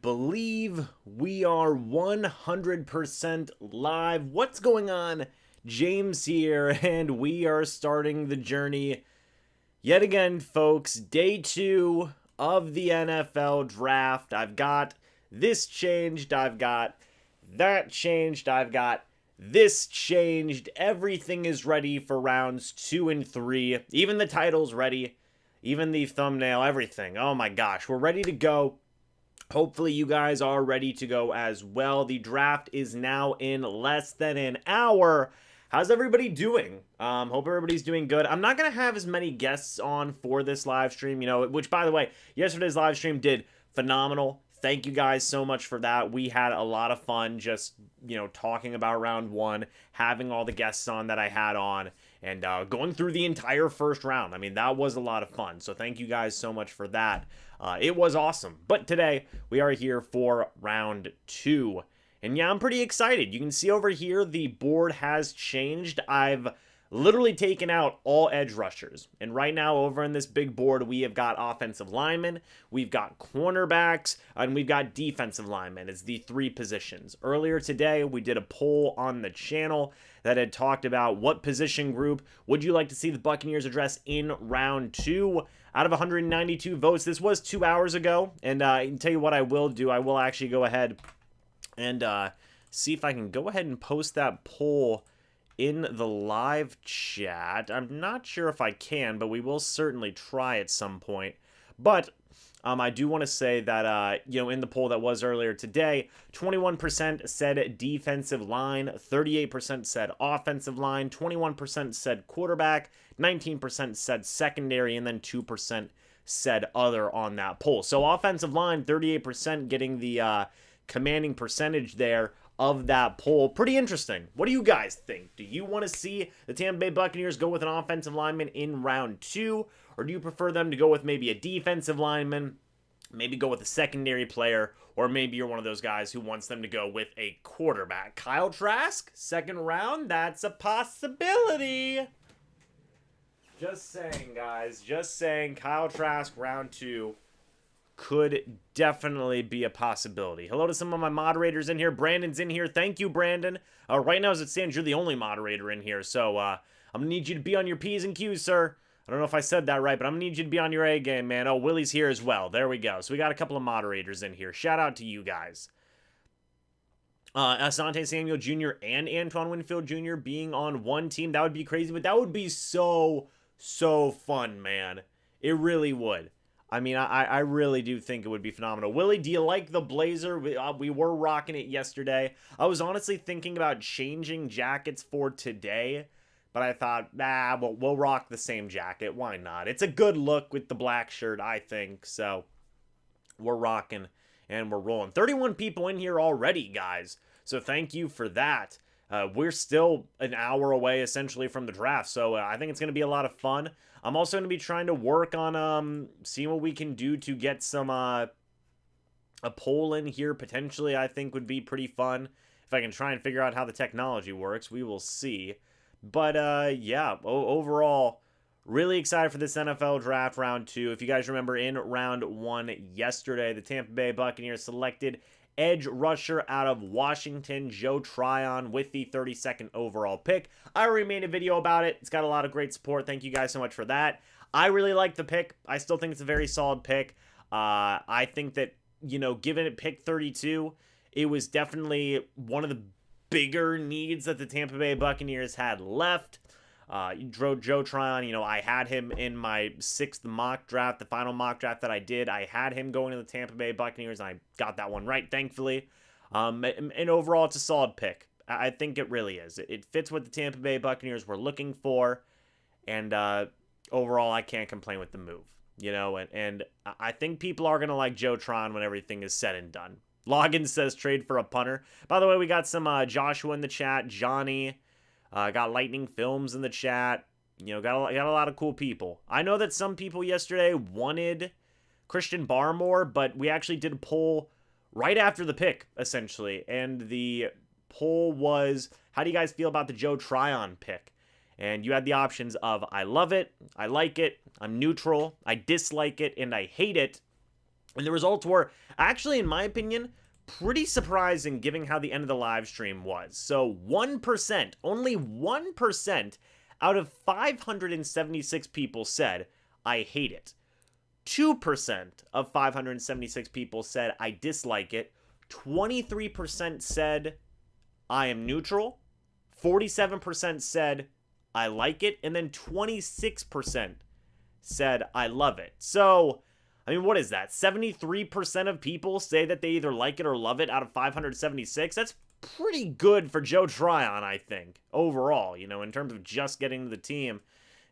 believe we are 100% live. What's going on? James here, and we are starting the journey yet again, folks. Day 2 of the NFL draft. I've got this changed. I've got that changed. I've got this changed. Everything is ready for rounds 2 and 3. Even the title's ready. Even the thumbnail, everything. Oh my gosh, we're ready to go. Hopefully you guys are ready to go as well. The draft is now in less than an hour. How's everybody doing? Hope everybody's doing good. I'm not going to have as many guests on for this live stream, which, by the way, yesterday's live stream did phenomenal. Thank you guys so much for that. We had a lot of fun just, talking about round 1, having all the guests on that I had on, and going through the entire first round. I mean, that was a lot of fun. So thank you guys so much for that. It was awesome. But today, we are here for round 2. And yeah, I'm pretty excited. You can see over here, the board has changed. I've literally taken out all edge rushers. And right now, over on this big board, we have got offensive linemen, we've got cornerbacks, and we've got defensive linemen. It's the 3 positions. Earlier today, we did a poll on the channel that had talked about what position group would you like to see the Buccaneers address in round 2. Out of 192 votes, this was 2 hours ago. And I can tell you what I will do. I will actually go ahead and see if I can go ahead and post that poll in the live chat. I'm not sure if I can, but we will certainly try at some point. But I do want to say that, in the poll that was earlier today, 21% said defensive line, 38% said offensive line, 21% said quarterback, 19% said secondary, and then 2% said other on that poll. So offensive line, 38% getting the commanding percentage there of that poll. Pretty interesting. What do you guys think? Do you want to see the Tampa Bay Buccaneers go with an offensive lineman in round 2? Or do you prefer them to go with maybe a defensive lineman, maybe go with a secondary player, or maybe you're one of those guys who wants them to go with a quarterback? Kyle Trask, second round, that's a possibility. Just saying, guys. Just saying, Kyle Trask, round 2. Could definitely be a possibility. Hello to some of my moderators in here. Brandon's in here. Thank you, Brandon. Right now, as it stands, you're the only moderator in here. So, I'm going to need you to be on your P's and Q's, sir. I don't know if I said that right, but I'm going to need you to be on your A game, man. Oh, Willie's here as well. There we go. So, we got a couple of moderators in here. Shout out to you guys. Asante Samuel Jr. and Antoine Winfield Jr. being on one team. That would be crazy, but that would be so fun, man. It really would. I mean, I really do think it would be phenomenal. Willie, do you like the blazer? We were rocking it yesterday. I was honestly thinking about changing jackets for today, but I thought, we'll rock the same jacket. Why not? It's a good look with the black shirt, I think. So, we're rocking and we're rolling. 31 people in here already, guys. So, thank you for that. We're still an hour away, essentially, from the draft. So, I think it's going to be a lot of fun. I'm also going to be trying to work on seeing what we can do to get some a poll in here. Potentially, I think would be pretty fun. If I can try and figure out how the technology works, we will see. But, yeah, overall, really excited for this NFL draft round 2. If you guys remember, in round 1 yesterday, the Tampa Bay Buccaneers selected edge rusher out of Washington, Joe Tryon, with the 32nd overall pick. I already made a video about it. It's got a lot of great support. Thank you guys so much for that. I really like the pick. I still think it's a very solid pick. I think that, given it pick 32, it was definitely one of the bigger needs that the Tampa Bay Buccaneers had left. Joe Tryon, I had him in my 6th mock draft, the final mock draft that I did. I had him going to the Tampa Bay Buccaneers, and I got that one right, thankfully. And overall, it's a solid pick. I think it really is. It fits what the Tampa Bay Buccaneers were looking for, and overall, I can't complain with the move. And I think people are going to like Joe Tryon when everything is said and done. Logan says trade for a punter. By the way, we got some Joshua in the chat, Johnny. Got Lightning Films in the chat. Got a lot of cool people. I know that some people yesterday wanted Christian Barmore, but we actually did a poll right after the pick, essentially. And the poll was, how do you guys feel about the Joe Tryon pick? And you had the options of, I love it, I like it, I'm neutral, I dislike it, and I hate it. And the results were actually, in my opinion, pretty surprising given how the end of the live stream was. So 1%, only 1% out of 576 people said, I hate it. 2% of 576 people said, I dislike it. 23% said, I am neutral. 47% said, I like it. And then 26% said, I love it. So, I mean, what is that? 73% of people say that they either like it or love it out of 576. That's pretty good for Joe Tryon, I think, overall, you know, in terms of just getting to the team,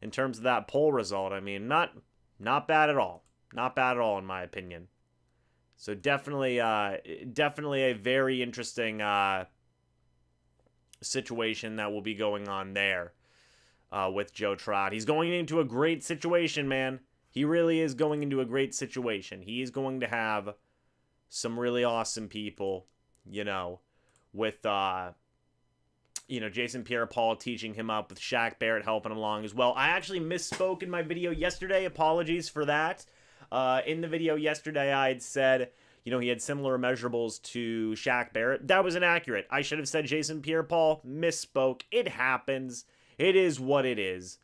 in terms of that poll result. I mean, not bad at all. Not bad at all, in my opinion. So definitely a very interesting situation that will be going on there with Joe Tryon. He's going into a great situation, man. He really is going into a great situation. He is going to have some really awesome people, you know, with, Jason Pierre-Paul teaching him up, with Shaq Barrett helping him along as well. I actually misspoke in my video yesterday. Apologies for that. In the video yesterday, I had said, he had similar measurables to Shaq Barrett. That was inaccurate. I should have said Jason Pierre-Paul. Misspoke. It happens. It is what it is.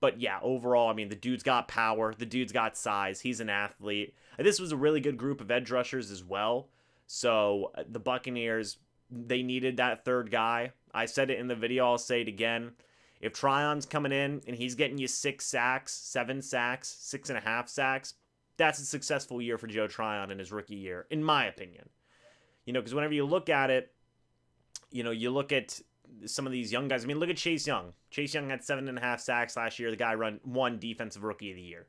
But yeah, overall, I mean, the dude's got power. The dude's got size. He's an athlete. This was a really good group of edge rushers as well. So the Buccaneers, they needed that third guy. I said it in the video. I'll say it again. If Tryon's coming in and he's getting you 6 sacks, 7 sacks, 6.5 sacks, that's a successful year for Joe Tryon in his rookie year, in my opinion. Because whenever you look at it, you look at some of these young guys. I mean, look at Chase Young. Chase Young had 7.5 sacks last year. The guy won Defensive Rookie of the Year.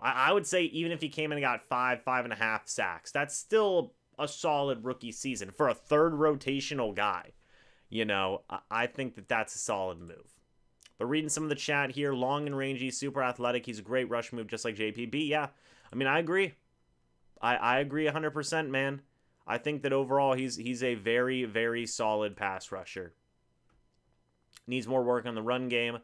I would say even if he came in and got 5.5 sacks, that's still a solid rookie season for a third rotational guy. I think that that's a solid move. But reading some of the chat here, long and rangy, super athletic. He's a great rush move, just like JPB. Yeah, I mean, I agree. I agree 100%, man. I think that overall he's a very, very solid pass rusher. Needs more work on the run game.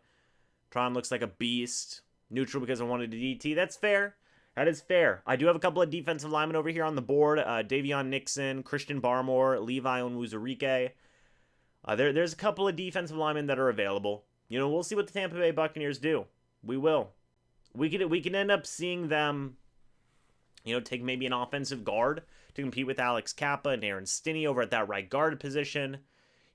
Tryon looks like a beast. Neutral because I wanted to DT. That's fair. That is fair. I do have a couple of defensive linemen over here on the board. Davion Nixon, Christian Barmore, Levi Onwuzurike. There's a couple of defensive linemen that are available. We'll see what the Tampa Bay Buccaneers do. We will. We can end up seeing them, take maybe an offensive guard to compete with Alex Kappa and Aaron Stinney over at that right guard position.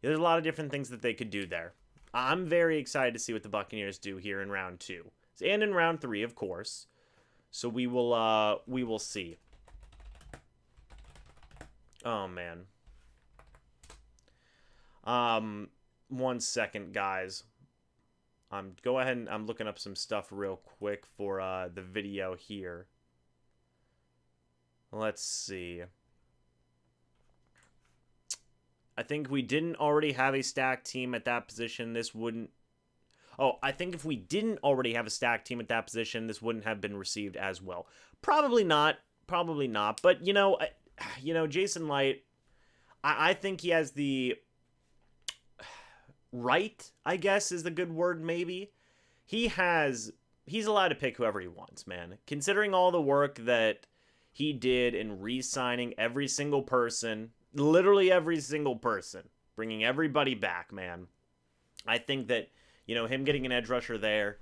There's a lot of different things that they could do there. I'm very excited to see what the Buccaneers do here in round 2. And in round 3, of course. So we will see. Oh, man. 1 second, guys. Go ahead and I'm looking up some stuff real quick for the video here. Let's see. I think we didn't already have a stacked team at that position. This wouldn't. Oh, I think if we didn't already have a stacked team at that position, this wouldn't have been received as well. Probably not. Probably not. But Jason Light, I think he has the right, I guess is the good word, maybe. He's allowed to pick whoever he wants, man. Considering all the work that he did in re-signing every single person, literally every single person, bringing everybody back, man. I think that, him getting an edge rusher there,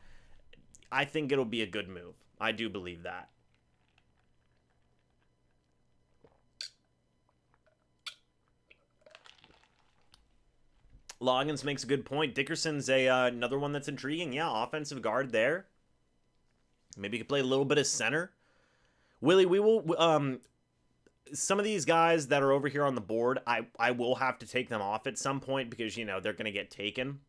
I think it'll be a good move. I do believe that. Loggins makes a good point. Dickerson's another one that's intriguing. Yeah, offensive guard there. Maybe he could play a little bit of center. Willie, we will... some of these guys that are over here on the board, I will have to take them off at some point because, they're going to get taken.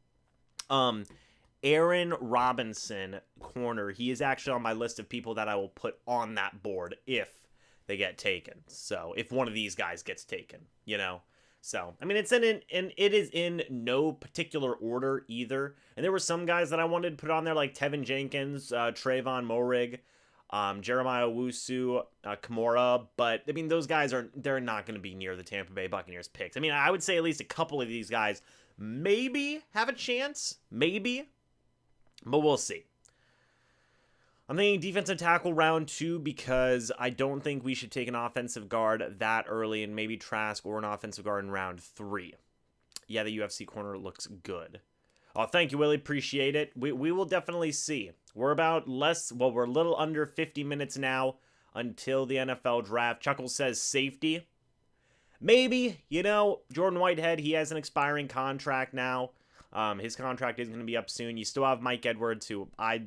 Aaron Robinson, corner. He is actually on my list of people that I will put on that board if they get taken. So, if one of these guys gets taken, So, I mean, it is in no particular order either. And there were some guys that I wanted to put on there, like Tevin Jenkins, Trayvon Moehrig, Jeremiah Owusu, Kimura. But, I mean, those guys they're not going to be near the Tampa Bay Buccaneers picks. I mean, I would say at least a couple of these guys maybe have a chance. Maybe. But we'll see. I'm thinking defensive tackle round 2 because I don't think we should take an offensive guard that early, and maybe Trask or an offensive guard in round 3. Yeah, the UFC corner looks good. Oh, thank you, Willie. Appreciate it. We will definitely see. We're about we're a little under 50 minutes now until the NFL draft. Chuckles says safety. Maybe, Jordan Whitehead, he has an expiring contract now. His contract is going to be up soon. You still have Mike Edwards, who I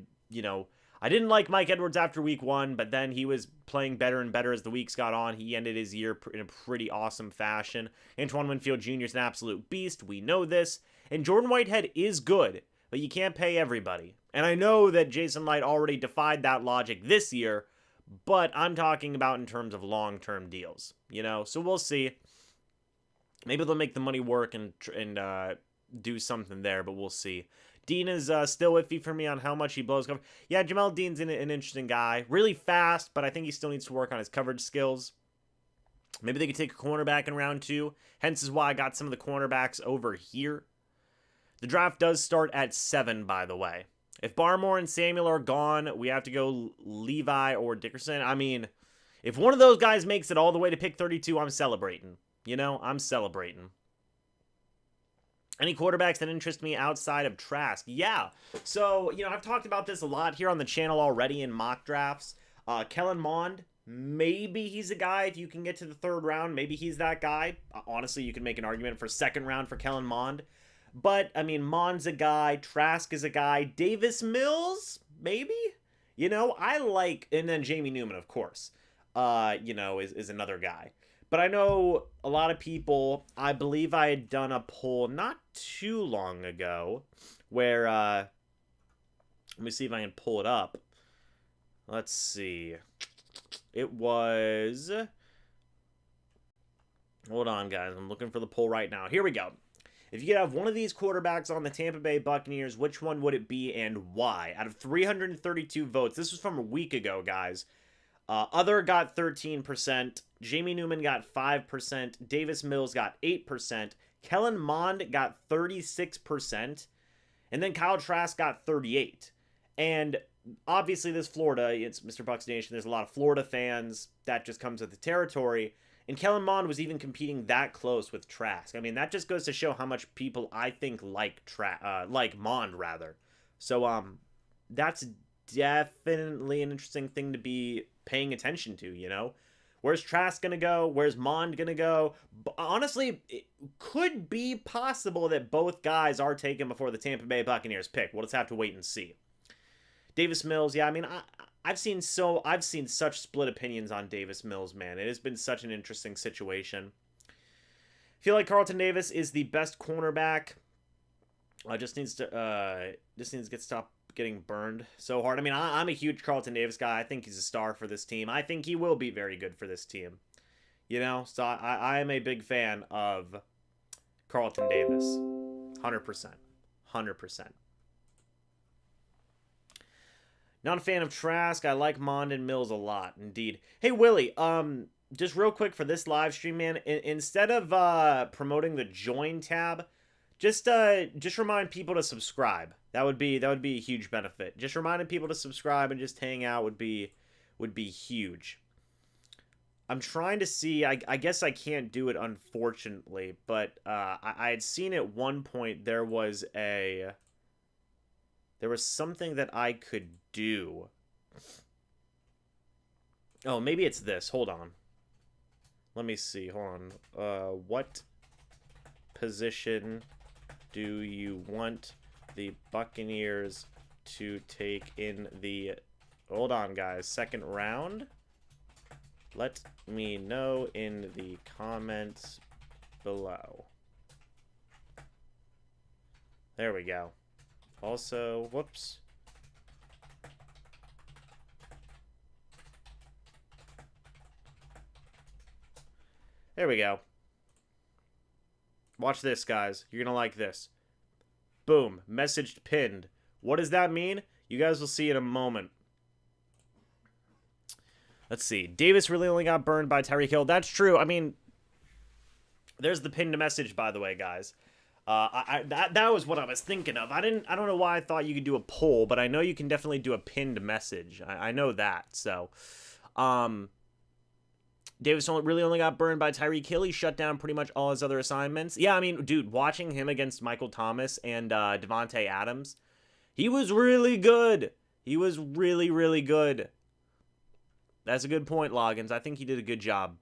didn't like Mike Edwards after week 1, but then he was playing better and better as the weeks got on. He ended his year in a pretty awesome fashion. Antoine Winfield Jr. is an absolute beast. We know this. And Jordan Whitehead is good, but you can't pay everybody. And I know that Jason Light already defied that logic this year, but I'm talking about in terms of long-term deals, So we'll see. Maybe they'll make the money work and do something there, but we'll see. Dean is still iffy for me on how much he blows cover. Yeah, Jamel Dean's an interesting guy. Really fast, but I think he still needs to work on his coverage skills. Maybe they could take a cornerback in round 2. Hence is why I got some of the cornerbacks over here. The draft does start at 7, by the way. If Barmore and Samuel are gone, we have to go Levi or Dickerson. I mean, if one of those guys makes it all the way to pick 32, I'm celebrating. I'm celebrating. Any quarterbacks that interest me outside of Trask? Yeah. So, I've talked about this a lot here on the channel already in mock drafts. Kellen Mond, maybe he's a guy if you can get to the 3rd round. Maybe he's that guy. Honestly, you can make an argument for 2nd round for Kellen Mond. But, Mond's a guy. Trask is a guy. Davis Mills, maybe? I like... And then Jamie Newman, of course, is another guy. But I know a lot of people, I believe I had done a poll not too long ago where, let me see if I can pull it up. Let's see. It was, hold on guys, I'm looking for the poll right now. Here we go. If you could have one of these quarterbacks on the Tampa Bay Buccaneers, which one would it be and why? Out of 332 votes, this was from a week ago, guys. Other got 13%, Jamie Newman got 5%, Davis Mills got 8%, Kellen Mond got 36%, and then Kyle Trask got 38%. And obviously this Florida, it's MrBucsNation, there's a lot of Florida fans, that just comes with the territory, and Kellen Mond was even competing that close with Trask. I mean, that just goes to show how much people I think like Mond, rather. So, that's definitely an interesting thing to be paying attention to, Where's Trask going to go? Where's Mond going to go? Honestly, it could be possible that both guys are taken before the Tampa Bay Buccaneers pick. We'll just have to wait and see. Davis Mills, yeah, I've seen such split opinions on Davis Mills, man. It has been such an interesting situation. I feel like Carlton Davis is the best cornerback. Just needs to get stopped getting burned so hard. I'm a huge Carlton Davis guy. I think he's a star for this team. I think he will be very good for this team. So I am a big fan of Carlton Davis. 100%. 100%. Not a fan of Trask. I like Mond and Mills a lot, indeed. Hey, Willie, just real quick for this live stream, man, instead of promoting the join tab, just remind people to subscribe. That would be a huge benefit. Just reminding people to subscribe and just hang out would be huge. I'm trying to see. I guess I can't do it, unfortunately, but I had seen at one point there was something that I could do. Oh, maybe it's this. Hold on. Let me see. Hold on. What position do you want the Buccaneers to take in the... Hold on, guys. 2nd round? Let me know in the comments below. There we go. Also, whoops. There we go. Watch this, guys. You're gonna like this. Boom. Message pinned. What does that mean? You guys will see in a moment. Let's see. Davis really only got burned by Tyreek Hill. That's true. There's the pinned message, by the way, guys. That was what I was thinking of. I don't know why I thought you could do a poll, but I know you can definitely do a pinned message. I know that. So, Davis really only got burned by Tyreek Hill. He shut down pretty much all his other assignments. Yeah, I mean, dude, watching him against Michael Thomas and Devontae Adams, he was really good. He was really, really good. That's a good point, Loggins. I think he did a good job.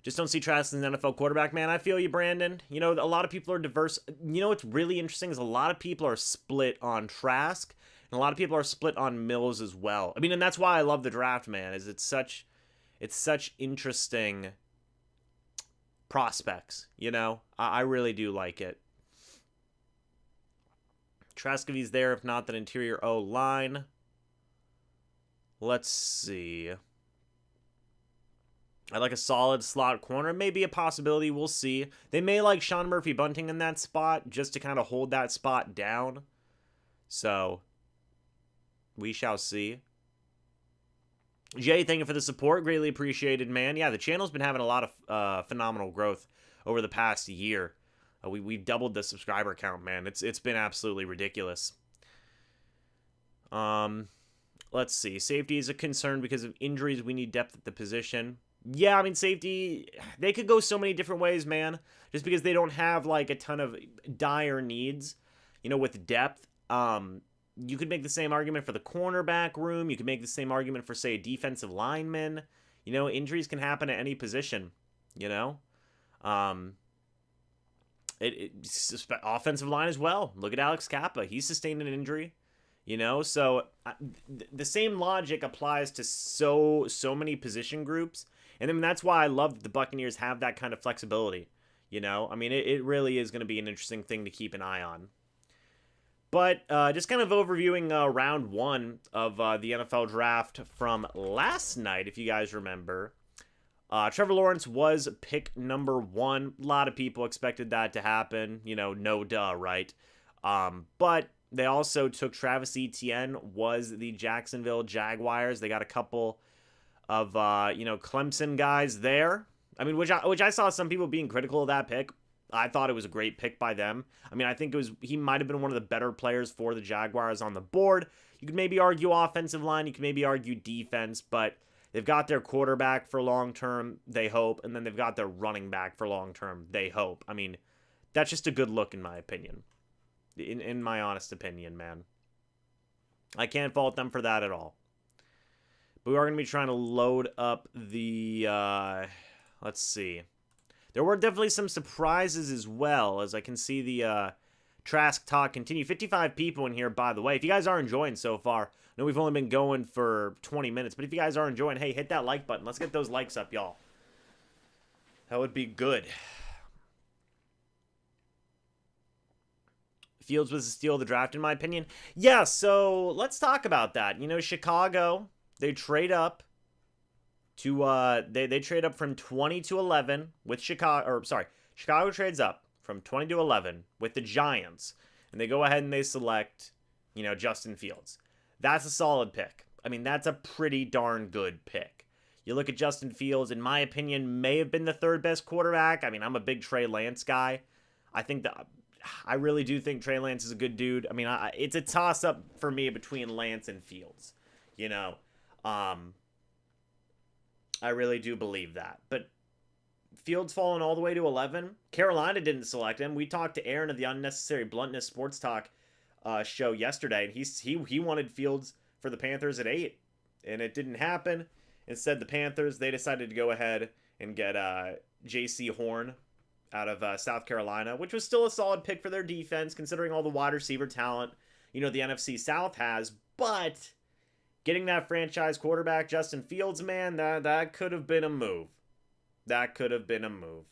Just don't see Trask as an NFL quarterback, man. I feel you, Brandon. You know, a lot of people are diverse. You know what's really interesting is a lot of people are split on Trask, and a lot of people are split on Mills as well. I mean, and that's why I love the draft, man, is it's such interesting prospects, you know? I really do like it. Trask, if he's there, if not, then interior O-line. Let's see. I like a solid slot corner. Maybe a possibility. We'll see. They may like Sean Murphy-Bunting in that spot just to kind of hold that spot down. So, we shall see. Jay, thank you for the support. Greatly appreciated, man. Yeah, the channel's been having a lot of phenomenal growth over the past year. We've doubled the subscriber count, man. It's been absolutely ridiculous. Let's see. Safety is a concern because of injuries. We need depth at the position. Yeah, I mean, safety, they could go so many different ways, man. Just because they don't have, like, a ton of dire needs, you know, with depth. You could make the same argument for the cornerback room. You could make the same argument for, say, a defensive lineman. You know, injuries can happen at any position, you know. Offensive line as well. Look at Alex Kappa. He sustained an injury. You know, so the same logic applies to so many position groups. And I mean, that's why I love that the Buccaneers have that kind of flexibility. You know, I mean, it really is going to be an interesting thing to keep an eye on. But just kind of overviewing round one of the NFL draft from last night, if you guys remember. Trevor Lawrence was pick number 1. A lot of people expected that to happen. You know, no duh, right? But they also took Travis Etienne, was the Jacksonville Jaguars. They got a couple of, you know, Clemson guys there. I mean, which I saw some people being critical of that pick. I thought it was a great pick by them. I mean, I think he might have been one of the better players for the Jaguars on the board. You could maybe argue offensive line. You could maybe argue defense, but they've got their quarterback for long term, they hope, and then they've got their running back for long term, they hope. I mean, that's just a good look in my opinion. In my honest opinion, man. I can't fault them for that at all. But we are going to be trying to load up the, let's see. There were definitely some surprises as well, as I can see the Trask talk continue. 55 people in here, by the way. If you guys are enjoying so far, I know we've only been going for 20 minutes, but if you guys are enjoying, hey, hit that like button. Let's get those likes up, y'all. That would be good. Fields was the steal of the draft, in my opinion. Yeah, so let's talk about that. You know, Chicago, they trade up to, they trade up from 20 to 11 with Chicago trades up from 20 to 11 with the Giants, and they go ahead and they select, you know, Justin Fields. That's a solid pick. I mean, that's a pretty darn good pick. You look at Justin Fields, in my opinion, may have been the 3rd best quarterback. I mean, I'm a big Trey Lance guy. I really do think Trey Lance is a good dude. I mean, it's a toss-up for me between Lance and Fields. You know, I really do believe that. But Fields falling all the way to 11. Carolina didn't select him. We talked to Aaron of the Unnecessary Bluntness Sports Talk show yesterday, and he wanted Fields for the Panthers at 8, and it didn't happen. Instead, the Panthers, they decided to go ahead and get J.C. Horn out of South Carolina, which was still a solid pick for their defense, considering all the wide receiver talent, you know, the NFC South has. But getting that franchise quarterback, Justin Fields, man, that could have been a move. That could have been a move.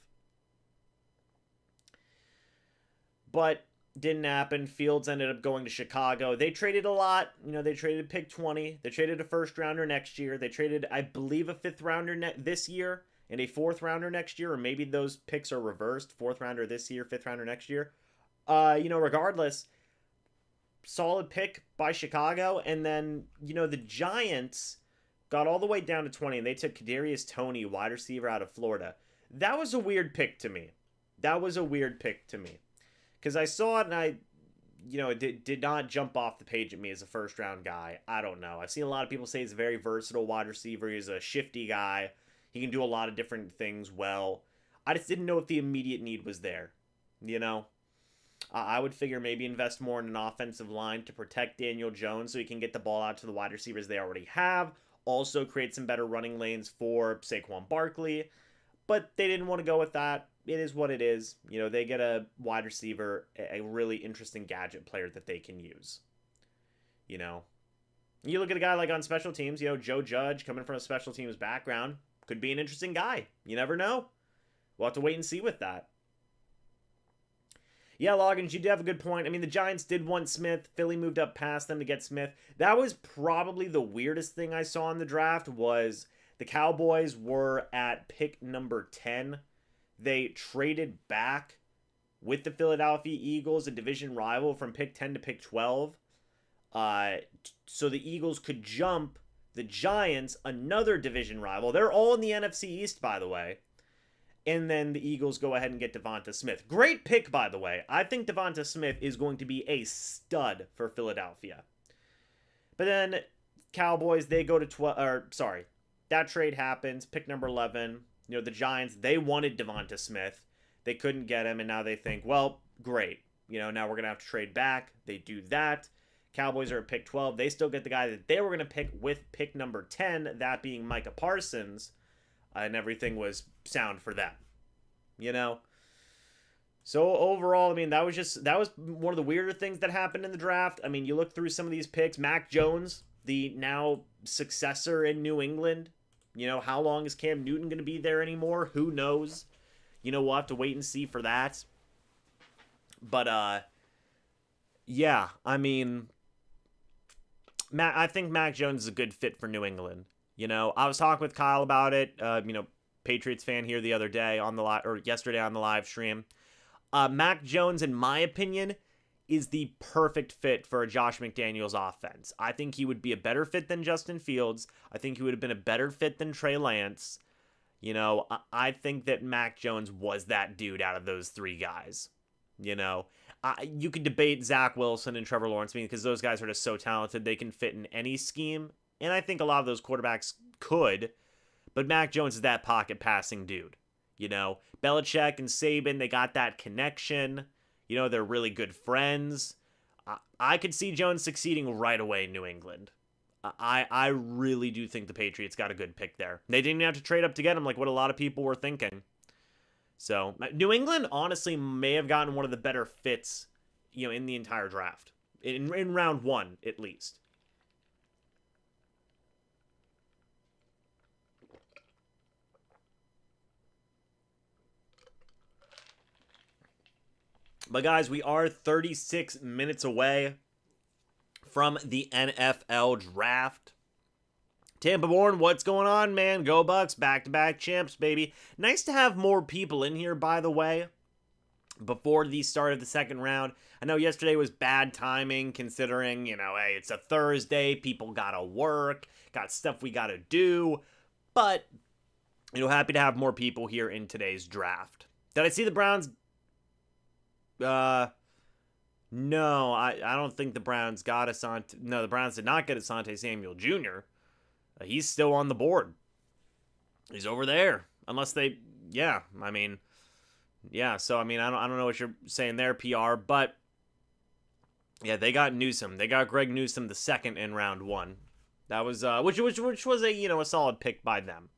But didn't happen. Fields ended up going to Chicago. They traded a lot. You know, they traded pick 20. They traded a 1st rounder next year. They traded, I believe, a 5th rounder this year and a 4th rounder next year, or maybe those picks are reversed. 4th rounder this year, 5th rounder next year. You know, regardless, solid pick by Chicago. And then, you know, the Giants got all the way down to 20, and they took Kadarius Toney, wide receiver out of Florida. That was a weird pick to me. That was a weird pick to me. Because I saw it and it did not jump off the page at me as a first round guy. I don't know. I've seen a lot of people say he's a very versatile wide receiver. He's a shifty guy. He can do a lot of different things well. I just didn't know if the immediate need was there. You know? I would figure maybe invest more in an offensive line to protect Daniel Jones so he can get the ball out to the wide receivers they already have. Also create some better running lanes for Saquon Barkley. But they didn't want to go with that. It is what it is. You know, they get a wide receiver, a really interesting gadget player that they can use. You know, you look at a guy like on special teams, Joe Judge coming from a special teams background could be an interesting guy. You never know. We'll have to wait and see with that. Yeah, Loggins, you did have a good point. I mean, the Giants did want Smith. Philly moved up past them to get Smith. That was probably the weirdest thing I saw in the draft was the Cowboys were at pick number 10. They traded back with the Philadelphia Eagles, a division rival, from pick 10 to pick 12. So the Eagles could jump the Giants, another division rival. They're all in the NFC East, by the way. And then the Eagles go ahead and get Devonta Smith. Great pick, by the way. I think Devonta Smith is going to be a stud for Philadelphia. But then Cowboys, they go to 12. That trade happens. Pick number 11. The Giants, they wanted Devonta Smith. They couldn't get him, and now they think, well, great. Now we're going to have to trade back. They do that. Cowboys are at pick 12. They still get the guy that they were going to pick with pick number 10, that being Micah Parsons. And everything was sound for them. So overall, I mean, that was one of the weirder things that happened in the draft. I mean, you look through some of these picks. Mac Jones, the now successor in New England. How long is Cam Newton going to be there anymore? Who knows? We'll have to wait and see for that. But, yeah, I mean, I think Mac Jones is a good fit for New England. I was talking with Kyle about it, Patriots fan here the other day yesterday on the live stream. Mac Jones, in my opinion, is the perfect fit for a Josh McDaniels offense. I think he would be a better fit than Justin Fields. I think he would have been a better fit than Trey Lance. I think that Mac Jones was that dude out of those three guys. You could debate Zach Wilson and Trevor Lawrence because those guys are just so talented. They can fit in any scheme. And I think a lot of those quarterbacks could. But Mac Jones is that pocket passing dude. Belichick and Saban, they got that connection. They're really good friends. I could see Jones succeeding right away in New England. I really do think the Patriots got a good pick there. They didn't even have to trade up to get him like what a lot of people were thinking. So, New England honestly may have gotten one of the better fits, in the entire draft. In round one, at least. But guys, we are 36 minutes away from the NFL draft. Tampa born, what's going on, man? Go Bucs, back-to-back champs, baby. Nice to have more people in here, by the way, before the start of the second round. I know yesterday was bad timing, considering, hey, it's a Thursday, people gotta work, got stuff we gotta do, but, happy to have more people here in today's draft. Did I see the Browns? No, I don't think the Browns got Asante. No, the Browns did not get Asante Samuel Jr. He's still on the board. He's over there. Unless they, yeah, I mean, yeah, so, I mean, I don't know what you're saying there, PR, but, yeah, they got Newsome. They got Greg Newsome the second in round one. That was, which was a solid pick by them.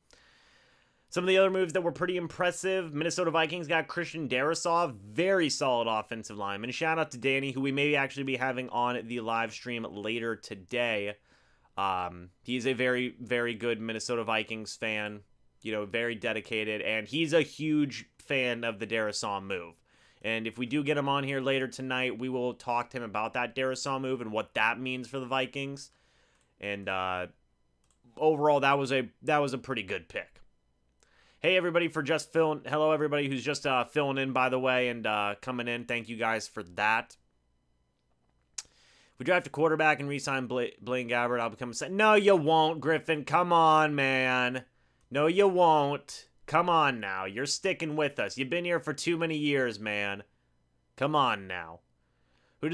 Some of the other moves that were pretty impressive. Minnesota Vikings got Christian Darrisaw, very solid offensive lineman. Shout out to Danny, who we may actually be having on the live stream later today. He's a very, very good Minnesota Vikings fan, very dedicated, and he's a huge fan of the Darrisaw move. And if we do get him on here later tonight, we will talk to him about that Darrisaw move and what that means for the Vikings. And overall, that was a pretty good pick. Hey, everybody, hello, everybody who's just filling in, by the way, and coming in. Thank you guys for that. If we draft a quarterback and re-sign Blaine Gabbert, I'll become a... No, you won't, Griffin. Come on, man. No, you won't. Come on now. You're sticking with us. You've been here for too many years, man. Come on now. Who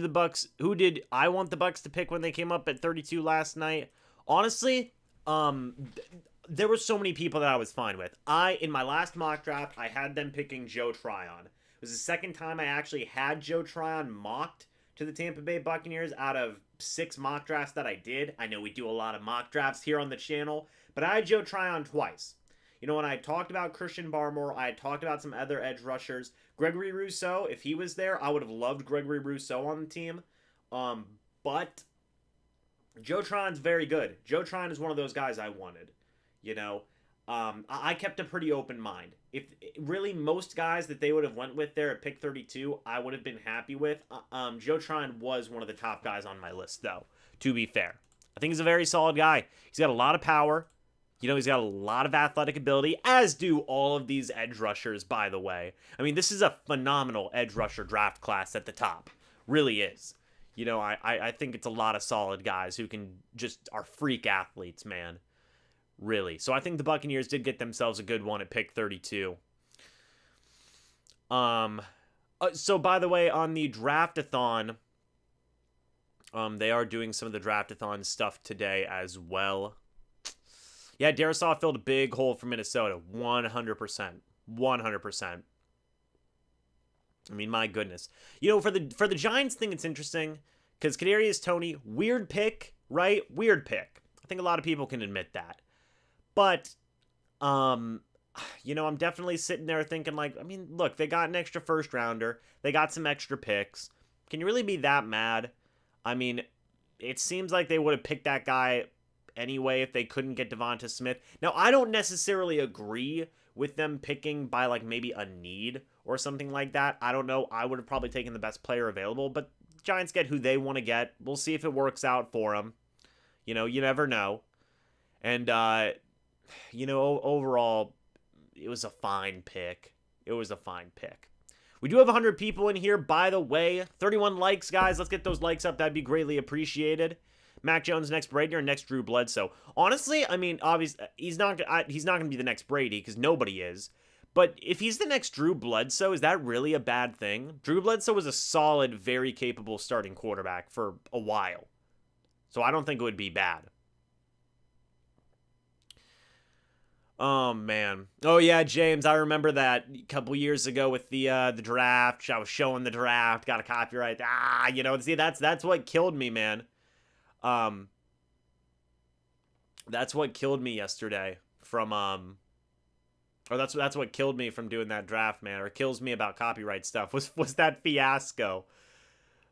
did I want the Bucs to pick when they came up at 32 last night? Honestly, there were so many people that I was fine with. In my last mock draft, I had them picking Joe Tryon. It was the second time I actually had Joe Tryon mocked to the Tampa Bay Buccaneers out of 6 mock drafts that I did. I know we do a lot of mock drafts here on the channel, but I had Joe Tryon twice. You know, when I talked about Christian Barmore, I had talked about some other edge rushers. Gregory Rousseau, if he was there, I would have loved Gregory Rousseau on the team. But Joe Tryon's very good. Joe Tryon is one of those guys I wanted. You know, I kept a pretty open mind. If really most guys that they would have went with there at pick 32, I would have been happy with. Joe Tryon was one of the top guys on my list, though, to be fair. I think he's a very solid guy. He's got a lot of power. You know, he's got a lot of athletic ability, as do all of these edge rushers, by the way. I mean, this is a phenomenal edge rusher draft class at the top. Really is. You know, I think it's a lot of solid guys who are freak athletes, man. Really. So I think the Buccaneers did get themselves a good one at pick 32. So by the way, on the draft-a-thon, they are doing some of the draft-a-thon stuff today as well. Yeah, Darisaw filled a big hole for Minnesota. 100%. 100%. I mean, my goodness. You know, for the Giants thing, it's interesting because Kadarius Toney, weird pick, right? Weird pick. I think a lot of people can admit that. But, you know, I'm definitely sitting there thinking, like, I mean, look, they got an extra first rounder. They got some extra picks. Can you really be that mad? I mean, it seems like they would have picked that guy anyway if they couldn't get Devonta Smith. Now, I don't necessarily agree with them picking by, like, maybe a need or something like that. I don't know. I would have probably taken the best player available, but Giants get who they want to get. We'll see if it works out for them. You know, you never know. And, you know, overall, it was a fine pick. It was a fine pick. We do have 100 people in here, by the way. 31 likes, guys. Let's get those likes up. That'd be greatly appreciated. Mac Jones next Brady or next Drew Bledsoe? Honestly, I mean, obviously, he's not going to be the next Brady because nobody is. But if he's the next Drew Bledsoe, is that really a bad thing? Drew Bledsoe was a solid, very capable starting quarterback for a while. So I don't think it would be bad. Oh, man. Oh, yeah, James, I remember that a couple years ago with the draft. I was showing the draft, got a copyright. You know, see, that's what killed me, man. That's what killed me yesterday from, or that's what killed me from doing that draft, man, or kills me about copyright stuff was that fiasco.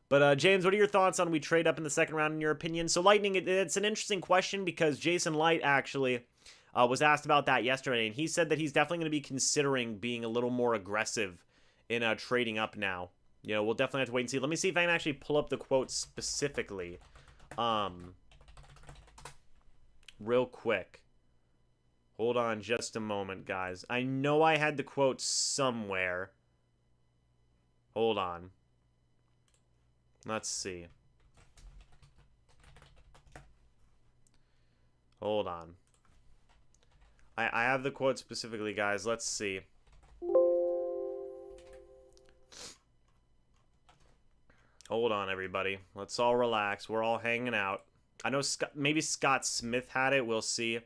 But, James, what are your thoughts on we trade up in the second round in your opinion? So Lightning, it's an interesting question because Jason Light actually was asked about that yesterday, and he said that he's definitely going to be considering being a little more aggressive in trading up now. You know, we'll definitely have to wait and see. Let me see if I can actually pull up the quote specifically. Real quick. Hold on just a moment, guys. I know I had the quote somewhere. Hold on. Let's see. Hold on. I have the quote specifically, guys. Let's see. Hold on, everybody. Let's all relax. We're all hanging out. I know maybe Scott Smith had it. We'll see.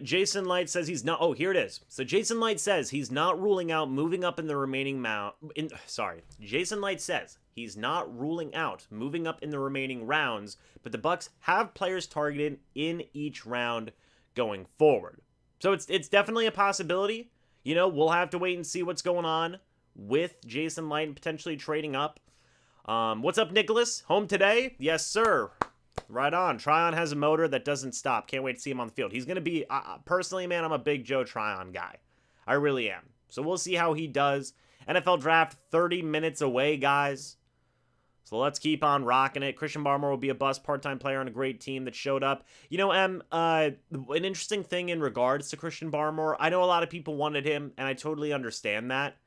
Jason Light says he's not... Oh, here it is. So Jason Light says he's not ruling out moving up in the remaining Jason Light says he's not ruling out moving up in the remaining rounds, but the Bucs have players targeted in each round going forward. So it's definitely a possibility. You know, we'll have to wait and see what's going on with Jason Light and potentially trading up. What's up, Nicholas? Home today? Yes, sir. Right on. Tryon has a motor that doesn't stop. Can't wait to see him on the field. He's going to be, personally, man, I'm a big Joe Tryon guy. I really am. So we'll see how he does. NFL draft 30 minutes away, guys. So let's keep on rocking it. Christian Barmore will be a bust part-time player on a great team that showed up. You know, an interesting thing in regards to Christian Barmore, I know a lot of people wanted him, and I totally understand that.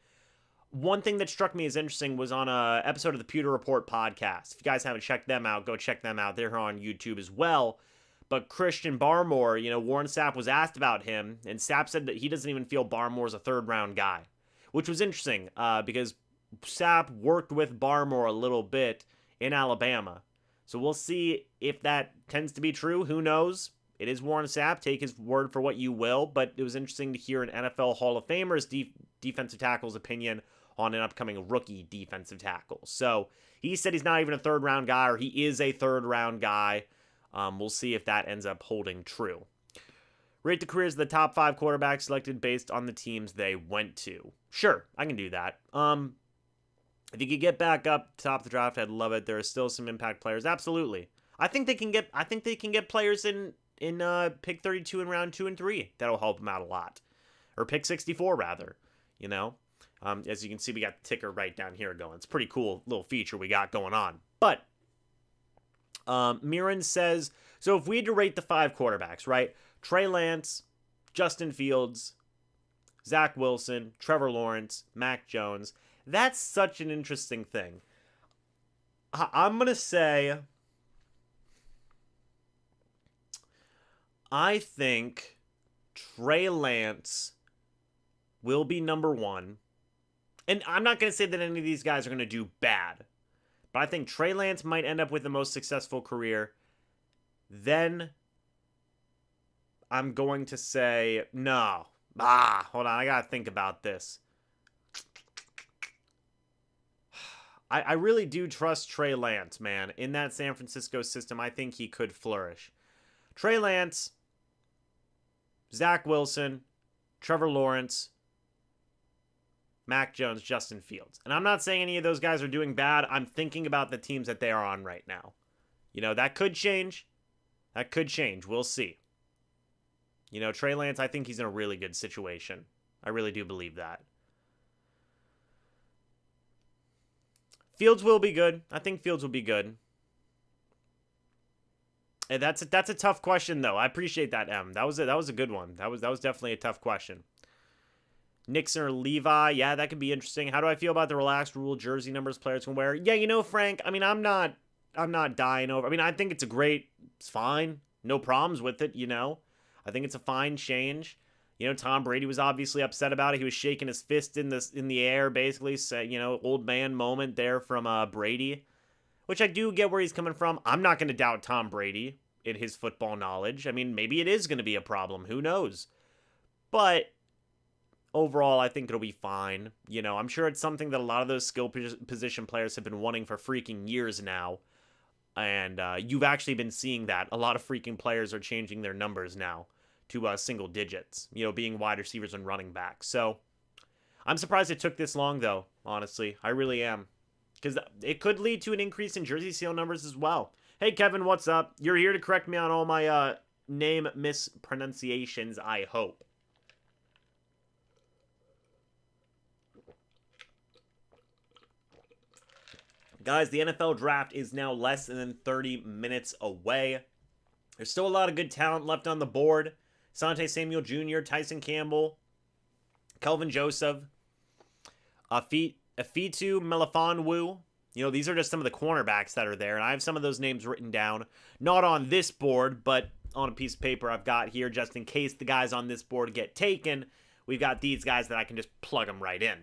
One thing that struck me as interesting was on an episode of the Pewter Report podcast. If you guys haven't checked them out, go check them out. They're on YouTube as well. But Christian Barmore, Warren Sapp was asked about him, and Sapp said that he doesn't even feel Barmore's a third-round guy, which was interesting because Sapp worked with Barmore a little bit in Alabama. So we'll see if that tends to be true. Who knows? It is Warren Sapp. Take his word for what you will. But it was interesting to hear an NFL Hall of Famer's defensive tackle's opinion on an upcoming rookie defensive tackle. So he said he's not even a third-round guy, or he is a third-round guy. We'll see if that ends up holding true. Rate the careers of the top 5 quarterbacks selected based on the teams they went to. Sure, I can do that. If you could get back up top of the draft, I'd love it. There are still some impact players. Absolutely. I think they can get players in pick 32 in round 2 and 3. That'll help them out a lot. Or pick 64 rather, As you can see, we got the ticker right down here going. It's a pretty cool little feature we got going on. But Mirren says, so if we had to rate the 5 quarterbacks, right? Trey Lance, Justin Fields, Zach Wilson, Trevor Lawrence, Mac Jones. That's such an interesting thing. I'm going to say, I think Trey Lance will be number 1. And I'm not going to say that any of these guys are going to do bad. But I think Trey Lance might end up with the most successful career. Then I'm going to say, no. Hold on. I got to think about this. I really do trust Trey Lance, man. In that San Francisco system, I think he could flourish. Trey Lance, Zach Wilson, Trevor Lawrence, Mac Jones, Justin Fields. And I'm not saying any of those guys are doing bad. I'm thinking about the teams that they are on right now. That could change. That could change. We'll see. Trey Lance, I think he's in a really good situation. I really do believe that. Fields will be good. I think Fields will be good. And that's a tough question, though. I appreciate that, M. That was a good one. That was definitely a tough question. Nixon or Levi, yeah, that could be interesting. How do I feel about the relaxed rule jersey numbers players can wear? Yeah, Frank, I mean, I'm not dying over. I mean, I think it's fine. No problems with it, I think it's a fine change. Tom Brady was obviously upset about it. He was shaking his fist in the air, basically, old man moment there from Brady, which I do get where he's coming from. I'm not going to doubt Tom Brady in his football knowledge. I mean, maybe it is going to be a problem. Who knows? But overall, I think it'll be fine. I'm sure it's something that a lot of those skill position players have been wanting for freaking years now. And you've actually been seeing that. A lot of freaking players are changing their numbers now to single digits, being wide receivers and running backs. So I'm surprised it took this long, though, honestly. I really am. Because it could lead to an increase in jersey sale numbers as well. Hey, Kevin, what's up? You're here to correct me on all my name mispronunciations, I hope. Guys, the NFL draft is now less than 30 minutes away. There's still a lot of good talent left on the board. Sante Samuel Jr., Tyson Campbell, Kelvin Joseph, Afitu Melifonwu. These are just some of the cornerbacks that are there, and I have some of those names written down. Not on this board, but on a piece of paper I've got here, just in case the guys on this board get taken. We've got these guys that I can just plug them right in.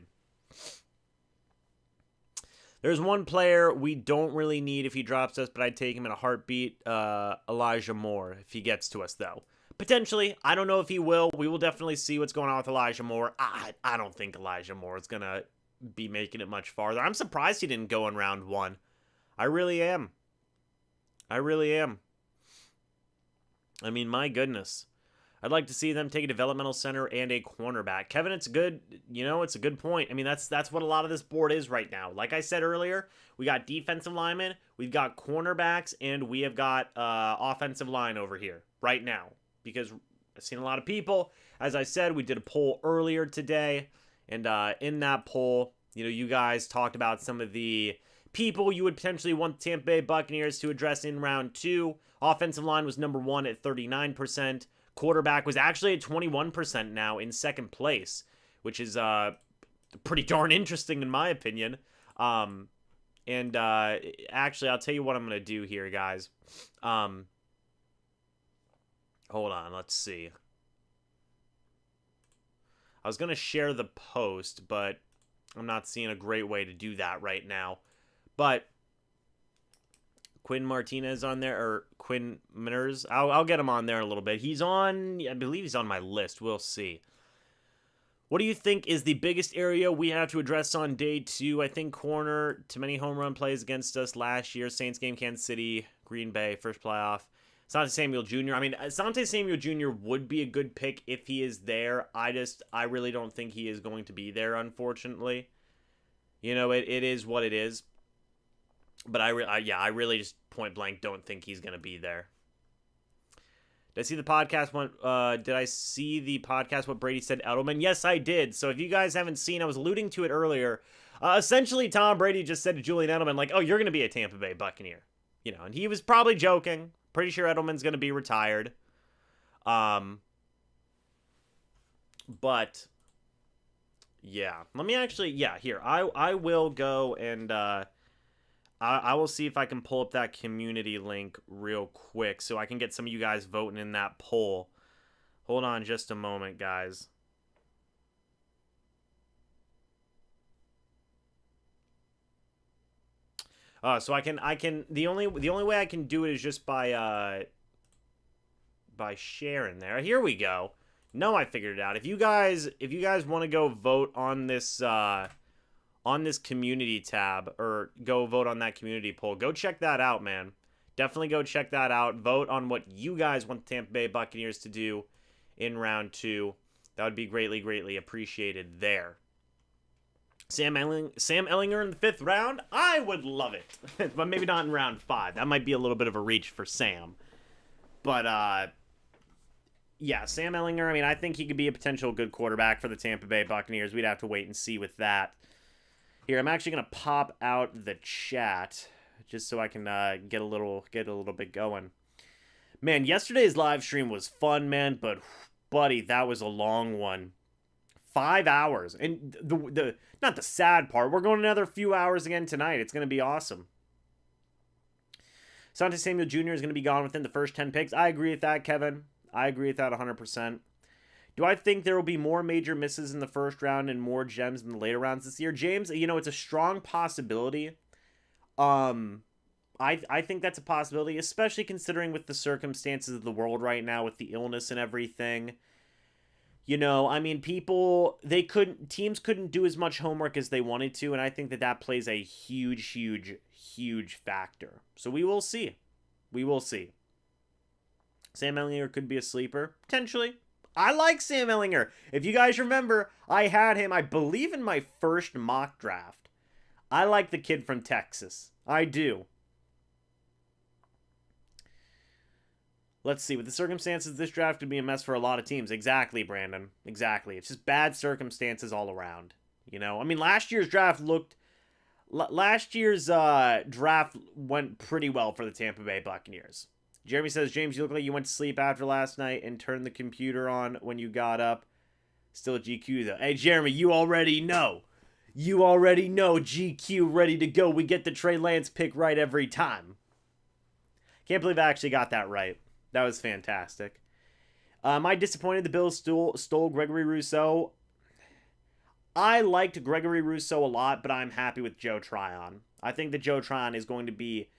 There's one player we don't really need if he drops us, but I'd take him in a heartbeat. Elijah Moore, if he gets to us, though. Potentially. I don't know if he will. We will definitely see what's going on with Elijah Moore. I don't think Elijah Moore is going to be making it much farther. I'm surprised he didn't go in round 1. I really am. I mean, my goodness. I'd like to see them take a developmental center and a cornerback. Kevin, it's good. It's a good point. I mean, that's what a lot of this board is right now. Like I said earlier, we got defensive linemen, we've got cornerbacks, and we have got offensive line over here right now. Because I've seen a lot of people. As I said, we did a poll earlier today, and in that poll, you guys talked about some of the people you would potentially want the Tampa Bay Buccaneers to address in round 2. Offensive line was number 1 at 39%. Quarterback was actually at 21% now in second place, which is pretty darn interesting in my opinion. Actually, I'll tell you what I'm going to do here, guys. Hold on, let's see. I was going to share the post, but I'm not seeing a great way to do that right now. But Quinn Martinez on there, or Quinn Miners. I'll get him on there in a little bit. He's on, I believe he's on my list. We'll see. What do you think is the biggest area we have to address on day 2? I think corner. Too many home run plays against us last year. Saints game, Kansas City, Green Bay, first playoff. Asante Samuel Jr. I mean, Asante Samuel Jr. would be a good pick if he is there. I really don't think he is going to be there, unfortunately. You know, it is what it is. But I really just point blank don't think he's going to be there. Did I see the podcast? Did I see the podcast what Brady said Edelman? Yes, I did. So if you guys haven't seen, I was alluding to it earlier. Essentially, Tom Brady just said to Julian Edelman, like, oh, you're going to be a Tampa Bay Buccaneer. You know, and he was probably joking. Pretty sure Edelman's going to be retired. But, yeah. Let me actually, here. I will go and, I will see if I can pull up that community link real quick so I can get some of you guys voting in that poll. Hold on just a moment, guys. So I can the only way I can do it is just by sharing there. Here we go. No, I figured it out. If you guys want to go vote on this community tab, or go vote on that community poll, go check that out, man. Definitely go check that out. Vote on what you guys want the Tampa Bay Buccaneers to do in round 2. That would be greatly, greatly appreciated there. Sam Ellinger in the 5th round? I would love it. But maybe not in round 5. That might be a little bit of a reach for Sam. But, yeah, Sam Ellinger, I mean, I think he could be a potential good quarterback for the Tampa Bay Buccaneers. We'd have to wait and see with that. Here, I'm actually going to pop out the chat just so I can get a little bit going. Man, yesterday's live stream was fun, man, but buddy, that was a long one. 5 hours. And the not the sad part, we're going another few hours again tonight. It's going to be awesome. Asante Samuel Jr. is going to be gone within the first 10 picks. I agree with that, Kevin. I agree with that 100%. Do I think there will be more major misses in the first round and more gems in the later rounds this year? James, you know, it's a strong possibility. I think that's a possibility, especially considering with the circumstances of the world right now with the illness and everything. You know, I mean, teams couldn't do as much homework as they wanted to, and I think that plays a huge, huge, huge factor. So we will see. We will see. Sam Ellinger could be a sleeper, potentially. I like Sam Ellinger. If you guys remember, I had him, I believe, in my first mock draft. I like the kid from Texas. I do. Let's see. With the circumstances, this draft would be a mess for a lot of teams. Exactly, Brandon. Exactly. It's just bad circumstances all around. You know? I mean, last year's draft went pretty well for the Tampa Bay Buccaneers. Jeremy says, James, you look like you went to sleep after last night and turned the computer on when you got up. Still GQ, though. Hey, Jeremy, you already know. You already know GQ ready to go. We get the Trey Lance pick right every time. Can't believe I actually got that right. That was fantastic. Am I disappointed the Bills stole Gregory Rousseau? I liked Gregory Rousseau a lot, but I'm happy with Joe Tryon. I think that Joe Tryon is going to be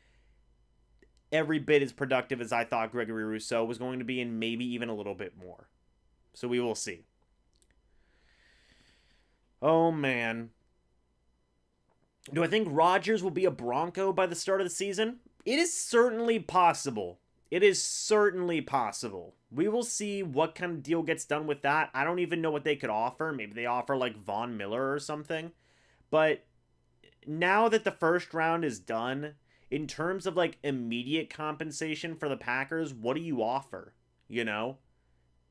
every bit as productive as I thought Gregory Rousseau was going to be, and maybe even a little bit more. So we will see. Oh, man. Do I think Rodgers will be a Bronco by the start of the season? It is certainly possible. It is certainly possible. We will see what kind of deal gets done with that. I don't even know what they could offer. Maybe they offer like Von Miller or something. But now that the first round is done, in terms of like immediate compensation for the Packers, what do you offer? You know?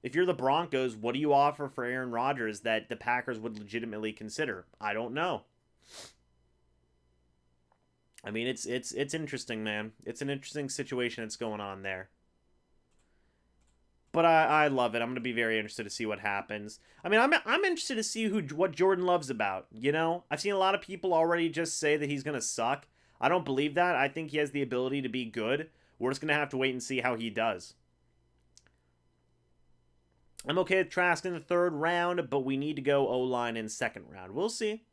If you're the Broncos, what do you offer for Aaron Rodgers that the Packers would legitimately consider? I don't know. I mean, it's interesting, man. It's an interesting situation that's going on there. But I love it. I'm going to be very interested to see what happens. I mean, I'm interested to see what Jordan Love's about, you know? I've seen a lot of people already just say that he's going to suck. I don't believe that. I think he has the ability to be good. We're just going to have to wait and see how he does. I'm okay with Trask in the third round, but we need to go O-line in second round. We'll see.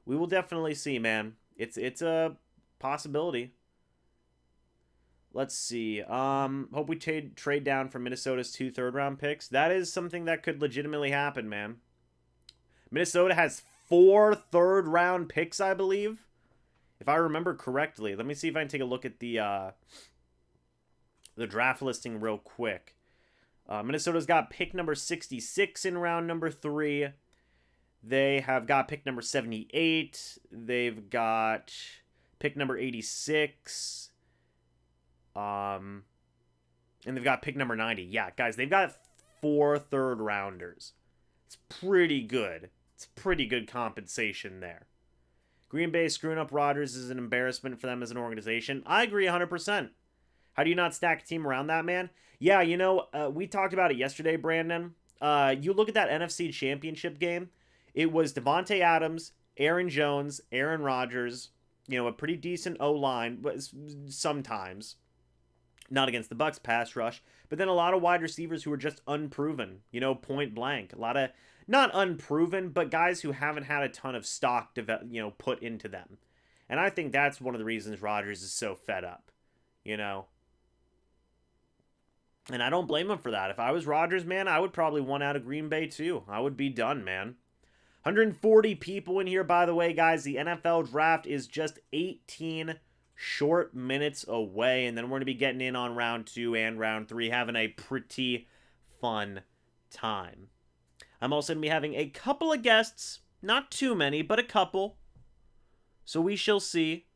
We will definitely see, man. It's a possibility. Let's see. Hope we trade down from Minnesota's 2 third-round picks. That is something that could legitimately happen, man. Minnesota has 4 third-round picks, I believe, if I remember correctly. Let me see if I can take a look at the draft listing real quick. Minnesota's got pick number 66 in round number 3. They have got pick number 78. They've got pick number 86. And they've got pick number 90. Yeah, guys, they've got 4 third-rounders. It's pretty good. It's pretty good compensation there. Green Bay screwing up Rodgers is an embarrassment for them as an organization. I agree 100%. How do you not stack a team around that, man? Yeah, you know, we talked about it yesterday, Brandon. You look at that NFC Championship game. It was Devontae Adams, Aaron Jones, Aaron Rodgers. You know, a pretty decent O-line, but sometimes. Not against the Bucs pass rush. But then a lot of wide receivers who are just unproven. You know, point blank. A lot of, not unproven, but guys who haven't had a ton of stock, put into them. And I think that's one of the reasons Rodgers is so fed up. You know. And I don't blame him for that. If I was Rodgers, man, I would probably want out of Green Bay too. I would be done, man. 140 people in here, by the way, guys. The NFL draft is just 18 short minutes away. And then we're going to be getting in on round 2 and round 3, having a pretty fun time. I'm also going to be having a couple of guests. Not too many, but a couple. So we shall see.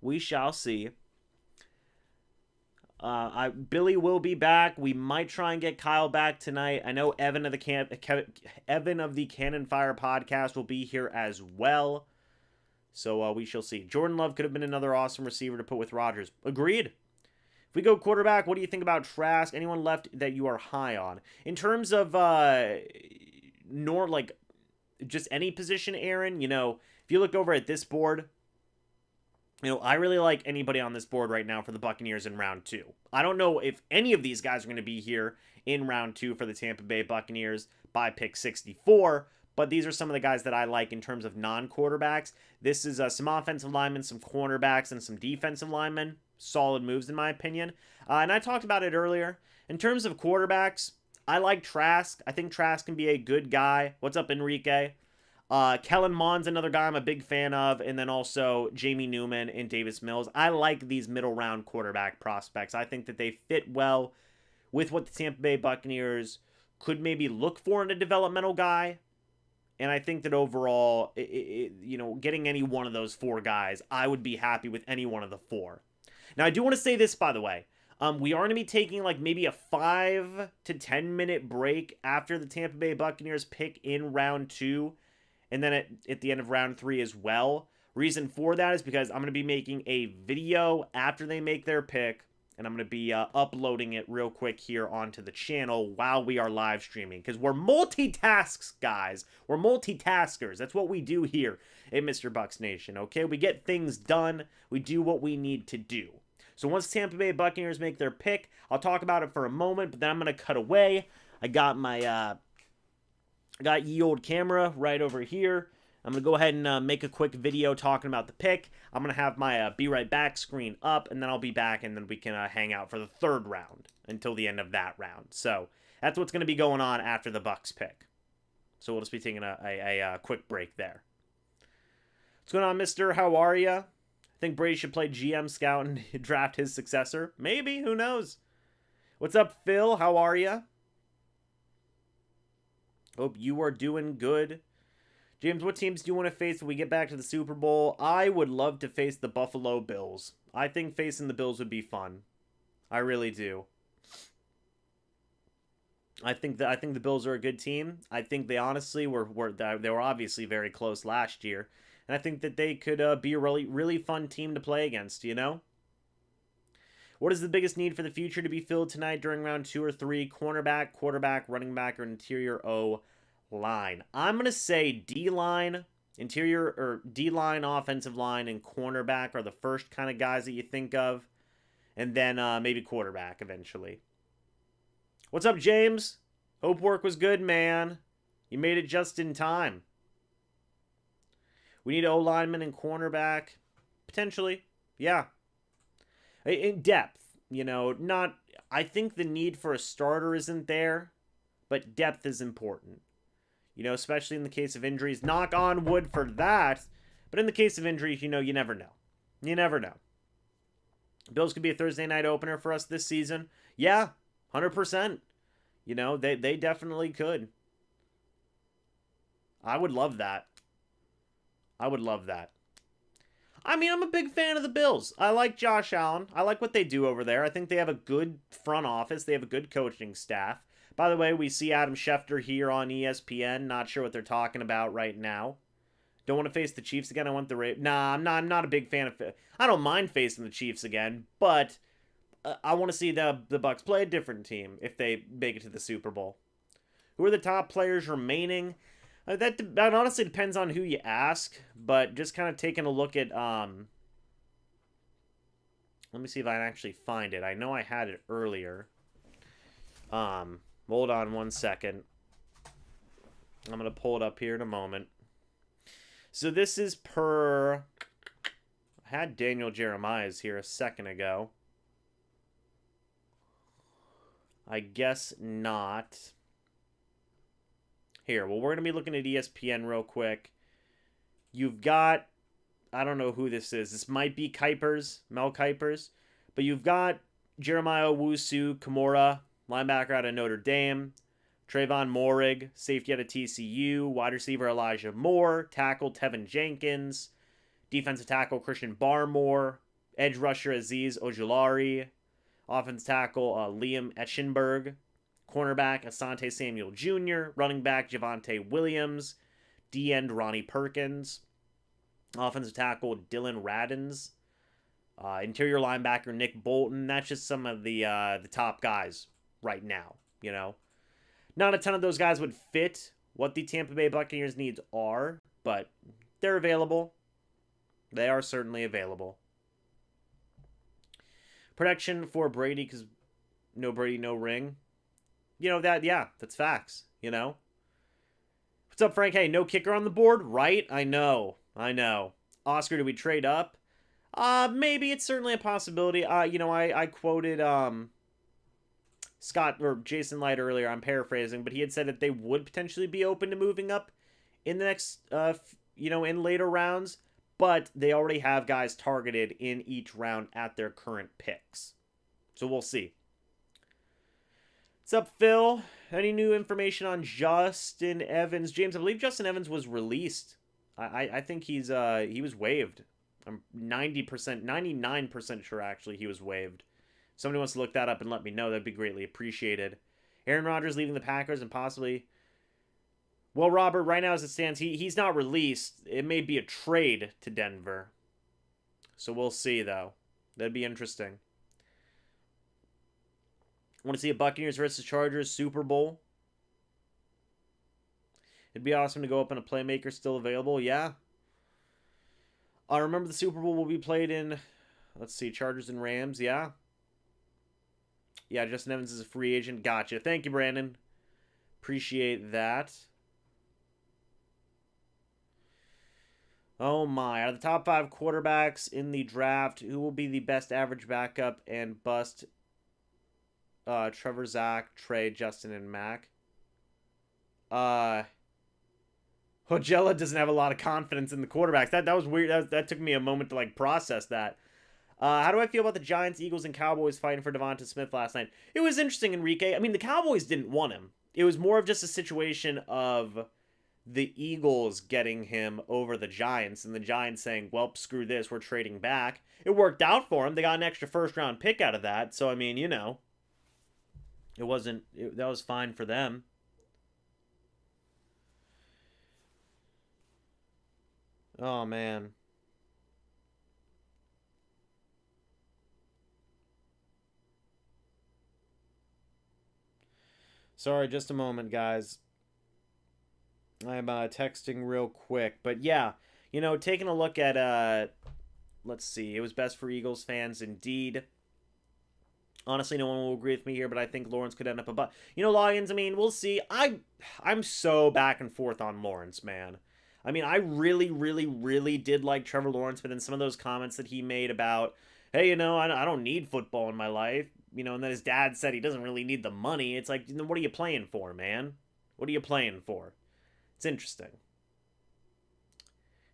We shall see. Billy will be back. We might try and get Kyle back tonight. I know Evan of the Cannon Fire podcast will be here as well. So we shall see. Jordan Love could have been another awesome receiver to put with Rodgers. Agreed. If we go quarterback, what do you think about Trask? Anyone left that you are high on? In terms of just any position, Aaron, you know, if you look over at this board, you know, I really like anybody on this board right now for the Buccaneers in round 2. I don't know if any of these guys are going to be here in round 2 for the Tampa Bay Buccaneers by pick 64, but these are some of the guys that I like in terms of non-quarterbacks. This is some offensive linemen, some cornerbacks, and some defensive linemen. Solid moves, in my opinion. And I talked about it earlier. In terms of quarterbacks, I like Trask. I think Trask can be a good guy. What's up, Enrique? Kellen Mond's another guy I'm a big fan of, and then also Jamie Newman and Davis Mills. I like these middle round quarterback prospects. I think that they fit well with what the Tampa Bay Buccaneers could maybe look for in a developmental guy. And I think that overall, getting any one of those 4 guys, I would be happy with any one of the 4. Now, I do want to say this, by the way. We are going to be taking like maybe a 5 to 10 minute break after the Tampa Bay Buccaneers pick in round 2. And then at the end of round 3 as well. Reason for that is because I'm going to be making a video after they make their pick. And I'm going to be uploading it real quick here onto the channel while we are live streaming. Because we're multitasks, guys. We're multitaskers. That's what we do here at MrBucsNation, okay? We get things done. We do what we need to do. So once Tampa Bay Buccaneers make their pick, I'll talk about it for a moment. But then I'm going to cut away. I got my... I got ye old camera right over here. I'm going to go ahead and make a quick video talking about the pick. I'm going to have my be right back screen up, and then I'll be back, and then we can hang out for the 3rd round until the end of that round. So that's what's going to be going on after the Bucs pick. So we'll just be taking a quick break there. What's going on, mister? How are you? I think Brady should play GM scout and draft his successor. Maybe. Who knows? What's up, Phil? How are you? Hope you are doing good. James, what teams do you want to face when we get back to the Super Bowl? I would love to face the Buffalo Bills. I think facing the Bills would be fun. I really do. I think the Bills are a good team. I think they honestly were obviously very close last year, and I think that they could be a really fun team to play against. You know. What is the biggest need for the future to be filled tonight during round 2 or 3? Cornerback, quarterback, running back, or interior O-line? I'm going to say D-line, interior or D-line, offensive line, and cornerback are the first kind of guys that you think of. And then maybe quarterback eventually. What's up, James? Hope work was good, man. You made it just in time. We need O-lineman and cornerback. Potentially. Yeah. In depth, not... I think the need for a starter isn't there, but depth is important. Especially in the case of injuries. Knock on wood for that. But in the case of injuries, you never know. You never know. Bills could be a Thursday night opener for us this season. Yeah, 100%. They definitely could. I would love that. I would love that. I mean, I'm a big fan of the Bills. I like Josh Allen. I like what they do over there. I think they have a good front office. They have a good coaching staff. By the way, we see Adam Schefter here on ESPN. Not sure what they're talking about right now. Don't want to face the Chiefs again. I want the Ravens. Nah, I'm not a big fan of it. I don't mind facing the Chiefs again, but I want to see the Bucs play a different team if they make it to the Super Bowl. Who are the top players remaining? That honestly depends on who you ask, but just kind of taking a look at... let me see if I can actually find it. I know I had it earlier. Hold on one second. I'm going to pull it up here in a moment. So this is per... I had Daniel Jeremiah's here a second ago. I guess not. Here, well, we're going to be looking at ESPN real quick. You've got... I don't know who this is. This might be Mel Kiper's. But you've got Jeremiah Owusu-Kamara, linebacker out of Notre Dame. Trayvon Moehrig, safety out of TCU. Wide receiver Elijah Moore. Tackle Tevin Jenkins. Defensive tackle Christian Barmore. Edge rusher Azeez Ojulari. Offensive tackle Liam Eschenberg. Cornerback Asante Samuel Jr. Running back Javonte Williams. D-end Ronnie Perkins. Offensive tackle Dylan Radins. Interior linebacker Nick Bolton. That's just some of the top guys right now, Not a ton of those guys would fit what the Tampa Bay Buccaneers needs are, but they're available. They are certainly available. Protection for Brady, because no Brady, no ring. That's facts, What's up, Frank? Hey, no kicker on the board, right? I know. Oscar, do we trade up? Maybe. It's certainly a possibility. I quoted Scott or Jason Light earlier. I'm paraphrasing, but he had said that they would potentially be open to moving up in the next, in later rounds. But they already have guys targeted in each round at their current picks. So we'll see. What's up, Phil? Any new information on Justin Evans? James, I believe Justin Evans was released. I think he was waived. I'm 99% sure actually he was waived. If somebody wants to look that up and let me know, that'd be greatly appreciated. Aaron Rodgers leaving the Packers and possibly... Well, Robert, right now as it stands, he's not released. It may be a trade to Denver. So we'll see, though. That'd be interesting. Want to see a Buccaneers versus Chargers Super Bowl? It'd be awesome to go up and a playmaker still available. Yeah. I remember the Super Bowl will be played in, let's see, Chargers and Rams. Yeah. Yeah, Justin Evans is a free agent. Gotcha. Thank you, Brandon. Appreciate that. Oh my. Out of the top 5 quarterbacks in the draft, who will be the best average backup and bust? Trevor, Zach, Trey, Justin, and Mac. Hojella doesn't have a lot of confidence in the quarterbacks. That was weird. That took me a moment to process that. How do I feel about the Giants, Eagles, and Cowboys fighting for Devonta Smith last night? It was interesting, Enrique. I mean, the Cowboys didn't want him. It was more of just a situation of the Eagles getting him over the Giants, and the Giants saying, well, screw this, we're trading back. It worked out for them. They got an extra first-round pick out of that. So, I mean, that was fine for them. Oh, man. Sorry, just a moment, guys. I'm texting real quick. But yeah, taking a look at, let's see. It was best for Eagles fans indeed. Honestly, no one will agree with me here, but I think Lawrence could end up a Loggins, I mean, we'll see. I'm so back and forth on Lawrence, man. I mean, I really, really, really did like Trevor Lawrence, but then some of those comments that he made about, hey, I don't need football in my life, and then his dad said he doesn't really need the money. It's like, what are you playing for, man? What are you playing for? It's interesting.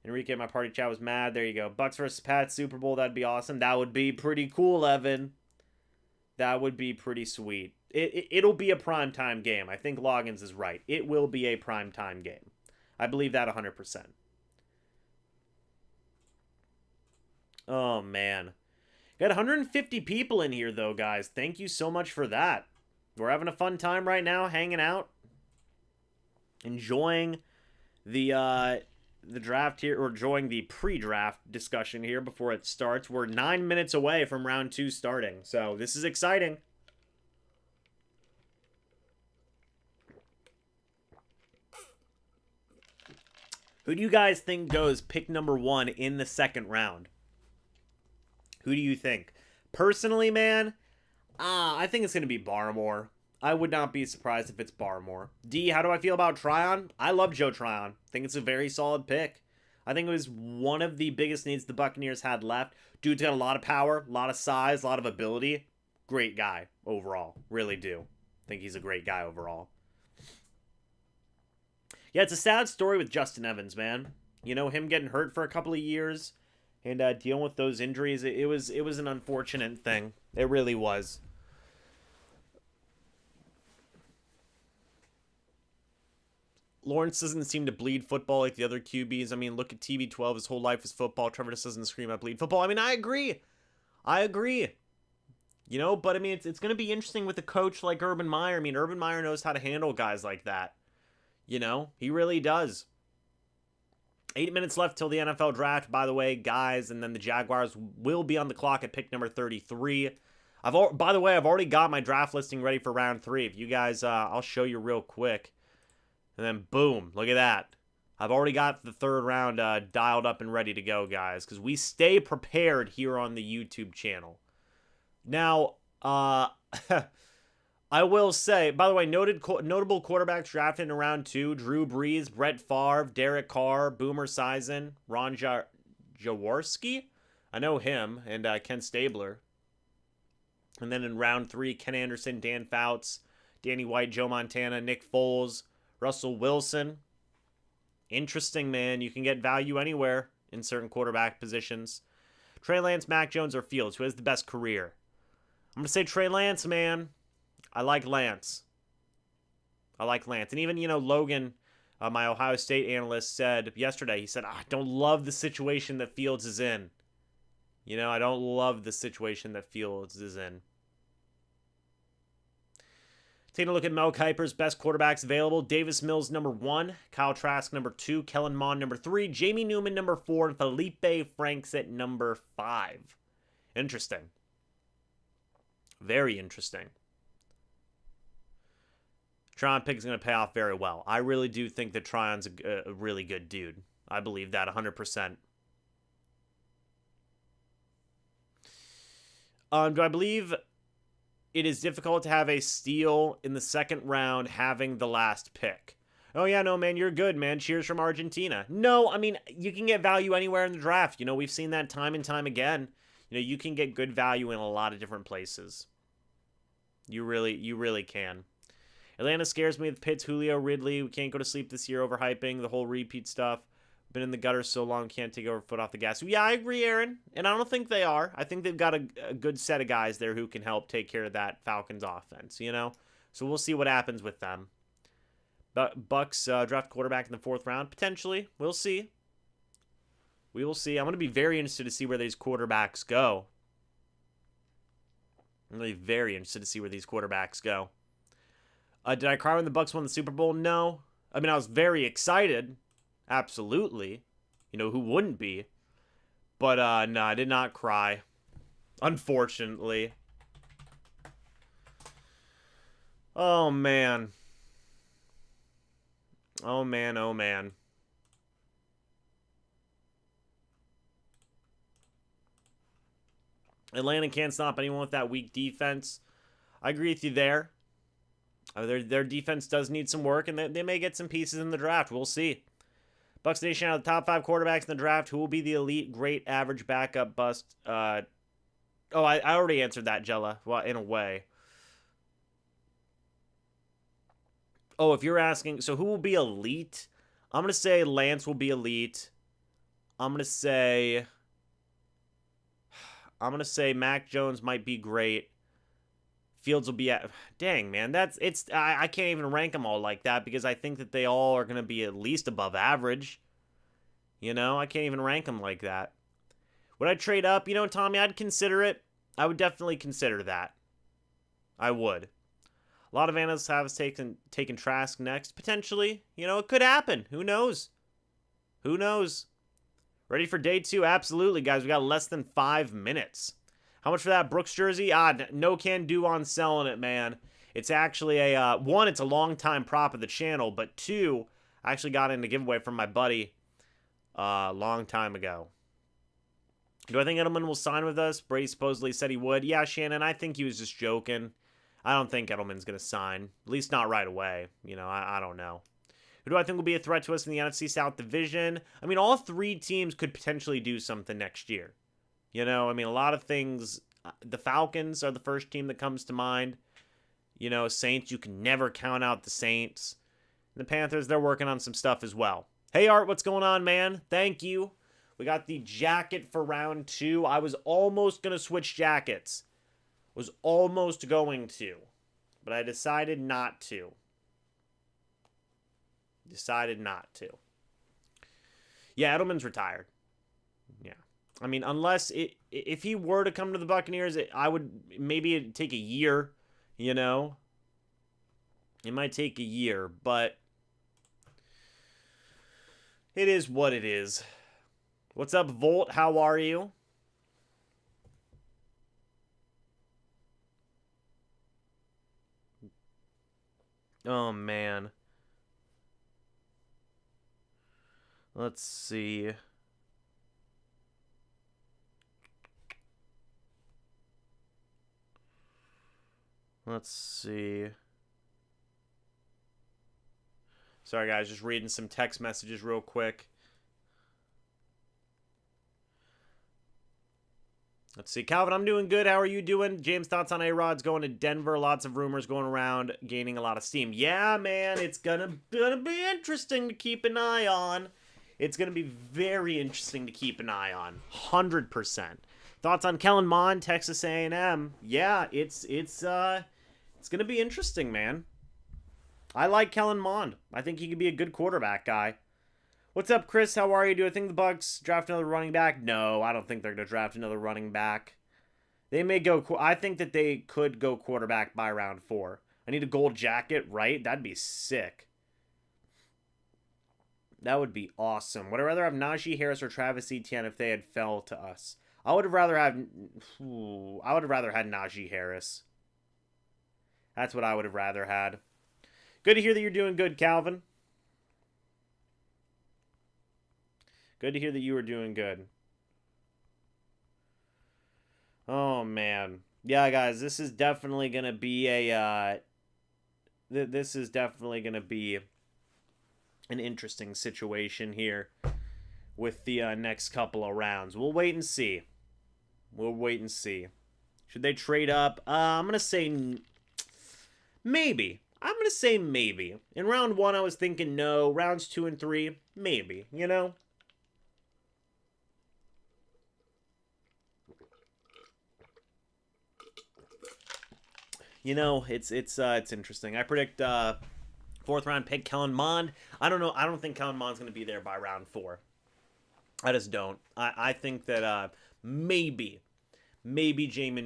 Enrique, my party chat was mad. There you go. Bucs versus Pats, Super Bowl. That'd be awesome. That would be pretty cool, Evan. That would be pretty sweet. It'll be a primetime game. I think Loggins is right. It will be a primetime game. I believe that 100%. Oh, man. Got 150 people in here, though, guys. Thank you so much for that. We're having a fun time right now, hanging out. Enjoying the draft here, or enjoying the pre-draft discussion here before it starts. We're 9 minutes away from round 2 starting, so this is exciting. Who do you guys think goes pick number 1 in the second round? Who do you think? Personally, man, I think it's going to be Barmore. I would not be surprised if it's Barmore. D, how do I feel about Tryon? I love Joe Tryon. I think it's a very solid pick. I think it was one of the biggest needs the Buccaneers had left. Dude's got a lot of power, a lot of size, a lot of ability. Great guy overall. Really do. Think he's a great guy overall. Yeah, it's a sad story with Justin Evans, man. Him getting hurt for a couple of years and dealing with those injuries. It was an unfortunate thing. It really was. Lawrence doesn't seem to bleed football like the other QBs. I mean, look at TB12. His whole life is football. Trevor just doesn't scream out bleed football. I mean, I agree. But I mean, it's going to be interesting with a coach like Urban Meyer. I mean, Urban Meyer knows how to handle guys like that. He really does. 8 minutes left till the NFL draft, by the way, guys. And then the Jaguars will be on the clock at pick number 33. By the way, I've already got my draft listing ready for round 3. If you guys, I'll show you real quick. And then, boom, look at that. I've already got the third round dialed up and ready to go, guys, because we stay prepared here on the YouTube channel. Now, I will say, by the way, notable quarterbacks drafted in round 2, Drew Brees, Brett Favre, Derek Carr, Boomer Esiason, Ron Jaworski. I know him, and Ken Stabler. And then in round 3, Ken Anderson, Dan Fouts, Danny White, Joe Montana, Nick Foles, Russell Wilson. Interesting, man. You can get value anywhere in certain quarterback positions. Trey Lance, Mac Jones, or Fields. Who has the best career? I'm going to say Trey Lance, man. I like Lance. And even, Logan, my Ohio State analyst, said yesterday, he said, I don't love the situation that Fields is in. I don't love the situation that Fields is in. Taking a look at Mel Kiper's best quarterbacks available. Davis Mills, number 1. Kyle Trask, number 2. Kellen Mond, number 3. Jamie Newman, number 4. And Felipe Franks at number 5. Interesting. Very interesting. Tryon pick is going to pay off very well. I really do think that Tryon's a really good dude. I believe that 100%. Do I believe it is difficult to have a steal in the second round having the last pick? Oh, yeah, no, man, you're good, man. Cheers from Argentina. No, I mean, you can get value anywhere in the draft. We've seen that time and time again. You can get good value in a lot of different places. You really can. Atlanta scares me with Pitts, Julio, Ridley. We can't go to sleep this year overhyping the whole repeat stuff. Been in the gutter so long, can't take our foot off the gas. Yeah, I agree, Aaron. And I don't think they are. I think they've got a good set of guys there who can help take care of that Falcons offense, So we'll see what happens with them. But Bucs draft quarterback in the 4th round. Potentially. We'll see. We will see. I'm going to be very interested to see where these quarterbacks go. I'm going to be very interested to see where these quarterbacks go. Did I cry when the Bucs won the Super Bowl? No. I mean, I was very excited. Absolutely. Who wouldn't be? But, no, I did not cry. Unfortunately. Oh, man. Oh, man, oh, man. Atlanta can't stop anyone with that weak defense. I agree with you there. Their defense does need some work, and they may get some pieces in the draft. We'll see. Bucs Nation, out of the top 5 quarterbacks in the draft, who will be the elite, great, average, backup, bust? I already answered that, Jella. Well, in a way. Oh, if you're asking, so who will be elite? I'm going to say Lance will be elite. I'm going to say Mac Jones might be great. Fields will be at... Dang, man. I can't even rank them all like that because I think that they all are going to be at least above average. You know, I can't even rank them like that. Would I trade up? You know, Tommy, I'd consider it. I would definitely consider that. I would. A lot of analysts have us taken Trask next. Potentially. You know, it could happen. Who knows? Who knows? Ready for day 2? Absolutely, guys. We got less than 5 minutes. How much for that Brooks jersey? No can do on selling it, man. It's actually a, one, it's a long-time prop of the channel, but 2, I actually got in a giveaway from my buddy a long time ago. Do I think Edelman will sign with us? Brady supposedly said he would. Yeah, Shannon, I think he was just joking. I don't think Edelman's going to sign. At least not right away. You know, I don't know. Who do I think will be a threat to us in the NFC South Division? I mean, all 3 teams could potentially do something next year. You know, I mean, a lot of things. The Falcons are the first team that comes to mind. You know, Saints, you can never count out the Saints. And the Panthers, they're working on some stuff as well. Hey, Art, what's going on, man? Thank you. We got the jacket for round 2. I was almost going to switch jackets. Was almost going to. But I decided not to. Decided not to. Yeah, Edelman's retired. Yeah. I mean, unless if he were to come to the Buccaneers, I would maybe it'd take a year, you know. It might take a year, but it is what it is. What's up, Volt? How are you? Oh, man. Let's see. Let's see. Sorry, guys. Just reading some text messages real quick. Let's see. Calvin, I'm doing good. How are you doing? James, thoughts on A-Rod's going to Denver? Lots of rumors going around, gaining a lot of steam. Yeah, man. It's gonna be interesting to keep an eye on. It's going to be very interesting to keep an eye on. 100%. Thoughts on Kellen Mond, Texas A&M? Yeah, it's going to be interesting, man. I like Kellen Mond. I think he could be a good quarterback guy. What's up, Chris? How are you? Do I think the Bucs draft another running back? No, I don't think they're going to draft another running back. They may go... I think that they could go quarterback by round 4. I need a gold jacket, right? That'd be sick. That would be awesome. Would I rather have Najee Harris or Travis Etienne if they had fell to us? I would have rather had Najee Harris. That's what I would have rather had. Good to hear that you're doing good, Calvin. Good to hear that you were doing good. Oh, man. Yeah, guys, this is definitely going to be a... this is definitely going to be an interesting situation here with the next couple of rounds. We'll wait and see. We'll wait and see. Should they trade up? I'm going to say maybe. I'm going to say maybe. In round 1, I was thinking no. Rounds 2 and 3, maybe. You know? You know, it's interesting. I predict 4th round pick Kellen Mond. I don't know. I don't think Kellen Mond's going to be there by round 4. I just don't. I think that maybe Jamie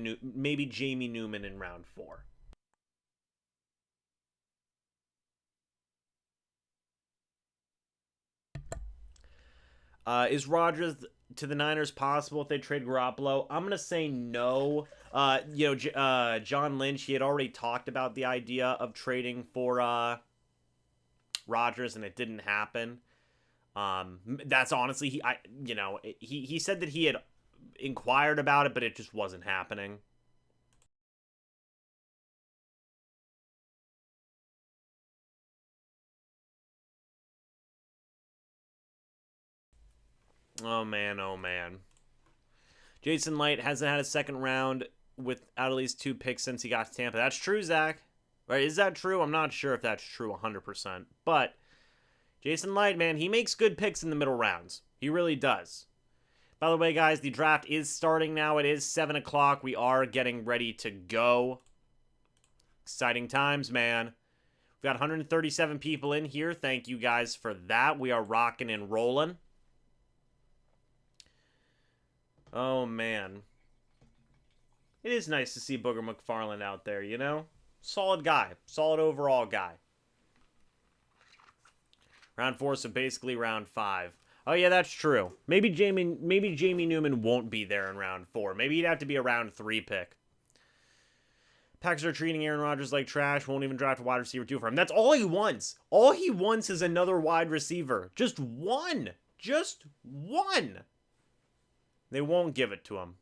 Newman in round 4. Is Rodgers to the Niners possible if they trade Garoppolo? I'm gonna say no. John Lynch, he had already talked about the idea of trading for Rodgers, and it didn't happen. That's honestly, he said that he had inquired about it, but it just wasn't happening. Oh, man. Oh, man. Jason Light hasn't had a second round without at least 2 picks since he got to Tampa. That's true, Zach. Right? Is that true? I'm not sure if that's true 100%. But Jason Light, man, he makes good picks in the middle rounds. He really does. By the way, guys, the draft is starting now. It is 7 o'clock. We are getting ready to go. Exciting times, man. We've got 137 people in here. Thank you guys for that. We are rocking and rolling. Oh, man. It is nice to see Booger McFarland out there, you know? Solid guy. Solid overall guy. Round 4, so basically round 5. Oh, yeah, that's true. Maybe Jamie Newman won't be there in round 4. Maybe he'd have to be a round 3 pick. Packers are treating Aaron Rodgers like trash. Won't even draft a wide receiver 2 for him. That's all he wants. All he wants is another wide receiver. Just one. Just one. They won't give it to him.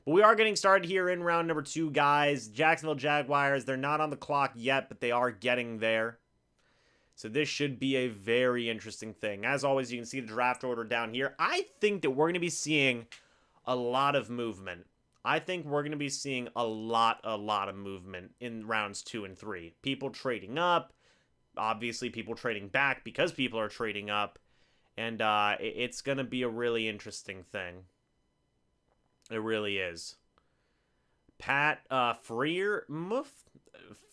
But we are getting started here in round number 2, guys. Jacksonville Jaguars, they're not on the clock yet, but they are getting there. So this should be a very interesting thing. As always, you can see the draft order down here. I think that we're going to be seeing a lot of movement. I think we're going to be seeing a lot of movement in rounds 2 and 3. People trading up. Obviously, people trading back because people are trading up. And it's going to be a really interesting thing. It really is. Pat Freer,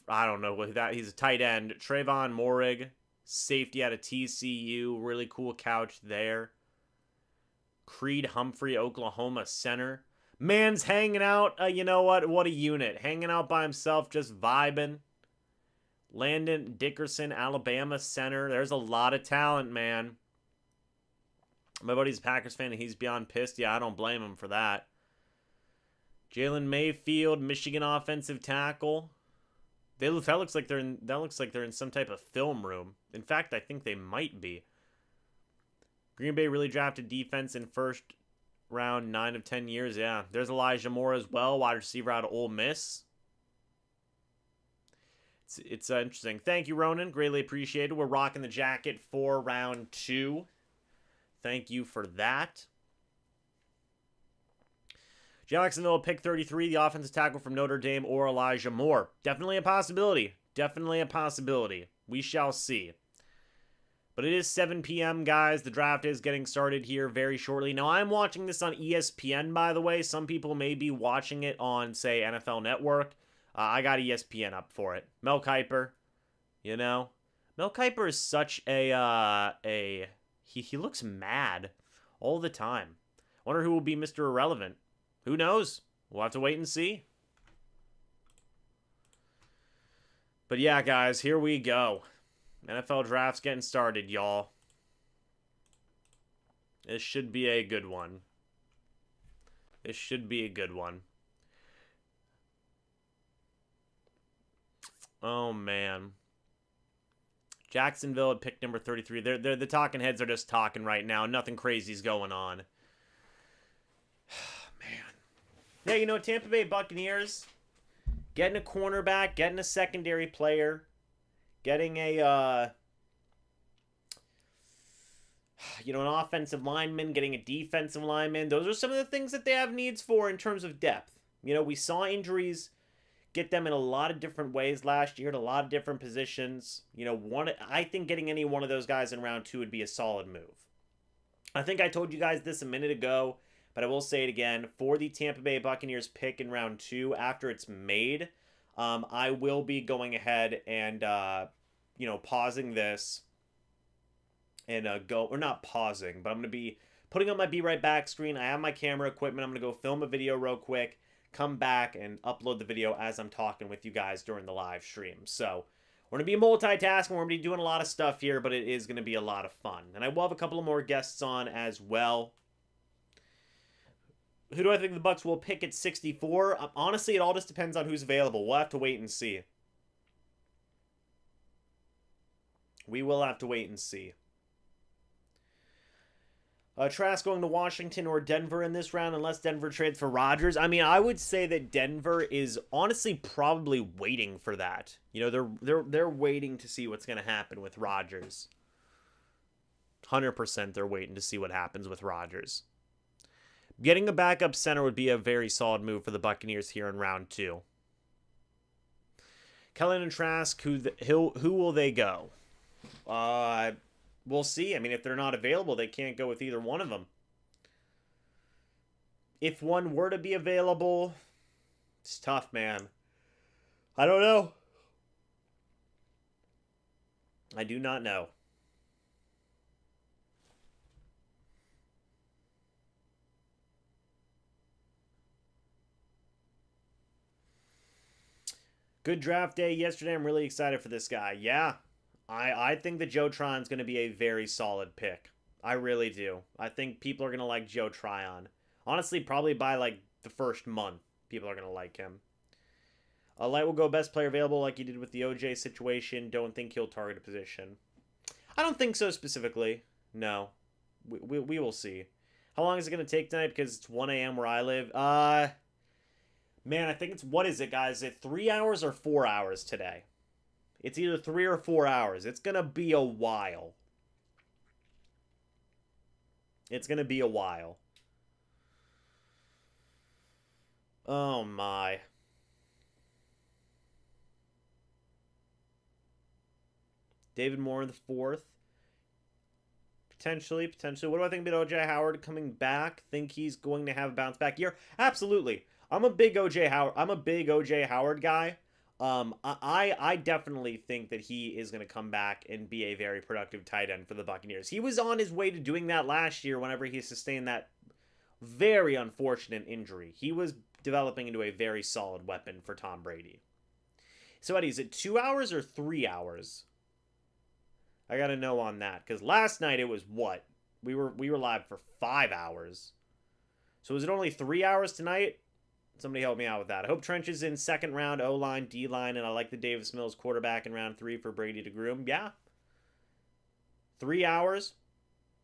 I don't know what that. He's a tight end. Trayvon Morig, safety out of TCU. Really cool couch there. Creed Humphrey, Oklahoma center. Man's hanging out. You know what? What a unit. Hanging out by himself, just vibing. Landon Dickerson, Alabama center. There's a lot of talent, man. My buddy's a Packers fan, and he's beyond pissed. Yeah, I don't blame him for that. Jalen Mayfield, Michigan offensive tackle. That looks like they're in some type of film room. In fact, I think they might be. Green Bay really drafted defense in first round 9 of 10 years. Yeah, there's Elijah Moore as well, wide receiver out of Ole Miss. It's interesting. Thank you, Ronan. Greatly appreciated. We're rocking the jacket for round 2. Thank you for that. Jacksonville pick 33, the offensive tackle from Notre Dame, or Elijah Moore. Definitely a possibility. Definitely a possibility. We shall see. But it is 7 p.m., guys. The draft is getting started here very shortly. Now, I'm watching this on ESPN, by the way. Some people may be watching it on, say, NFL Network. I got ESPN up for it. Mel Kiper, you know. Mel Kiper is such he looks mad all the time. Wonder who will be Mr. Irrelevant. Who knows? We'll have to wait and see. But yeah, guys, here we go. NFL draft's getting started, y'all. This should be a good one. This should be a good one. Oh, man. Jacksonville at pick number 33. They're the talking heads are just talking right now. Nothing crazy's going on. Yeah, you know, Tampa Bay Buccaneers getting a cornerback, getting a secondary player, getting a, an offensive lineman, getting a defensive lineman. Those are some of the things that they have needs for in terms of depth. You know, we saw injuries get them in a lot of different ways last year, at a lot of different positions. You know, I think getting any one of those guys in round 2 would be a solid move. I think I told you guys this a minute ago, but I will say it again. For the Tampa Bay Buccaneers pick in round 2, after it's made, I will be going ahead and, pausing this and or not pausing, but I'm going to be putting on my Be Right Back screen. I have my camera equipment. I'm going to go film a video real quick, come back, and upload the video as I'm talking with you guys during the live stream. So we're going to be multitasking. We're going to be doing a lot of stuff here, but it is going to be a lot of fun. And I will have a couple of more guests on as well. Who do I think the Bucs will pick at 64? Honestly, it all just depends on who's available. We'll have to wait and see. We will have to wait and see. Trask going to Washington or Denver in this round unless Denver trades for Rodgers. I mean, I would say that Denver is honestly probably waiting for that. You know, they're waiting to see what's going to happen with Rodgers. 100% they're waiting to see what happens with Rodgers. Getting a backup center would be a very solid move for the Buccaneers here in round 2. Kellen and Trask, who will they go? We'll see. I mean, if they're not available, they can't go with either one of them. If one were to be available, it's tough, man. I don't know. I do not know. Good draft day yesterday. I'm really excited for this guy. Yeah, I think that Joe Tryon's going to be a very solid pick. I really do. I think people are going to like Joe Tryon. Honestly, probably by like the first month, people are going to like him. Light will go best player available like he did with the OJ situation. Don't think he'll target a position. I don't think so specifically. No. We will see. How long is it going to take tonight? Because it's 1 a.m. where I live. Man, I think it's, what is it, guys? Is it 3 hours or 4 hours today? It's either 3 or 4 hours. It's going to be a while. It's going to be a while. Oh, my. David Moore in the 4th. Potentially. What do I think about O.J. Howard coming back? Think he's going to have a bounce back year? Absolutely. I'm a big O.J. Howard guy. I definitely think that he is going to come back and be a very productive tight end for the Buccaneers. He was on his way to doing that last year whenever he sustained that very unfortunate injury. He was developing into a very solid weapon for Tom Brady. So, Eddie, is it 2 hours or 3 hours? I got to know on that, because last night it was what? We were live for 5 hours. So is it only 3 hours tonight? Somebody help me out with that. I hope Trench is in second round, O-line, D-line, and I like the Davis Mills quarterback in round 3 for Brady to groom. Yeah. 3 hours.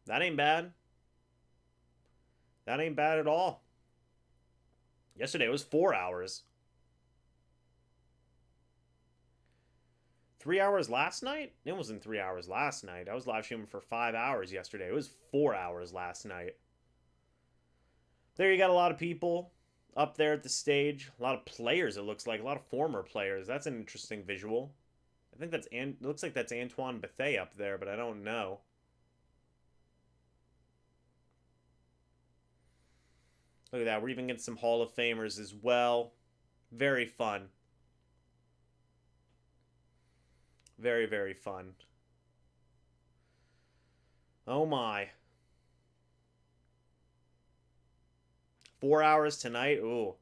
That ain't bad. That ain't bad at all. Yesterday it was 4 hours. 3 hours last night? It wasn't 3 hours last night. I was live streaming for 5 hours yesterday. It was 4 hours last night. There you got a lot of people up there at the stage. A lot of players, it looks like. A lot of former players. That's an interesting visual. I think that's... it looks like that's Antoine Bethea up there, but I don't know. Look at that. We're even getting some Hall of Famers as well. Very fun. Very, very fun. Oh my. 4 hours tonight? Ooh.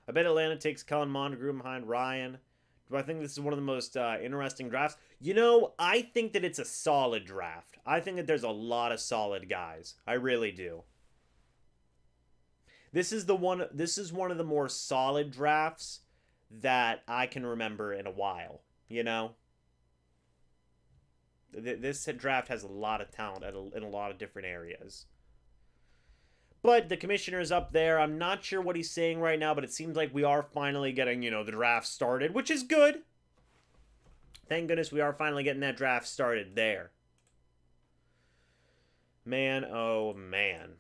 I bet Atlanta takes Kellen Mond to groom behind Ryan. Do I think this is one of the most interesting drafts? You know, I think that it's a solid draft. I think that there's a lot of solid guys. I really do. This is one of the more solid drafts that I can remember in a while, you know? This draft has a lot of talent in a lot of different areas. But the commissioner's up there. I'm not sure what he's saying right now, but it seems like we are finally getting, the draft started, which is good. Thank goodness we are finally getting that draft started there. Man, oh man.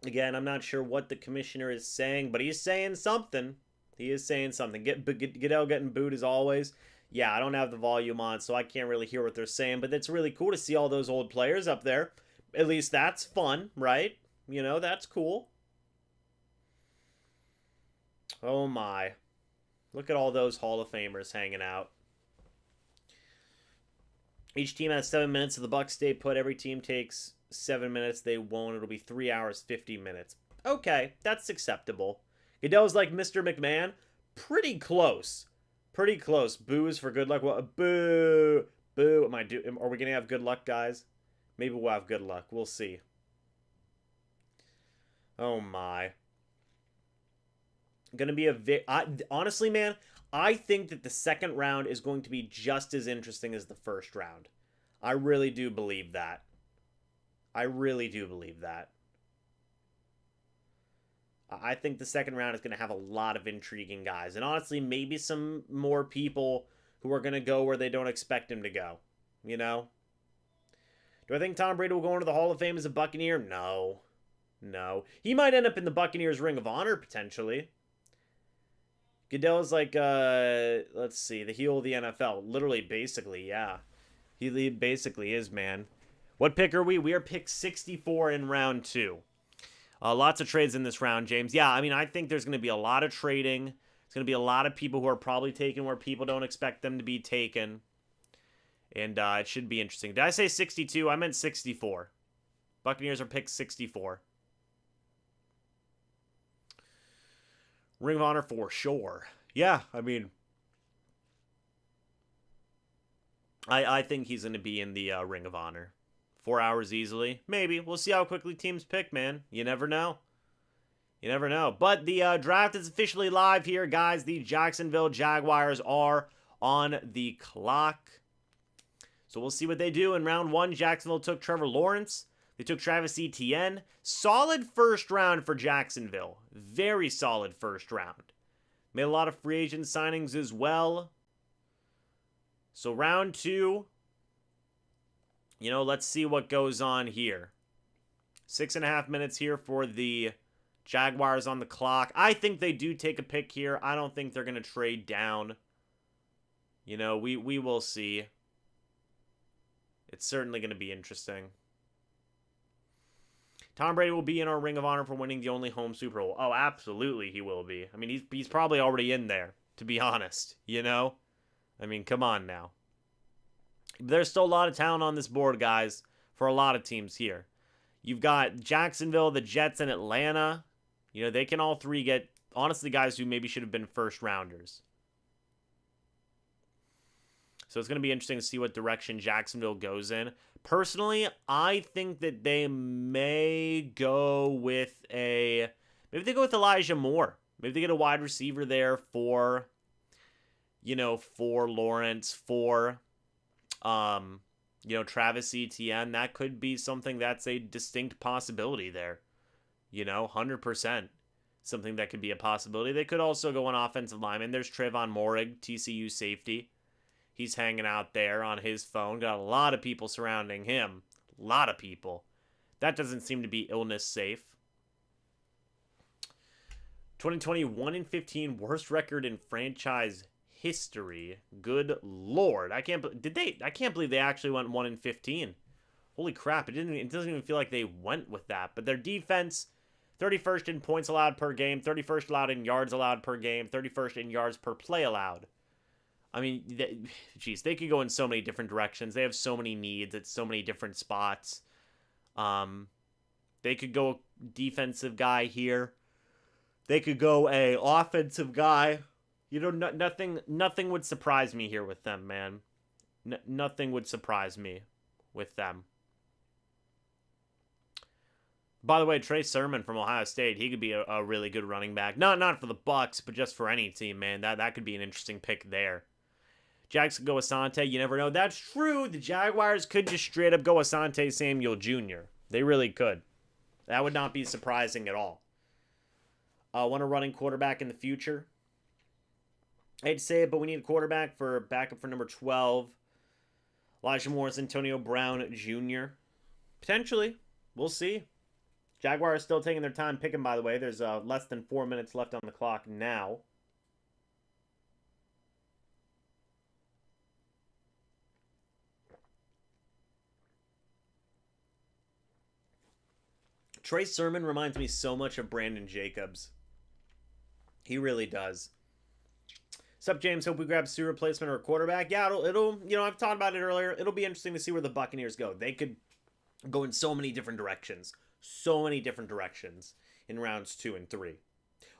Again, I'm not sure what the commissioner is saying, but he's saying something. He is saying something. Goodell getting booed as always. Yeah, I don't have the volume on, so I can't really hear what they're saying, but it's really cool to see all those old players up there. At least that's fun, right? That's cool. Oh my. Look at all those Hall of Famers hanging out. Each team has 7 minutes, so the Bucs stay put. Every team takes 7 minutes. They won't. It'll be 3 hours, 50 minutes. Okay, that's acceptable. Goodell's like Mr. McMahon. Pretty close. Pretty close. Boos for good luck. What? Boo. Boo. Are we going to have good luck, guys? Maybe we'll have good luck. We'll see. Oh my. Going to be honestly, man, I think that the second round is going to be just as interesting as the first round. I really do believe that. I really do believe that. I think the second round is going to have a lot of intriguing guys. And honestly, maybe some more people who are going to go where they don't expect him to go. You know? Do I think Tom Brady will go into the Hall of Fame as a Buccaneer? No. No. He might end up in the Buccaneers Ring of Honor, potentially. Goodell's like, let's see, the heel of the NFL. Literally, basically, yeah. He basically is, man. What pick are we? We are pick 64 in round 2. Lots of trades in this round, James. Yeah, I mean, I think there's going to be a lot of trading. There's going to be a lot of people who are probably taken where people don't expect them to be taken. And it should be interesting. Did I say 62? I meant 64. Buccaneers are pick 64. Ring of Honor for sure. Yeah, I mean, I think he's going to be in the Ring of Honor. 4 hours easily. Maybe. We'll see how quickly teams pick, man. You never know. You never know. But the draft is officially live here, guys. The Jacksonville Jaguars are on the clock. So we'll see what they do. In round 1, Jacksonville took Trevor Lawrence. They took Travis Etienne. Solid first round for Jacksonville. Very solid first round. Made a lot of free agent signings as well. So round 2, you know, let's see what goes on here. 6.5 minutes here for the Jaguars on the clock. I think they do take a pick here. I don't think they're going to trade down. You know, we will see. It's certainly going to be interesting. Tom Brady will be in our Ring of Honor for winning the only home Super Bowl. Oh, absolutely he will be. I mean, he's probably already in there, to be honest. You know? I mean, come on now. There's still a lot of talent on this board, guys, for a lot of teams here. You've got Jacksonville, the Jets, and Atlanta. You know, they can all three get, honestly, guys who maybe should have been first rounders. So it's going to be interesting to see what direction Jacksonville goes in. Personally, I think that they may go with maybe they go with Elijah Moore. Maybe they get a wide receiver there for, you know, for Lawrence, for, you know, Travis Etienne. That could be something that's a distinct possibility there. You know, 100%. Something that could be a possibility. They could also go on offensive lineman. There's Trayvon Moehrig, TCU safety. He's hanging out there on his phone. Got a lot of people surrounding him. A lot of people. That doesn't seem to be illness safe. 2021-15 worst record in franchise history. Good lord. I can't believe they actually went 1-15. Holy crap. It doesn't even feel like they went with that. But their defense, 31st in points allowed per game, 31st allowed in yards allowed per game, 31st in yards per play allowed. I mean, they could go in so many different directions. They have so many needs at so many different spots. They could go defensive guy here. They could go a offensive guy. You know, nothing would surprise me here with them, man. Nothing would surprise me with them. By the way, Trey Sermon from Ohio State, he could be a really good running back. Not for the Bucs, but just for any team, man. That could be an interesting pick there. Jags could go Asante. You never know. That's true. The Jaguars could just straight up go Asante Samuel Jr. They really could. That would not be surprising at all. Want a running quarterback in the future? I hate to say it, but we need a quarterback for backup for number 12. Elijah Moore's Antonio Brown Jr. Potentially. We'll see. Jaguars still taking their time picking, by the way. There's less than 4 minutes left on the clock now. Trey Sermon reminds me so much of Brandon Jacobs. He really does. Sup, James? Hope we grab Sue replacement or a quarterback. Yeah, it'll you know, I've talked about it earlier. It'll be interesting to see where the Buccaneers go. They could go in so many different directions. So many different directions in rounds 2 and 3.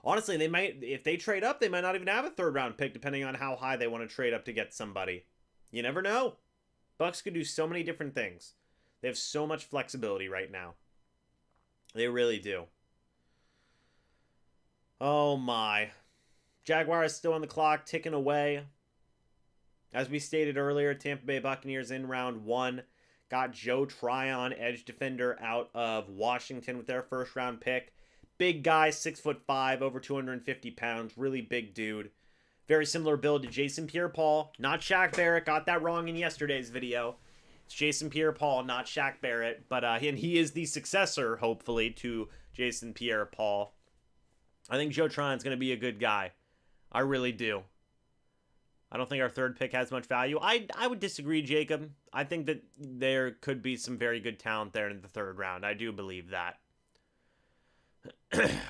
Honestly, they might, if they trade up, they might not even have a third round pick, depending on how high they want to trade up to get somebody. You never know. Bucs could do so many different things. They have so much flexibility right now. They really do. Oh my. Jaguars still on the clock, ticking away. As we stated earlier, Tampa Bay Buccaneers in round one got Joe Tryon, edge defender, out of Washington with their first round pick. Big guy, 6'5", over 250 pounds, really big dude. Very similar build to Jason Pierre-Paul, not Shaq Barrett. Got that wrong in yesterday's video. It's Jason Pierre-Paul, not Shaq Barrett, but and he is the successor, hopefully, to Jason Pierre-Paul. I think Joe Tryon's going to be a good guy. I really do. I don't think our third pick has much value. I would disagree, Jacob. I think that there could be some very good talent there in the third round. I do believe that.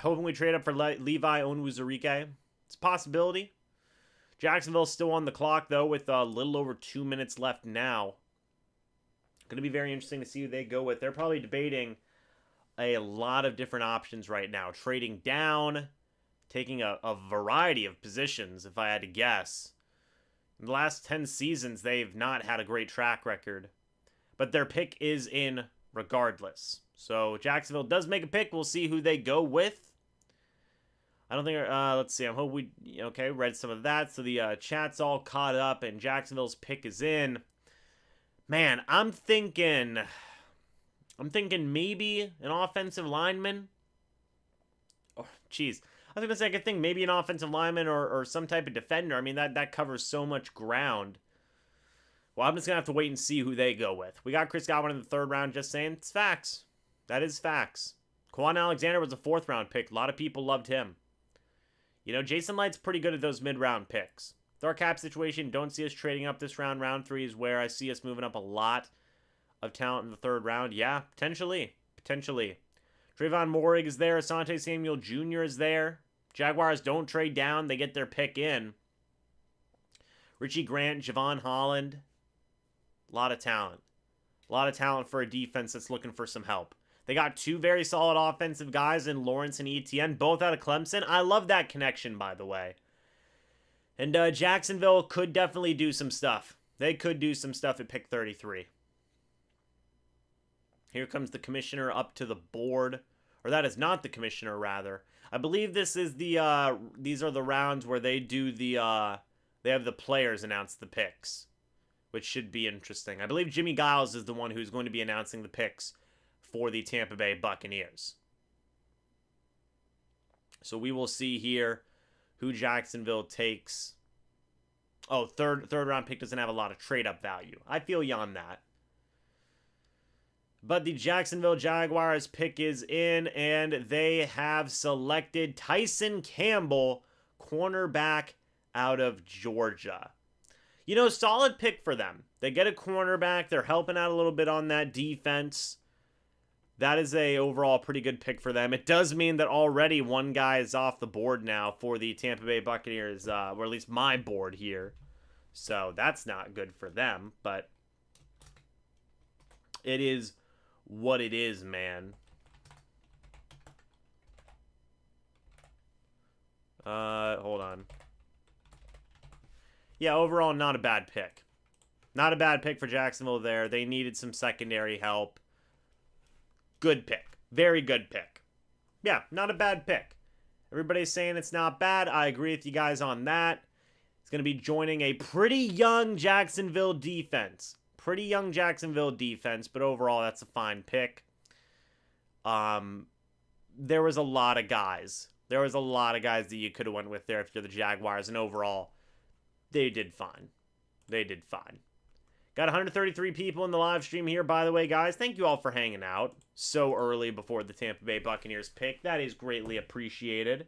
Hoping we trade up for Levi Onwuzurike. It's a possibility. Jacksonville's still on the clock, though, with a little over 2 minutes left now. Going to be very interesting to see who they go with. They're probably debating a lot of different options right now. Trading down, taking a variety of positions, if I had to guess. In the last 10 seasons, they've not had a great track record. But their pick is in regardless. So Jacksonville does make a pick. We'll see who they go with. I don't think, let's see, I'm hoping we, okay, read some of that. So the chat's all caught up and Jacksonville's pick is in. Man, I'm thinking maybe an offensive lineman. Oh, jeez. I was going to say, I could think maybe an offensive lineman or some type of defender. I mean, that covers so much ground. Well, I'm just going to have to wait and see who they go with. We got Chris Godwin in the third round, just saying. It's facts. That is facts. Quan Alexander was a fourth round pick. A lot of people loved him. You know, Jason Light's pretty good at those mid-round picks. With our cap situation, don't see us trading up this round. Round 3 is where I see us moving up a lot of talent in the third round. Yeah, potentially. Potentially. Trayvon Moehrig is there. Asante Samuel Jr. is there. Jaguars don't trade down. They get their pick in. Richie Grant, Javon Holland. A lot of talent. A lot of talent for a defense that's looking for some help. They got two very solid offensive guys in Lawrence and Etienne, both out of Clemson. I love that connection, by the way. And Jacksonville could definitely do some stuff. They could do some stuff at pick 33. Here comes the commissioner up to the board. Or that is not the commissioner, rather. I believe this is the, these are the rounds where they do the, they have the players announce the picks. Which should be interesting. I believe Jimmy Giles is the one who's going to be announcing the picks for the Tampa Bay Buccaneers. So we will see here who Jacksonville takes. Oh, third round pick doesn't have a lot of trade-up value. I feel you on that. But the Jacksonville Jaguars pick is in, and they have selected Tyson Campbell, cornerback out of Georgia. You know, solid pick for them. They get a cornerback. They're helping out a little bit on that defense. That is a overall pretty good pick for them. It does mean that already one guy is off the board now for the Tampa Bay Buccaneers, or at least my board here. So that's not good for them, but it is what it is, man. Hold on. Yeah, overall, not a bad pick. Not a bad pick for Jacksonville there. They needed some secondary help. Good pick. Very good pick. Yeah, not a bad pick. Everybody's saying it's not bad. I agree with you guys on that. He's going to be joining a pretty young Jacksonville defense. Pretty young Jacksonville defense, but overall, that's a fine pick. There was a lot of guys. There was a lot of guys that you could have went with there if you're the Jaguars, and overall, they did fine. They did fine. Got 133 people in the live stream here, by the way, guys. Thank you all for hanging out so early before the Tampa Bay Buccaneers pick. That is greatly appreciated.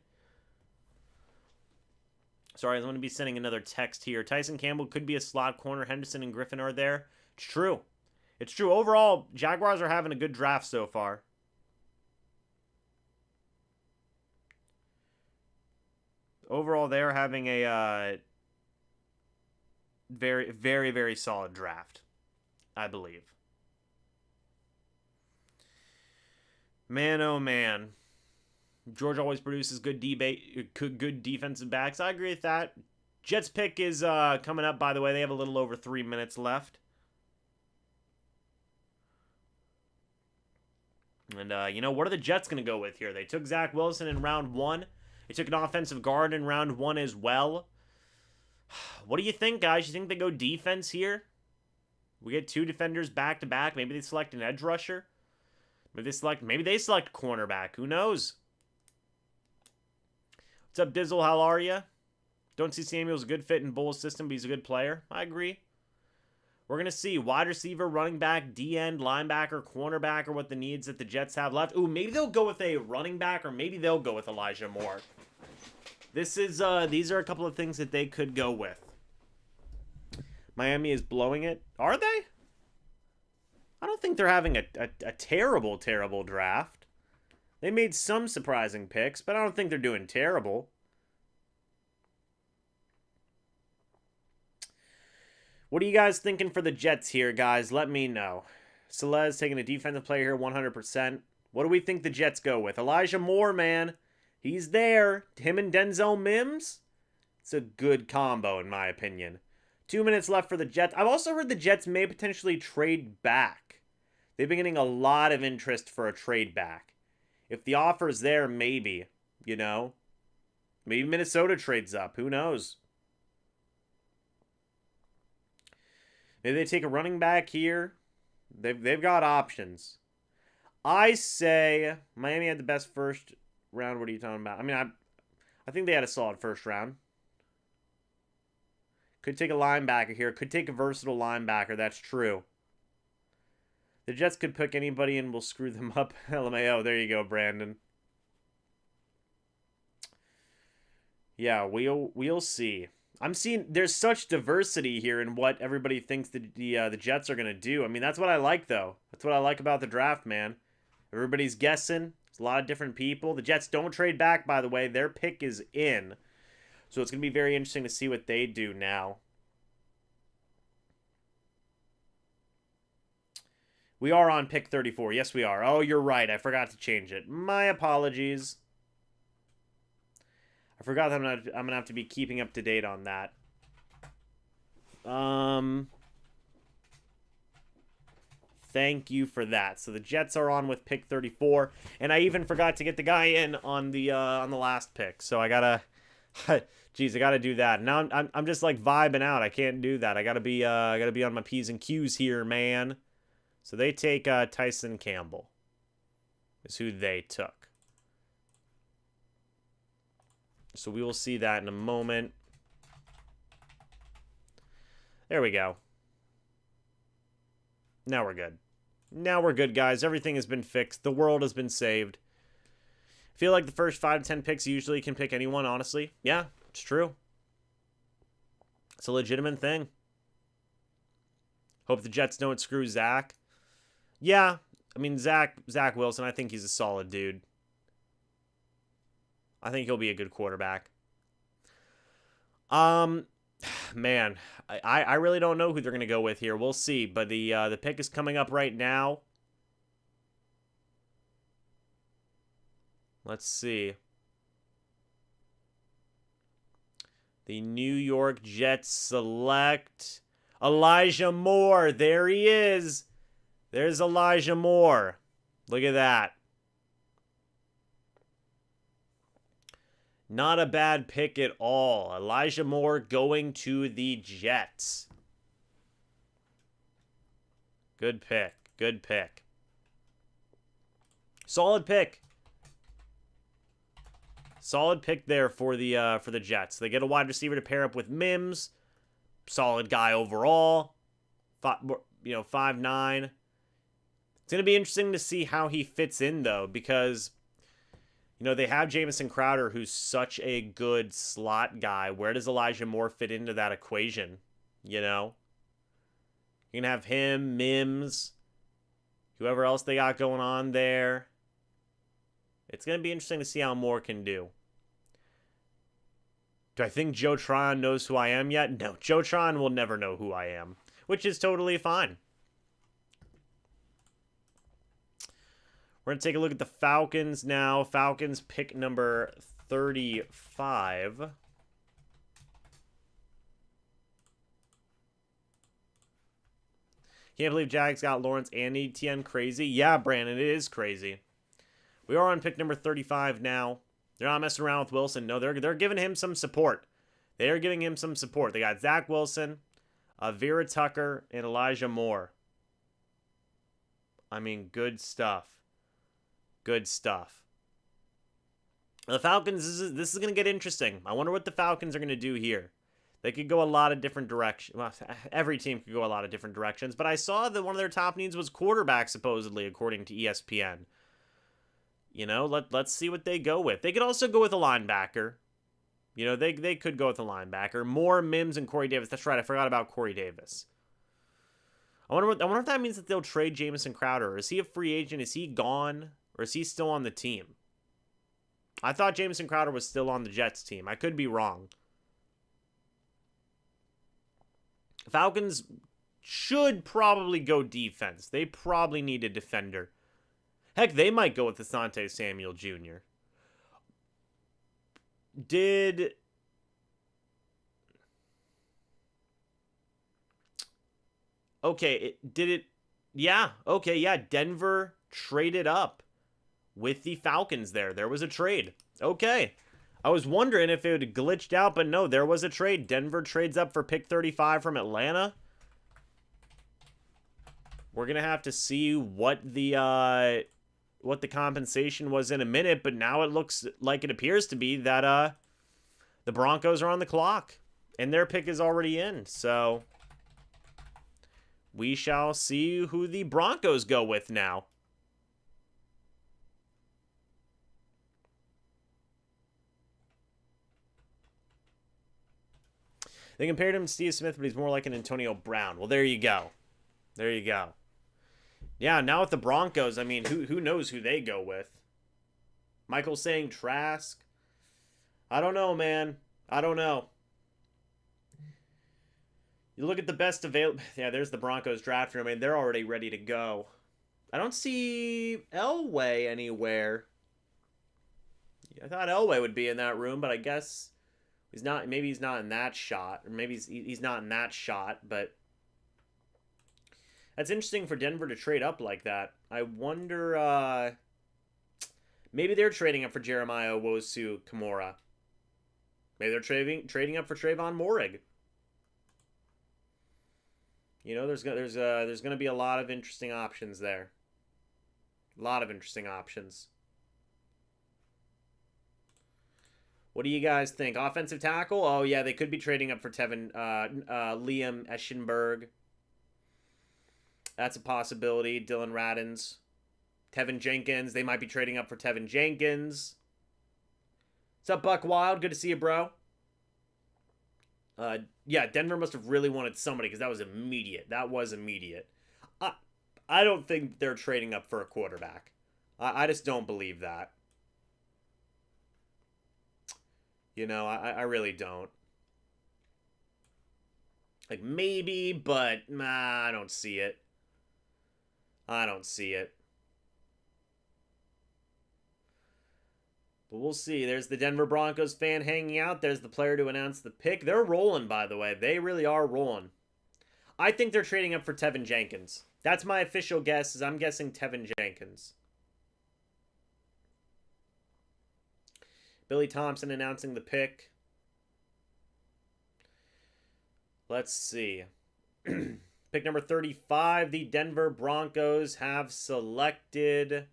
Sorry, I'm going to be sending another text here. Tyson Campbell could be a slot corner. Henderson and Griffin are there. It's true. It's true. Overall, Jaguars are having a good draft so far. Overall, they're having a very, very, very solid draft, I believe. Man, oh man. Georgia always produces good defensive backs. I agree with that. Jets pick is coming up, by the way. They have a little over 3 minutes left. And, you know, what are the Jets going to go with here? They took Zach Wilson in round 1. They took an offensive guard in round 1 as well. What do you think, guys? You think they go defense here? We get 2 defenders back to back. Maybe they select an edge rusher. Maybe they select cornerback. Who knows? What's up, Dizzle? How are you? Don't see Samuel's a good fit in Bull's system, but he's a good player. I agree. We're going to see wide receiver, running back, D-end, linebacker, cornerback, or what the needs that the Jets have left. Ooh, maybe they'll go with a running back, or maybe they'll go with Elijah Moore. These are a couple of things that they could go with. Miami is blowing it. Are they? I don't think they're having a terrible, terrible draft. They made some surprising picks, but I don't think they're doing terrible. What are you guys thinking for the Jets here, guys? Let me know. Celez taking a defensive player here, 100%. What do we think the Jets go with? Elijah Moore, man. He's there. Him and Denzel Mims. It's a good combo, in my opinion. 2 minutes left for the Jets. I've also heard the Jets may potentially trade back. They've been getting a lot of interest for a trade back. If the offer's there, maybe. You know? Maybe Minnesota trades up. Who knows? Maybe they take a running back here. They've got options. I say Miami had the best first round. What are you talking about? I mean, I think they had a solid first round. Could take a linebacker here. Could take a versatile linebacker. That's true. The Jets could pick anybody and we'll screw them up. LMAO. There you go, Brandon. Yeah, we'll see. I'm seeing there's such diversity here in what everybody thinks the Jets are going to do. I mean, that's what I like, though. That's what I like about the draft, man. Everybody's guessing. There's a lot of different people. The Jets don't trade back, by the way. Their pick is in. So it's going to be very interesting to see what they do now. We are on pick 34. Yes, we are. Oh, you're right. I forgot to change it. My apologies. I forgot that I'm going to have to be keeping up to date on that. Thank you for that. So the Jets are on with pick 34, and I even forgot to get the guy in on the last pick. So I gotta, geez, I gotta do that. Now I'm just like vibing out. I can't do that. I gotta be on my P's and Q's here, man. So they take Tyson Campbell. Is who they took. So we will see that in a moment. There we go. Now we're good. Now we're good, guys. Everything has been fixed. The world has been saved. I feel like the first 5 to 10 picks usually can pick anyone, honestly. Yeah, it's true. It's a legitimate thing. Hope the Jets don't screw Zach. Yeah, I mean, Zach Wilson, I think he's a solid dude. I think he'll be a good quarterback. Man, I really don't know who they're going to go with here. We'll see, but the pick is coming up right now. Let's see. The New York Jets select Elijah Moore. There he is. There's Elijah Moore. Look at that. Not a bad pick at all. Elijah Moore going to the Jets. Good pick. Good pick. Solid pick. Solid pick there for the Jets. They get a wide receiver to pair up with Mims. Solid guy overall. 5'9". It's going to be interesting to see how he fits in, though, because they have Jamison Crowder, who's such a good slot guy. Where does Elijah Moore fit into that equation? You can have him, Mims, whoever else they got going on there. It's going to be interesting to see how Moore can do. Do I think Joe Tryon knows who I am yet? No, Joe Tryon will never know who I am, which is totally fine. We're going to take a look at the Falcons now. Falcons pick number 35. Can't believe Jags got Lawrence and Etienne. Crazy. Yeah, Brandon, it is crazy. We are on pick number 35 now. They're not messing around with Wilson. No, they're giving him some support. They are giving him some support. They got Zach Wilson, Vera Tucker, and Elijah Moore. I mean, good stuff. Good stuff. The Falcons, this is going to get interesting. I wonder what the Falcons are going to do here. They could go a lot of different directions. Well, every team could go a lot of different directions. But I saw that one of their top needs was quarterback, supposedly, according to ESPN. You know, let's see what they go with. They could also go with a linebacker. You know, they could go with a linebacker. Moore, Mims, and Corey Davis. That's right, I forgot about Corey Davis. I wonder if that means that they'll trade Jamison Crowder. Is he a free agent? Is he gone? Or is he still on the team? I thought Jamison Crowder was still on the Jets team. I could be wrong. Falcons should probably go defense. They probably need a defender. Heck, they might go with Asante Samuel Jr. Yeah, Denver traded up with the Falcons there. There was a trade. Okay. I was wondering if it had glitched out, but no, there was a trade. Denver trades up for pick 35 from Atlanta. We're going to have to see what the compensation was in a minute, but now it looks like it appears to be that the Broncos are on the clock, and their pick is already in. So we shall see who the Broncos go with now. They compared him to Steve Smith, but he's more like an Antonio Brown. Well, there you go. There you go. Yeah, now with the Broncos, I mean, who knows who they go with? Michael saying Trask. I don't know, man. I don't know. You look at the best available. Yeah, there's the Broncos draft room. I mean, they're already ready to go. I don't see Elway anywhere. I thought Elway would be in that room, but I guess he's not. Maybe he's not in that shot, or maybe he's not in that shot. But that's interesting for Denver to trade up like that. I wonder. Maybe they're trading up for Jeremiah Owusu-Kamara. Maybe they're trading up for Trayvon Moehrig. You know, there's going to be a lot of interesting options there. A lot of interesting options. What do you guys think? Offensive tackle? Oh, yeah, they could be trading up for Liam Eschenberg. That's a possibility. Dylan Radins. Tevin Jenkins. They might be trading up for Tevin Jenkins. What's up, Buck Wild? Good to see you, bro. Yeah, Denver must have really wanted somebody because that was immediate. That was immediate. I don't think they're trading up for a quarterback. I just don't believe that. You know, I really don't. Like, maybe, but I don't see it. I don't see it. But we'll see. There's the Denver Broncos fan hanging out. There's the player to announce the pick. They're rolling, by the way. They really are rolling. I think they're trading up for Tevin Jenkins. That's my official guess, is I'm guessing Tevin Jenkins. Billy Thompson announcing the pick. Let's see. Pick number 35. The Denver Broncos have selected...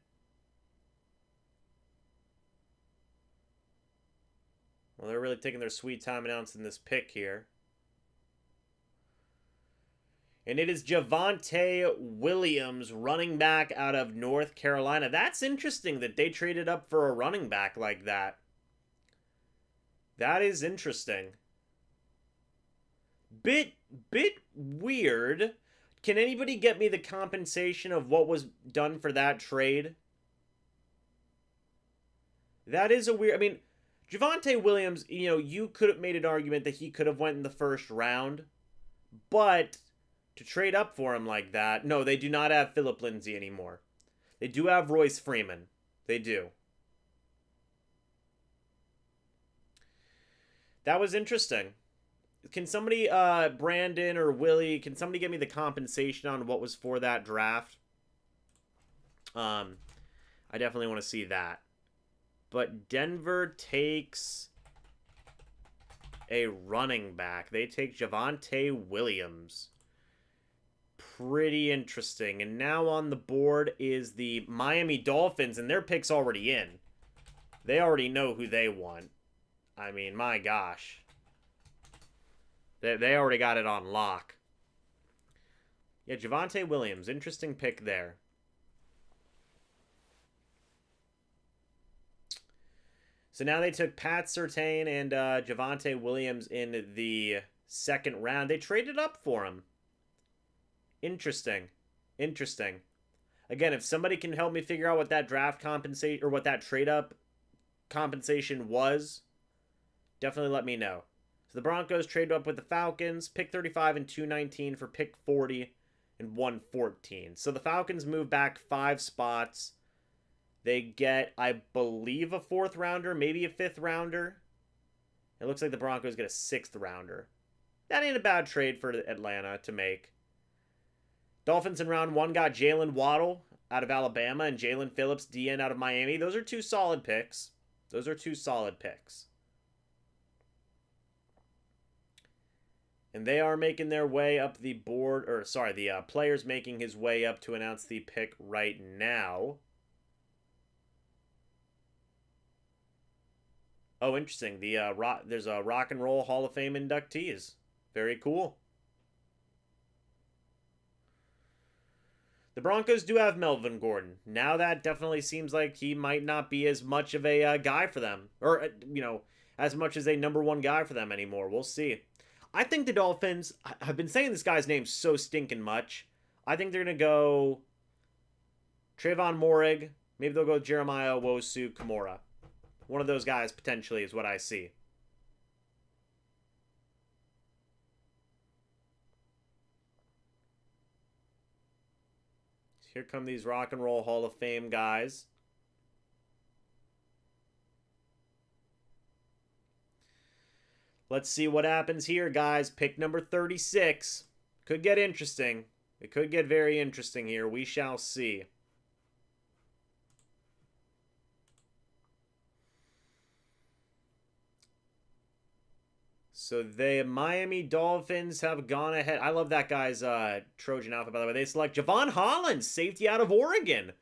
Well, they're really taking their sweet time announcing this pick here. And it is Javonte Williams, running back out of North Carolina. That's interesting that they traded up for a running back like that. That is interesting. Bit weird. Can anybody get me the compensation of what was done for that trade? That is a weird... I mean... Javonte Williams, you know, you could have made an argument that he could have went in the first round, but to trade up for him like that, no, they do not have Phillip Lindsay anymore. They do have Royce Freeman. They do. That was interesting. Can somebody, Brandon or Willie, can somebody get me the compensation on what was for that draft? I definitely want to see that. But Denver takes a running back. They take Javonte Williams. Pretty interesting. And now on the board is the Miami Dolphins, and their pick's already in. They already know who they want. I mean, my gosh. They already got it on lock. Yeah, Javonte Williams. Interesting pick there. So now they took Pat Surtain and Javonte Williams in the second round. They traded up for him. Interesting. Interesting. Again, if somebody can help me figure out what that draft compensation or what that trade up compensation was, definitely let me know. So the Broncos traded up with the Falcons, pick 35 and 219 for pick 40 and 114. So the Falcons move back 5 spots. They get, I believe, a 4th rounder, maybe a 5th rounder. It looks like the Broncos get a 6th rounder. That ain't a bad trade for Atlanta to make. Dolphins in round 1 got Jalen Waddle out of Alabama and Jalen Phillips, DN, out of Miami. Those are 2 solid picks. Those are 2 solid picks. And they are making their way up the board, or sorry, the player's making his way up to announce the pick right now. Oh, interesting. There's a Rock and Roll Hall of Fame inductees. Very cool. The Broncos do have Melvin Gordon. Now that definitely seems like he might not be as much of a guy for them. Or, as much as a number 1 guy for them anymore. We'll see. I think the Dolphins, I've been saying this guy's name so stinking much. I think they're going to go Trayvon Moehrig. Maybe they'll go Jeremiah Owusu-Kamara. One of those guys potentially is what I see. Here come these Rock and Roll Hall of Fame guys. Let's see what happens here, guys. Pick number 36. Could get interesting. It could get very interesting here. We shall see. So the Miami Dolphins have gone ahead. I love that guy's Trojan outfit, by the way. They select Javon Holland, safety out of Oregon.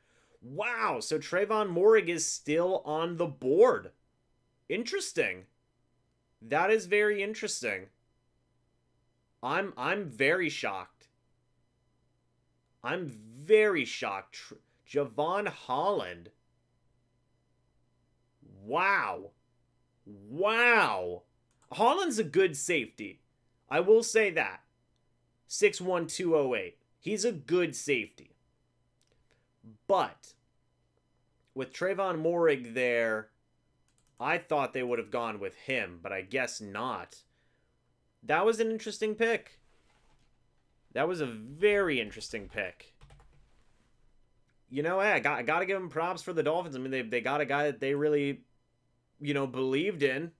Wow, so Trayvon Moehrig is still on the board. Interesting. That is very interesting. I'm very shocked. I'm very shocked. Javon Holland. Wow. Wow. Holland's a good safety. I will say that. 6'1", 208. He's a good safety. But with Trayvon Moehrig there, I thought they would have gone with him, but I guess not. That was an interesting pick. That was a very interesting pick. Hey, I got to give them props for the Dolphins. I mean, they got a guy that they really, believed in.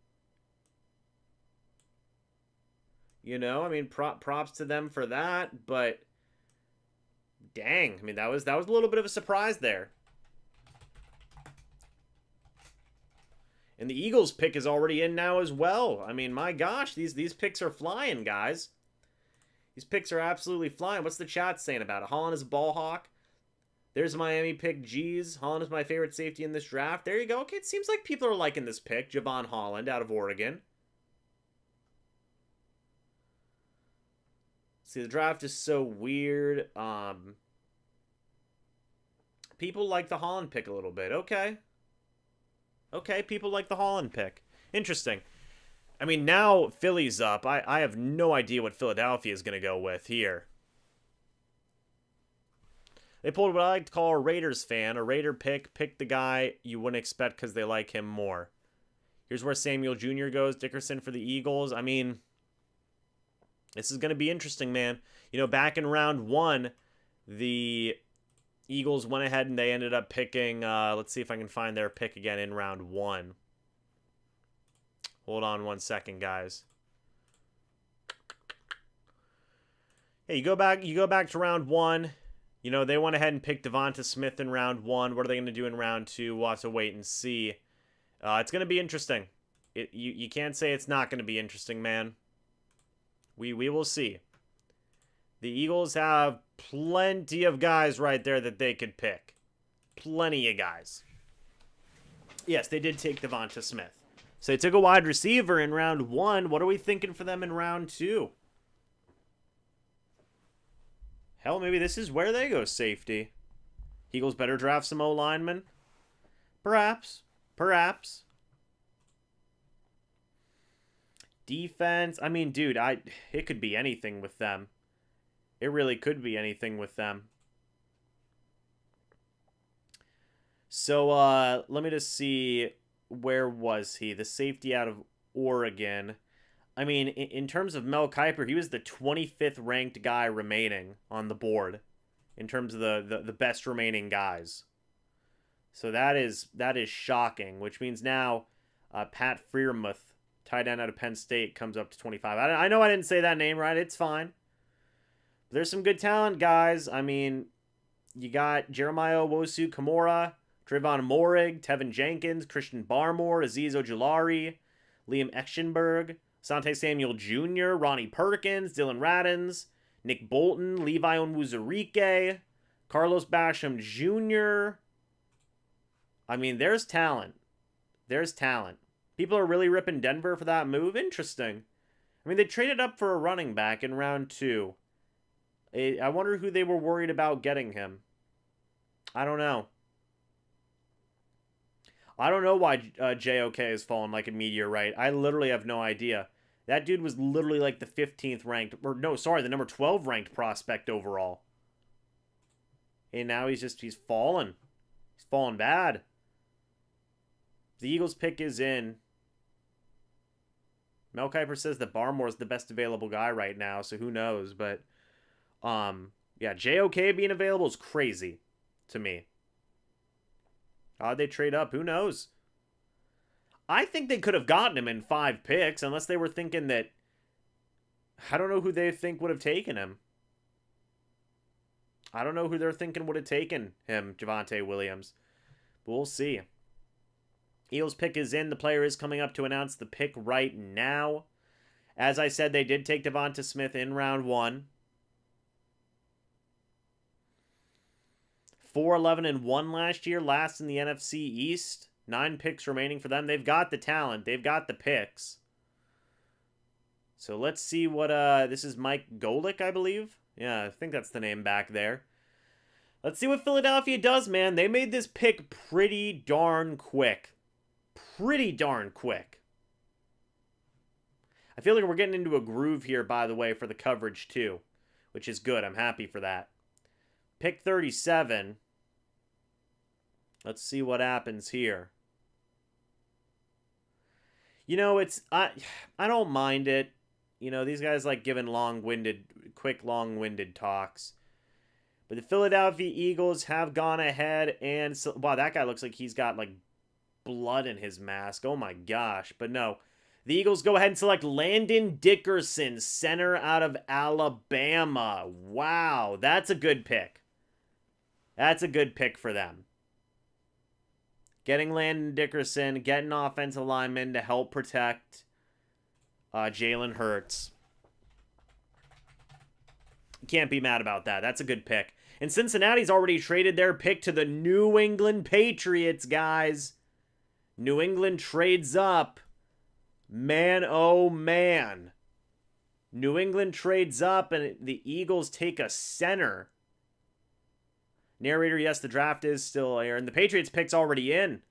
I mean, props to them for that, but dang, I mean, that was a little bit of a surprise there. And the Eagles pick is already in now as well. I mean, my gosh, these picks are flying, guys. These picks are absolutely flying. What's the chat saying about it? Holland is a ball hawk. There's Miami pick. Geez, Holland is my favorite safety in this draft. There you go. Okay, it seems like people are liking this pick. Javon Holland out of Oregon. See, the draft is so weird. People like the Holland pick a little bit. Okay. Okay, people like the Holland pick. Interesting. I mean, now Philly's up. I have no idea what Philadelphia is going to go with here. They pulled what I like to call a Raiders fan. A Raider pick. Pick the guy you wouldn't expect because they like him more. Here's where Samuel Jr. goes. Dickerson for the Eagles. I mean, this is going to be interesting, man. Back in round 1, the Eagles went ahead and they ended up picking, let's see if I can find their pick again in round 1. Hold on one second, guys. Hey, you go back to round 1. They went ahead and picked Devonta Smith in round 1. What are they going to do in round 2? We'll have to wait and see. It's going to be interesting. You can't say it's not going to be interesting, man. We will see. The Eagles have plenty of guys right there that they could pick. Plenty of guys. Yes, they did take Devonta Smith. So they took a wide receiver in round 1. What are we thinking for them in round 2? Hell, maybe this is where they go safety. Eagles better draft some O-linemen. Perhaps. Perhaps. Defense. I mean, dude, it could be anything with them. It really could be anything with them. So, let me just see. Where was he? The safety out of Oregon. I mean, in terms of Mel Kiper, he was the 25th ranked guy remaining on the board in terms of the best remaining guys. So that is shocking, which means now Pat Freiermuth, tight end out of Penn State, comes up to 25. I know I didn't say that name right. It's fine. But there's some good talent, guys. I mean, you got Jeremiah Owusu-Kamara, Trayvon Morig, Tevin Jenkins, Christian Barmore, Azeez Ojulari, Liam Eschenberg, Asante Samuel Jr., Ronnie Perkins, Dylan Radins, Nick Bolton, Levi Onwuzurike, Carlos Basham Jr. I mean, there's talent. There's talent. People are really ripping Denver for that move. Interesting. I mean, they traded up for a running back in round 2. I wonder who they were worried about getting him. I don't know. I don't know why JOK has fallen like a meteorite. I literally have no idea. That dude was literally like the 15th ranked, or no, sorry, the number 12 ranked prospect overall. And now he's fallen. He's fallen bad. The Eagles pick is in. Mel Kiper says that Barmore's the best available guy right now, so who knows, but yeah, JOK being available is crazy to me. How'd they trade up? Who knows? I think they could have gotten him in 5 picks, unless they were thinking that... I don't know who they think would have taken him. I don't know who they're thinking would have taken him, Javonte Williams. But we'll see. Eagles pick is in. The player is coming up to announce the pick right now. As I said, they did take Devonta Smith in round 1. 4-11-1 last year, last in the NFC East. 9 picks remaining for them. They've got the talent. They've got the picks. So let's see what, this is Mike Golick, I believe. Yeah, I think that's the name back there. Let's see what Philadelphia does, man. They made this pick pretty darn quick. Pretty darn quick. I feel like we're getting into a groove here, by the way, for the coverage, too. Which is good. I'm happy for that. Pick 37. Let's see what happens here. You know, I don't mind it. You know, these guys like giving quick long-winded talks. But the Philadelphia Eagles have gone ahead and... wow, that guy looks like he's got, like, blood in his mask. Oh, my gosh. But no. The Eagles go ahead and select Landon Dickerson, center out of Alabama. Wow, that's a good pick. That's a good pick for them. Getting Landon Dickerson, getting offensive linemen to help protect Jalen Hurts. Can't be mad about that. That's a good pick. And Cincinnati's already traded their pick to the New England Patriots, guys. New England trades up. Man, oh man. New England trades up and the Eagles take a center. Narrator, yes, the draft is still here. And the Patriots pick's already in.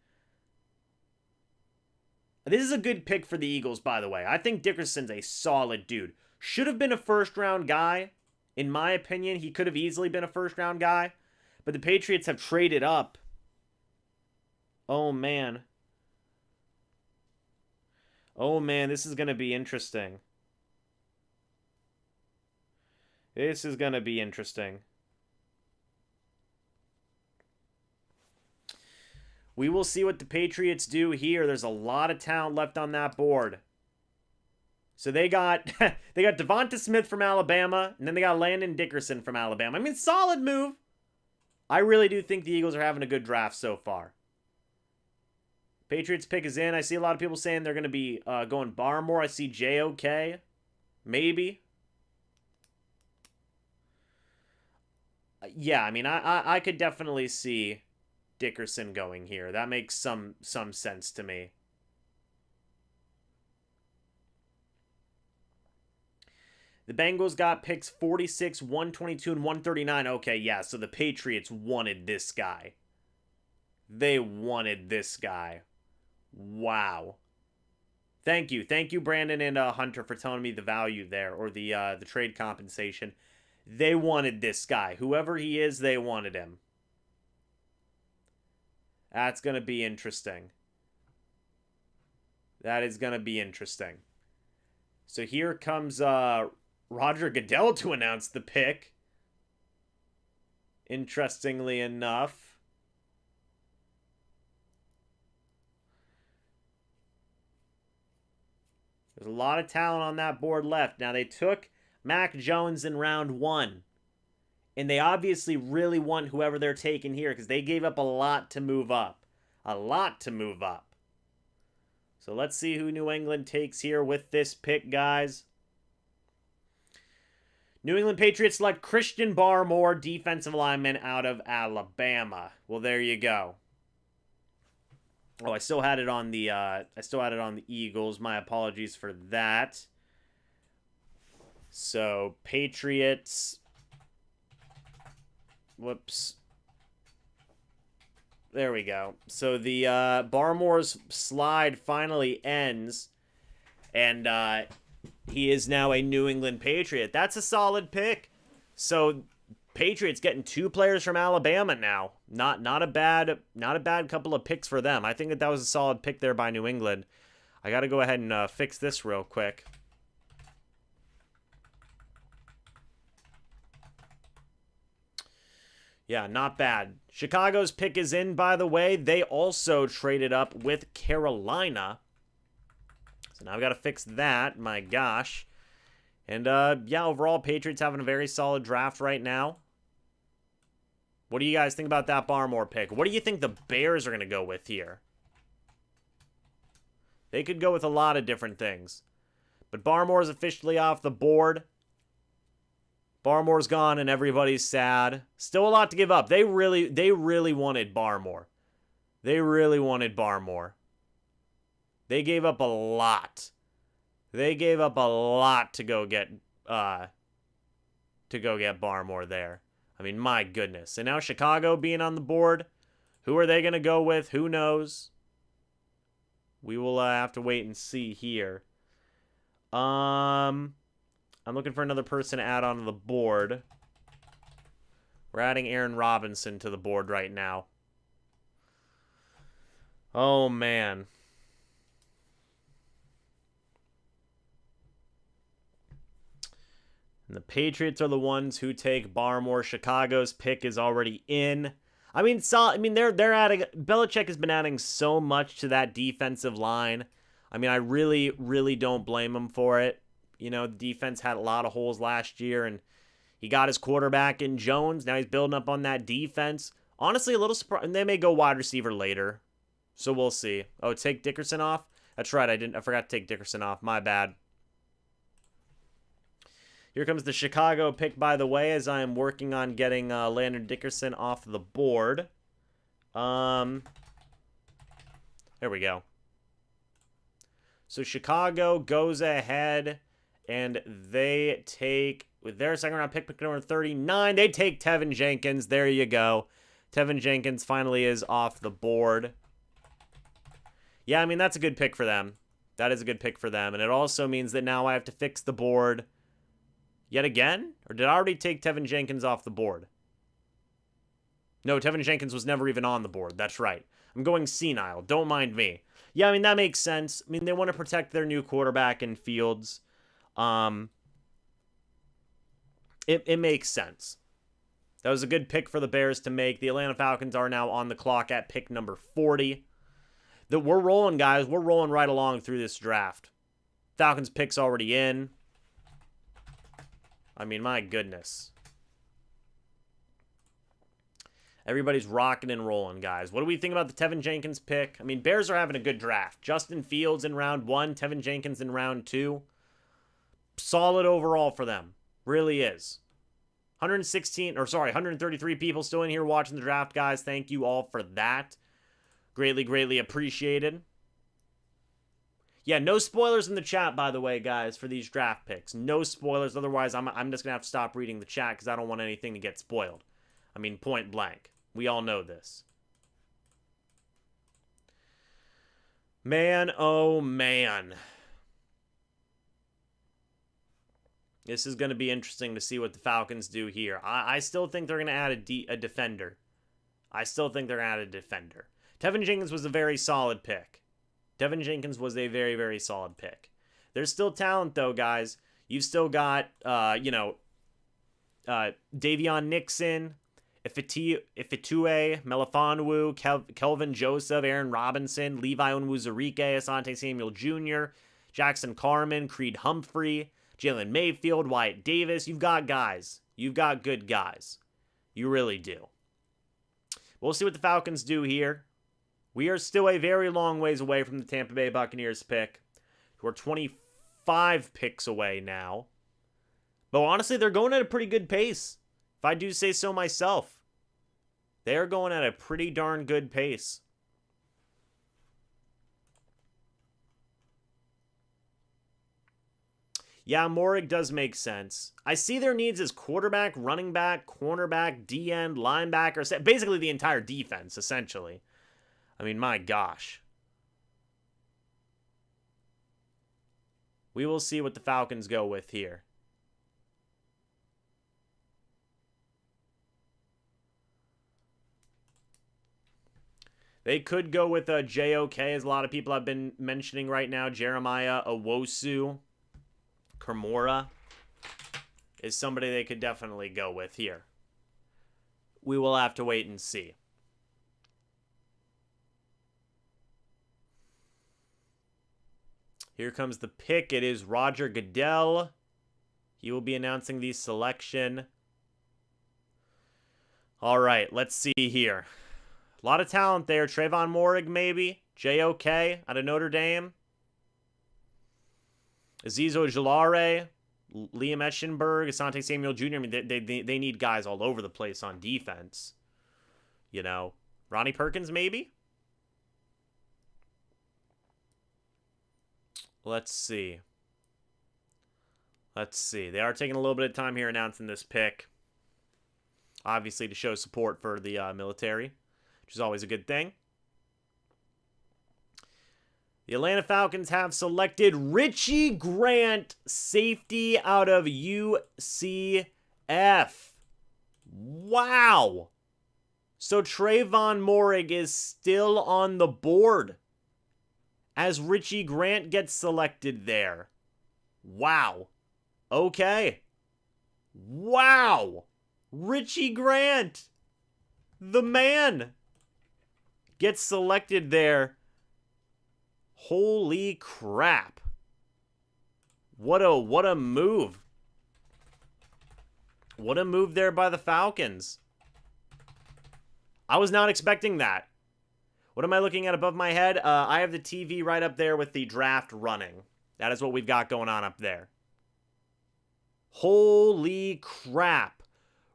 This is a good pick for the Eagles, by the way. I think Dickerson's a solid dude. Should have been a first-round guy. In my opinion, he could have easily been a first-round guy. But the Patriots have traded up. Oh, man. Oh, man, this is going to be interesting. This is going to be interesting. We will see what the Patriots do here. There's a lot of talent left on that board. So they got Devonta Smith from Alabama, and then they got Landon Dickerson from Alabama. I mean, solid move. I really do think the Eagles are having a good draft so far. Patriots pick is in. I see a lot of people saying they're going to be going Barmore. I see JOK. Maybe. Yeah, I mean, I could definitely see Dickerson going here. That makes some sense to me. The Bengals got picks 46, 122, and 139. Okay, yeah, so the Patriots wanted this guy. They wanted this guy. Wow. Thank you. Thank you, Brandon and Hunter, for telling me the value there, or the trade compensation. They wanted this guy. Whoever he is, they wanted him. That's going to be interesting. That is going to be interesting. So here comes Roger Goodell to announce the pick. Interestingly enough. There's a lot of talent on that board left. Now, they took Mac Jones in round 1. And they obviously really want whoever they're taking here because they gave up a lot to move up. A lot to move up. So let's see who New England takes here with this pick, guys. New England Patriots select Christian Barmore, defensive lineman out of Alabama. Well, there you go. Oh, I still had it on the Eagles. My apologies for that. So, Patriots. Whoops. There we go. So the Barmore's slide finally ends, and he is now a New England Patriot. That's a solid pick. So Patriots getting 2 players from Alabama now. Not a bad couple of picks for them. I think that was a solid pick there by New England. I got to go ahead and fix this real quick. Yeah, not bad. Chicago's pick is in, by the way. They also traded up with Carolina. So now I've got to fix that. My gosh. And, yeah, overall, Patriots having a very solid draft right now. What do you guys think about that Barmore pick? What do you think the Bears are going to go with here? They could go with a lot of different things. But Barmore's officially off the board. Barmore's gone and everybody's sad. Still a lot to give up. They really wanted Barmore. They really wanted Barmore. They gave up a lot. They gave up a lot to go get Barmore there. I mean, my goodness. And now Chicago being on the board. Who are they going to go with? Who knows? We will have to wait and see here. I'm looking for another person to add onto the board. We're adding Aaron Robinson to the board right now. Oh, man. And the Patriots are the ones who take Barmore. Chicago's pick is already in. I mean, they're adding. Belichick has been adding so much to that defensive line. I mean, I really don't blame him for it. You know, the defense had a lot of holes last year, and he got his quarterback in Jones. Now he's building up on that defense. Honestly, a little surprised. And they may go wide receiver later, so we'll see. Oh, take Dickerson off? That's right. I forgot to take Dickerson off. My bad. Here comes the Chicago pick, by the way, as I am working on getting Leonard Dickerson off the board. There we go. So Chicago goes ahead, and they take, with their second-round pick number 39, they take Tevin Jenkins. There you go. Tevin Jenkins finally is off the board. Yeah, I mean, that's a good pick for them. That is a good pick for them. And it also means that now I have to fix the board yet again? Or did I already take Tevin Jenkins off the board? No, Tevin Jenkins was never even on the board. That's right. I'm going senile. Don't mind me. Yeah, I mean, that makes sense. I mean, they want to protect their new quarterback in Fields. It makes sense. That was a good pick for the Bears to make. The Atlanta Falcons are now on the clock at pick number 40. We're rolling, guys. We're rolling right along through this draft. Falcons pick's already in. I mean, my goodness. Everybody's rocking and rolling, guys. What do we think about the Tevin Jenkins pick? I mean, Bears are having a good draft. Justin Fields in round 1, Tevin Jenkins in round 2. Solid overall for them. Really is. 133 people still in here watching the draft, guys. Thank you all for that. Greatly, greatly appreciated. Yeah, no spoilers in the chat, by the way, guys, for these draft picks. No spoilers. Otherwise, I'm just going to have to stop reading the chat because I don't want anything to get spoiled. I mean, point blank. We all know this. Man, oh man. This is going to be interesting to see what the Falcons do here. I still think they're going to add a defender. I still think they're going to add a defender. Tevin Jenkins was a very solid pick. Tevin Jenkins was a very, very solid pick. There's still talent, though, guys. You've still got, Davion Nixon, Ifitue, Melifonwu, Kelvin Joseph, Aaron Robinson, Levi Onwuzurike, Asante Samuel Jr., Jackson Carman, Creed Humphrey, Jalen Mayfield, Wyatt Davis. You've got guys. You've got good guys. You really do. We'll see what the Falcons do here. We are still a very long ways away from the Tampa Bay Buccaneers pick. We're 25 picks away now. But honestly, they're going at a pretty good pace, if I do say so myself. They are going at a pretty darn good pace. Yeah, Morig does make sense. I see their needs as quarterback, running back, cornerback, D-end, linebacker, basically the entire defense, essentially. I mean, my gosh. We will see what the Falcons go with here. They could go with a JOK, as a lot of people have been mentioning right now. Jeremiah Owosu Kimura is somebody they could definitely go with here. We will have to wait and see. Here comes the pick. It is Roger Goodell. He will be announcing the selection. All right, let's see here. A lot of talent there. Trayvon Morig, maybe. JOK out of Notre Dame. Azeez Ojulari, Liam Eschenberg, Asante Samuel Jr. I mean, they need guys all over the place on defense. You know, Ronnie Perkins, maybe? Let's see. Let's see. They are taking a little bit of time here announcing this pick. Obviously to show support for the military, which is always a good thing. The Atlanta Falcons have selected Richie Grant, safety out of UCF. Wow. So Trayvon Morig is still on the board as Richie Grant gets selected there. Wow. Okay. Wow. Richie Grant, the man, gets selected there. Holy crap. What a move. What a move there by the Falcons. I was not expecting that. What am I looking at above my head? I have the TV right up there with the draft running. That is what we've got going on up there. Holy crap.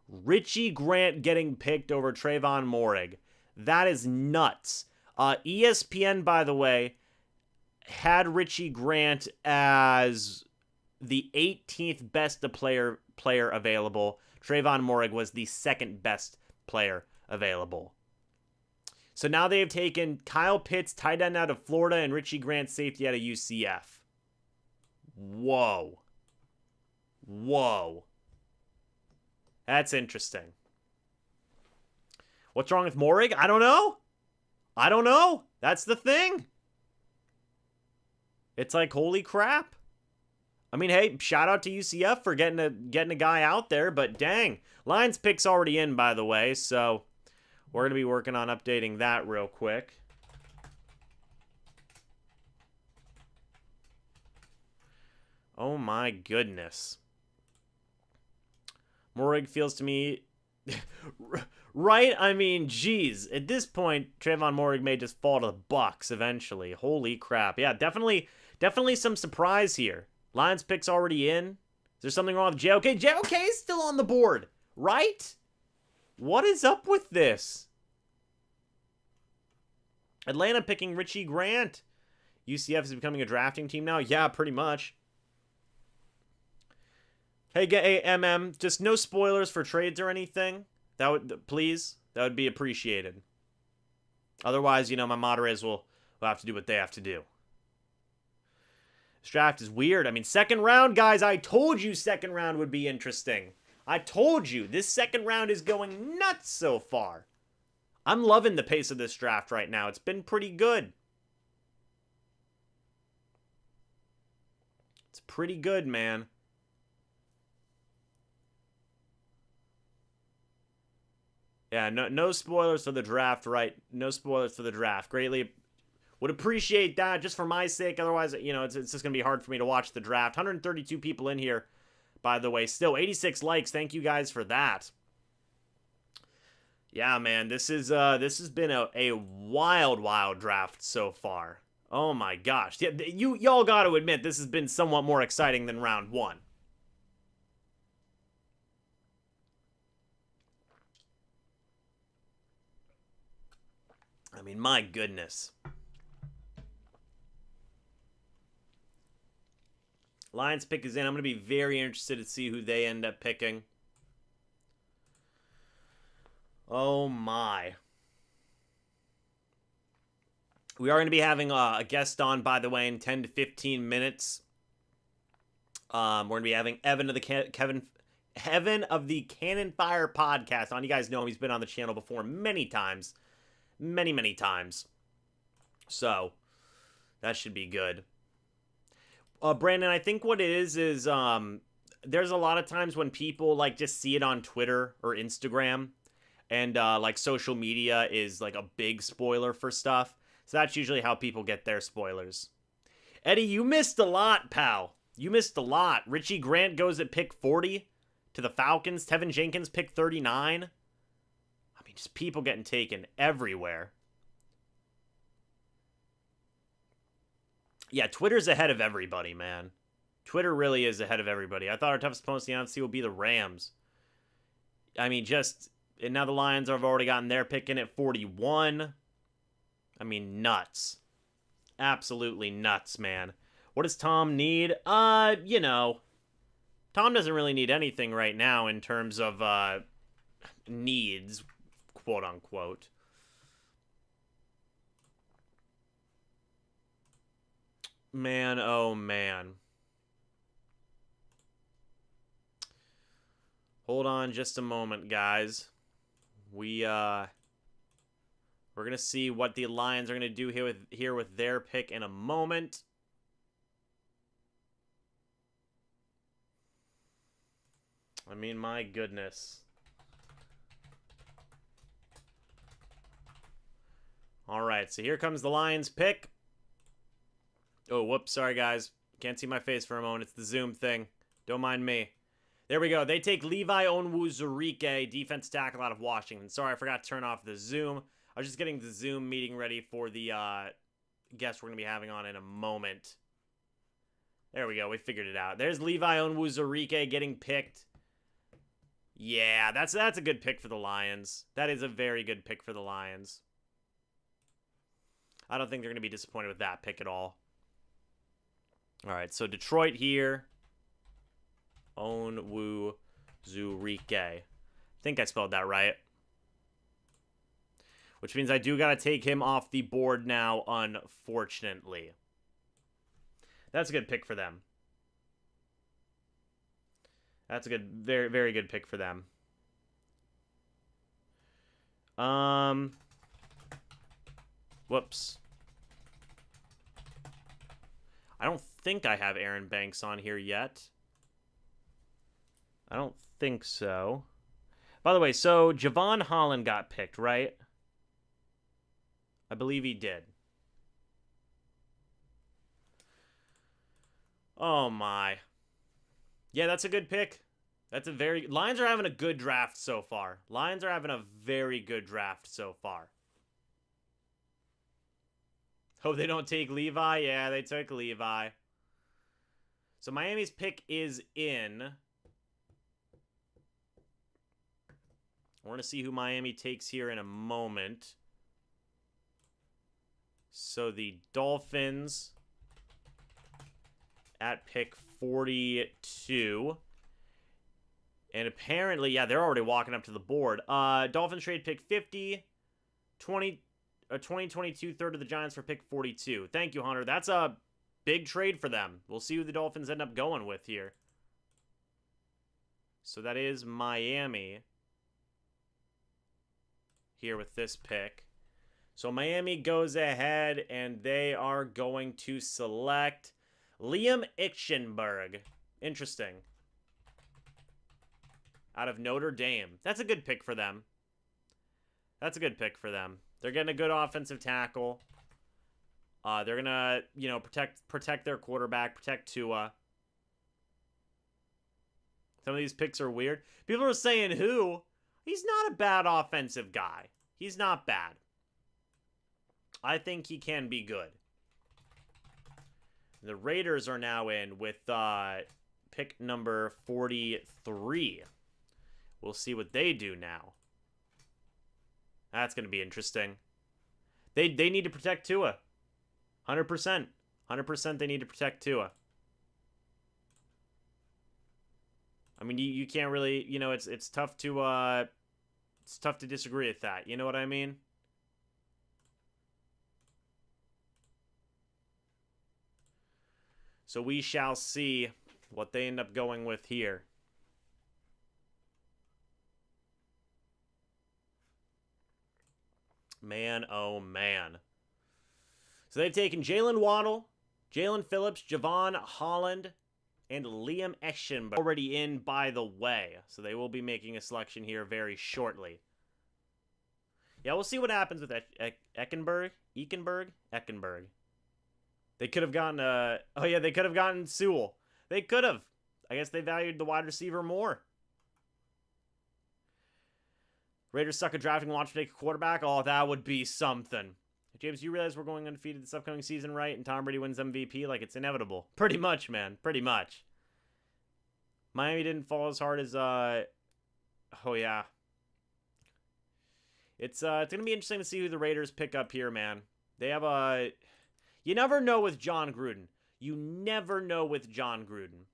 Richie Grant getting picked over Trayvon Morig. That is nuts. ESPN, by the way, had Richie Grant as the 18th best player available. Trayvon Morig was the second best player available. So now they have taken Kyle Pitts, tight end out of Florida, and Richie Grant, safety out of UCF. Whoa. Whoa. That's interesting. What's wrong with Morig? I don't know. I don't know. That's the thing. It's like, holy crap. I mean, hey, shout out to UCF for getting a guy out there, but dang. Lions pick's already in, by the way, so we're going to be working on updating that real quick. Oh my goodness. Morig feels to me Right? I mean, geez. At this point, Trayvon Morgan may just fall to the Bucs eventually. Holy crap. Yeah, definitely some surprise here. Lions pick's already in. Is there something wrong with JOK? JOK is still on the board, right? What is up with this? Atlanta picking Richie Grant. UCF is becoming a drafting team now? Yeah, pretty much. Hey, just no spoilers for trades or anything. That would, please, that would be appreciated. Otherwise, you know, my moderators will have to do what they have to do. This draft is weird. I mean, second round, guys, I told you second round would be interesting. I told you, this second round is going nuts so far. I'm loving the pace of this draft right now. It's been pretty good. It's pretty good, man. Yeah, no spoilers for the draft, right? No spoilers for the draft. Greatly would appreciate that just for my sake. Otherwise, you know, it's just going to be hard for me to watch the draft. 132 people in here, by the way. Still, 86 likes. Thank you guys for that. Yeah, man, this has been a wild draft so far. Oh my gosh. Yeah, y'all got to admit this has been somewhat more exciting than round one. I mean, my goodness. Lions pick is in. I'm going to be very interested to see who they end up picking. Oh my. We are going to be having a guest on, by the way, in 10 to 15 minutes. We're going to be having Evan of the Cannon Fire podcast on. You guys know him. He's been on the channel before many times. Many times. So, that should be good. Brandon, I think what it is there's a lot of times when people like just see it on Twitter or Instagram, and like social media is like a big spoiler for stuff. So that's usually how people get their spoilers. Eddie, you missed a lot, pal. You missed a lot. Richie Grant goes at pick 40 to the Falcons. Tevin Jenkins pick 39. I mean, just people getting taken everywhere. Yeah, Twitter's ahead of everybody, man. Twitter really is ahead of everybody. I thought our toughest opponents in the NFC would be the Rams. I mean, and now the Lions have already gotten their pick in at 41. I mean, nuts. Absolutely nuts, man. What does Tom need? You know, Tom doesn't really need anything right now in terms of needs, quote unquote. Man, oh man. Hold on just a moment, guys. We're gonna see what the Lions are gonna do here with their pick in a moment. I mean, my goodness. All right, so here comes the Lions pick. Oh, whoops, sorry guys. Can't see my face for a moment. It's the Zoom thing. Don't mind me. There we go. They take Levi Onwuzurike, defense tackle out of Washington. Sorry, I forgot to turn off the Zoom. I was just getting the Zoom meeting ready for the guest we're going to be having on in a moment. There we go. We figured it out. There's Levi Onwuzurike getting picked. Yeah, that's a good pick for the Lions. That is a very good pick for the Lions. I don't think they're going to be disappointed with that pick at all. All right, so Detroit here. Onwuzurike. I think I spelled that right. Which means I do got to take him off the board now, unfortunately. That's a good pick for them. That's a good, very, very good pick for them. Whoops. I don't think I have Aaron Banks on here yet. I don't think so. By the way, so Javon Holland got picked, right? I believe he did. Oh my. Yeah, that's a good pick. That's a very... Lions are having a good draft so far. Lions are having a very good draft so far. Oh, they don't take Levi? Yeah, they took Levi. So Miami's pick is in. We're going to see who Miami takes here in a moment. So the Dolphins at pick 42. And apparently, yeah, they're already walking up to the board. Dolphins trade pick 50, 2022 third of the Giants for pick 42. Thank you, Hunter. That's a big trade for them. We'll see who the Dolphins end up going with here. So that is Miami here with this pick. So Miami goes ahead and they are going to select Liam Ichenberg. Interesting. Out of Notre Dame. That's a good pick for them. That's a good pick for them. They're getting a good offensive tackle. They're going to, you know, protect their quarterback, protect Tua. Some of these picks are weird. People are saying who? He's not a bad offensive guy. He's not bad. I think he can be good. The Raiders are now in with pick number 43. We'll see what they do now. That's going to be interesting. They need to protect Tua. 100%. 100% they need to protect Tua. I mean, you can't really, you know, it's tough to disagree with that. You know what I mean? So we shall see what they end up going with here. Man, oh man. So they've taken Jalen Waddle, Jalen Phillips, Javon Holland, and Liam Echenberg already in, by the way. So they will be making a selection here very shortly. Yeah, we'll see what happens with Echenberg. They could have gotten, oh yeah, they could have gotten Sewell. They could have. I guess they valued the wide receiver more. Raiders suck at drafting, launch to take a quarterback. Oh, that would be something. James, you realize we're going undefeated this upcoming season, right? And Tom Brady wins MVP? Like, it's inevitable. Pretty much, man. Pretty much. Miami didn't fall as hard as, oh, yeah. It's going to be interesting to see who the Raiders pick up here, man. They have a... You never know with John Gruden. You never know with John Gruden.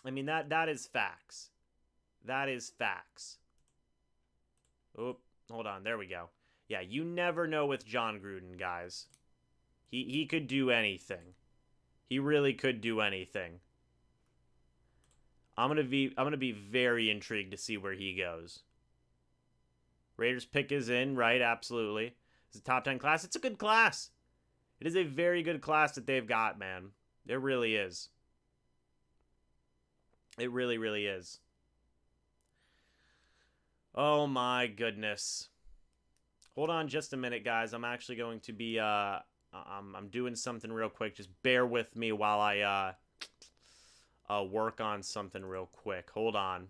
I mean, that is facts. That is facts. Oh, hold on. There we go. Yeah, you never know with John Gruden, guys. He could do anything. He really could do anything. I'm gonna be very intrigued to see where he goes. Raiders pick is in, right? Absolutely. It's a top 10 class. It's a good class. It is a very good class that they've got, man. It really is. It really, really is. Oh my goodness. Hold on just a minute, guys. I'm actually going to be, I'm doing something real quick. Just bear with me while I, work on something real quick. Hold on.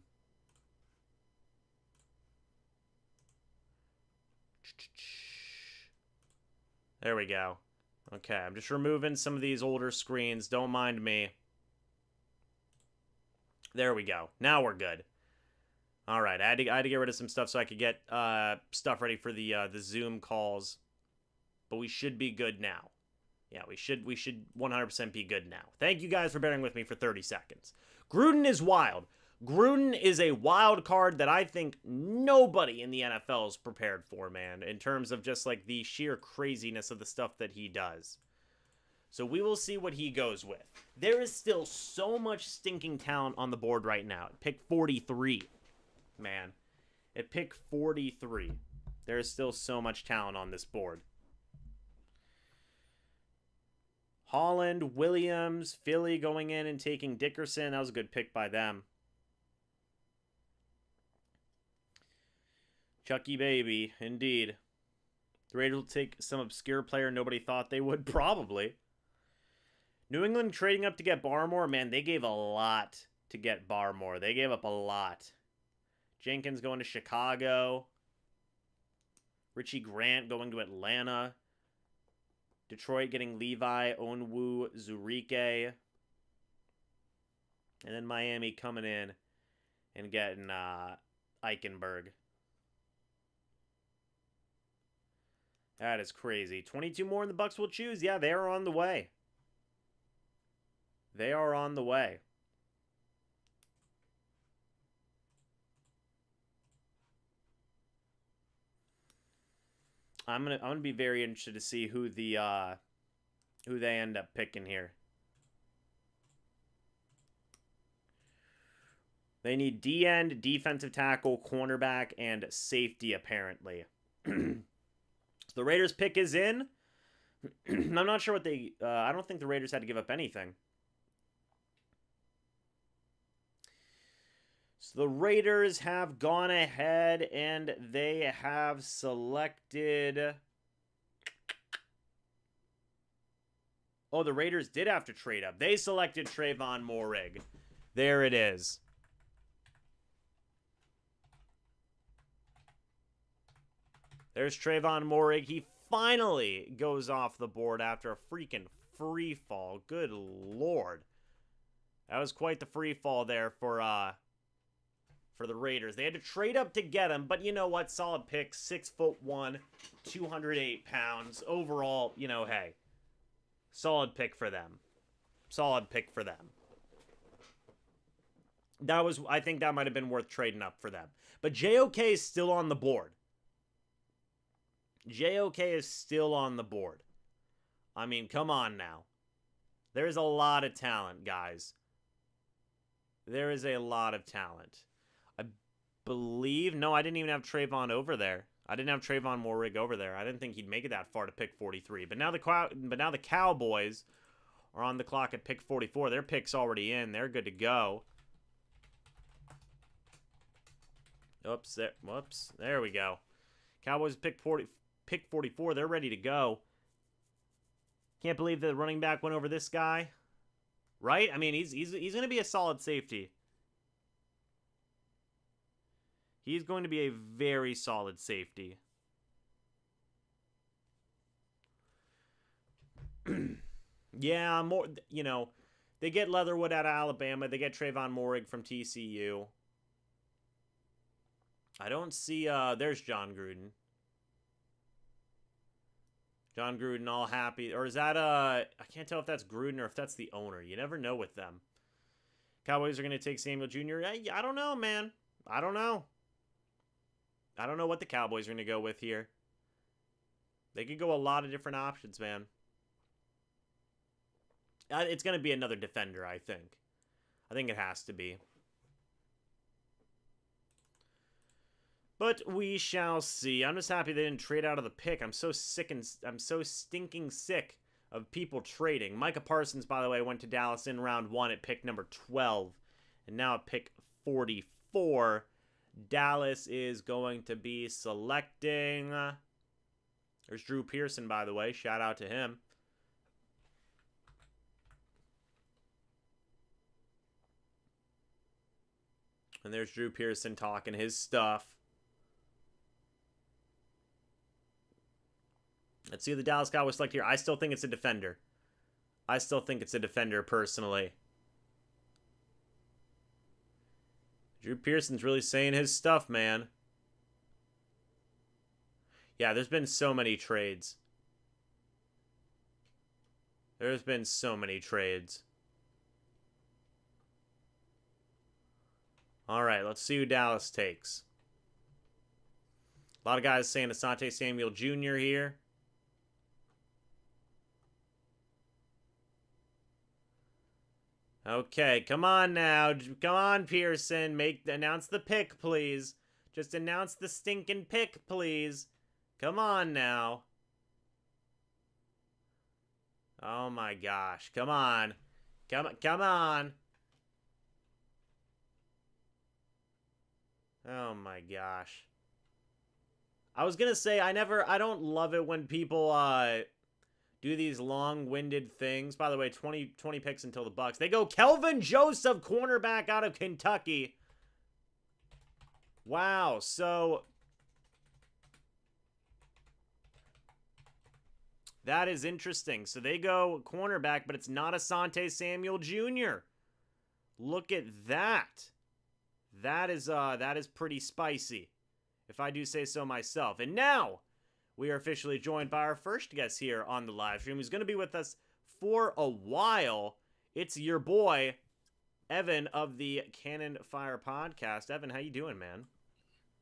There we go. Okay, I'm just removing some of these older screens. Don't mind me. There we go. Now we're good. All right, I had to get rid of some stuff so I could get stuff ready for the Zoom calls. But we should be good now. Yeah, we should 100% be good now. Thank you guys for bearing with me for 30 seconds. Gruden is wild. Gruden is a wild card that I think nobody in the NFL is prepared for, man, in terms of just like the sheer craziness of the stuff that he does. So we will see what he goes with. There is still so much stinking talent on the board right now. Pick 43. Man, at pick 43, there is still so much talent on this board. Holland, Williams, Philly going in and taking Dickerson. That was a good pick by them. Chucky baby, indeed. The Raiders will take some obscure player nobody thought they would, probably. New England trading up to get Barmore. Man, they gave a lot to get Barmore. They gave up a lot. Jenkins going to Chicago. Richie Grant going to Atlanta. Detroit getting Levi, Onwu, Zurike. And then Miami coming in and getting Eichenberg. That is crazy. 22 more and the Bucs will choose. Yeah, they are on the way. They are on the way. I'm gonna be very interested to see who they end up picking here. They need D-end, defensive tackle, cornerback, and safety, apparently. So the Raiders pick is in. I'm not sure what they... I don't think the Raiders had to give up anything. So the Raiders have gone ahead and they have selected... Oh, the Raiders did have to trade up. They selected Trayvon Moehrig. There it is. There's Trayvon Moehrig. He finally goes off the board after a freaking free fall. Good Lord. That was quite the free fall there for the Raiders. They had to trade up to get him, but you know what? Solid pick. 6'1", 208 pounds. Overall, you know, hey. Solid pick for them. Solid pick for them. I think that might have been worth trading up for them. But JOK is still on the board. JOK is still on the board. I mean, come on now. There's a lot of talent, guys. There is a lot of talent. I believe... No, I didn't even have Trayvon over there. I didn't have Trayvon Moehrig over there. I didn't think he'd make it that far to pick 43. But now the Cowboys are on the clock at pick 44. Their pick's already in. They're good to go. Oops. Whoops. There we go. Cowboys pick 44. They're ready to go. Can't believe the running back went over this guy. Right? I mean, he's going to be a solid safety. He's going to be a very solid safety. Yeah, more, you know, they get Leatherwood out of Alabama. They get Trayvon Moehrig from TCU. I don't see, there's John Gruden. John Gruden all happy. Or is that, I can't tell if that's Gruden or if that's the owner. You never know with them. Cowboys are going to take Samuel Jr. I don't know, man. I don't know. I don't know what the Cowboys are going to go with here. They could go a lot of different options, man. It's going to be another defender, I think. I think it has to be. But we shall see. I'm just happy they didn't trade out of the pick. I'm so stinking sick of people trading. Micah Parsons, by the way, went to Dallas in round 1 at pick number 12. And now at pick 44, Dallas is going to be selecting... There's Drew Pearson, by the way. Shout out to him. And there's Drew Pearson talking his stuff. Let's see who the Dallas Cowboys select here. I still think it's a defender. I still think it's a defender, personally. Drew Pearson's really saying his stuff, man. Yeah, there's been so many trades. There's been so many trades. All right, let's see who Dallas takes. A lot of guys saying Asante Samuel Jr. here. Okay, come on now. Come on, Pearson. Announce the pick, please. Just announce the stinking pick, please. Come on now. Oh my gosh. Come on. Come on. Oh my gosh. I was gonna say I don't love it when people do these long-winded things. By the way, 20 picks until the Bucs. They go Kelvin Joseph, cornerback out of Kentucky. Wow, so that is interesting. So they go cornerback, but it's not Asante Samuel Jr. Look at that. That is pretty spicy, if I do say so myself. And now we are officially joined by our first guest here on the live stream, who's going to be with us for a while. It's your boy, Evan of the Cannon Fire Podcast. Evan, how you doing, man?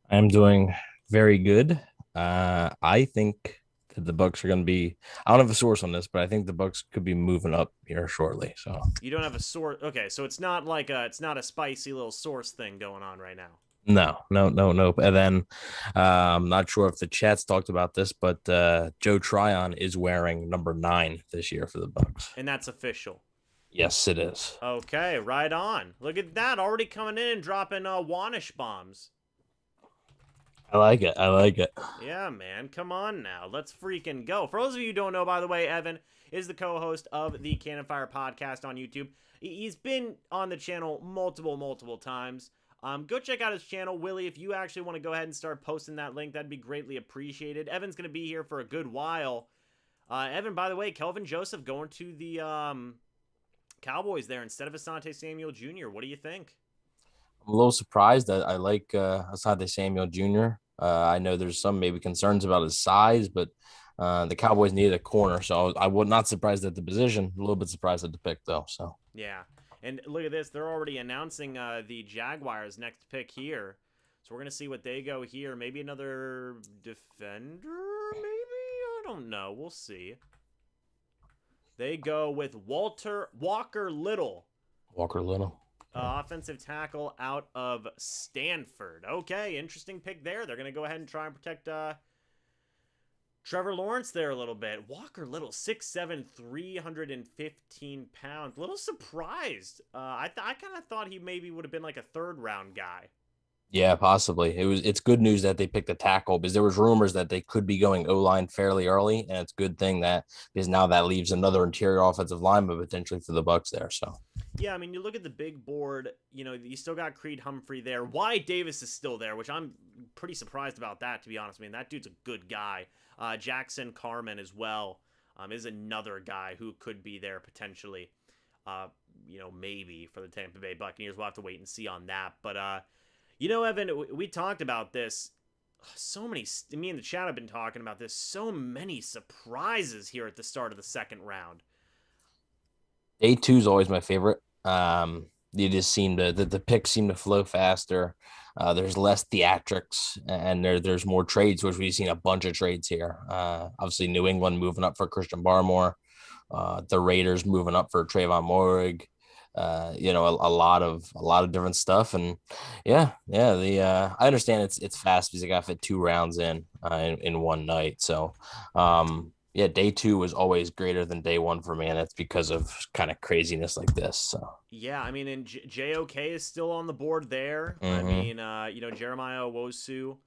I'm doing very good. I think that the Bucs are going to be. I don't have a source on this, but I think the Bucs could be moving up here shortly. So You don't have a source. Okay, so it's not like it's not a spicy little source thing going on right now. no. And then I'm not sure if the chat's talked about this, but Joe Tryon is wearing number 9 this year for the Bucs. And that's official. Yes, it is. Okay, right on. Look at that, already coming in and dropping Wanish bombs. I like it. I like it. Yeah, man. Come on now. Let's freaking go. For those of you who don't know, by the way, Evan is the co-host of the Cannon Fire Podcast on YouTube. He's been on the channel multiple times. Go check out his channel. Willie, if you actually want to go ahead and start posting that link, that'd be greatly appreciated. Evan's going to be here for a good while. Evan, by the way, Kelvin Joseph going to the Cowboys there instead of Asante Samuel Jr. What do you think? I'm a little surprised that I like Asante Samuel Jr. I know there's some maybe concerns about his size, but the Cowboys needed a corner, so I was not surprised at the position. A little bit surprised at the pick, though. So yeah, and look at this. They're already announcing the Jaguars' next pick here. So we're going to see what they go here. Maybe another defender, maybe? I don't know. We'll see. They go with Walker Little. Walker Little. Offensive tackle out of Stanford. Okay, interesting pick there. They're going to go ahead and try and protect Trevor Lawrence there a little bit. Walker Little, 6'7", 315 pounds. A little surprised. I kind of thought he maybe would have been like a third-round guy. Yeah, possibly. It's good news that they picked a tackle because there was rumors that they could be going O-line fairly early, and it's a good thing that because now that leaves another interior offensive lineman potentially for the Bucs there. So yeah, I mean, you look at the big board, you still got Creed Humphrey there. Wyatt Davis is still there, which I'm pretty surprised about that, to be honest. I mean, that dude's a good guy. Jackson Carman as well is another guy who could be there potentially, maybe for the Tampa Bay Buccaneers. We'll have to wait and see on that. But, Evan, we talked about this. Me and the chat have been talking about this. So many surprises here at the start of the second round. Day 2 is always my favorite. You just seem to the picks seem to flow faster. There's less theatrics, and there's more trades, which we've seen a bunch of trades here. Obviously, New England moving up for Christian Barmore, the Raiders moving up for Trayvon Moehrig. A lot of different stuff, and I understand it's fast because they got to fit 2 rounds in one night. So, day 2 was always greater than day 1 for me, and that's because of kind of craziness like this. So yeah, I mean, and JOK is still on the board there. Mm-hmm. I mean, Jeremiah Owusu,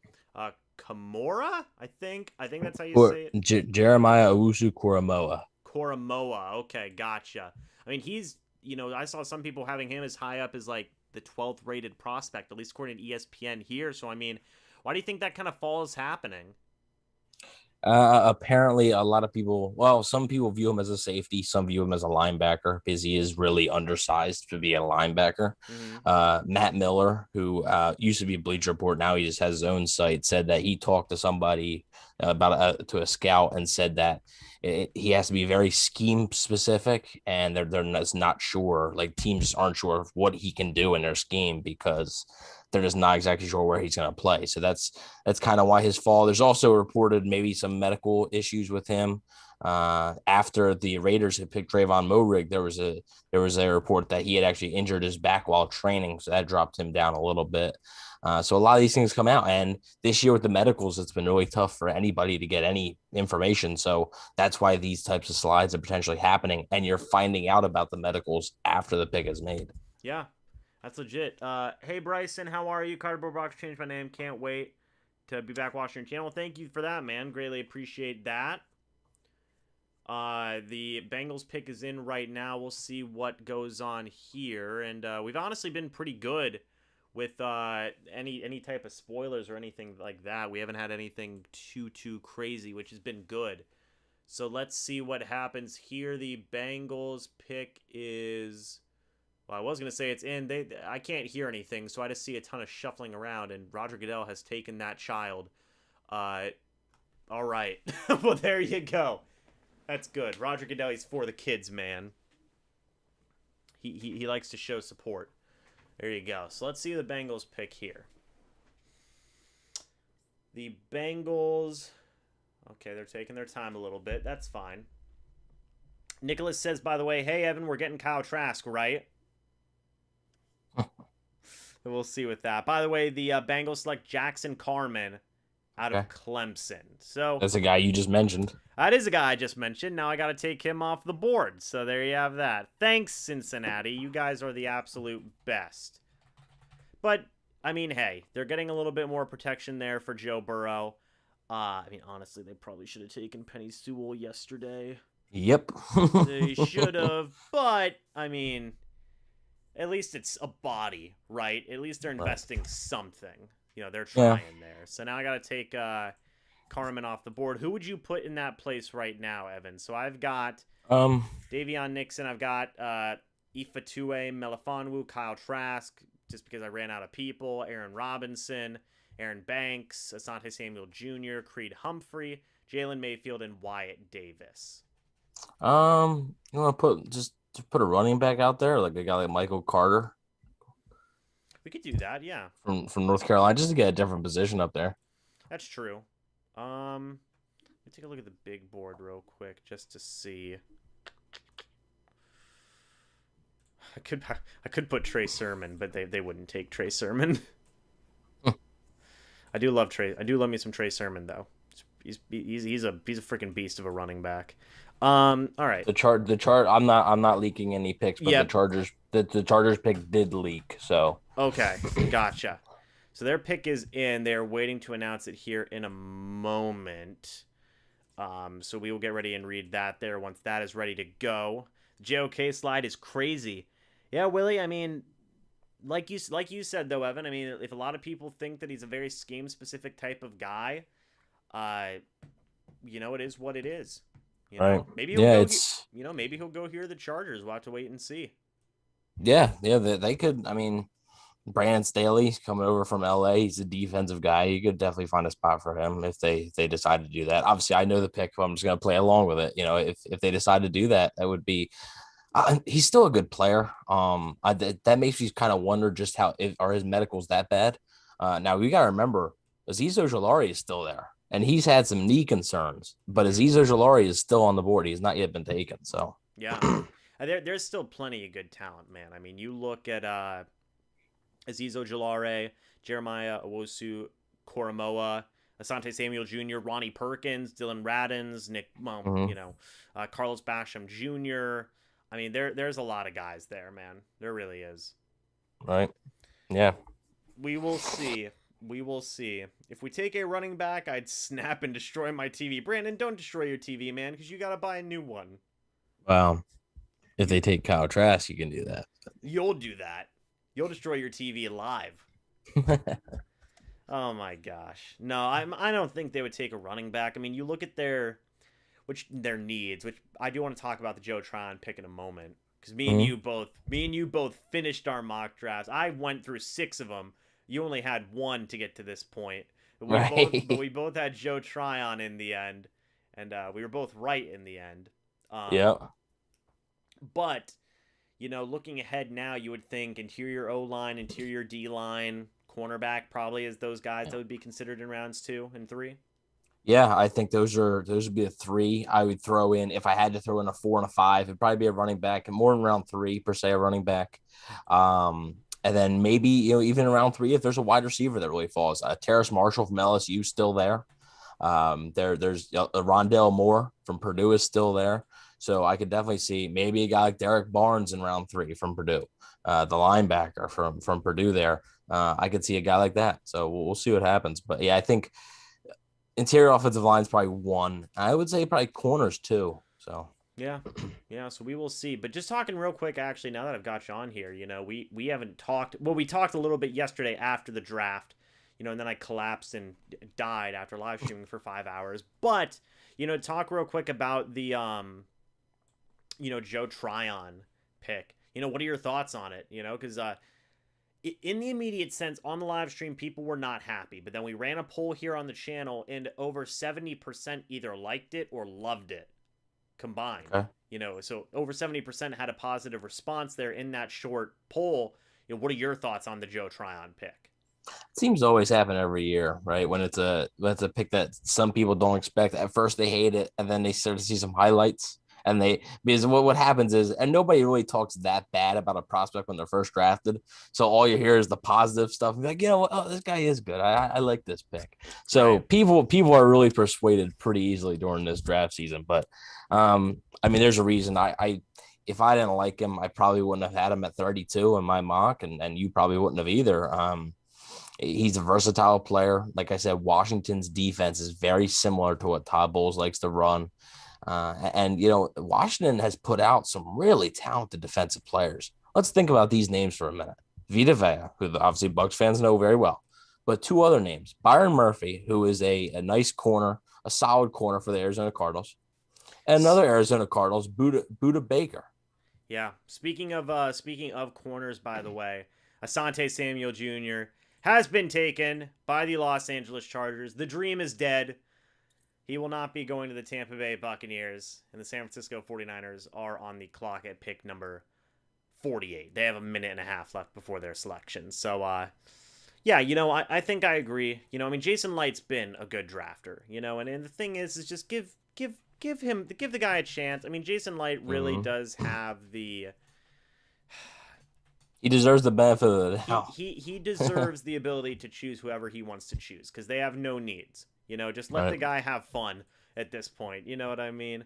Kamora, I think that's how you say it. Jeremiah Owusu-Koramoah. Koramoah. Okay, gotcha. I mean, he's I saw some people having him as high up as like the 12th rated prospect, at least according to ESPN here. So I mean, why do you think that kind of fall is happening? Apparently a lot of people, some people view him as a safety, some view him as a linebacker because he is really undersized to be a linebacker. Matt Miller, who used to be Bleacher Report, now he just has his own site, said that he talked to somebody to a scout and said that he has to be very scheme specific, and they're just not sure, like teams aren't sure of what he can do in their scheme because they're just not exactly sure where he's going to play. So that's kind of why his fall. There's also reported maybe some medical issues with him. After the Raiders had picked Trayvon Moehrig, there was a report that he had actually injured his back while training, so that dropped him down a little bit. So a lot of these things come out, and this year with the medicals, it's been really tough for anybody to get any information. So that's why these types of slides are potentially happening, and you're finding out about the medicals after the pick is made. Yeah, that's legit. Hey, Bryson, how are you? Cardboard Box changed my name. Can't wait to be back watching your channel. Thank you for that, man. Greatly appreciate that. The Bengals pick is in right now. We'll see what goes on here. And we've honestly been pretty good with any type of spoilers or anything like that. We haven't had anything too crazy, which has been good. So let's see what happens here. The Bengals pick is... Well, I was going to say it's in. I can't hear anything, so I just see a ton of shuffling around, and Roger Goodell has taken that child. All right. Well, there you go. That's good. Roger Goodell, he's for the kids, man. He likes to show support. There you go. So let's see the Bengals pick here. The Bengals... Okay, they're taking their time a little bit. That's fine. Nicholas says, by the way, hey, Evan, we're getting Kyle Trask, right? We'll see with that. By the way, the Bengals select Jackson Carman out of Clemson. So that's a guy you just mentioned. That is a guy I just mentioned. Now I got to take him off the board. So there you have that. Thanks, Cincinnati. You guys are the absolute best. But, I mean, hey, they're getting a little bit more protection there for Joe Burrow. I mean, honestly, they probably should have taken Penny Sewell yesterday. Yep. They should have. But, I mean, at least it's a body, right? At least they're investing something. You know, they're trying there. So now I got to take Carman off the board. Who would you put in that place right now, Evan? So I've got Davion Nixon. I've got Ifeatue Melifonwu, Kyle Trask, just because I ran out of people, Aaron Robinson, Aaron Banks, Asante Samuel Jr., Creed Humphrey, Jalen Mayfield, and Wyatt Davis. You want to put a running back out there, like a guy like Michael Carter? We could do that, yeah. From North Carolina, just to get a different position up there. That's true. Let me take a look at the big board real quick just to see. I could put Trey Sermon, but they wouldn't take Trey Sermon. I do love me some Trey Sermon though. He's a freaking beast of a running back. All right. The chart. I'm not leaking any picks, but the Chargers pick did leak. So okay, gotcha. So their pick is in. They're waiting to announce it here in a moment. So we will get ready and read that there once that is ready to go. The JOK slide is crazy. Yeah, Willie. I mean, like you said though, Evan. I mean, if a lot of people think that he's a very scheme specific type of guy, you know, it is what it is. You know, right. Maybe he'll maybe he'll go here to the Chargers. We'll have to wait and see. Yeah, they could. I mean, Brandon Staley's coming over from LA. He's a defensive guy. You could definitely find a spot for him if they decide to do that. Obviously, I know the pick, but I'm just going to play along with it. You know, if they decide to do that, that would be. He's still a good player. That makes me kind of wonder just are his medicals that bad? Now we got to remember, Azeez Ojulari is still there. And he's had some knee concerns, but Azeez Ojulari is still on the board. He's not yet been taken. So yeah, there's still plenty of good talent, man. I mean, you look at Azeez Ojulari, Jeremiah Owusu Koromoa, Asante Samuel Jr., Ronnie Perkins, Dylan Radins, Carlos Basham Jr. I mean, there's a lot of guys there, man. There really is. Right. Yeah. We will see. If we take a running back, I'd snap and destroy my TV. Brandon, don't destroy your TV, man, because you got to buy a new one. Well, if they take Kyle Trask, you can do that. You'll do that. You'll destroy your TV live. Oh, my gosh. No, I don't think they would take a running back. I mean, you look at their needs, which I do want to talk about the Joe Tryon pick in a moment, because me and you both finished our mock drafts. I went through 6 of them. You only had 1 to get to this point. We both had Joe Tryon in the end, and we were both right in the end. Yeah. But, you know, looking ahead now, you would think interior O-line, interior D-line, cornerback probably is those guys that would be considered in rounds 2 and 3. Yeah, I think those would be the 3 I would throw in. If I had to throw in a 4 and a 5, it'd probably be a running back, and more in round 3 per se, a running back. And then maybe, you know, even in round 3, if there's a wide receiver that really falls, Terrace Marshall from LSU still there. There's Rondell Moore from Purdue is still there. So I could definitely see maybe a guy like Derek Barnes in round 3 from Purdue, the linebacker from Purdue there. I could see a guy like that. So we'll see what happens. But yeah, I think interior offensive line is probably 1. I would say probably corners 2. So Yeah. So we will see. But just talking real quick, actually, now that I've got you on here, we haven't talked. Well, we talked a little bit yesterday after the draft, and then I collapsed and died after live streaming for 5 hours. But, talk real quick about the, Joe Tryon pick. What are your thoughts on it? Because, in the immediate sense, on the live stream, people were not happy. But then we ran a poll here on the channel, and over 70% either liked it or loved it combined. okay. So over 70% had a positive response there in that short poll. What are your thoughts on the Joe Tryon pick? It seems to always happen every year, right? When it's a pick that some people don't expect. At first they hate it, and then they start to see some highlights. And because what happens is, and nobody really talks that bad about a prospect when they're first drafted. So all you hear is the positive stuff. And like, this guy is good. I like this pick. So right. people are really persuaded pretty easily during this draft season. But there's a reason. If I didn't like him, I probably wouldn't have had him at 32 in my mock, and you probably wouldn't have either. He's a versatile player. Like I said, Washington's defense is very similar to what Todd Bowles likes to run. Washington has put out some really talented defensive players. Let's think about these names for a minute. Vita Vea, who obviously Bucs fans know very well, but two other names. Byron Murphy, who is a nice corner, a solid corner for the Arizona Cardinals, and another Arizona Cardinals, Buda Baker. Yeah. Speaking of corners, by the way, Asante Samuel Jr. has been taken by the Los Angeles Chargers. The dream is dead. He will not be going to the Tampa Bay Buccaneers, and the San Francisco 49ers are on the clock at pick number 48. They have a minute and a half left before their selection. So, I think I agree. Jason Light's been a good drafter, and the thing is just give the guy a chance. Jason Light really does have the... He deserves the benefit of the doubt. He deserves the ability to choose whoever he wants to choose, because they have no needs. Just let the guy have fun at this point. You know what I mean?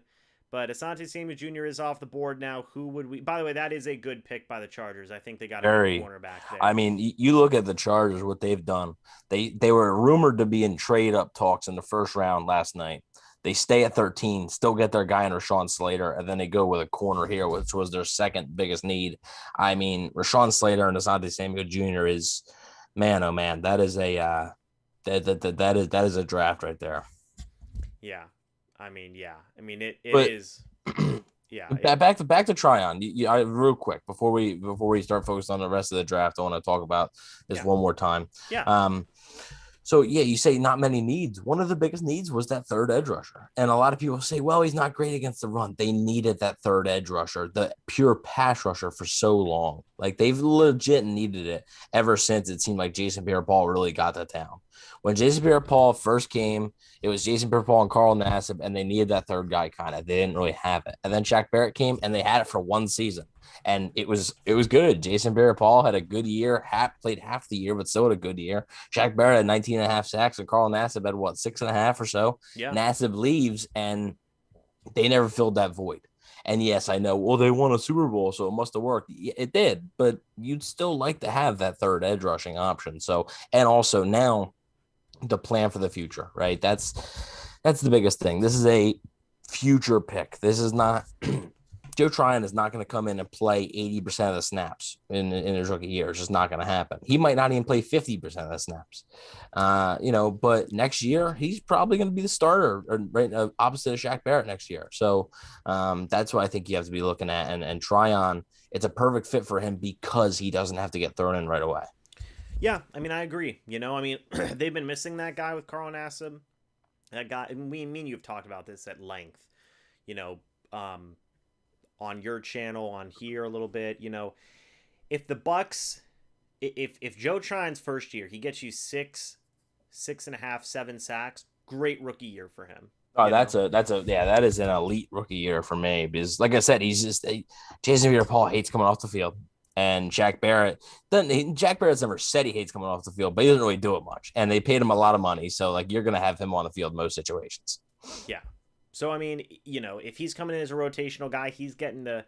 But Asante Samuel Jr. is off the board now. Who would we... By the way, that is a good pick by the Chargers. I think they got a good cornerback there. You look at the Chargers, what they've done. They were rumored to be in trade-up talks in the first round last night. They stay at 13, still get their guy in Rashawn Slater, and then they go with a corner here, which was their second biggest need. Rashawn Slater and Asante Samuel Jr. is, man, oh man, that is a that is a draft right there. Yeah, it is. Yeah. Back to Tryon. Real quick before we start focusing on the rest of the draft, I want to talk about this one more time. Yeah. So, you say not many needs. One of the biggest needs was that third edge rusher. And a lot of people say, well, he's not great against the run. They needed that third edge rusher, the pure pass rusher for so long. Like, they've legit needed it ever since it seemed like Jason Pierre-Paul really got to town. When Jason Pierre-Paul first came, it was Jason Pierre-Paul and Carl Nassib, and they needed that third guy kind of. They didn't really have it. And then Shaq Barrett came, and they had it for one season. And it was good. Jason Pierre-Paul had a good year, played half the year, but still had a good year. Shaq Barrett had 19 and a half sacks, and Carl Nassib had, 6.5 or so? Yeah. Nassib leaves, and they never filled that void. And yes, I know, well, they won a Super Bowl, so it must have worked. It did, but you'd still like to have that third edge rushing option. So, and also now the plan for the future, right? That's the biggest thing. This is a future pick. This is not Joe Tryon is not going to come in and play 80% of the snaps in his rookie year. It's just not going to happen. He might not even play 50% of the snaps, but next year he's probably going to be the starter right opposite of Shaq Barrett next year. So that's what I think you have to be looking at. And Tryon, it's a perfect fit for him because he doesn't have to get thrown in right away. Yeah, I agree. They've been missing that guy with Carl Nassib. That guy, and me and you've talked about this at length, on your channel, on here a little bit. If the Bucs, if Joe Tryon's first year, he gets you 6.5, 7 sacks, great rookie year for him. Oh, that is an elite rookie year for me because, like I said, Jason Pierre-Paul hates coming off the field. And Shaq Barrett's never said he hates coming off the field, but he doesn't really do it much. And they paid him a lot of money. So, you're going to have him on the field most situations. Yeah. So, if he's coming in as a rotational guy, he's getting a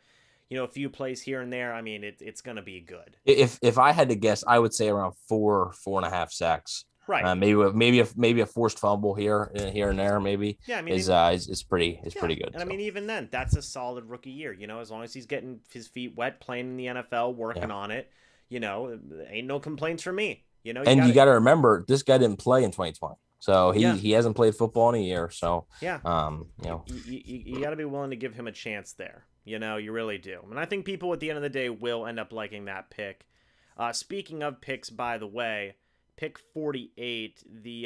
few plays here and there. It's going to be good. If I had to guess, I would say around 4.5 sacks Right. Maybe a forced fumble here and there maybe Yeah, I mean, is pretty good. And I mean, even then, that's a solid rookie year. As long as he's getting his feet wet, playing in the NFL, working on it, ain't no complaints from me. You got to remember, this guy didn't play in 2020, so he hasn't played football in a year. So yeah, you got to be willing to give him a chance there. You really do. And I think people at the end of the day will end up liking that pick. Speaking of picks, by the way, pick 48, the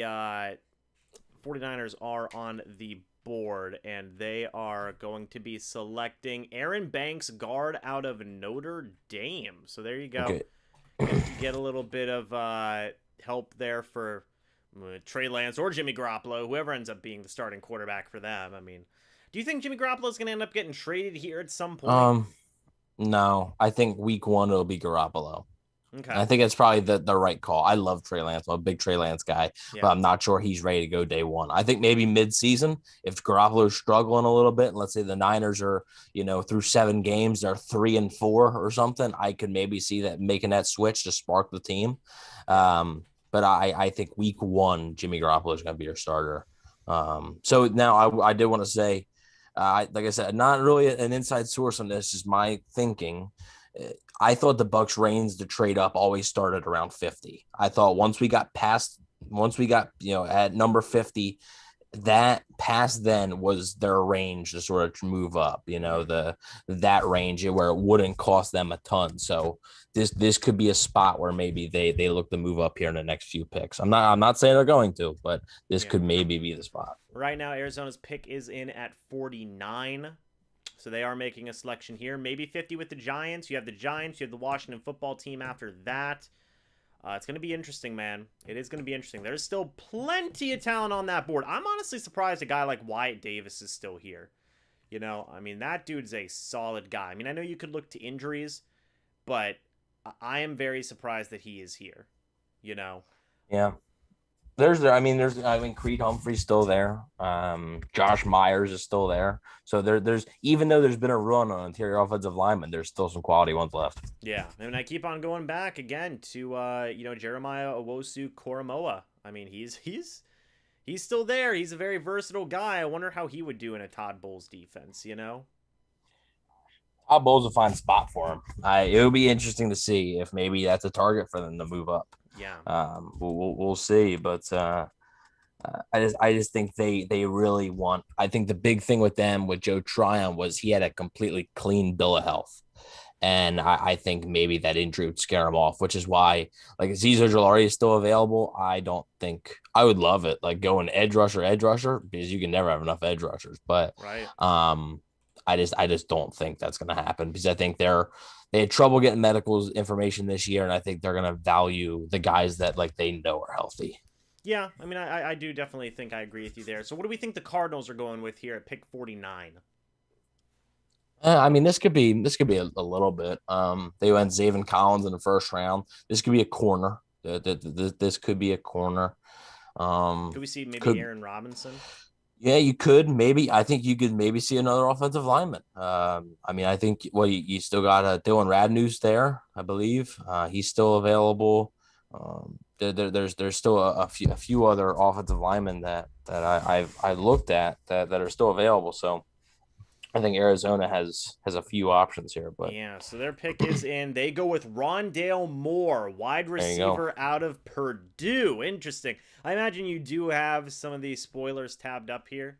49ers are on the board, and they are going to be selecting Aaron Banks, guard out of Notre Dame. So there you go. Okay. Get a little bit of help there for Trey Lance or Jimmy Garoppolo, whoever ends up being the starting quarterback for them. I mean, do you think Jimmy Garoppolo is going to end up getting traded here at some point? No, I think week 1 it'll be Garoppolo. Okay. I think it's probably the right call. I love Trey Lance. I'm a big Trey Lance guy, but I'm not sure he's ready to go day one. I think maybe mid-season, if Garoppolo's struggling a little bit, and let's say the Niners are, through 7 games, they're 3-4 or something, I could maybe see that making that switch to spark the team. But I think week 1, Jimmy Garoppolo is going to be your starter. So now I did want to say, like I said, not really an inside source on this, is my thinking. I thought the Bucs range to trade up always started around 50. I thought once we got at number 50, that past then was their range to sort of move up, that range where it wouldn't cost them a ton. So this could be a spot where maybe they look to move up here in the next few picks. I'm not saying they're going to, but this could maybe be the spot. Right now, Arizona's pick is in at 49. So they are making a selection here. Maybe 50 with the Giants. You have the Giants. You have the Washington football team after that. It's going to be interesting, man. It is going to be interesting. There's still plenty of talent on that board. I'm honestly surprised a guy like Wyatt Davis is still here. I mean, that dude's a solid guy. I mean, I know you could look to injuries, but I am very surprised that he is here. Yeah. There's Creed Humphrey's still there. Josh Myers is still there. So there's even though there's been a run on interior offensive linemen, there's still some quality ones left. Yeah, and I keep on going back again to Jeremiah Owusu-Koramoah. I mean, he's still there. He's a very versatile guy. I wonder how he would do in a Todd Bowles defense. Todd Bowles will find a spot for him. It would be interesting to see if maybe that's a target for them to move up. Yeah. We'll see, but I just think they really want. I think the big thing with them with Joe Tryon was he had a completely clean bill of health, and I think maybe that injury would scare him off, which is why like Azeez Ojulari is still available. I don't think I would love it like going edge rusher because you can never have enough edge rushers, but right. I just don't think that's going to happen because I think they had trouble getting medical information this year, and I think they're going to value the guys that like they know are healthy. Yeah, I mean, I do definitely think I agree with you there. So what do we think the Cardinals are going with here at pick 49? I mean, this could be a little bit. They went Zaven Collins in the first round. This could be a corner. This could be a corner. Could we see maybe Aaron Robinson? Yeah, you could maybe. I think you could maybe see another offensive lineman. I mean, I think you still got Dylan Radnews there, I believe. He's still available. There's still a few other offensive linemen that I looked at that are still available. So I think Arizona has a few options here. But yeah, so their pick is in. They go with Rondale Moore, wide receiver out of Purdue. Interesting. I imagine you do have some of these spoilers tabbed up here.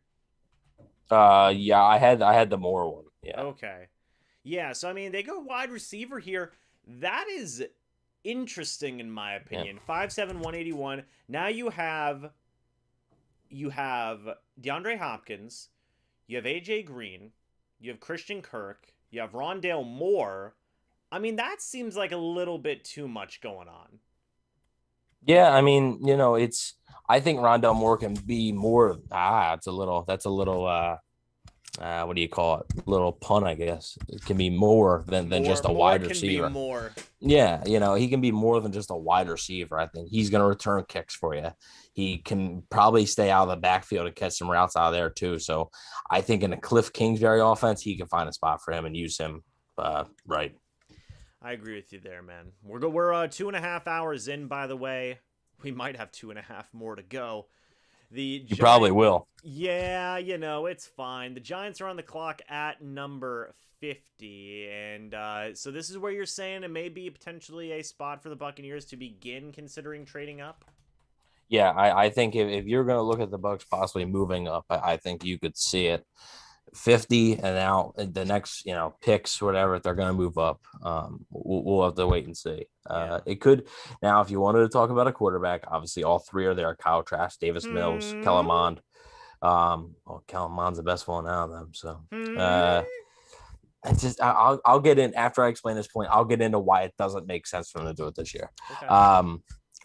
Yeah, I had the Moore one. Yeah. Okay. Yeah, so I mean they go wide receiver here. That is interesting in my opinion. Yeah. 5'7", 181. Now you have DeAndre Hopkins, you have AJ Green, you have Christian Kirk, you have Rondale Moore. I mean, that seems like a little bit too much going on. Yeah, I mean, I think Rondale Moore can be more. That's a little. What do you call it? A little pun, I guess. It can be more than just a wide receiver. Be more. Yeah, he can be more than just a wide receiver. I think he's going to return kicks for you. He can probably stay out of the backfield and catch some routes out of there too. So I think in a Cliff Kingsbury offense, he can find a spot for him and use him right. I agree with you there, man. We're 2.5 hours in, by the way. we might have 2.5 more to go. The You probably Giants, will. yeah, it's fine. The Giants are on the clock at number 50, and so this is where you're saying it may be potentially a spot for the Buccaneers to begin considering trading up. Yeah, I think if you're going to look at the Bucs possibly moving up, I think you could see it 50 and now the next, picks, whatever, if they're going to move up. We'll have to wait and see. Yeah. It could. Now, if you wanted to talk about a quarterback, obviously all three are there: Kyle Trask, Davis Mills, Hmm. Kellen Mond. Well, Kellen Mond's the best one out of them. So, Hmm. I'll get in after I explain this point. I'll get into why it doesn't make sense for them to do it this year. Okay.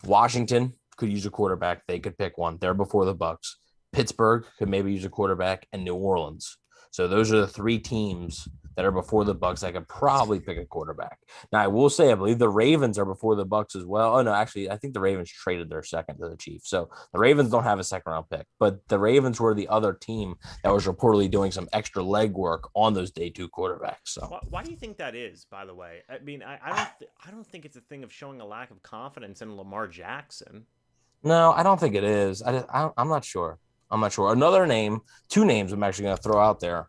Washington could use a quarterback. They could pick one. They're before the Bucs. Pittsburgh could maybe use a quarterback, and New Orleans. So those are the three teams that are before the Bucs. I could probably pick a quarterback. Now I will say I believe the Ravens are before the Bucs as well. Oh no, actually I think the Ravens traded their second to the Chiefs. So the Ravens don't have a second round pick, but the Ravens were the other team that was reportedly doing some extra legwork on those day two quarterbacks. So Why do you think that is? By the way, I mean I don't think it's a thing of showing a lack of confidence in Lamar Jackson. no, I don't think it is. I'm not sure. I'm not sure. Another name, two names I'm actually going to throw out there.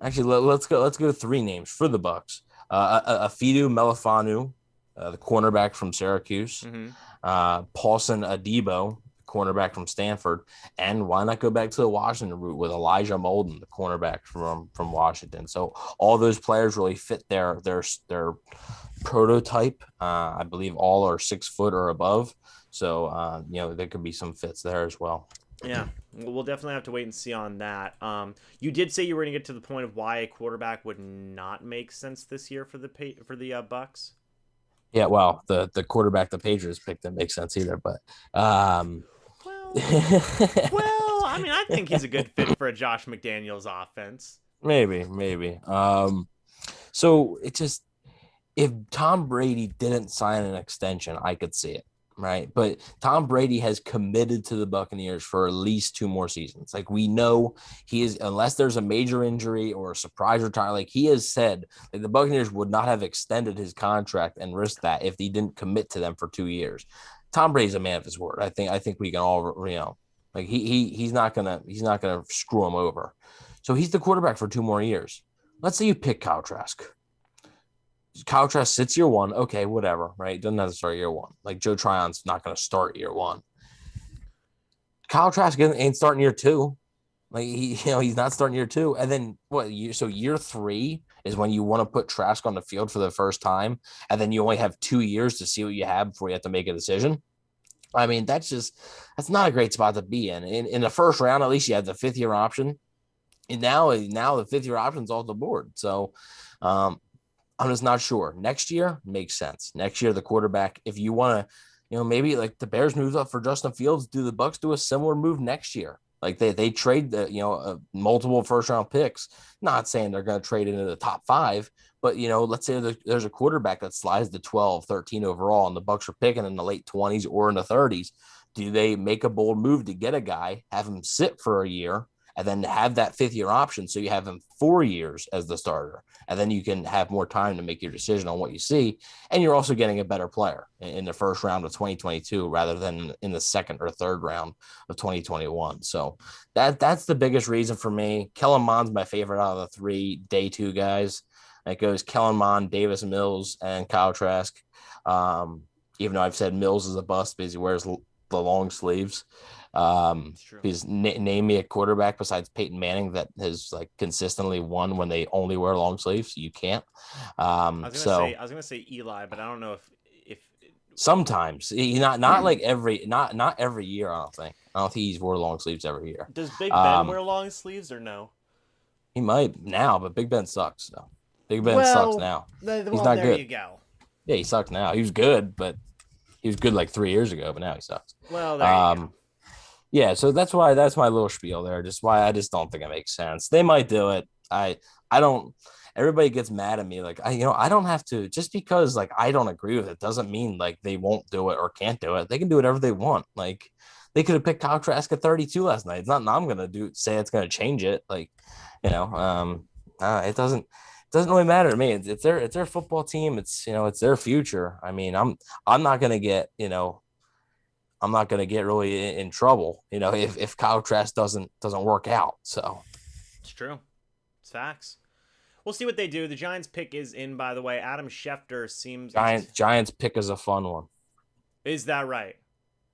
Actually, let's go. Let's go three names for the Bucs. Afidu Melifanu, the cornerback from Syracuse. Mm-hmm. Paulson Adebo, cornerback from Stanford, and why not go back to the Washington route with Elijah Molden, the cornerback from Washington. So all those players really fit their prototype. I believe all are 6 foot or above. So there could be some fits there as well. Yeah, we'll definitely have to wait and see on that. You did say you were going to get to the point of why a quarterback would not make sense this year for the Bucs. Yeah, well, the quarterback the Patriots picked didn't make sense either, but Well, well, I mean, I think he's a good fit for a Josh McDaniels offense. maybe. So it just if Tom Brady didn't sign an extension, I could see it. Right. But Tom Brady has committed to the Buccaneers for at least 2 more seasons. Like we know he is, unless there's a major injury or a surprise retire, like he has said like the Buccaneers would not have extended his contract and risked that if he didn't commit to them for 2 years. Tom Brady's a man of his word. I think we can all, like he's not gonna screw him over. So he's the quarterback for 2 more years. Let's say you pick Kyle Trask. Kyle Trask sits year one. Okay, whatever, right? Doesn't have to start year one. Like Joe Tryon's not going to start year one. Kyle Trask ain't starting year two. Like he's not starting year two. And then so year 3 is when you want to put Trask on the field for the first time, and then you only have 2 years to see what you have before you have to make a decision. I mean, that's not a great spot to be in. In the first round, at least you have the 5th-year option, and now the 5th-year option's off the board. So, I'm just not sure. Next year makes sense. Next year, the quarterback, if you want to, maybe like the Bears moved up for Justin Fields, do the Bucs do a similar move next year? Like they trade multiple first-round picks. Not saying they're going to trade into the top 5, but, let's say there's a quarterback that slides to 12, 13 overall, and the Bucs are picking in the late 20s or in the 30s. Do they make a bold move to get a guy, have him sit for a year, and then have that 5th-year option so you have him 4 years as the starter, and then you can have more time to make your decision on what you see, and you're also getting a better player in the first round of 2022 rather than in the second or third round of 2021. So that's the biggest reason for me. Kellen Mond's my favorite out of the 3 day 2 guys. It goes Kellen Mond, Davis Mills, and Kyle Trask. Even though I've said Mills is a bust because he wears the long sleeves. Because name me a quarterback besides Peyton Manning that has like consistently won when they only wear long sleeves. You can't. I was gonna say Eli, but I don't know if sometimes he not like not every year. I don't think he's wore long sleeves every year. Does Big Ben wear long sleeves or no? He might now, but Big Ben sucks. So Big Ben sucks now. He's not good. There you go. Yeah, he sucks now. He was good, but he was good like 3 years ago, but now he sucks. Well, there you go. Yeah, so that's my little spiel there. Just why I just don't think it makes sense. They might do it. I don't. Everybody gets mad at me. Like I don't have to, just because like I don't agree with it doesn't mean like they won't do it or can't do it. They can do whatever they want. Like they could have picked Kyle Trask at 32 last night. It's not. I'm gonna say it's gonna change it. Like it doesn't really matter to me. It's their football team. It's it's their future. I mean, I'm not gonna get I'm not going to get really in trouble, if Kyle Trask doesn't work out. So It's true. It's facts. We'll see what they do. The Giants pick is in, by the way. Adam Schefter seems... Giants pick is a fun one. Is that right?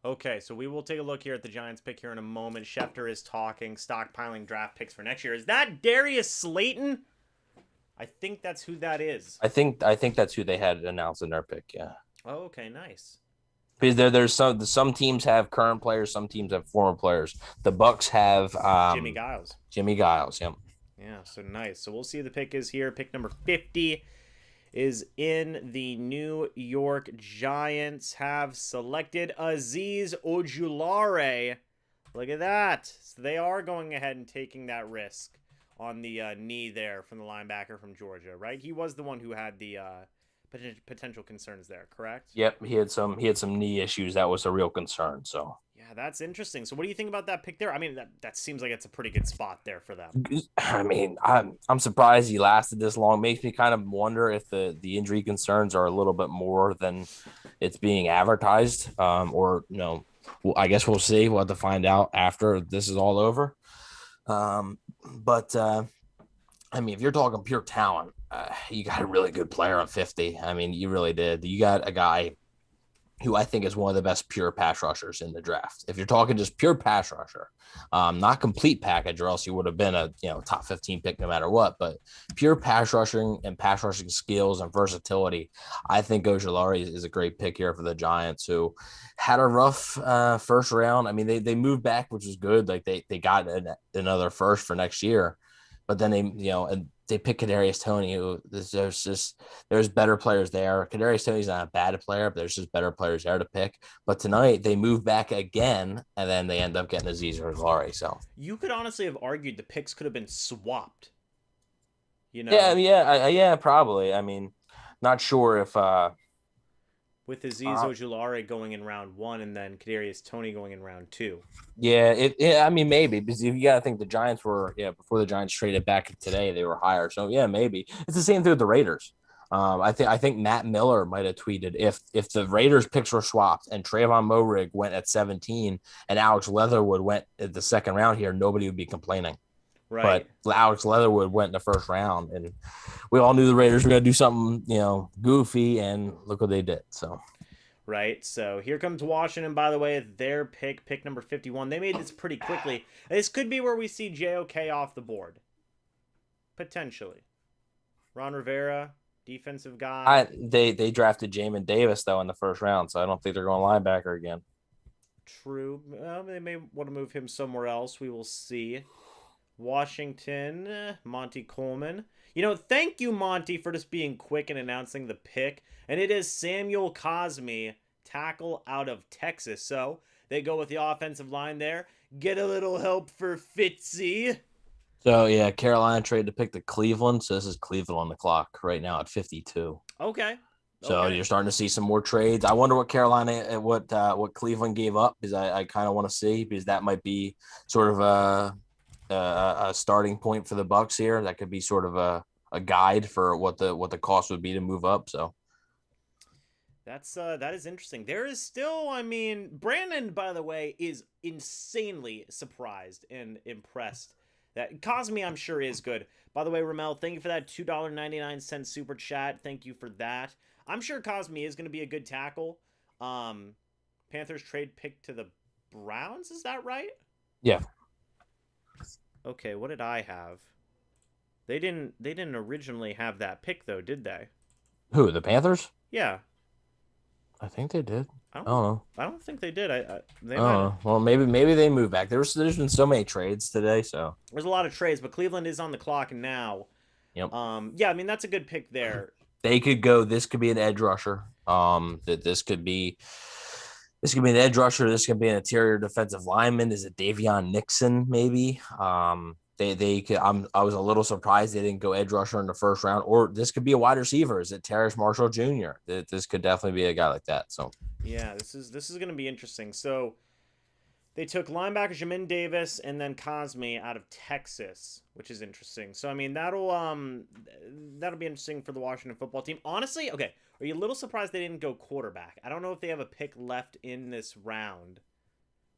Okay, so we will take a look here at the Giants pick here in a moment. Schefter is talking, stockpiling draft picks for next year. Is that Darius Slayton? I think that's who that is. I think that's who they had announced in their pick, yeah. Oh, okay, nice. Because there's some teams have current players, some teams have former players. The Bucs have Jimmy Giles. Jimmy Giles, yep. Yeah, so nice. So we'll see the pick is here. Pick number 50 is in. The New York Giants have selected Azeez Ojulari. Look at that. So they are going ahead and taking that risk on the knee there from the linebacker from Georgia, right? He was the one who had the potential concerns there, correct? Yep, he had some knee issues. That was a real concern. So yeah, that's interesting. So what do you think about that pick there? I mean, that seems like it's a pretty good spot there for them. I mean, I'm surprised he lasted this long. Makes me kind of wonder if the injury concerns are a little bit more than it's being advertised. Or I guess we'll see. We'll have to find out after this is all over. But I mean, if you're talking pure talent, you got a really good player on 50. I mean, you really did. You got a guy who I think is one of the best pure pass rushers in the draft. If you're talking just pure pass rusher, not complete package, or else you would have been a top 15 pick no matter what. But pure pass rushing and pass rushing skills and versatility, I think Ojulari is a great pick here for the Giants, who had a rough first round. I mean, they moved back, which is good. Like they got another first for next year, but then they pick Kadarius Toney. Who there's better players there. Kadarius Toney's not a bad player, but there's just better players there to pick. But tonight they move back again, and then they end up getting Azeez Ojulari. So you could honestly have argued the picks could have been swapped. Yeah, probably. I mean, not sure if with Azeez Ojulari going in round 1 and then Kadarius Toney going in round 2. Yeah, I mean, maybe, because you got to think the Giants were, before the Giants traded back today, they were higher. So yeah, maybe it's the same thing with the Raiders. I think Matt Miller might have tweeted if the Raiders picks were swapped and Trayvon Moehrig went at 17 and Alex Leatherwood went at the second round here, nobody would be complaining. Right. But Alex Leatherwood went in the first round, and we all knew the Raiders were going to do something, goofy, and look what they did. So, right. So here comes Washington, by the way, their pick number 51. They made this pretty quickly. This could be where we see JOK off the board. Potentially. Ron Rivera, defensive guy. They drafted Jamin Davis, though, in the first round, so I don't think they're going linebacker again. True. They may want to move him somewhere else. We will see. Washington, Monty Coleman. Thank you, Monty, for just being quick and announcing the pick. And it is Samuel Cosme, tackle out of Texas. So they go with the offensive line there. Get a little help for Fitzy. So, yeah, Carolina traded to pick to Cleveland. So this is Cleveland on the clock right now at 52. Okay. So you're starting to see some more trades. I wonder what Carolina, what Cleveland gave up, because I kind of want to see, because that might be sort of a starting point for the Bucs here. That could be sort of a guide for what the cost would be to move up. So that is interesting. There is still, Brandon, by the way, is insanely surprised and impressed that Cosme, I'm sure, is good. By the way, Ramel, thank you for that $2.99 super chat. Thank you for that. I'm sure Cosme is going to be a good tackle. Panthers trade pick to the Browns. Is that right? Yeah. Okay, what did I have? They didn't originally have that pick, though, did they? Who, the Panthers? Yeah. I think they did. I don't know. I don't think they did. They Well, maybe they moved back. There's been so many trades today, so there's a lot of trades, but Cleveland is on the clock now. Yep. Yeah, that's a good pick there. They could go. This could be an edge rusher. This could be an edge rusher. This could be an interior defensive lineman. Is it Davion Nixon? Maybe. They could. I was a little surprised they didn't go edge rusher in the first round. Or this could be a wide receiver. Is it Terrace Marshall Jr.? This could definitely be a guy like that. So yeah, this is going to be interesting. So They took linebacker Jamin Davis and then Cosme out of Texas, which is interesting. So I mean that'll be interesting for the Washington football team. Honestly, okay, are you a little surprised they didn't go quarterback? I don't know if they have a pick left in this round,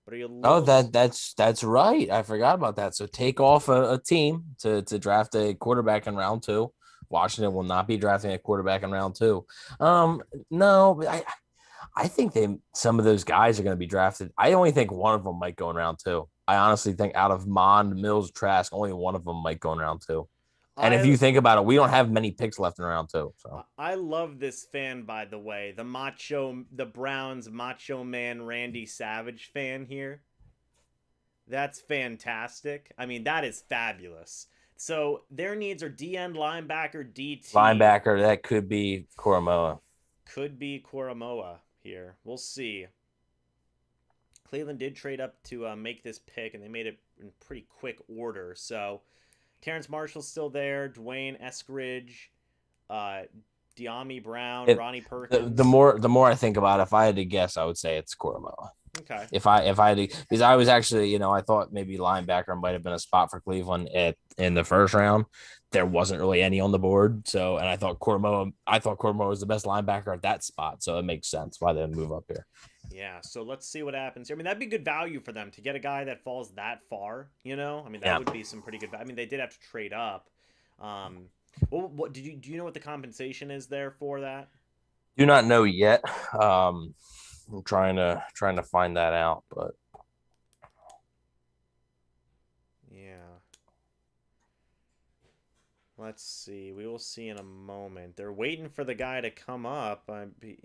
but are you a Oh, little? that's right. I forgot about that. So take off a team to draft a quarterback in round two. Washington will not be drafting a quarterback in round two. No, but I think some of those guys are going to be drafted. I only think one of them might go in round two. I honestly think out of Mond, Mills, Trask, only one of them might go in round two. And if I you think about it, we don't have many picks left in round two. So I love this fan, by the way. The Browns macho man Randy Savage fan here. That's fantastic. I mean, that is fabulous. So their needs are D end, linebacker, DT. linebacker, that could be Koromoa. Could be Koromoa here. We'll see. Cleveland did trade up to make this pick, and they made it in pretty quick order. So Terrence Marshall's still there. Dwayne Eskridge, De'Ami Brown, Ronnie Perkins. The more I think about it, if I had to guess, I would say it's Koromoa. Okay. If I had to, because I was actually, I thought maybe linebacker might have been a spot for Cleveland in the first round. There wasn't really any on the board, so and I thought Koromoa was the best linebacker at that spot, so it makes sense why they move up here. Yeah, so let's see what happens here. I mean, that'd be good value for them to get a guy that falls that far. I mean, that would be some pretty good. I mean, they did have to trade up. Well, do you know what the compensation is there for that? Do not know yet. I'm trying to find that out, but yeah. Let's see. We will see in a moment. They're waiting for the guy to come up. The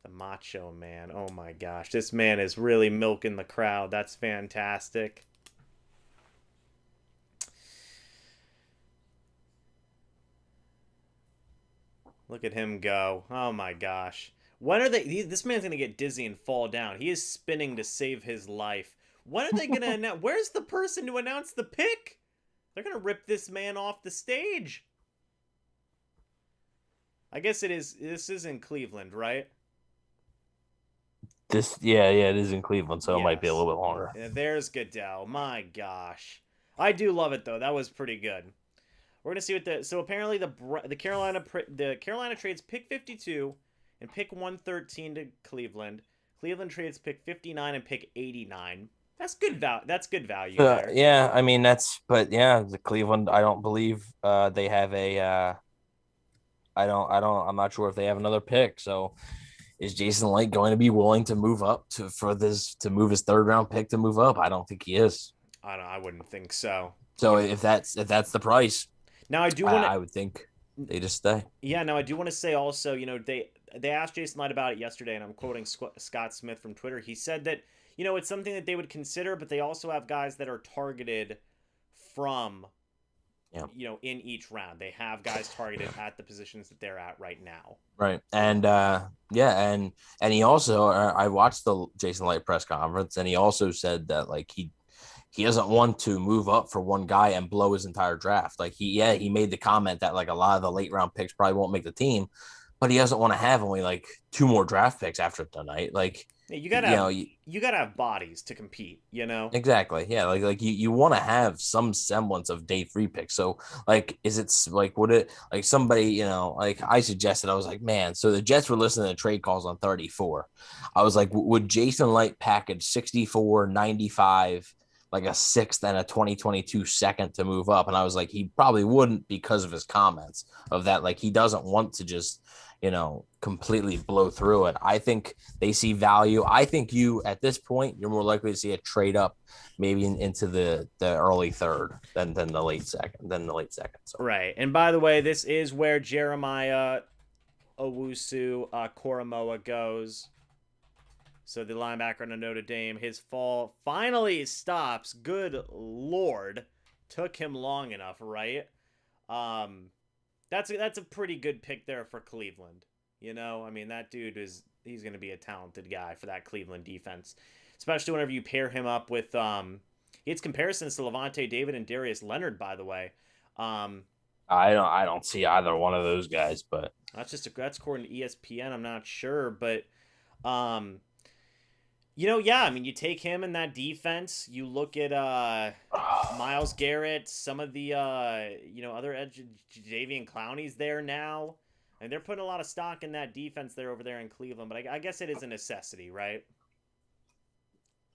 Macho Man. Oh my gosh. This man is really milking the crowd. That's fantastic. Look at him go. Oh my gosh. When are they? This man's going to get dizzy and fall down. He is spinning to save his life. When are they going to announce? Where's the person to announce the pick? They're going to rip this man off the stage. I guess this is in Cleveland, right? It is in Cleveland, so Yes. It might be a little bit longer. Yeah, there's Goodell. My gosh. I do love it, though. That was pretty good. We're going to see what so apparently the Carolina trades pick 52 and pick 113 to Cleveland. Cleveland trades pick 59 and pick 89. That's good value there. Yeah, I mean the Cleveland. I don't believe they have a. I'm not sure if they have another pick. So, is Jason Light going to be willing to move up to move his third round pick to move up? I don't think he is. I wouldn't think so. So if that's the price, now I would think they just stay. Yeah. Now I do want to say also, they asked Jason Light about it yesterday, and I'm quoting Scott Smith from Twitter. He said that it's something that they would consider, but they also have guys that are targeted from, in each round. They have guys targeted at the positions that they're at right now. Right. And and he also, I watched the Jason Light press conference, and he also said that he doesn't want to move up for one guy and blow his entire draft. He made the comment that a lot of the late round picks probably won't make the team, but he doesn't want to have only 2 more draft picks after tonight. You gotta have bodies to compete, Exactly. Yeah. You want to have some semblance of day 3 picks. So is it would it somebody, I suggested, I was like, man, so the Jets were listening to trade calls on 34. I was like, would Jason Light package 64, 95, a 6th and a 2022 second to move up? And I was like, he probably wouldn't because of his comments of that. He doesn't want to just, completely blow through it. I think they see value. I think at this point, you're more likely to see a trade up maybe into the early third than the late second. So. Right. And by the way, this is where Jeremiah Owusu Koromoa goes. So the linebacker on Notre Dame, his fall finally stops. Good Lord. Took him long enough, right? That's a pretty good pick there for Cleveland. I mean, that dude he's going to be a talented guy for that Cleveland defense, especially whenever you pair him up with it's comparisons to Levante David and Darius Leonard, by the way. I don't see either one of those guys, but that's according to ESPN. I'm not sure, but Yeah, I mean, you take him in that defense. You look at Miles Garrett, some of the other edge, Jadeveon Clowney's there now, and they're putting a lot of stock in that defense there over there in Cleveland. But I guess it is a necessity, right?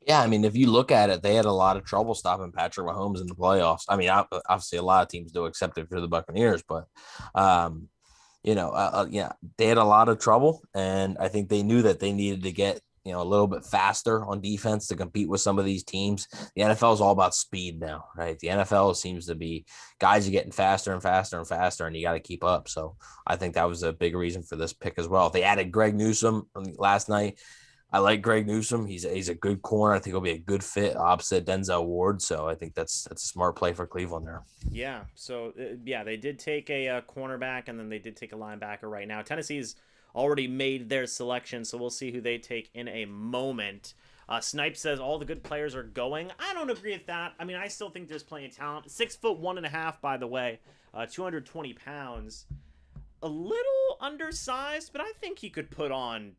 Yeah, I mean, if you look at it, they had a lot of trouble stopping Patrick Mahomes in the playoffs. I mean, obviously, a lot of teams do, except if you're the Buccaneers. But, yeah, they had a lot of trouble, and I think they knew that they needed to get a little bit faster on defense to compete with some of these teams. The NFL is all about speed now, right? The NFL seems to be guys are getting faster and faster and faster, and you got to keep up. So I think that was a big reason for this pick as well. They added Greg Newsome last night. I like Greg Newsome. He's a good corner. I think he'll be a good fit opposite Denzel Ward. So I think that's a smart play for Cleveland there. Yeah. So they did take a cornerback, and then they did take a linebacker right now. Tennessee's already made their selection, so we'll see who they take in a moment. Snipe says all the good players are going. I don't agree with that. I mean, I still think there's plenty of talent. 6'1.5", by the way, 220 pounds. A little undersized, but I think he could put on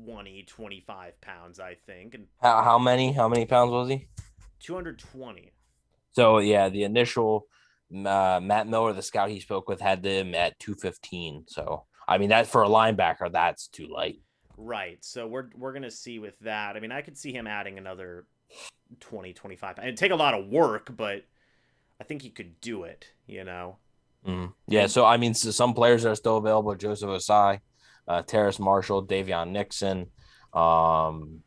20, 25 pounds, I think. And How many pounds was he? 220. So yeah, the initial Matt Miller, the scout he spoke with, had him at 215. So I mean, that for a linebacker, that's too light. Right. So we're going to see with that. I mean, I could see him adding another 20, 25. It'd take a lot of work, but I think he could do it. Yeah, so I mean, so some players are still available: Joseph Osai, Terrace Marshall, Davion Nixon. Who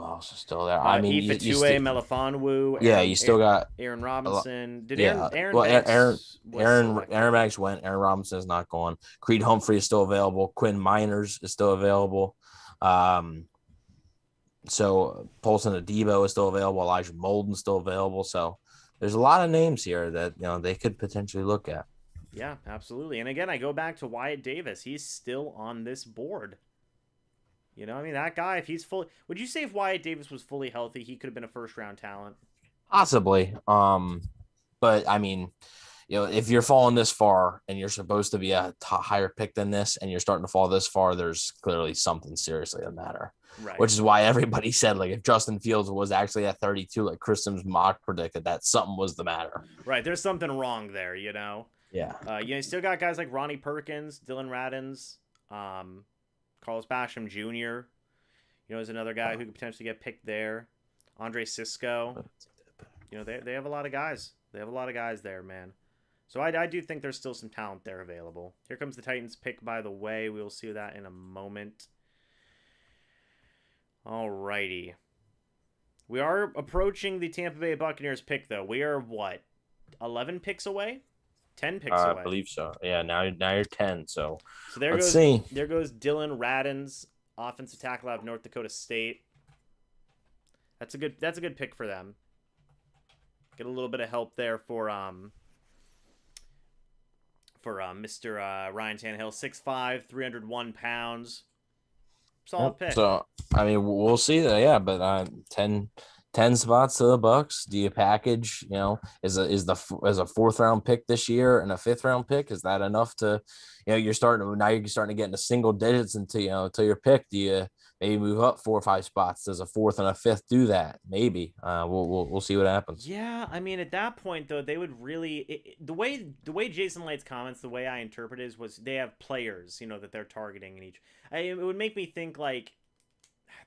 else is still there? I mean, Melifonwu. Yeah, you still got Aaron Robinson. Did Aaron well, Banks Aaron Banks went. Aaron Robinson is not going. Creed Humphrey is still available. Quinn Miners is still available. So Paulson Adebo is still available. Elijah Molden's still available. So there's a lot of names here that they could potentially look at. Yeah, absolutely. And again, I go back to Wyatt Davis. He's still on this board. I mean, that guy, if he's fully... Would you say if Wyatt Davis was fully healthy, he could have been a first-round talent? Possibly. But, I mean, if you're falling this far and you're supposed to be a higher pick than this and you're starting to fall this far, there's clearly something seriously the matter. Right. Which is why everybody said, like, if Justin Fields was actually at 32, like Chris Sims mock predicted, that something was the matter. Right. There's something wrong there, Yeah. You still got guys like Ronnie Perkins, Dylan Radins, Carlos Basham Jr. Is another guy who could potentially get picked there. Andre Cisco. They have a lot of guys. They have a lot of guys there, man. So I do think there's still some talent there available. Here comes the Titans pick, by the way. We will see that in a moment. Alrighty. We are approaching the Tampa Bay Buccaneers pick, though. We are, 11 picks away? 10 picks away. I believe so. Yeah, now you're 10. So there let's see. There goes Dylan Radins, offensive tackle out of North Dakota State. That's a good pick for them. Get a little bit of help there for Mr. Ryan Tannehill, 6'5", 301 pounds. Solid pick. So I mean, we'll see that. Yeah, but 10 spots to the Bucs. Do you package? Is a fourth round pick this year and a fifth round pick? Is that enough to, you're starting to get into single digits until your pick? Do you maybe move up 4 or 5 spots? Does a fourth and a fifth do that? Maybe. We'll see what happens. Yeah, I mean, at that point though, they would really the way Jason Light's comments, the way I interpret it was they have players, that they're targeting in each. It would make me think like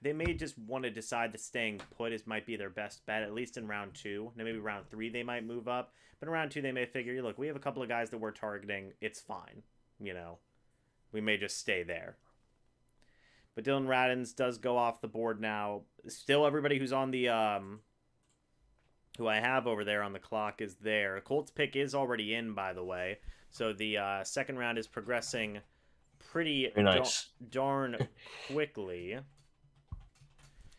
they may just want to decide that staying put might be their best bet, at least in round 2. Now maybe round 3 they might move up, but in round 2 they may figure, look, we have a couple of guys that we're targeting. It's fine, we may just stay there. But Dylan Radins does go off the board now. Still, everybody who's on the who I have over there on the clock is there. Colts pick is already in, by the way, so the second round is progressing pretty nice. Darn quickly.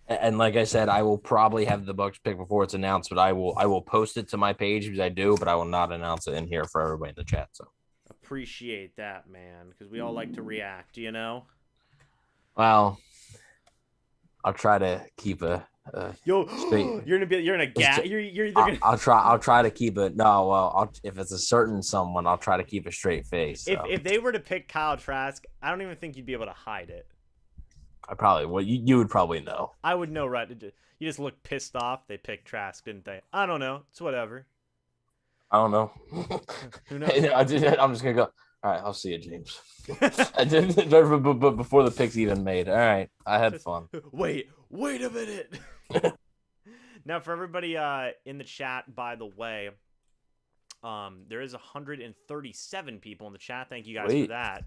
And like I said, I will probably have the Bucs pick before it's announced, but I will post it to my page because I do, but I will not announce it in here for everybody in the chat. So appreciate that, man, because we all like to react, Well, I'll try to keep a straight. You're gonna gap. I'll try to keep it. No, well, if it's a certain someone, I'll try to keep a straight face. So. If they were to pick Kyle Trask, I don't even think you'd be able to hide it. I probably would. You would probably know. I would know, right? You just look pissed off. They picked Trask, didn't they? I don't know. It's whatever. I don't know. Who knows? I'm just gonna go. All right, I'll see you, James. I did, but before the pick's even made. All right, I had fun. Wait a minute. Now, for everybody in the chat, by the way, there is 137 people in the chat. Thank you guys for that.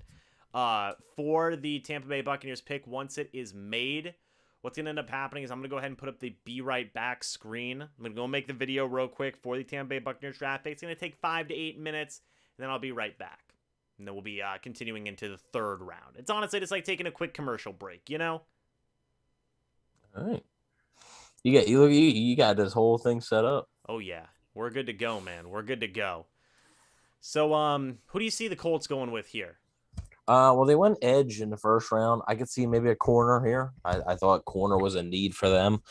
For the Tampa Bay Buccaneers pick, once it is made, what's going to end up happening is I'm going to go ahead and put up the Be Right Back screen. I'm going to go make the video real quick for the Tampa Bay Buccaneers draft pick. It's going to take 5 to 8 minutes, and then I'll be right back. And then we'll be continuing into the third round. It's honestly just like taking a quick commercial break, you know? All right. You got this whole thing set up. Oh, yeah. We're good to go, man. We're good to go. So, who do you see the Colts going with here? Well, they went edge in the first round. I could see maybe a corner here. I thought corner was a need for them.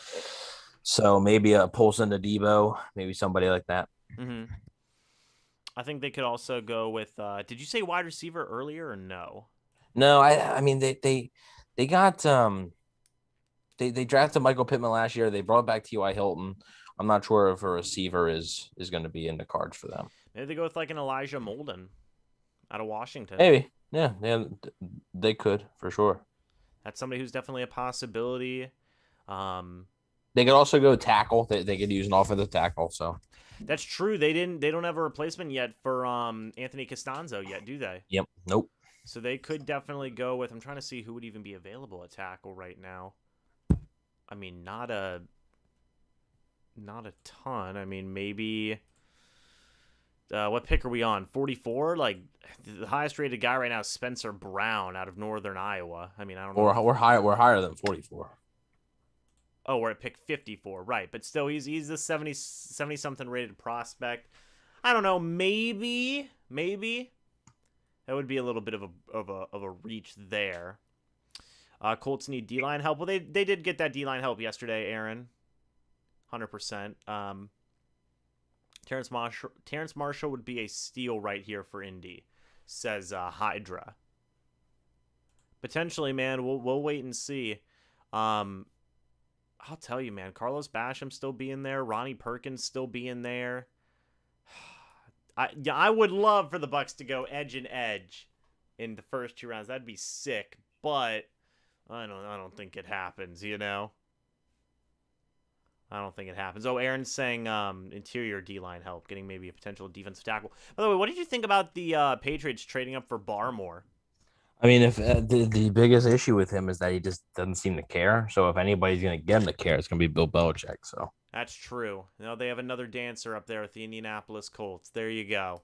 So maybe a Paulson to Debo, maybe somebody like that. Mm-hmm. I think they could also go with, did you say wide receiver earlier or no? No, I mean, they got, they drafted Michael Pittman last year. They brought back T.Y. Hilton. I'm not sure if a receiver is going to be in the cards for them. Maybe they go with like an Elijah Molden out of Washington. Maybe. Yeah, they could for sure. That's somebody who's definitely a possibility. They could also go tackle. They could use an offensive tackle. So that's true. They don't have a replacement yet for Anthony Costanzo yet, do they? Yep. Nope. So they could definitely go with. I'm trying to see who would even be available at tackle right now. I mean, not a ton. I mean, maybe. What pick are we on? 44? Like, the highest rated guy right now is Spencer Brown out of Northern Iowa. I mean, I don't know. We're higher than 44. Oh, we're at pick 54, right? But still, he's a 70 something rated prospect. I don't know. Maybe that would be a little bit of a reach there. Colts need D-line help. Well, they did get that D-line help yesterday, Aaron. 100%. Terrence Marshall would be a steal right here for Indy, says Hydra. Potentially, man. We'll wait and see. I'll tell you, man. Carlos Basham still being there. Ronnie Perkins still being there. I would love for the Bucs to go edge and edge in the first 2 rounds. That'd be sick, but I don't think it happens. You know. I don't think it happens. Oh, Aaron's saying interior D-line help, getting maybe a potential defensive tackle. By the way, what did you think about the Patriots trading up for Barmore? I mean, if the biggest issue with him is that he just doesn't seem to care. So if anybody's going to get him to care, it's going to be Bill Belichick. So that's true. Now they have another dancer up there with the Indianapolis Colts. There you go.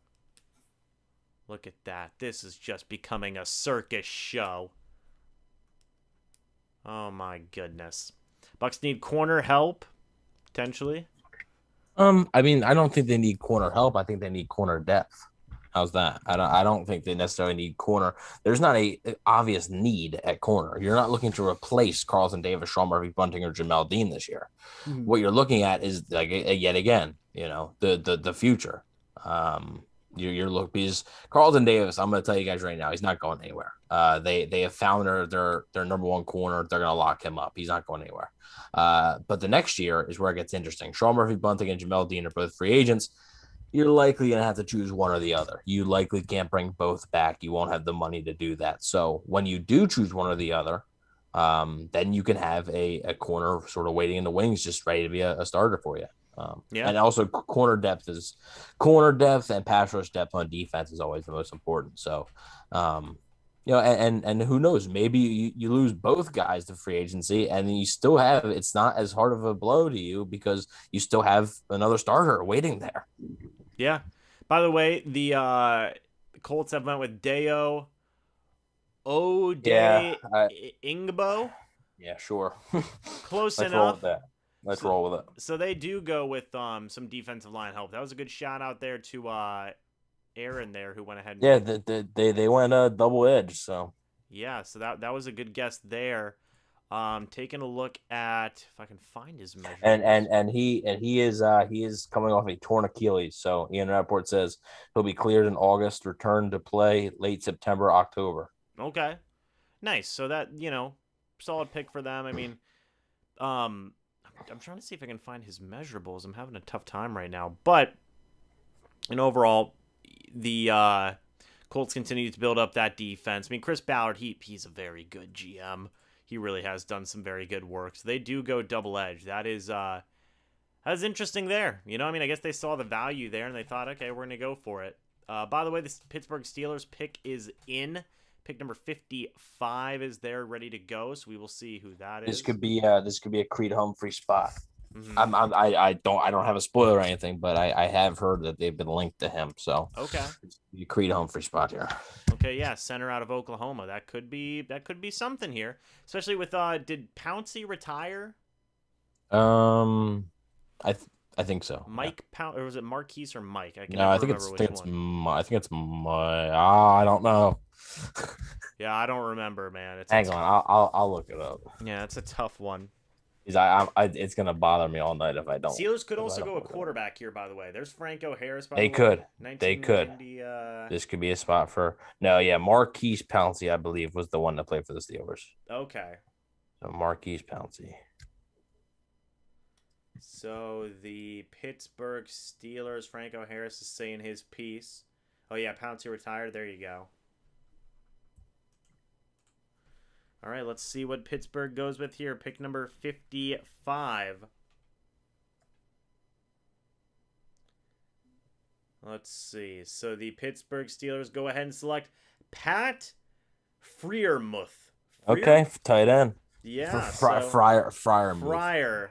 Look at that. This is just becoming a circus show. Oh my goodness. Bucs need corner help. Potentially. I mean, I don't think they need corner help. I think they need corner depth. How's that? I don't think they necessarily need corner. There's not a obvious need at corner. You're not looking to replace Carlton Davis, Sean Murphy Bunting, or Jamel Dean this year. Mm-hmm. What you're looking at is like yet again, the future. You're looking because Carlton Davis. I'm going to tell you guys right now, he's not going anywhere. They have found their number one corner. They're going to lock him up. He's not going anywhere. But the next year is where it gets interesting. Sean Murphy Bunting and Jamel Dean are both free agents. You're likely going to have to choose one or the other. You likely can't bring both back. You won't have the money to do that. So when you do choose one or the other, then you can have a corner sort of waiting in the wings, just ready to be a starter for you. And also corner depth and pass rush depth on defense is always the most important. So, and who knows, maybe you lose both guys to free agency and you still have, it's not as hard of a blow to you because you still have another starter waiting there. Yeah. By the way, the Colts have went with Deo Ingbo. Yeah, sure. Close enough. Let's roll with it. So they do go with some defensive line help. That was a good shout out there to Aaron there, who went ahead. And they went double edge. So yeah, so that was a good guess there. Taking a look at if I can find his measurements. And he is coming off a torn Achilles. So Ian Rappaport says he'll be cleared in August, return to play late September, October. Okay, nice. So that solid pick for them. I mean, I'm trying to see if I can find his measurables. I'm having a tough time right now. But in overall, the Colts continue to build up that defense. I mean, Chris Ballard, he's a very good GM. He really has done some very good work. So they do go double edge. That's interesting there. You know, I mean, I guess they saw the value there and they thought, okay, we're going to go for it. By the way, this Pittsburgh Steelers pick is in. Pick number 55 is there, ready to go. So we will see who that is. This could be a Creed Humphrey spot. Mm-hmm. I don't have a spoiler or anything, but I have heard that they've been linked to him. So okay, the Creed Humphrey spot here. Okay, yeah, center out of Oklahoma. That could be something here, especially with did Pouncey retire? I think so. Mike or was it Marquise or Mike? I think it's I don't know. Yeah, I don't remember, man. Hang on, I'll look it up. Yeah, it's a tough one. It's gonna bother me all night if I don't. Steelers could also go a quarterback here, by the way. There's Franco Harris. They could. This could be a spot for. No, yeah, Marquise Pouncey, I believe, was the one that played for the Steelers. Okay. So Marquise Pouncey. So the Pittsburgh Steelers, Franco Harris is saying his piece. Oh yeah, Pouncey retired. There you go. All right, let's see what Pittsburgh goes with here. Pick number 55. Let's see. So the Pittsburgh Steelers go ahead and select Pat Freiermuth. Okay, tight end. Yeah. Freiermuth.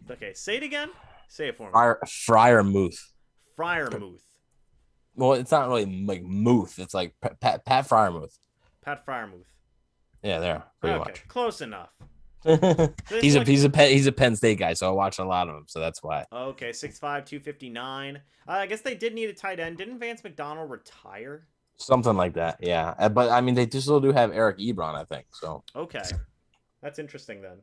Okay, say it again. Say it for me. Freiermuth. Freiermuth. Well, it's not really like Muth. It's like Pat Freiermuth. Pat Freiermuth. Yeah, there. Pretty much. Close enough. he's a Penn State guy, so I watch a lot of him, so that's why. Okay, 6'5", 259. I guess they did need a tight end. Didn't Vance McDonald retire? Something like that, yeah. But I mean, they still do have Eric Ebron, I think. So okay, that's interesting then.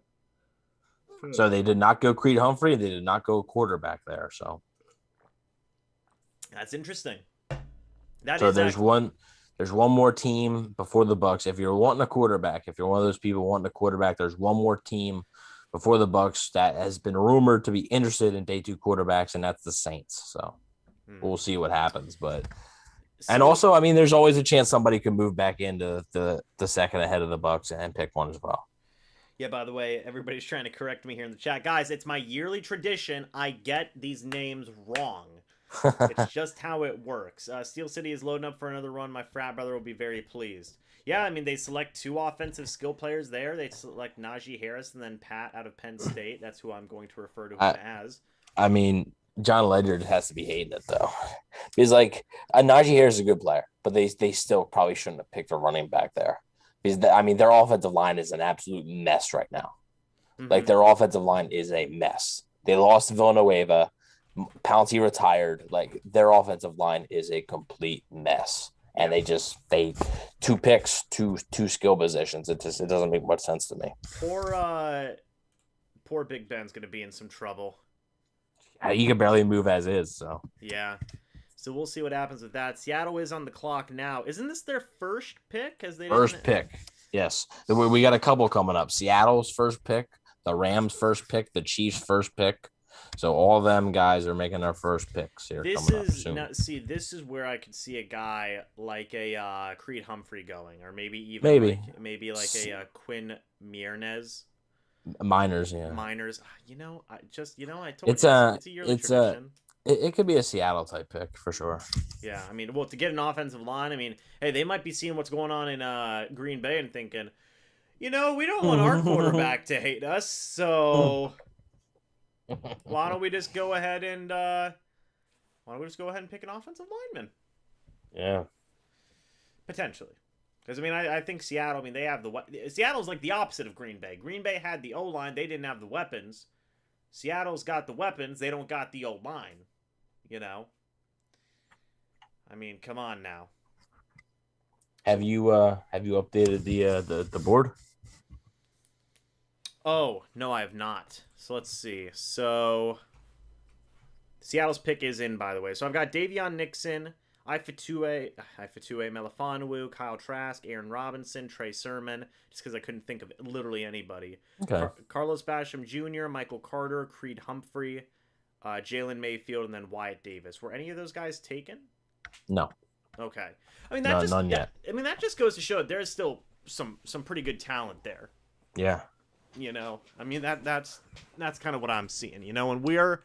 So they did not go Creed Humphrey. They did not go quarterback there. So that's interesting. There's one more team before the Bucs. If you're wanting a quarterback, if you're one of those people wanting a quarterback, there's one more team before the Bucs that has been rumored to be interested in day 2 quarterbacks, and that's the Saints. So we'll see what happens. But and also, I mean, there's always a chance somebody could move back into the second ahead of the Bucs and pick one as well. Yeah, by the way, everybody's trying to correct me here in the chat. Guys, it's my yearly tradition. I get these names wrong. It's just how it works. Steel City is loading up for another run. My frat brother will be very pleased. Yeah, I mean, they select 2 offensive skill players there. They select Najee Harris and then Pat out of Penn State. That's who I'm going to refer to him as. I mean, John Ledger has to be hating it, though. Because, like, Najee Harris is a good player, but they still probably shouldn't have picked a running back there. Because, I mean, their offensive line is an absolute mess right now. Mm-hmm. Like, their offensive line is a mess. They lost to Villanueva. Pouncey retired. Like, their offensive line is a complete mess. And they 2 picks, two skill positions. It doesn't make much sense to me. Poor Big Ben's going to be in some trouble. He can barely move as is, so. Yeah. So we'll see what happens with that. Seattle is on the clock now. Isn't this their first pick? First pick, yes. We got a couple coming up. Seattle's first pick, the Rams' first pick, the Chiefs' first pick. So all of them guys are making their first picks here. This is where I could see a guy like a Creed Humphrey going, or maybe even like a Quinn Miernes. Miners, yeah. Miners. I told you it's a yearly tradition. It could be a Seattle type pick for sure. Yeah, I mean, well, to get an offensive line, I mean, hey, they might be seeing what's going on in Green Bay and thinking, we don't want our quarterback to hate us, so why don't we just go ahead and pick an offensive lineman? Yeah, potentially. Because, I mean, I think Seattle, I mean, they have Seattle's like the opposite of Green Bay. Green Bay had the O-line. They didn't have the weapons. Seattle's got the weapons. They don't got the O-line. I mean, come on now. Have you updated the board? Oh, no, I have not. So let's see. So Seattle's pick is in, by the way. So I've got Davion Nixon. Ifitue Melifonwu, Kyle Trask, Aaron Robinson, Trey Sermon, just because I couldn't think of literally anybody. Okay. Carlos Basham Jr., Michael Carter, Creed Humphrey, Jalen Mayfield, and then Wyatt Davis. Were any of those guys taken? No. Okay. I mean, none yet. I mean, that just goes to show that there's still some pretty good talent there. Yeah. You know, I mean, that's kind of what I'm seeing, you know, and we're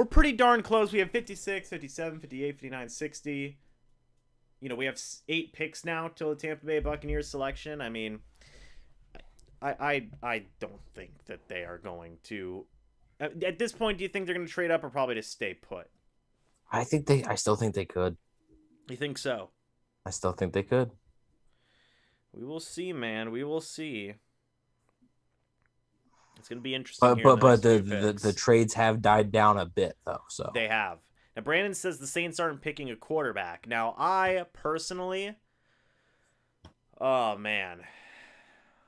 pretty darn close. We have 56, 57, 58, 59, 60. You know, we have 8 picks now till the Tampa Bay Buccaneers selection. I mean, I don't think that they are going to. At this point, do you think they're going to trade up or probably just stay put? I still think they could. You think so? I still think they could. We will see, man. We will see. It's going to be interesting. But the trades have died down a bit, though. So they have. Now, Brandon says the Saints aren't picking a quarterback. Now, I personally, oh man,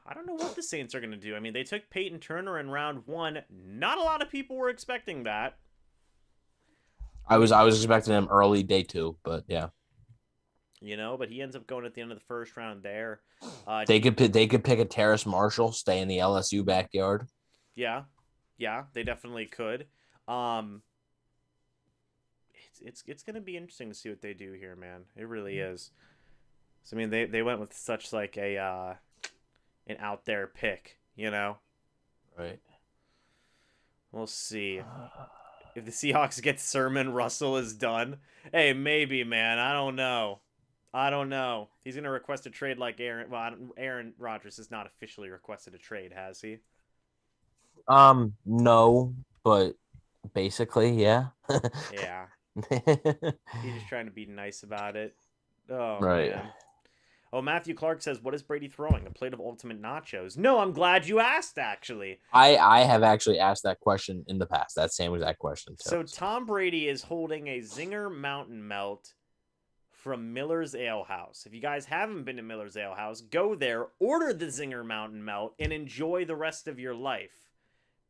I don't know what the Saints are going to do. I mean, they took Peyton Turner in round 1. Not a lot of people were expecting that. I was expecting him early day 2, but yeah. You know, but he ends up going at the end of the first round there. They could pick a Terrace Marshall, stay in the LSU backyard. Yeah, they definitely could. It's going to be interesting to see what they do here, man. It really is. So I mean, they went with such like an out there pick, you know. Right. We'll see. If the Seahawks get Sermon, Russell is done. Hey, maybe, man. I don't know. He's going to request a trade like Aaron. Well, Aaron Rodgers has not officially requested a trade, has he? No, but basically, yeah. Yeah. He's just trying to be nice about it. Oh, right. Man. Oh, Matthew Clark says, what is Brady throwing? A plate of ultimate nachos? No, I'm glad you asked, actually. I have actually asked that question in the past. That same exact question. So Tom Brady is holding a Zinger Mountain Melt from Miller's Ale House. If you guys haven't been to Miller's Ale House, go there, order the Zinger Mountain Melt, and enjoy the rest of your life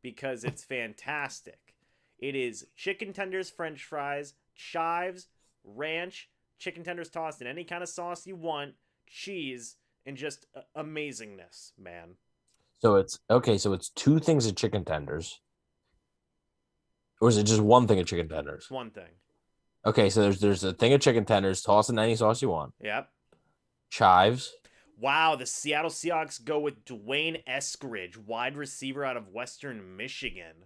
because it's fantastic. It is chicken tenders, french fries, chives, ranch, chicken tenders tossed in any kind of sauce you want, cheese, and just amazingness, man. So it's okay. So it's 2 things of chicken tenders, or is it just 1 thing of chicken tenders? It's 1 thing. Okay, so there's a thing of chicken tenders, toss in any sauce you want. Yep. Chives. Wow, the Seattle Seahawks go with Dwayne Eskridge, wide receiver out of Western Michigan.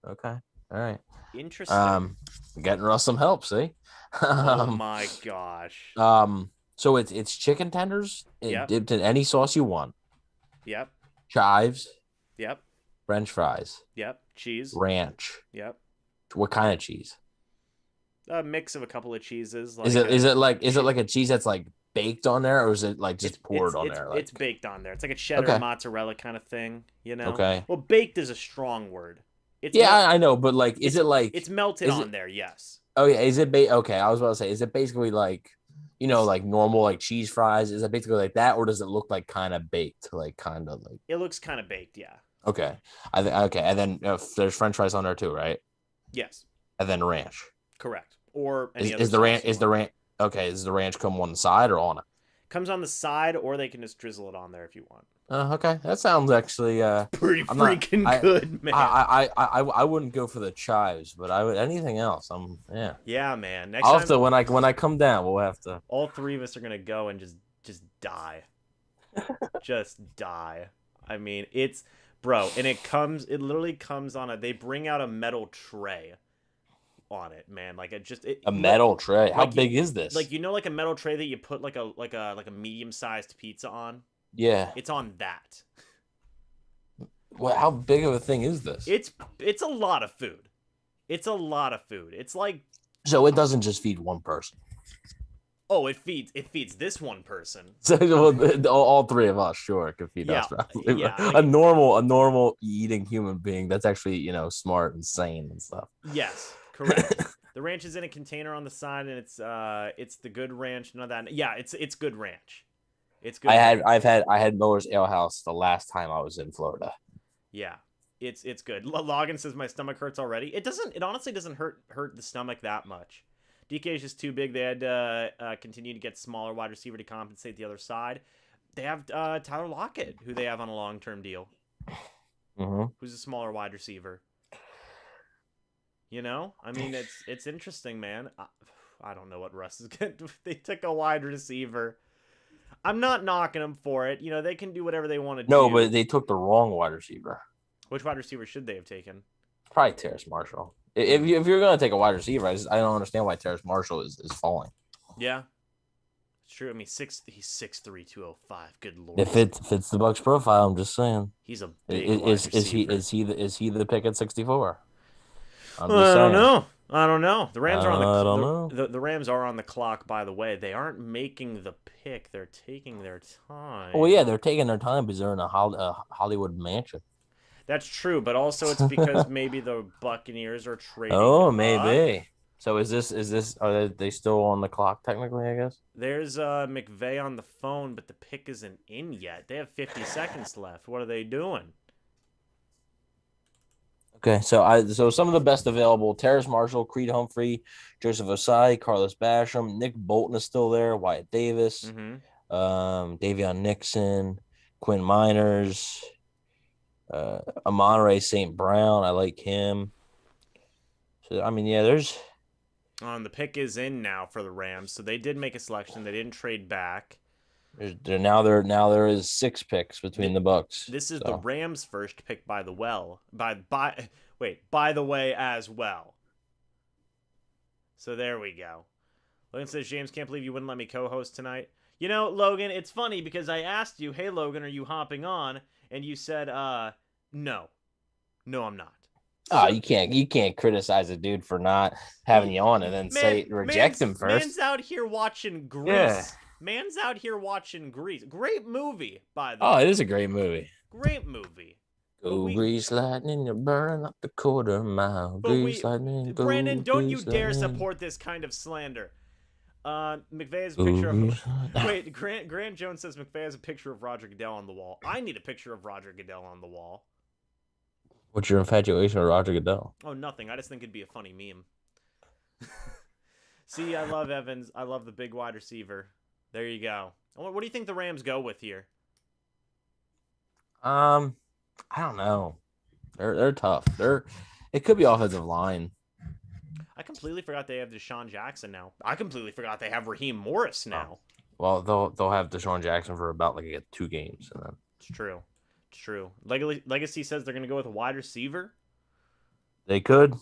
Okay. All right. Interesting. Getting Russ some help, see? Oh my gosh. So it's chicken tenders dipped in any sauce you want. Yep. Chives. Yep. French fries. Yep. Cheese. Ranch. Yep. What kind of cheese? A mix of a couple of cheeses. Like is it like a cheese that's like baked on there, or is it like just poured on there? It's baked on there. It's like a cheddar mozzarella kind of thing, you know? Okay. Well, baked is a strong word. I know, but like, is it like it's melted on there? Yes. Oh yeah, is it okay? I was about to say, is it basically like, you know, like normal like cheese fries? Is it basically like that, or does it look like kind of baked, like kind of like? It looks kind of baked, yeah. Okay, okay, and then there's French fries on there too, right? Yes. And then ranch. Correct. Or any is the ranch okay? Does the ranch come on the side or on it? Comes on the side, or they can just drizzle it on there if you want. Okay, that sounds actually pretty freaking good, man. I wouldn't go for the chives, but I would anything else. Yeah, man. Next time, when I come down, we'll have to. All 3 of us are gonna go and just die, just die. I mean, it's and it literally comes on they bring out a metal tray on it, man. Like a metal tray. How big is this? Like, you know, like a metal tray that you put like a medium-sized pizza on. Yeah, it's on that. Well, how big of a thing is this? It's a lot of food. It's a lot of food. It's like, so it doesn't just feed one person. Oh, it feeds this one person. So all 3 of us, sure, it could feed us. Probably. Yeah, a normal eating human being that's actually, you know, smart and sane and stuff. Yes, correct. The ranch is in a container on the side, and it's the good ranch. None of that. Yeah, it's good ranch. It's good. I had Miller's Ale House the last time I was in Florida. Yeah, it's good. Logan says my stomach hurts already. It honestly doesn't hurt the stomach that much. DK is just too big. They had to continue to get smaller wide receiver to compensate the other side. They have Tyler Lockett, who they have on a long-term deal. Who's a smaller wide receiver. You know? I mean, it's interesting, man. I don't know what Russ is going to do. They took a wide receiver. I'm not knocking them for it. You know, they can do whatever they want to do. No, but they took the wrong wide receiver. Which wide receiver should they have taken? Probably Terrace Marshall. If you're going to take a wide receiver, I don't understand why Terrace Marshall is falling. Yeah. It's true. I mean, he's 6'3", 205. Good lord. If it fits the Bucs profile, I'm just saying. He's a big wide receiver. Is he the pick at 64? I don't know. The Rams are on the Rams are on the clock, by the way. They aren't making the pick. They're taking their time. Well, yeah, they're taking their time because they're in a Hollywood mansion. That's true, but also it's because maybe the Buccaneers are trading. Oh, maybe. So are they still on the clock technically, I guess? There's McVay on the phone, but the pick isn't in yet. They have 50 seconds left. What are they doing? Okay, so some of the best available: Terrace Marshall, Creed Humphrey, Joseph Osai, Carlos Basham, Nick Bolton is still there, Wyatt Davis, Davion Nixon, Quinn Miners, Amon-Ra St. Brown. I like him. So I mean, yeah, there's. The pick is in now for the Rams, so they did make a selection. They didn't trade back. There is 6 picks between the Bucs. This is the Rams' first pick by the way as well. So there we go. Logan says, James, can't believe you wouldn't let me co-host tonight. You know, Logan, it's funny because I asked you, hey Logan, are you hopping on? And you said, no, I'm not. Oh, you can't criticize a dude for not having you on and then reject him first. Man's out here watching Grease. Yeah. Man's out here watching Grease. Great movie, by the way. Oh, it is a great movie. Great movie. Go Grease lightning, you're burning up the quarter mile. Grease lightning, go Brandon, don't you dare lightning. support this kind of slander. McVay has a picture of... Wait, Grant Jones says McVay has a picture of Roger Goodell on the wall. I need a picture of Roger Goodell on the wall. What's your infatuation with Roger Goodell? Oh, nothing. I just think it'd be a funny meme. See, I love Evans. I love the big wide receiver. There you go. What do you think the Rams go with here? I don't know. They're tough. It could be offensive line. I completely forgot they have Deshaun Jackson now. I completely forgot they have Raheem Morris now. Well, they'll have Deshaun Jackson for about 2 games, and then it's true. It's true. Legacy says they're going to go with a wide receiver. They could.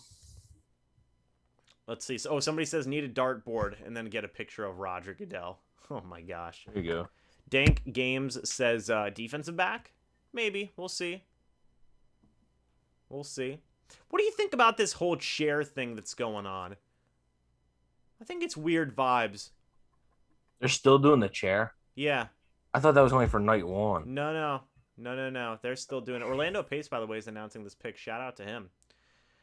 Let's see. So, somebody says need a dartboard and then get a picture of Roger Goodell. Oh my gosh. There you go. Dank Games says defensive back. Maybe. We'll see. We'll see. What do you think about this whole chair thing that's going on? I think it's weird vibes. They're still doing the chair? Yeah. I thought that was only for night 1. No. They're still doing it. Orlando Pace, by the way, is announcing this pick. Shout out to him.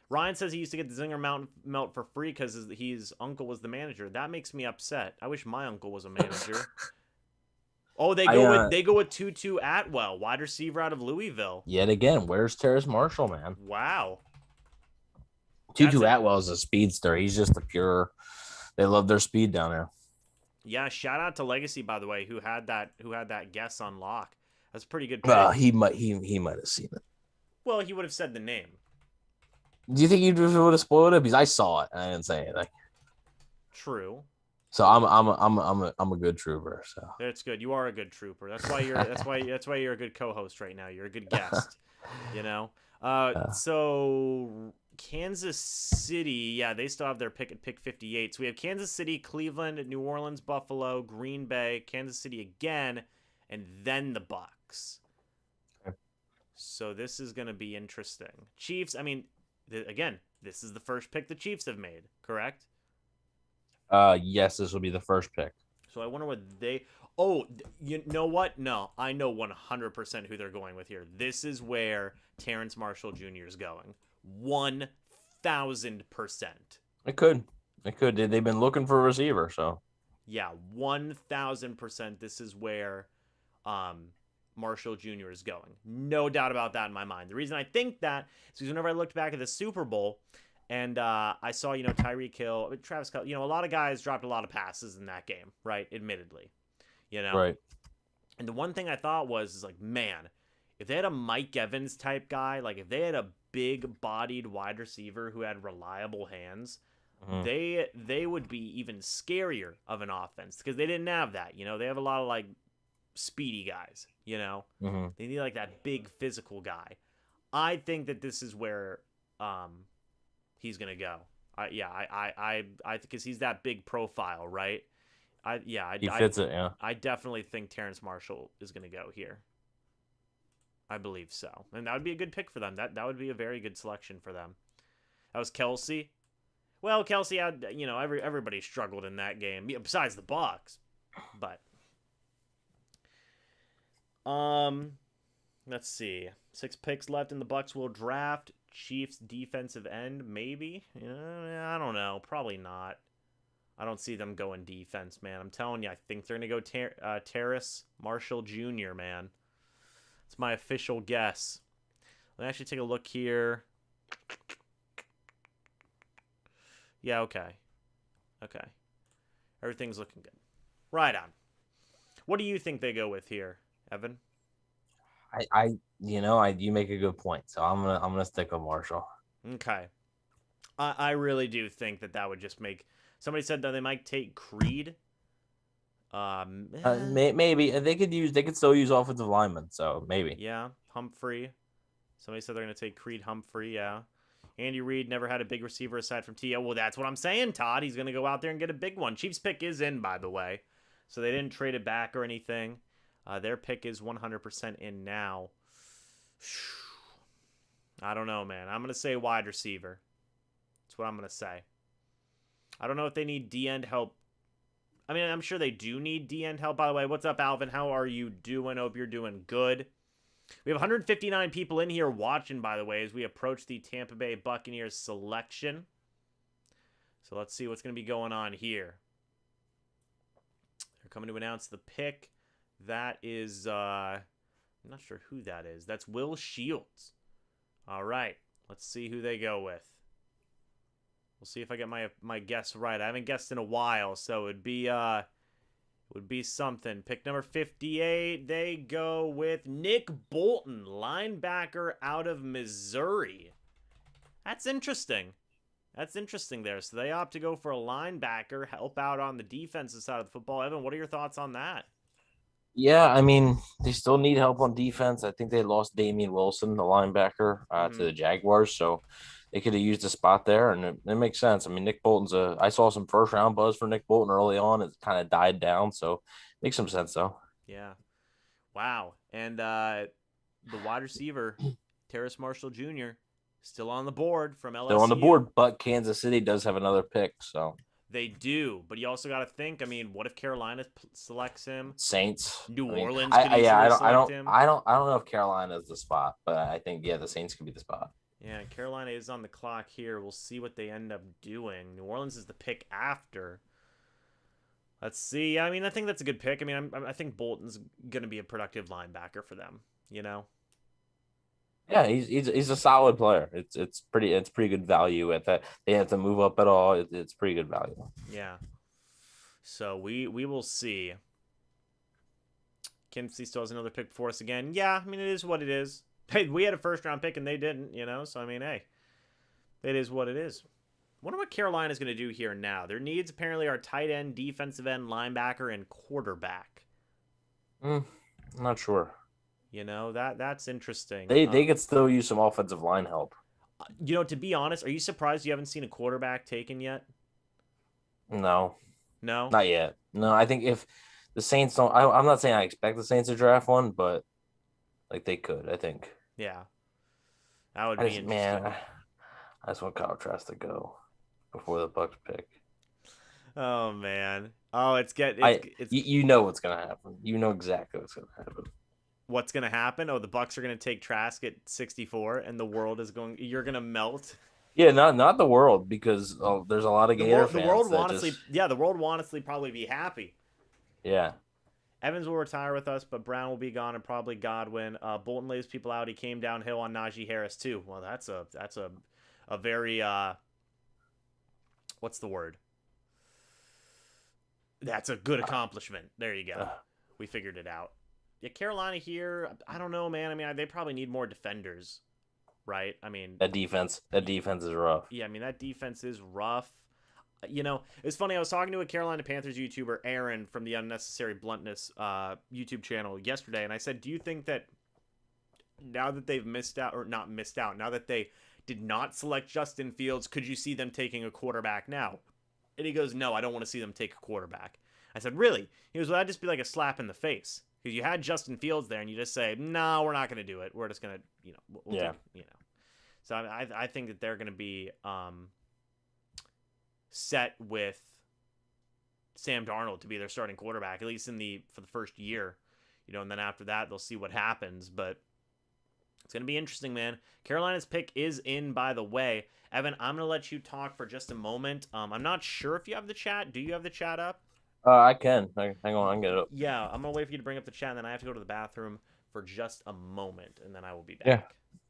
Ryan says he used to get the Zinger melt for free because his uncle was the manager. That makes me upset. I wish my uncle was a manager. Oh, they go with Tutu Atwell, wide receiver out of Louisville. Yet again, where's Terrace Marshall, man? Wow. Tutu Atwell is a speedster. He's just a pure. They love their speed down there. Yeah, shout out to Legacy, by the way, who had that guess on lock. That's a pretty good pick. He might have seen it. Well, he would have said the name. Do you think you just would have spoiled it? Because I saw it and I didn't say anything. True. So I'm a good trooper. So that's good. You are a good trooper. That's why you're a good co-host right now. You're a good guest. You know. So Kansas City, yeah, they still have their pick at pick 58. So we have Kansas City, Cleveland, New Orleans, Buffalo, Green Bay, Kansas City again, and then the Bucs. Okay. So this is going to be interesting. Chiefs. I mean. Again, this is the first pick the Chiefs have made, correct? Yes, this will be the first pick. So I wonder what they... Oh, you know what? No, I know 100% who they're going with here. This is where Terrace Marshall Jr. is going. 1,000%. It could. They've been looking for a receiver, so... Yeah, 1,000%. This is where Marshall Jr. is going. No doubt about that in my mind. The reason I think that is because whenever I looked back at the Super Bowl, And I saw, Tyreek Hill, Travis Kelce, a lot of guys dropped a lot of passes in that game, right? Admittedly, you know. Right. And the one thing I thought is like, man, if they had a Mike Evans type guy, like if they had a big-bodied wide receiver who had reliable hands, Mhm. they would be even scarier of an offense because they didn't have that. They have a lot of like speedy guys. Mhm. They need like that big physical guy. I think that this is where he's gonna go. I because he's that big profile, right? He fits it, yeah. I definitely think Terrence Marshall is gonna go here. I believe so, and that would be a good pick for them. That would be a very good selection for them. That was Kelce. Well, Kelce had everybody struggled in that game besides the Bucs, but let's see. 6 picks left in the Bucs will draft. Chiefs defensive end, maybe. I don't know. Probably not. I don't see them going defense, man. I'm telling you, I think they're gonna go Terrace Marshall Jr., man. It's my official guess. Let me actually take a look here. Yeah, okay. Everything's looking good. Right on. What do you think they go with here, Evan? You make a good point. So I'm gonna stick with Marshall. Okay. I really do think that would just make. Somebody said that they might take Creed. Maybe they could still use offensive linemen. So maybe. Yeah, Humphrey. Somebody said they're gonna take Creed Humphrey. Yeah. Andy Reid never had a big receiver aside from T.O. Well, that's what I'm saying, Todd. He's going to go out there and get a big one. Chiefs pick is in, by the way. So they didn't trade it back or anything. Their pick is 100% in now. I don't know, man. I'm going to say wide receiver. That's what I'm going to say. I don't know if they need D-end help. I mean, I'm sure they do need D-end help. By the way, what's up, Alvin? How are you doing? Hope you're doing good. We have 159 people in here watching, by the way, as we approach the Tampa Bay Buccaneers selection. So let's see what's going to be going on here. They're coming to announce the pick. That is, I'm not sure who that is. That's Will Shields. All right. Let's see who they go with. We'll see if I get my guess right. I haven't guessed in a while, so it would be something. Pick number 58, they go with Nick Bolton, linebacker out of Missouri. That's interesting. There. So they opt to go for a linebacker, help out on the defensive side of the football. Evan, what are your thoughts on that? Yeah, I mean, they still need help on defense. I think they lost Damian Wilson, the linebacker, to the Jaguars, so they could have used a spot there, and it makes sense. I mean, Nick Bolton's I saw some first-round buzz for Nick Bolton early on. It kind of died down, so makes some sense, though. Yeah. Wow. And the wide receiver, Terrace Marshall Jr., still on the board from LSU. Still on the board, but Kansas City does have another pick, so. They do, but you also got to think. I mean, what if Carolina selects him? Saints, New Orleans could easily select him. I don't know if Carolina is the spot, but I think the Saints could be the spot. Yeah, Carolina is on the clock here. We'll see what they end up doing. New Orleans is the pick after. Let's see. I mean, I think that's a good pick. I mean, I think Bolton's gonna be a productive linebacker for them. Yeah, he's a solid player. It's pretty good value at that. They have to move up at all. It's pretty good value. Yeah. So we will see. Kinsey still has another pick for us again. Yeah, I mean it is what it is. Hey, we had a first round pick and they didn't. So I mean, hey, it is what it is. Wonder what Carolina's going to do here now. Their needs apparently are tight end, defensive end, linebacker, and quarterback. I'm not sure. That's interesting. They could still use some offensive line help. To be honest, are you surprised you haven't seen a quarterback taken yet? No, not yet. No, I think if the Saints don't, I'm not saying I expect the Saints to draft one, but like they could. I think. Yeah, that would be interesting. Man, I just want Kyle Trask to go before the Bucs pick. Oh man. Oh, you know what's gonna happen. You know exactly what's gonna happen. What's gonna happen? Oh, the Bucs are gonna take Trask at 64, and the world is going. You're gonna melt. Yeah, not the world, because there's a lot of Gator fans. The world will honestly, the world will honestly probably be happy. Yeah. Evans will retire with us, but Brown will be gone and probably Godwin. Bolton lays people out. He came downhill on Najee Harris too. Well, that's a very what's the word? That's a good accomplishment. There you go. We figured it out. Yeah, Carolina here, I don't know, man. I mean, they probably need more defenders, right? I mean, that defense is rough. yeah, I mean, that defense is rough. You know, it's funny. I was talking to a Carolina Panthers YouTuber, Aaron, from the Unnecessary Bluntness YouTube channel yesterday, and I said, do you think that now that they've missed out, or not missed out, now that they did not select Justin Fields, could you see them taking a quarterback now? And he goes, no, I don't want to see them take a quarterback. I said, really? He goes, well, that'd just be like a slap in the face. Because you had Justin Fields there, and you just say, no, we're not going to do it. We're just going to, we'll yeah. So I think that they're going to be set with Sam Darnold to be their starting quarterback, at least for the first year. And then after that, they'll see what happens. But it's going to be interesting, man. Carolina's pick is in, by the way. Evan, I'm going to let you talk for just a moment. I'm not sure if you have the chat. Do you have the chat up? I can. Hang on, I can get it up. Yeah, I'm going to wait for you to bring up the chat, and then I have to go to the bathroom for just a moment, and then I will be back. Yeah.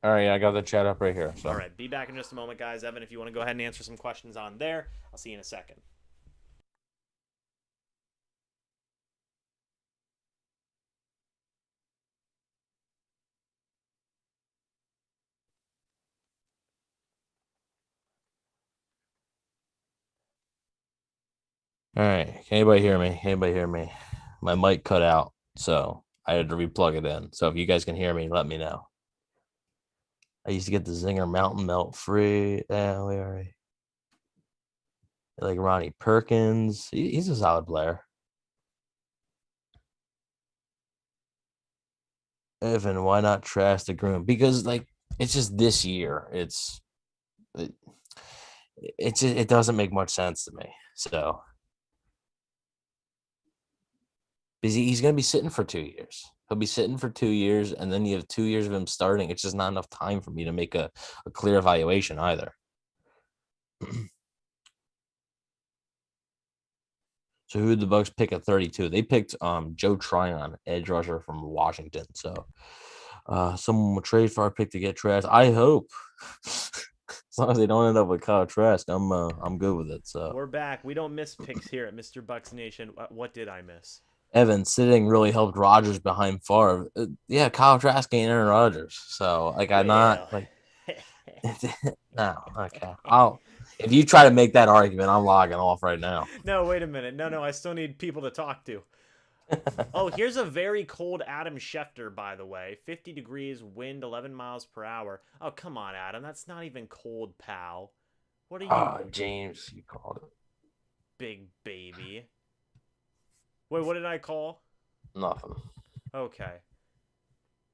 All right, I got the chat up right here. So. All right, be back in just a moment, guys. Evan, if you want to go ahead and answer some questions on there, I'll see you in a second. All right. Can anybody hear me? My mic cut out, so I had to replug it in. So if you guys can hear me, let me know. I used to get the Zinger Mountain Melt free. Yeah, we already like Ronnie Perkins. He's a solid player. Evan, why not trash the groom? Because it's just this year. It doesn't make much sense to me. So. He's going to be sitting for 2 years. He'll be sitting for 2 years, and then you have 2 years of him starting. It's just not enough time for me to make a clear evaluation either. So who did the Bucs pick at 32? They picked Joe Tryon, edge rusher from Washington. So someone will trade for our pick to get Trask. I hope. As long as they don't end up with Kyle Trask, I'm good with it. So we're back. We don't miss picks here at MrBucsNation. What did I miss? Evan sitting really helped Rodgers behind Favre. Yeah, Kyle Trask ain't Aaron Rodgers. So I'm not like no, okay. If you try to make that argument, I'm logging off right now. No, wait a minute. No, I still need people to talk to. Oh, here's a very cold Adam Schefter, by the way. 50 degrees, wind 11 miles per hour. Oh, come on, Adam. That's not even cold, pal. What are you? Oh, James, you called it. Big baby. Wait, what did I call? Nothing. Okay.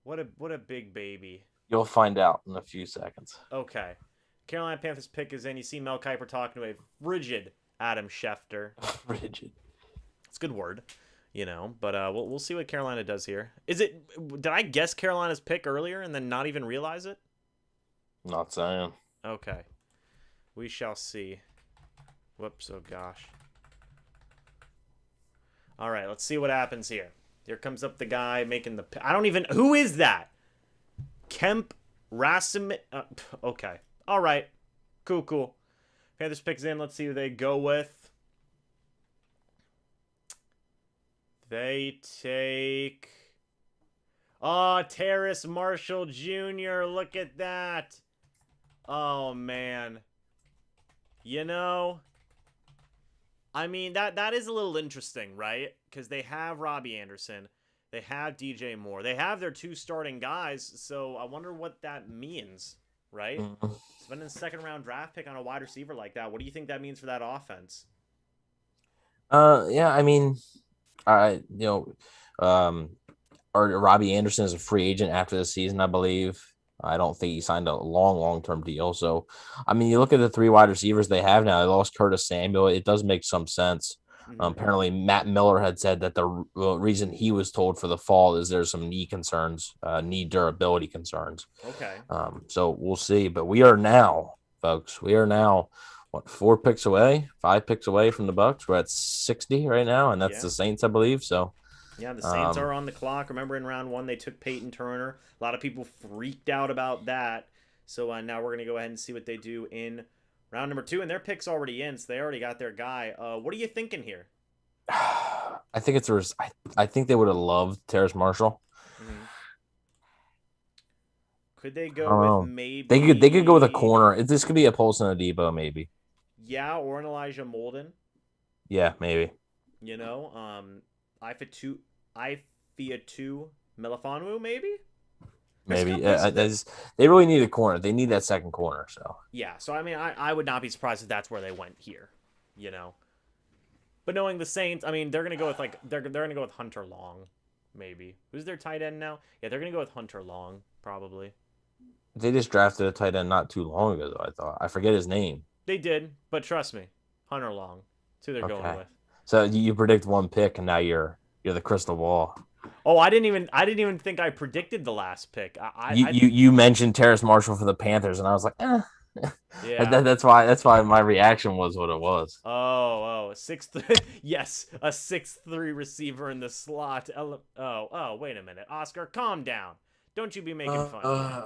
What a big baby. You'll find out in a few seconds. Okay. Carolina Panthers pick is in. You see Mel Kiper talking to a frigid Adam Schefter. Frigid. It's a good word, but we'll see what Carolina does here. Did I guess Carolina's pick earlier and then not even realize it? Not saying. Okay. We shall see. Whoops, oh gosh. All right, let's see what happens here. Here comes up the guy making the... Who is that? Kemp Rassim... okay. All right. Cool. Panthers picks in. Let's see who they go with. They take... Oh, Terrace Marshall Jr. Look at that. Oh, man. I mean, that is a little interesting, right? Because they have Robbie Anderson. They have DJ Moore. They have their 2 starting guys. So I wonder what that means, right? Mm-hmm. Spending a second-round draft pick on a wide receiver like that, what do you think that means for that offense? Yeah, I mean, Robbie Anderson is a free agent after the season, I believe. I don't think he signed a long-term deal. So, I mean, you look at the 3 wide receivers they have now. They lost Curtis Samuel. It does make some sense. Mm-hmm. Apparently, Matt Miller had said that the reason he was told for the fall is there's some knee concerns, knee durability concerns. Okay. So we'll see. But we are now, folks, 4 picks away, 5 picks away from the Bucs. We're at 60 right now, and that's the Saints, I believe. So. Yeah, the Saints are on the clock. Remember, in round 1, they took Peyton Turner. A lot of people freaked out about that. So now we're going to go ahead and see what they do in Round number 2, and their pick's already in, so they already got their guy. What are you thinking here? I think I think they would have loved Terrace Marshall. Mm-hmm. Could they I go don't with know. maybe? They could go with a corner. This could be a Paulson Adebo, maybe. Yeah, or an Elijah Molden. Yeah, maybe. You know, I-Fia-2 Melifonwu, maybe? Maybe. They really need a corner. They need that second corner. So yeah. So I mean, I would not be surprised if that's where they went here. You know, but knowing the Saints, I mean, they're gonna go with they're gonna go with Hunter Long, maybe. Who's their tight end now? Yeah, they're gonna go with Hunter Long probably. they just drafted a tight end not too long ago. Though, I thought I forget his name. They did, but trust me, Hunter Long. That's who they're going with. So you predict one pick, and now you're the crystal ball. Oh, I didn't even think I predicted the last pick. You mentioned Terrace Marshall for the Panthers, and I was like, eh. Yeah. That's why my reaction was what it was. Oh, 6'3", yes, a 6'3" receiver in the slot. Wait a minute, Oscar, calm down. Don't you be making fun of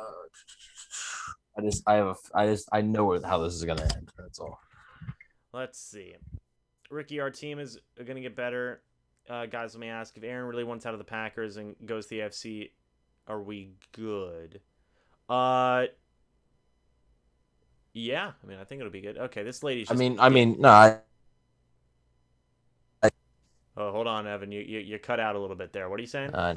me. I know how this is gonna end. That's all. Let's see. Ricky, our team is gonna get better. Guys, let me ask, if Aaron really wants out of the Packers and goes to the AFC, are we good? Yeah, I mean, I think it'll be good. Okay, this lady's just... No. Oh, hold on, Evan. You cut out a little bit there. What are you saying? I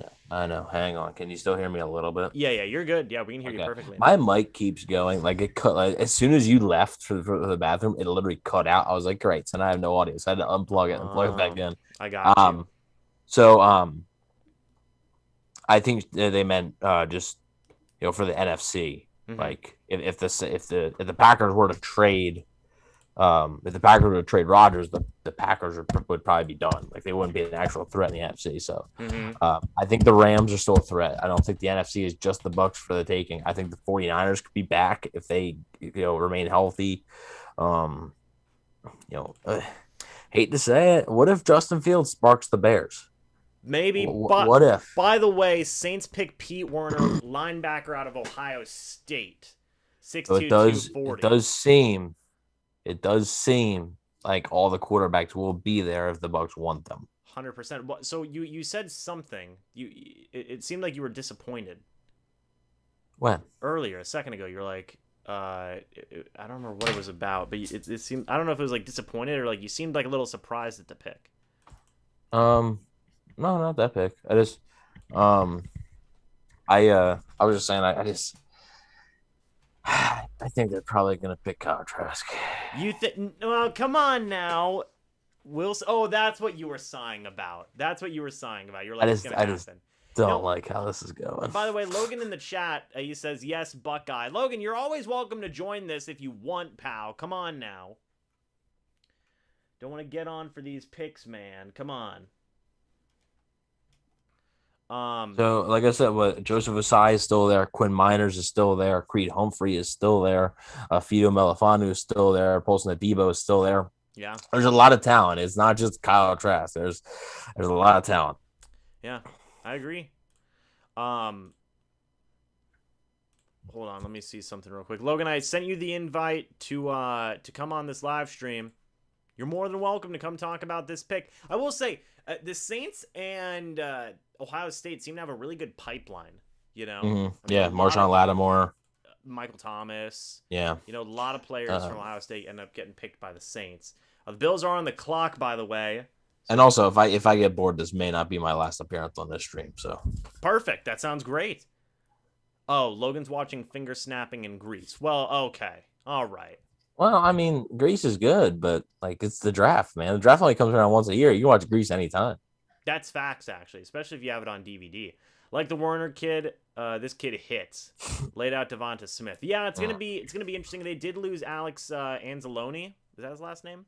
know. Hang on. Can you still hear me a little bit? Yeah, you're good. Yeah, we can hear you perfectly. My mic keeps going. Like it cut. Like, as soon as you left for the bathroom, it literally cut out. I was like, great. So now I have no audio. So I had to unplug it and plug it back in. I got you. So I think they meant just for the NFC. Mm-hmm. Like if the Packers were to trade. If the Packers would trade Rodgers, the Packers would probably be done. Like they wouldn't be an actual threat in the NFC. So I think the Rams are still a threat. I don't think the NFC is just the Bucs for the taking. I think the 49ers could be back if they remain healthy. Hate to say it. What if Justin Fields sparks the Bears? Maybe. What if? By the way, Saints pick Pete Werner, linebacker out of Ohio State. 6'2", 240. It does seem like all the quarterbacks will be there if the Bucs want them. 100%. So you said something. It seemed like you were disappointed. When? Earlier, a second ago, you're like, I don't remember what it was about, but it seemed, I don't know if it was like disappointed or like you seemed like a little surprised at the pick. No, not that pick. I just, I was just saying, I think they're probably going to pick Kyle Trask. Well, come on now. That's what you were sighing about. You're like, it's going to happen. Don't like how this is going. By the way, Logan in the chat, he says, yes, Buckeye. Logan, you're always welcome to join this if you want, pal. Come on now. Don't want to get on for these picks, man. Come on. So, like I said, Joseph Ossai is still there. Quinn Miners is still there. Creed Humphrey is still there. Fido Melifonwu is still there. Paulson Adebo is still there. Yeah. There's a lot of talent. It's not just Kyle Trask. There's a lot of talent. Yeah, I agree. Hold on, let me see something real quick. Logan, I sent you the invite to come on this live stream. You're more than welcome to come talk about this pick. I will say, the Saints and Ohio State seem to have a really good pipeline. Marshawn Lattimore, Michael Thomas. Yeah, a lot of players from Ohio State end up getting picked by the Saints. The Bills are on the clock, by the way. And also, if I get bored, this may not be my last appearance on this stream. So perfect. That sounds great. Oh, Logan's watching finger snapping in Greece. Well, okay, all right. Well, I mean, Greece is good, but like it's the draft, man. The draft only comes around once a year. You can watch Greece anytime. That's facts, actually, especially if you have it on DVD. Like the Warner kid, this kid hits. Laid out Devonta Smith. Yeah, it's gonna be interesting. They did lose Alex Anzalone. Is that his last name?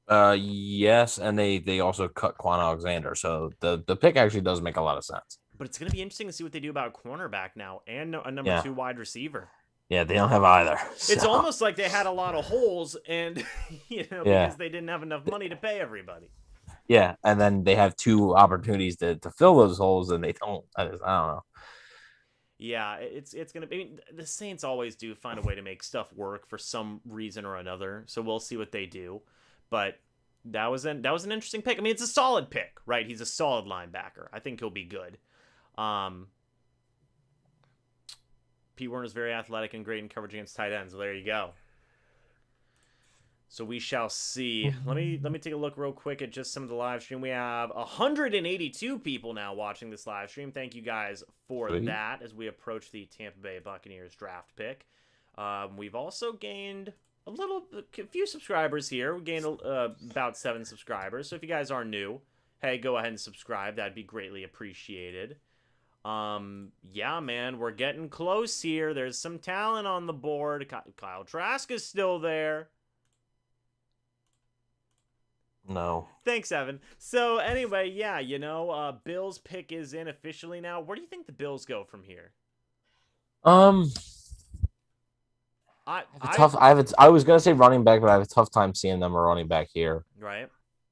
Yes, and they also cut Quan Alexander, so the pick actually does make a lot of sense. But it's gonna be interesting to see what they do about cornerback now and a number 2 wide receiver. Yeah, they don't have either. So. It's almost like they had a lot of holes, and because they didn't have enough money to pay everybody. Yeah, and then they have 2 opportunities to fill those holes, and they don't. I don't know. Yeah, it's gonna be. I mean, the Saints always do find a way to make stuff work for some reason or another. So we'll see what they do. But that was an interesting pick. I mean, it's a solid pick, right? He's a solid linebacker. I think he'll be good. Um, Pete Werner's very athletic and great in coverage against tight ends. Well, there you go. So we shall see. Let me take a look real quick at just some of the live stream. We have 182 people now watching this live stream. Thank you guys for that as we approach the Tampa Bay Buccaneers draft pick. We've also gained a few subscribers here. We gained about 7 subscribers. So if you guys are new, hey, go ahead and subscribe. That'd be greatly appreciated. Yeah, man, we're getting close here. There's some talent on the board. Kyle Trask is still there. No. Thanks, Evan. So anyway, yeah, Bills pick is in officially now. Where do you think the Bills go from here? I was gonna say running back, but I have a tough time seeing them a running back here. Right.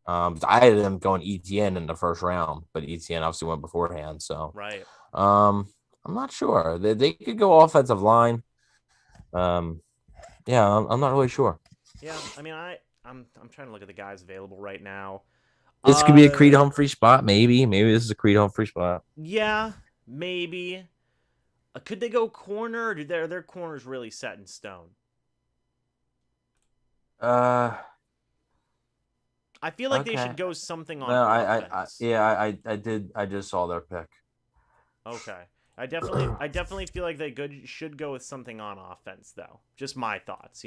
I had them going ETN in the first round, but ETN obviously went beforehand. So right. I'm not sure. They could go offensive line. Yeah, I'm not really sure. Yeah, I mean, I'm trying to look at the guys available right now. This could be a Creed Humphrey spot, maybe. Maybe this is a Creed Humphrey spot. Yeah, maybe. Could they go corner, or do their corners really set in stone? I feel like they should go something on offense. I just saw their pick. Okay. I definitely feel like they should go with something on offense, though. Just my thoughts,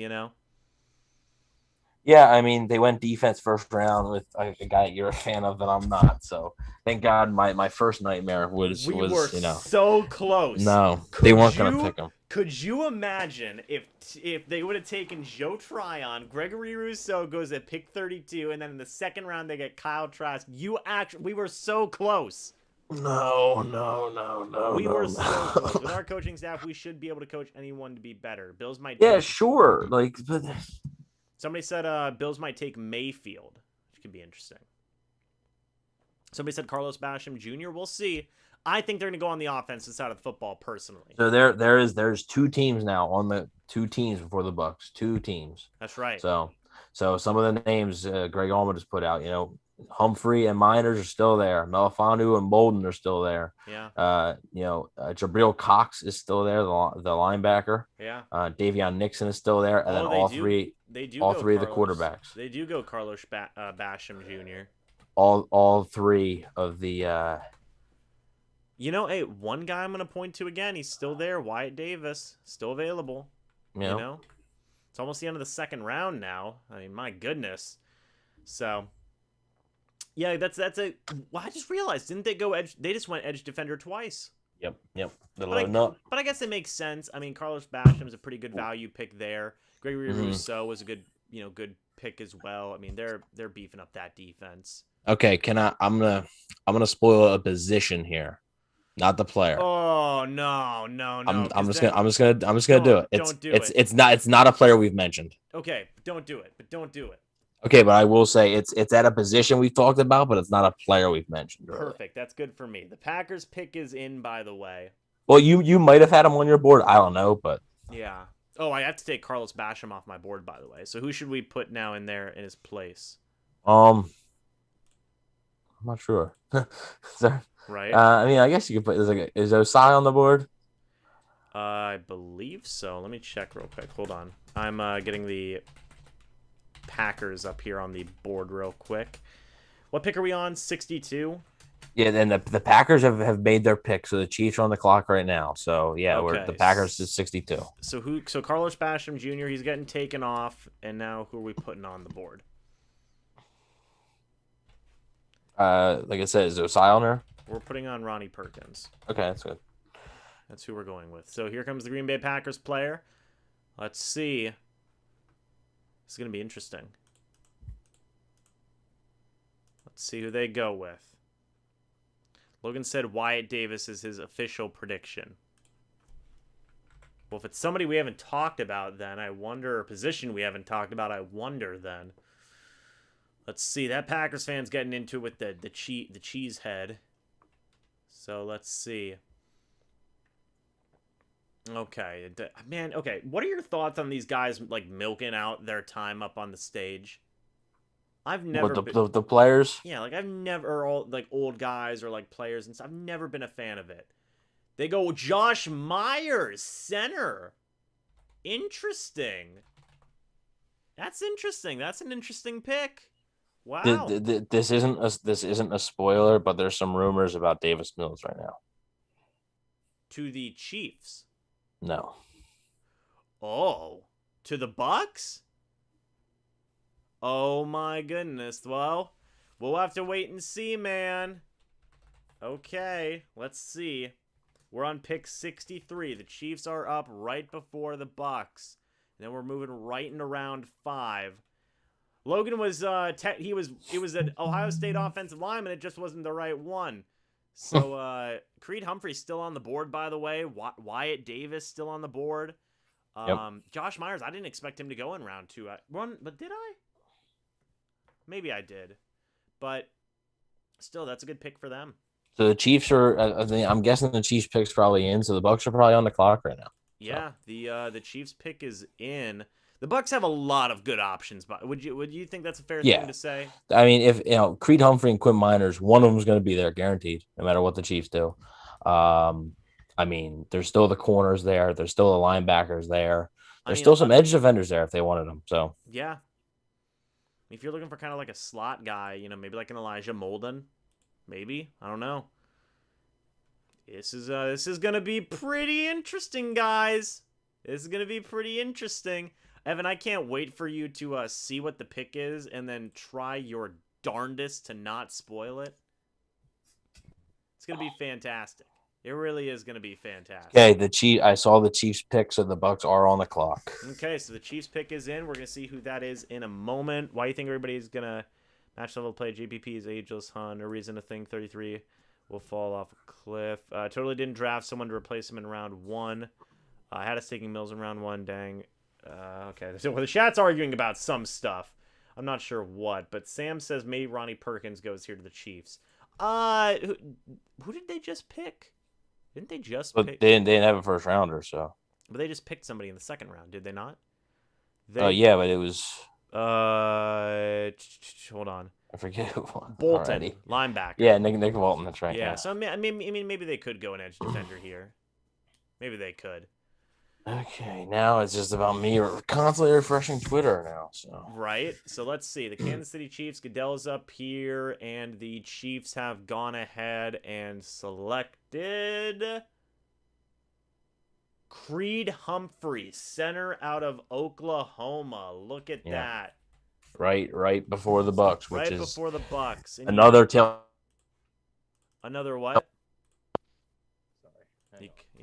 Yeah, I mean, they went defense first round with a guy you're a fan of that I'm not. So thank God my first nightmare was so close. No, they weren't going to pick him. Could you imagine if they would have taken Joe Tryon, Gregory Rousseau goes at pick 32, and then in the second round they get Kyle Trask? We were so close. No. We were so close. With our coaching staff, we should be able to coach anyone to be better. Bills might. Yeah, sure. But somebody said Bills might take Mayfield, which could be interesting. Somebody said Carlos Basham Jr. We'll see. I think they're going to go on the offensive side of the football personally. So there's 2 teams now on the 2 teams before the Bucs. 2 teams. That's right. So some of the names Greg Allman has put out, Humphrey and Miners are still there. Melifanu and Bolden are still there. Yeah. Jabril Cox is still there, the linebacker. Yeah. Davion Nixon is still there, and then all three of the quarterbacks. They do go Carlos Basham Jr. All 3 of the. Hey, one guy I'm going to point to again. He's still there. Wyatt Davis, still available. It's almost the end of the second round now. I mean, my goodness. So. Yeah, that's a. Well, I just realized, didn't they go edge? They just went edge defender twice. Yep. But I guess it makes sense. I mean, Carlos Basham's a pretty good value pick there. Gregory Rousseau was a good pick as well. I mean, they're beefing up that defense. Okay, I'm gonna spoil a position here, not the player. Oh no! I'm just gonna do it. Don't do it. It's not a player we've mentioned. Okay, don't do it. But don't do it. Okay, but I will say it's at a position we've talked about, but it's not a player we've mentioned. Really. Perfect. That's good for me. The Packers pick is in, by the way. Well, you might have had him on your board. I don't know, but yeah. Oh, I have to take Carlos Basham off my board, by the way. So who should we put now in there in his place? I'm not sure. Right. I mean, I guess you could put is Osai on the board? I believe so. Let me check real quick. Hold on. I'm getting the Packers up here on the board real quick. What pick are we on? 62? Yeah, then the Packers have made their pick, so the Chiefs are on the clock right now. So yeah, okay. The Packers is 62. So Carlos Basham Jr., he's getting taken off, and now who are we putting on the board? Like I said, is Osai on there? We're putting on Ronnie Perkins. Okay, that's good. That's who we're going with. So here comes the Green Bay Packers player. Let's see. This is going to be interesting. Let's see who they go with. Logan said Wyatt Davis is his official prediction. Well, if it's somebody we haven't talked about, then I wonder, a position we haven't talked about, I wonder then. Let's see. That Packers fan's getting into it with the cheese head. So let's see. Okay, man. Okay, what are your thoughts on these guys like milking out their time up on the stage? I've What never been. the players? Yeah, like I've never or all like old guys or like players and stuff. I've never been a fan of it. They go Josh Myers, center. Interesting. That's interesting. That's an interesting pick. Wow. This isn't a spoiler, but there's some rumors about Davis Mills right now. To the Chiefs. No. Oh, to the Bucs? Oh my goodness. Well, we'll have to wait and see, man. Okay, let's see. We're on pick 63. The Chiefs are up right before the Bucs. And then we're moving right into round 5. Logan was it was an Ohio State offensive lineman. It just wasn't the right one. So Creed Humphrey's still on the board, by the way. Wyatt Davis still on the board. Yep. Josh Myers, I didn't expect him to go in round 2. But did I? Maybe I did. But still, that's a good pick for them. So the Chiefs are. I'm guessing the Chiefs pick's probably in. So the Bucs are probably on the clock right now. Yeah, the Chiefs pick is in. The Bucs have a lot of good options, but would you think that's a fair thing to say? I mean, if Creed Humphrey and Quinn Miners, one of them is going to be there guaranteed, no matter what the Chiefs do. I mean, there's still the corners there. There's still the linebackers there. There's still some edge defenders there if they wanted them. So yeah, if you're looking for kind of like a slot guy, maybe like an Elijah Molden, maybe, I don't know. This is gonna be pretty interesting, guys. This is gonna be pretty interesting. Evan, I can't wait for you to see what the pick is and then try your darndest to not spoil it. It's gonna be fantastic. It really is gonna be fantastic. Okay, I saw the Chiefs pick, so the Bucs are on the clock. Okay, so the Chiefs pick is in. We're gonna see who that is in a moment. Why do you think everybody's gonna match level play GPP's Ageless Hun? No reason to think 33 will fall off a cliff. Totally didn't draft someone to replace him in round 1. I had us taking Mills in round 1. Dang. Okay, so the chat's arguing about some stuff. I'm not sure what, but Sam says maybe Ronnie Perkins goes here to the Chiefs. Who did they just pick? Didn't they just pick? They didn't have a first rounder, so. But they just picked somebody in the second round, did they not? Yeah, but it was. Hold on. I forget who won. Bolton, already. linebacker. Yeah, Nick Bolton. That's right. Yeah, so I mean, maybe they could go an edge defender here. Maybe they could. Okay, now it's just about me constantly refreshing Twitter now. So right. So let's see. The Kansas City Chiefs, Goodell's up here, and the Chiefs have gone ahead and selected Creed Humphrey, center out of Oklahoma. Look at that. Right before the Bucs, which right is before the Bucs. And another tail. Another what?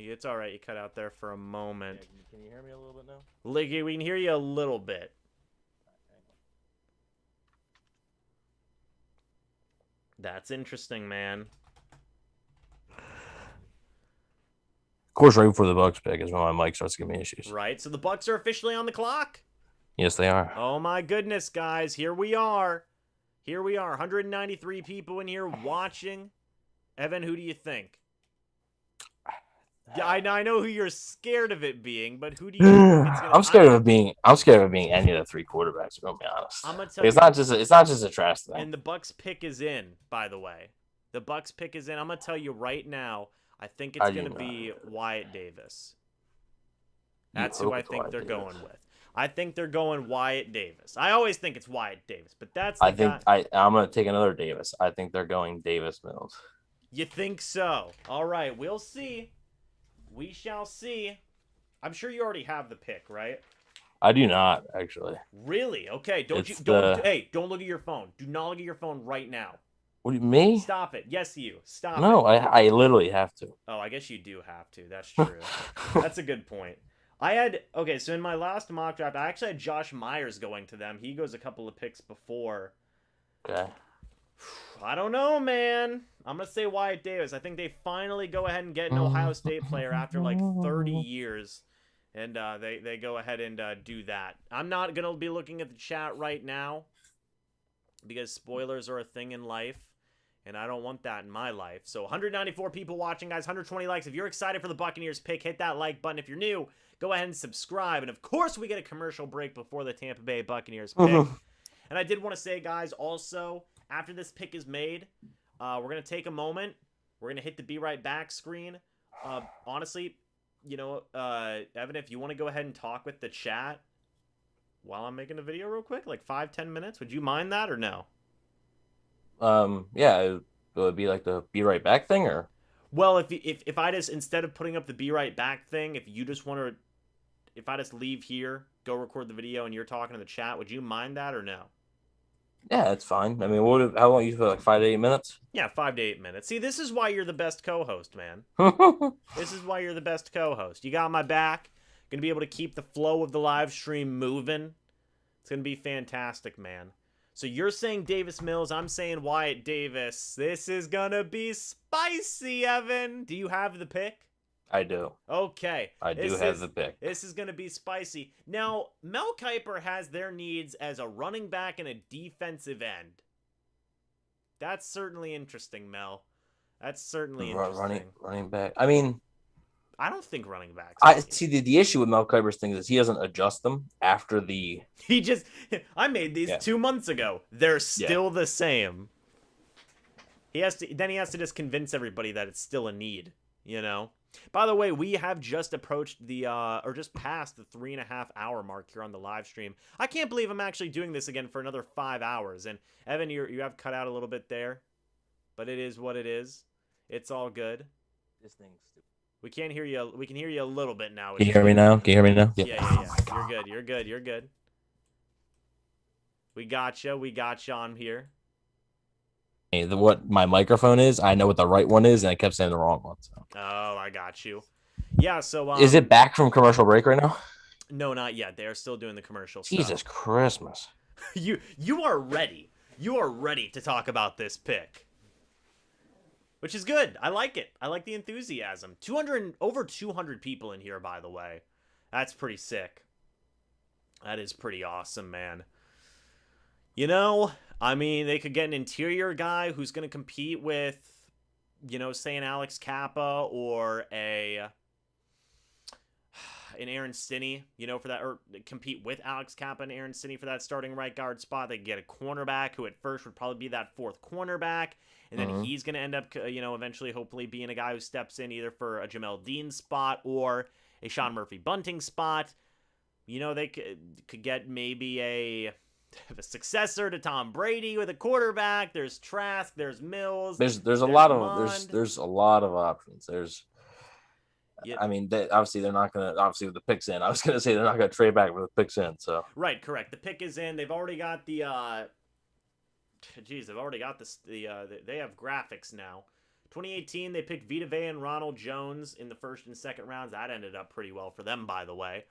It's all right. You cut out there for a moment. Yeah, can you hear me a little bit now? We can hear you a little bit. That's interesting, man. Of course, right before the Bucs pick is when my mic starts giving me issues. Right. So the Bucs are officially on the clock. Yes, they are. Oh my goodness, guys! Here we are. 193 people in here watching. Evan, who do you think? Yeah, I know who you're scared of it being, but who do you think it's gonna... I'm scared of it being any of the 3 quarterbacks, to be honest. I'm gonna tell you, it's not just a trash thing. And the Bucs pick is in, by the way. The Bucs pick is in. I'm gonna tell you right now, I think it's gonna be Wyatt Davis. That's who I think they're going with. I think they're going Wyatt Davis. I always think it's Wyatt Davis, but that's I'm gonna take another Davis. I think they're going Davis Mills. You think so? All right, we'll see. We shall see. I'm sure you already have the pick, right? I do not, actually. Really? Okay. Don't look at your phone. Do not look at your phone right now. What do you mean? Stop it. Yes, you. Stop No, it. I literally have to. Oh, I guess you do have to. That's true. That's a good point. So in my last mock draft, I actually had Josh Myers going to them. He goes a couple of picks before. Okay. I don't know, man. I'm going to say Wyatt Davis. I think they finally go ahead and get an Ohio State player after like 30 years. And they go ahead and do that. I'm not going to be looking at the chat right now because spoilers are a thing in life. And I don't want that in my life. So 194 people watching, guys. 120 likes. If you're excited for the Buccaneers pick, hit that like button. If you're new, go ahead and subscribe. And, of course, we get a commercial break before the Tampa Bay Buccaneers pick. And I did want to say, guys, also, after this pick is made, we're going to take a moment. We're going to hit the Be Right Back screen. Honestly, you know, Evan, if you want to go ahead and talk with the chat while I'm making a video real quick, like 5-10 minutes, would you mind that or no? Yeah, will it be like the Be Right Back thing, or? Well, if I just, instead of putting up the Be Right Back thing, if you just want to, if I just leave here, go record the video, and you're talking to the chat, would you mind that or no? Yeah, that's fine. I mean, how long you for, like 5 to 8 minutes? Yeah, 5 to 8 minutes. See, this is why you're the best co-host, man. This is why you're the best co-host. You got my back. Gonna be able to keep the flow of the live stream moving. It's gonna be fantastic, man. So you're saying Davis Mills, I'm saying Wyatt Davis. This is gonna be spicy, Evan. Do you have the pick? I do. Okay. I do have the pick. This is going to be spicy. Now, Mel Kiper has their needs as a running back and a defensive end. That's certainly interesting, Mel. That's certainly interesting. Running back. I mean, I don't think running backs. I see the issue with Mel Kiper's thing is he doesn't adjust them after the. I made these 2 months ago. They're still the same. He has to just convince everybody that it's still a need, you know? By the way, we have just approached or just passed the 3.5 hour mark here on the live stream. I can't believe I'm actually doing this again for another 5 hours. And Evan, you have cut out a little bit there, but it is what it is. It's all good. This thing's stupid. We can't hear you. We can hear you a little bit now. Can you hear me now? Yeah. You're good. We gotcha. We got you on here. Hey, what my microphone is, I know what the right one is, and I kept saying the wrong one. So. Oh, I got you. Yeah, so... is it back from commercial break right now? No, not yet. They are still doing the commercial Jesus stuff. Christmas. You are ready. You are ready to talk about this pick. Which is good. I like it. I like the enthusiasm. Over 200 people in here, by the way. That's pretty sick. That is pretty awesome, man. You know, I mean, they could get an interior guy who's going to compete with, you know, say an Alex Kappa or an Aaron Stinney, you know, for that, or compete with Alex Kappa and Aaron Stinney for that starting right guard spot. They could get a cornerback who at first would probably be that fourth cornerback, and then he's going to end up, you know, eventually hopefully being a guy who steps in either for a Jamel Dean spot or a Sean Murphy Bunting spot. You know, they could get maybe a successor to Tom Brady with a quarterback. There's Trask, there's Mills. There's a lot of there's a lot of options. I mean, obviously they're not gonna with the picks in. I was gonna say they're not gonna trade back with the picks in. So right, correct. The pick is in. They've already got the they've already got this. They have graphics now. 2018, they picked Vita Vea and Ronald Jones in the first and second rounds. That ended up pretty well for them, by the way.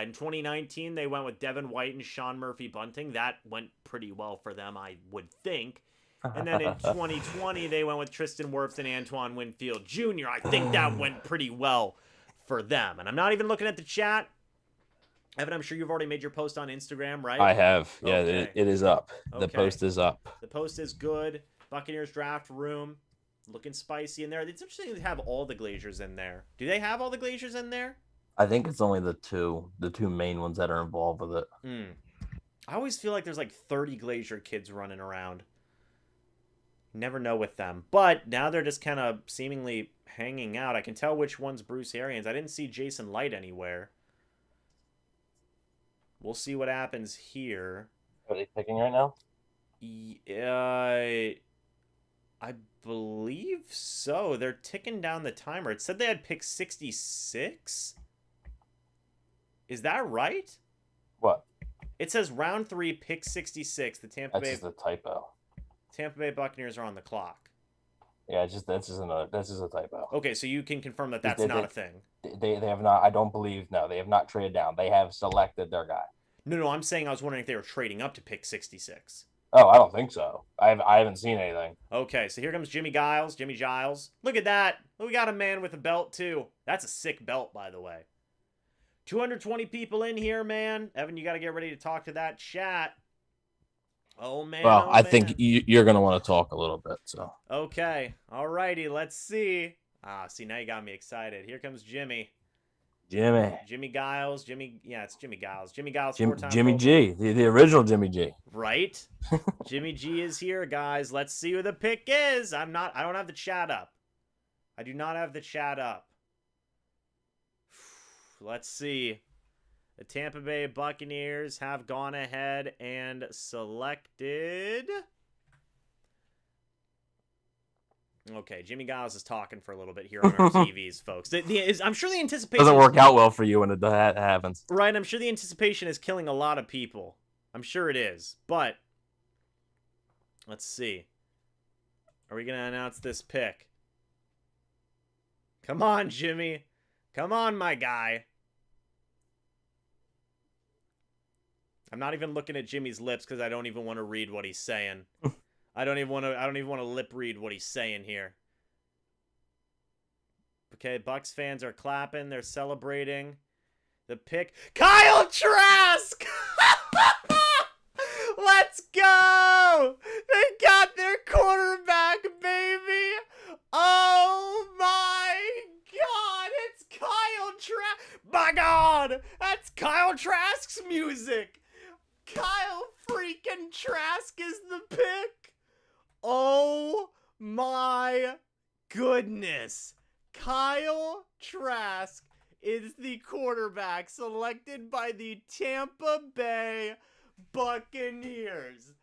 In 2019, they went with Devin White and Sean Murphy Bunting. That went pretty well for them, I would think. And then in 2020, they went with Tristan Wirfs and Antoine Winfield Jr. I think that went pretty well for them. And I'm not even looking at the chat. Evan, I'm sure you've already made your post on Instagram, right? I have. Yeah, okay. it is up. Okay. The post is up. The post is good. Buccaneers draft room. Looking spicy in there. It's interesting to have all the Glaziers in there. Do they have all the Glaziers in there? I think it's only the two main ones that are involved with it. I always feel like there's like 30 Glazier kids running around. Never know with them. But now they're just kind of seemingly hanging out. I can tell which one's Bruce Arians. I didn't see Jason Light anywhere. We'll see what happens here. Are they picking right now? I believe so. They're ticking down the timer. It said they had pick 66. Is that right? What? It says round 3, pick 66. The Tampa Bay. That's just a typo. Tampa Bay Buccaneers are on the clock. Yeah, that's just a typo. Okay, so you can confirm that that's not a thing. They have not. I don't believe. No, they have not traded down. They have selected their guy. No. I'm saying I was wondering if they were trading up to pick 66. Oh, I don't think so. I haven't seen anything. Okay, so here comes Jimmy Giles. Look at that. We got a man with a belt, too. That's a sick belt, by the way. 220 people in here, man. Evan, you got to get ready to talk to that chat. Oh man, Well, oh I think man. you're going to want to talk a little bit. So Okay, alrighty, let's see. See, now you got me excited. Here comes Jimmy. Jimmy, Jimmy Giles. Yeah, it's Jimmy Giles. Jimmy Giles, four-time Jimmy Pro Bowl. G, the original Jimmy G. Right? Jimmy G is here, guys. Let's see who the pick is. I don't have the chat up. I do not have the chat up. Let's see. The Tampa Bay Buccaneers have gone ahead and selected. Okay, Jimmy Giles is talking for a little bit here on our TVs, folks. I'm sure the anticipation Doesn't work out well for you when that happens. Right, I'm sure the anticipation is killing a lot of people. I'm sure it is. But let's see. Are we going to announce this pick? Come on, Jimmy. Come on, my guy. I'm not even looking at Jimmy's lips because I don't even want to read what he's saying. I don't even want to lip read what he's saying here. Okay, Bucs fans are clapping. They're celebrating. The pick. Kyle Trask! Let's go! They got their quarterback, baby! Oh my god! It's Kyle Trask! My god! That's Kyle Trask's music! Kyle freaking Trask is the pick! Oh my goodness! Kyle Trask is the quarterback selected by the Tampa Bay Buccaneers.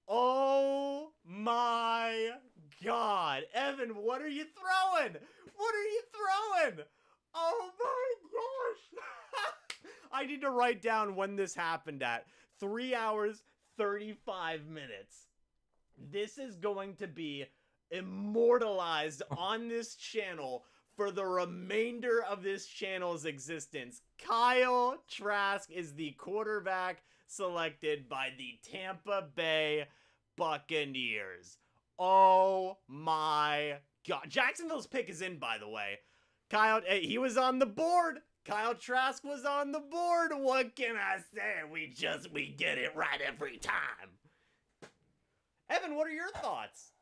Oh my god. Evan, what are you throwing? What are you throwing? Oh my gosh. I need to write down when this happened at 3 hours, 35 minutes. This is going to be immortalized on this channel for the remainder of this channel's existence. Kyle Trask is the quarterback selected by the Tampa Bay Buccaneers. Oh my god. Jacksonville's pick is in, by the way. Kyle, he was on the board. Kyle Trask was on the board. What can I say? We get it right every time. Evan, what are your thoughts?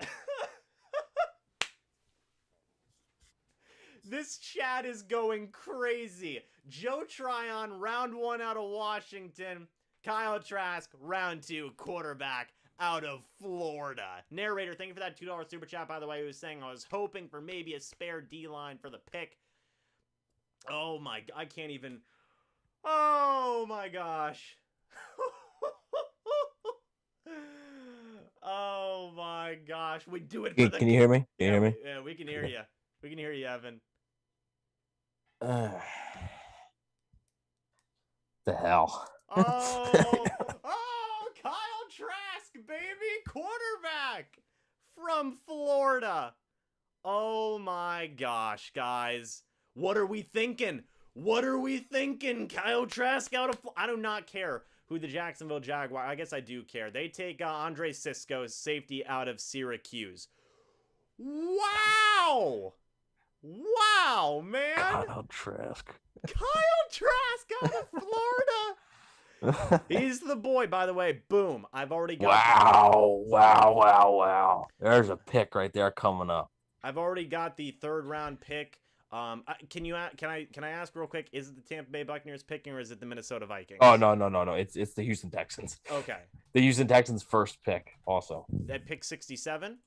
This chat is going crazy. Joe Tryon, round 1 out of Washington. Kyle Trask, round 2, quarterback out of Florida. Narrator, thank you for that $2 super chat, by the way. He was saying I was hoping for maybe a spare D-line for the pick. Oh my, I can't even. Oh my gosh. Oh my gosh. We do it for the. Can you hear me? Can you hear me? Yeah, we can hear you. We can hear you, Evan. The hell. Oh, Kyle Trask, baby, quarterback from Florida. Oh my gosh, guys. What are we thinking? What are we thinking? Kyle Trask out of I do not care who the Jacksonville Jaguars. I guess I do care. They take Andre Cisco, safety out of Syracuse. Wow! Wow, man! Kyle Trask. Kyle Trask out of Florida! He's the boy, by the way. Boom. I've already got Wow. There's a pick right there coming up. I've already got the 3rd round pick. Can I ask real quick, is it the Tampa Bay Buccaneers picking or is it the Minnesota Vikings? Oh no. It's the Houston Texans. Okay. The Houston Texans first pick also. At pick 67?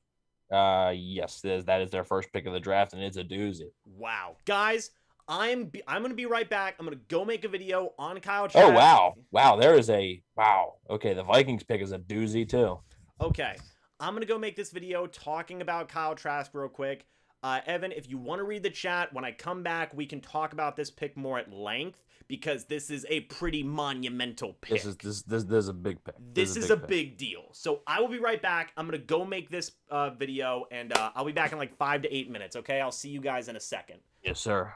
Yes, that is their first pick of the draft, and it's a doozy. Wow. Guys, I'm gonna be right back. I'm gonna go make a video on Kyle Trask. Oh wow. There is a wow. Okay, the Vikings pick is a doozy too. Okay. I'm gonna go make this video talking about Kyle Trask real quick. Evan, if you want to read the chat, when I come back, we can talk about this pick more at length because this is a pretty monumental pick. This is a big pick. This is a big deal. So I will be right back. I'm going to go make this video, and I'll be back in like 5 to 8 minutes, okay? I'll see you guys in a second. Yes, sir.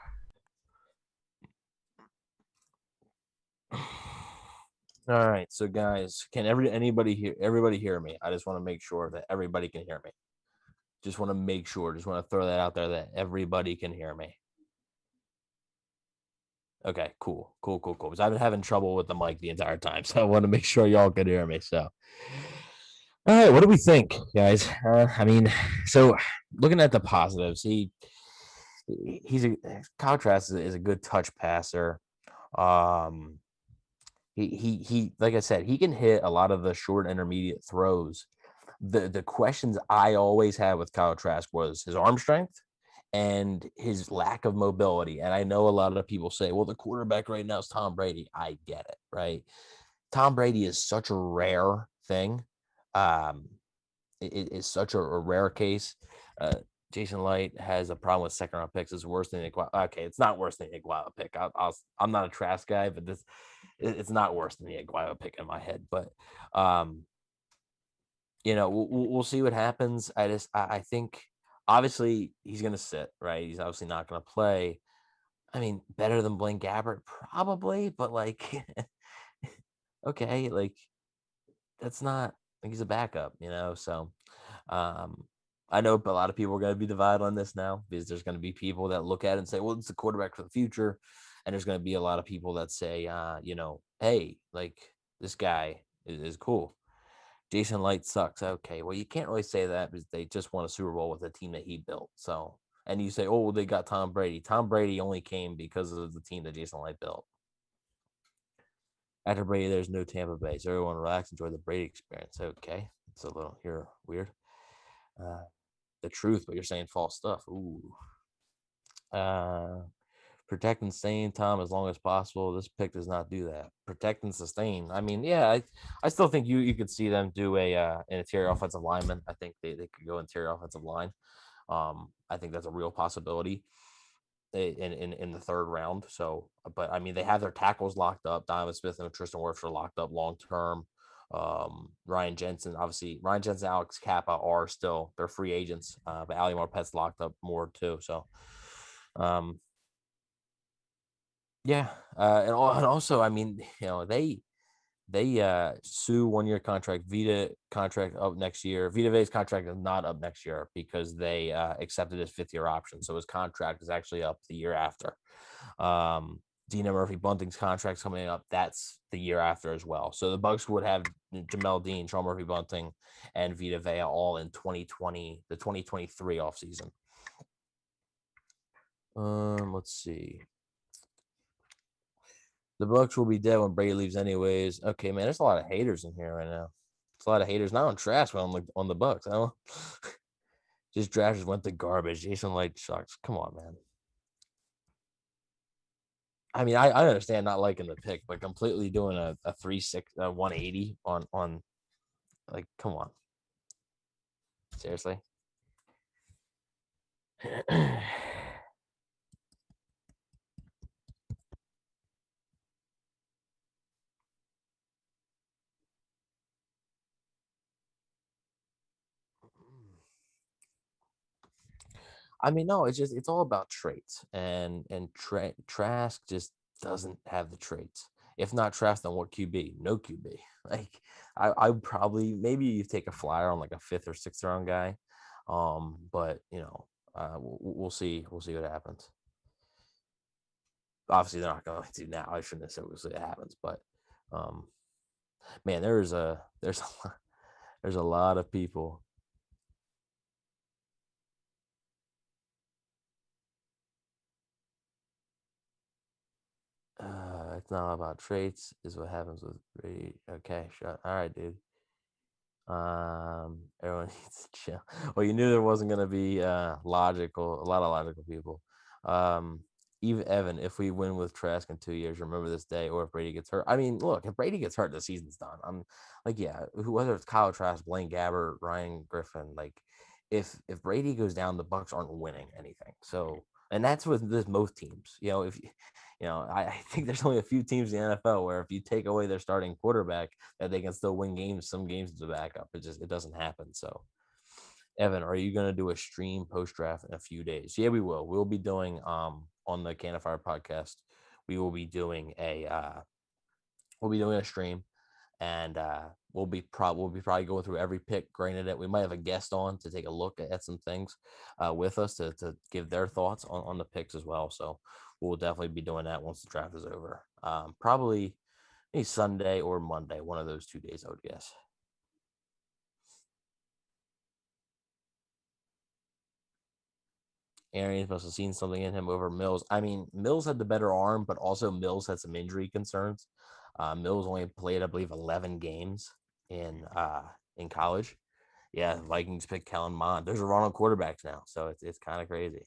All right, so guys, can everybody hear me? I just want to make sure that everybody can hear me. Just want to throw that out there that everybody can hear me. Okay, cool. Because I've been having trouble with the mic the entire time, so I want to make sure y'all can hear me. So, All right, what do we think, guys? I mean, so looking at the positives, he's a Kyle Trask is a good touch passer. Um, he like I said, he can hit a lot of the short intermediate throws. The questions I always had with Kyle Trask was his arm strength and his lack of mobility. And I know a lot of people say, well, the quarterback right now is Tom Brady. I get it, right? Tom Brady is such a rare thing. Um, it is such a rare case. Uh, Jason Light has a problem with second round picks. It's worse than okay. It's not worse than the Iguala pick. I'm not a Trask guy, but it's not worse than the Iguala pick in my head. But um, we'll see what happens. I think obviously he's going to sit, right? He's obviously not going to play. I mean, better than Blaine Gabbert probably, but like, okay, like that's not like he's a backup, So, um, I know a lot of people are going to be divided on this now because there's going to be people that look at it and say, well, it's the quarterback for the future. And there's going to be a lot of people that say, hey, like this guy is cool. Jason Light sucks. Okay, well, you can't really say that because they just won a Super Bowl with a team that he built. So, and you say, oh, well, they got Tom Brady. Tom Brady only came because of the team that Jason Light built. After Brady, there's no Tampa Bay. So everyone relax, enjoy the Brady experience. Okay, it's a little here weird. Uh, the truth, but you're saying false stuff. Ooh. Uh, protect and sustain Tom as long as possible. This pick does not do that. Protect and sustain. I mean, yeah, I still think you could see them do an interior offensive lineman. I think they could go interior offensive line. I think that's a real possibility in the third round. So, but I mean, they have their tackles locked up. Donovan Smith and Tristan Wirfs are locked up long term. Ryan Jensen, obviously, Ryan Jensen, Alex Kappa are still they're free agents, but Ali Marpet's locked up more too. So, um, yeah, and also, I mean, they Sue 1 year contract, Vita contract up next year. Vita Vea's contract is not up next year because they accepted his 5th year option, so his contract is actually up the year after. Um, Dina Murphy Bunting's contract's coming up. That's the year after as well. So the Bucs would have Jamel Dean, Sean Murphy Bunting, and Vita Vea all in 2020, the 2023 offseason. Let's see. The Bucs will be dead when Brady leaves, anyways. Okay, man, there's a lot of haters in here right now. It's a lot of haters, not on Trash, but on the Bucs. I don't just draft just went to garbage. Jason Light sucks. Come on, man. I mean, I understand not liking the pick, but completely doing a 180 on like, come on, seriously. I mean, no, it's all about traits, and Trask just doesn't have the traits. If not Trask, then what QB? No QB. Like I would probably maybe you take a flyer on like a 5th or 6th round guy, but we'll see what happens. Obviously, they're not going to now. I shouldn't have said we'll see what happens, but um, man, there's a lot of people. It's not about traits, is what happens with Brady. Okay, shut. All right, dude. Everyone needs to chill. Well, you knew there wasn't gonna be a lot of logical people. Um, even Evan, if we win with Trask in 2 years, remember this day, or if Brady gets hurt. I mean, look, if Brady gets hurt, the season's done. I'm like, yeah, whether it's Kyle Trask, Blaine Gabbert, Ryan Griffin, like if Brady goes down, the Bucs aren't winning anything. So, and that's with this most teams. If I think there's only a few teams in the NFL where if you take away their starting quarterback, that they can still win games. Some games as a backup. It doesn't happen. So, Evan, are you gonna do a stream post draft in a few days? Yeah, we will. We'll be doing on the Can of Fire podcast. We will be doing a stream, and we'll be probably going through every pick. Granted, that we might have a guest on to take a look at some things with us to give their thoughts on the picks as well. So we'll definitely be doing that once the draft is over. Probably maybe Sunday or Monday, one of those 2 days, I would guess. Arians must have seen something in him over Mills. I mean, Mills had the better arm, but also Mills had some injury concerns. Mills only played, I believe, 11 games in college. Yeah, Vikings picked Kellen Mond. There's a Ronald quarterbacks now, so it's kind of crazy.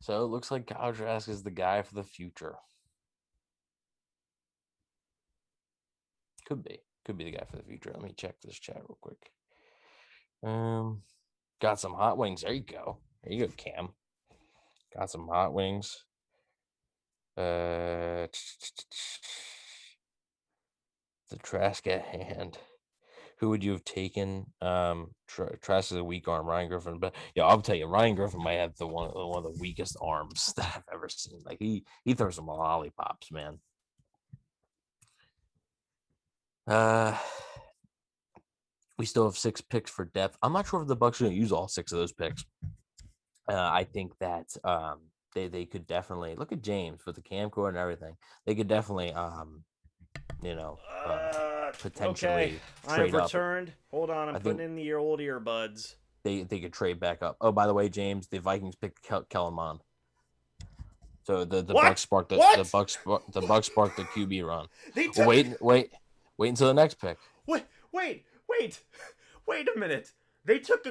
So it looks like Kyle Trask is the guy for the future. Could be the guy for the future. Let me check this chat real quick. Got some hot wings. There you go. There you go, Cam. Got some hot wings. The Trask at hand. Who would you have taken? Trask is a weak arm, Ryan Griffin. But yeah, I'll tell you, Ryan Griffin might have one of the weakest arms that I've ever seen. Like he throws some lollipops, man. We still have 6 picks for depth. I'm not sure if the Bucs are going to use all 6 of those picks. I think that they could definitely look at James with the camcorder and everything. They could definitely potentially okay. trade I've returned. Up. Hold on, I'm putting in the old earbuds. They could trade back up. Oh, by the way, James, the Vikings picked Kellen Mond. So the Bucs sparked the Bucs sparked the QB run. Wait until the next pick. Wait a minute. They took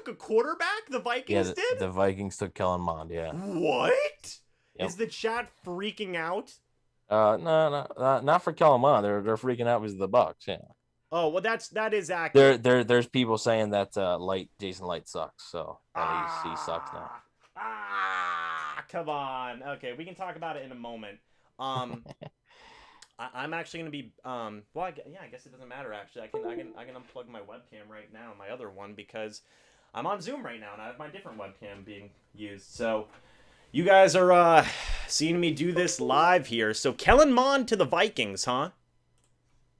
a quarterback. The Vikings did. The Vikings took Kellen Mond. Yeah. What? Yep. Is the chat freaking out? No, not for Kellen Mond. They're freaking out because of the Bucs. Yeah. Oh well, that is accurate. There's people saying that Jason Light sucks. So he sucks now. Come on. Okay, we can talk about it in a moment. I'm actually gonna be well. I guess it doesn't matter. Actually, I can unplug my webcam right now, my other one, because I'm on Zoom right now and I have my different webcam being used. So you guys are seeing me do this live here. So Kellen Mond to the Vikings, huh?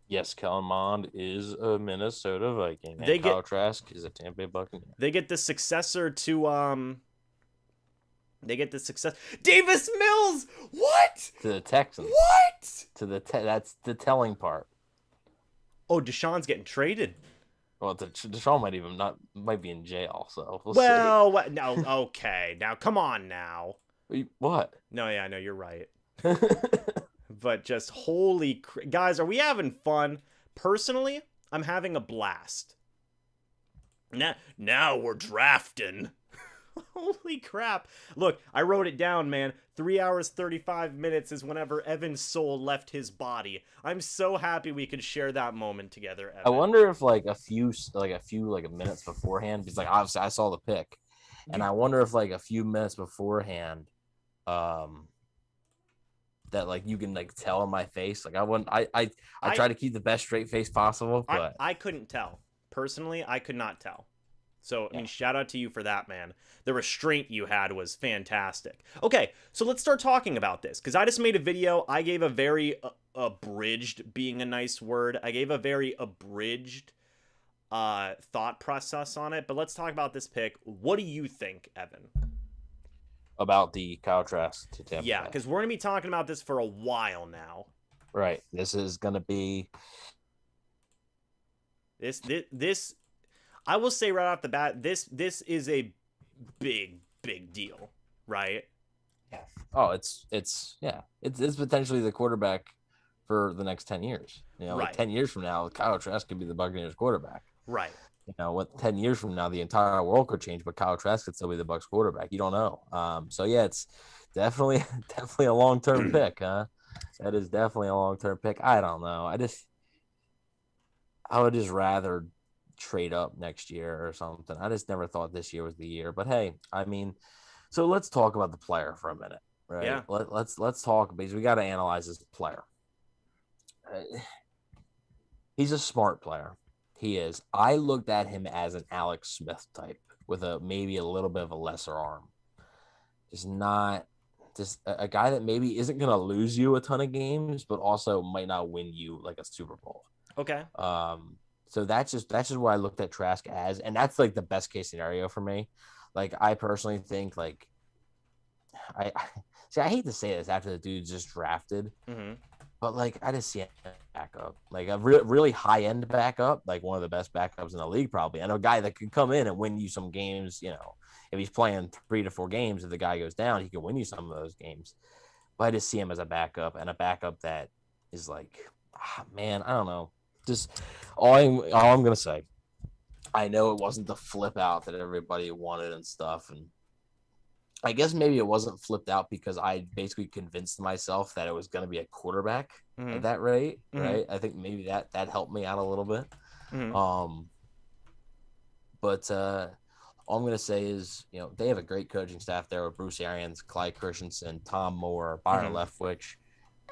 Yes, Kellen Mond is a Minnesota Viking. And Kyle Trask is a Tampa Bay Buccaneer. They get the successor to Davis Mills. What? To the Texans. What? That's the telling part. Oh, Deshaun's getting traded. Well, Deshaun might be in jail. So we'll see. No, okay. Now, come on, now. What? No, yeah, no, you're right. But just guys, are we having fun? Personally, I'm having a blast. Now we're drafting. Holy crap. Look, I wrote it down, man. 3 hours, 35 minutes is whenever Evan's soul left his body. I'm so happy we could share that moment together, Evan. I wonder if a few minutes beforehand, because obviously I saw the pick, and I wonder if a few minutes beforehand, that you can tell in my face. I try to keep the best straight face possible, but I couldn't tell. Personally, I could not tell. So, I mean, shout out to you for that, man. The restraint you had was fantastic. Okay, so let's start talking about this, because I just made a video. I gave a very abridged, being a nice word. I gave a very abridged thought process on it, but let's talk about this pick. What do you think, Evan? About the Kyle Trask to Tampa? Yeah, because we're going to be talking about this for a while now. Right. This is going to be... This I will say right off the bat, this is a big deal, right? Yeah. Oh, it's potentially the quarterback for the next 10 years. Right. 10 years from now, Kyle Trask could be the Buccaneers quarterback. Right. 10 years from now, the entire world could change, but Kyle Trask could still be the Bucs quarterback. You don't know. So yeah, it's definitely a long-term pick, huh? That is definitely a long-term pick. I don't know. I would just rather trade up next year or something. I just never thought this year was the year. But hey, I mean, so let's talk about the player for a minute, right? Yeah. Let's talk because we got to analyze this player. He's a smart player. He is. I looked at him as an Alex Smith type with maybe a little bit of a lesser arm. Just a guy that maybe isn't going to lose you a ton of games, but also might not win you like a Super Bowl. Okay. So that's just what I looked at Trask as, and that's like the best case scenario for me. Like I personally think like I see. I hate to say this after the dude's just drafted, but like I just see a backup, like a really high end backup, like one of the best backups in the league probably, and a guy that could come in and win you some games. You know, if he's playing 3 to 4 games, if the guy goes down, he can win you some of those games. But I just see him as a backup, and a backup that is like, man, I don't know. Just all I'm gonna say. I know it wasn't the flip out that everybody wanted and stuff, and I guess maybe it wasn't flipped out because I basically convinced myself that it was going to be a quarterback at that rate, right? I think maybe that helped me out a little bit. But all I'm going to say is, you know, they have a great coaching staff there with Bruce Arians, Clyde Christensen, Tom Moore, Byron Leftwich.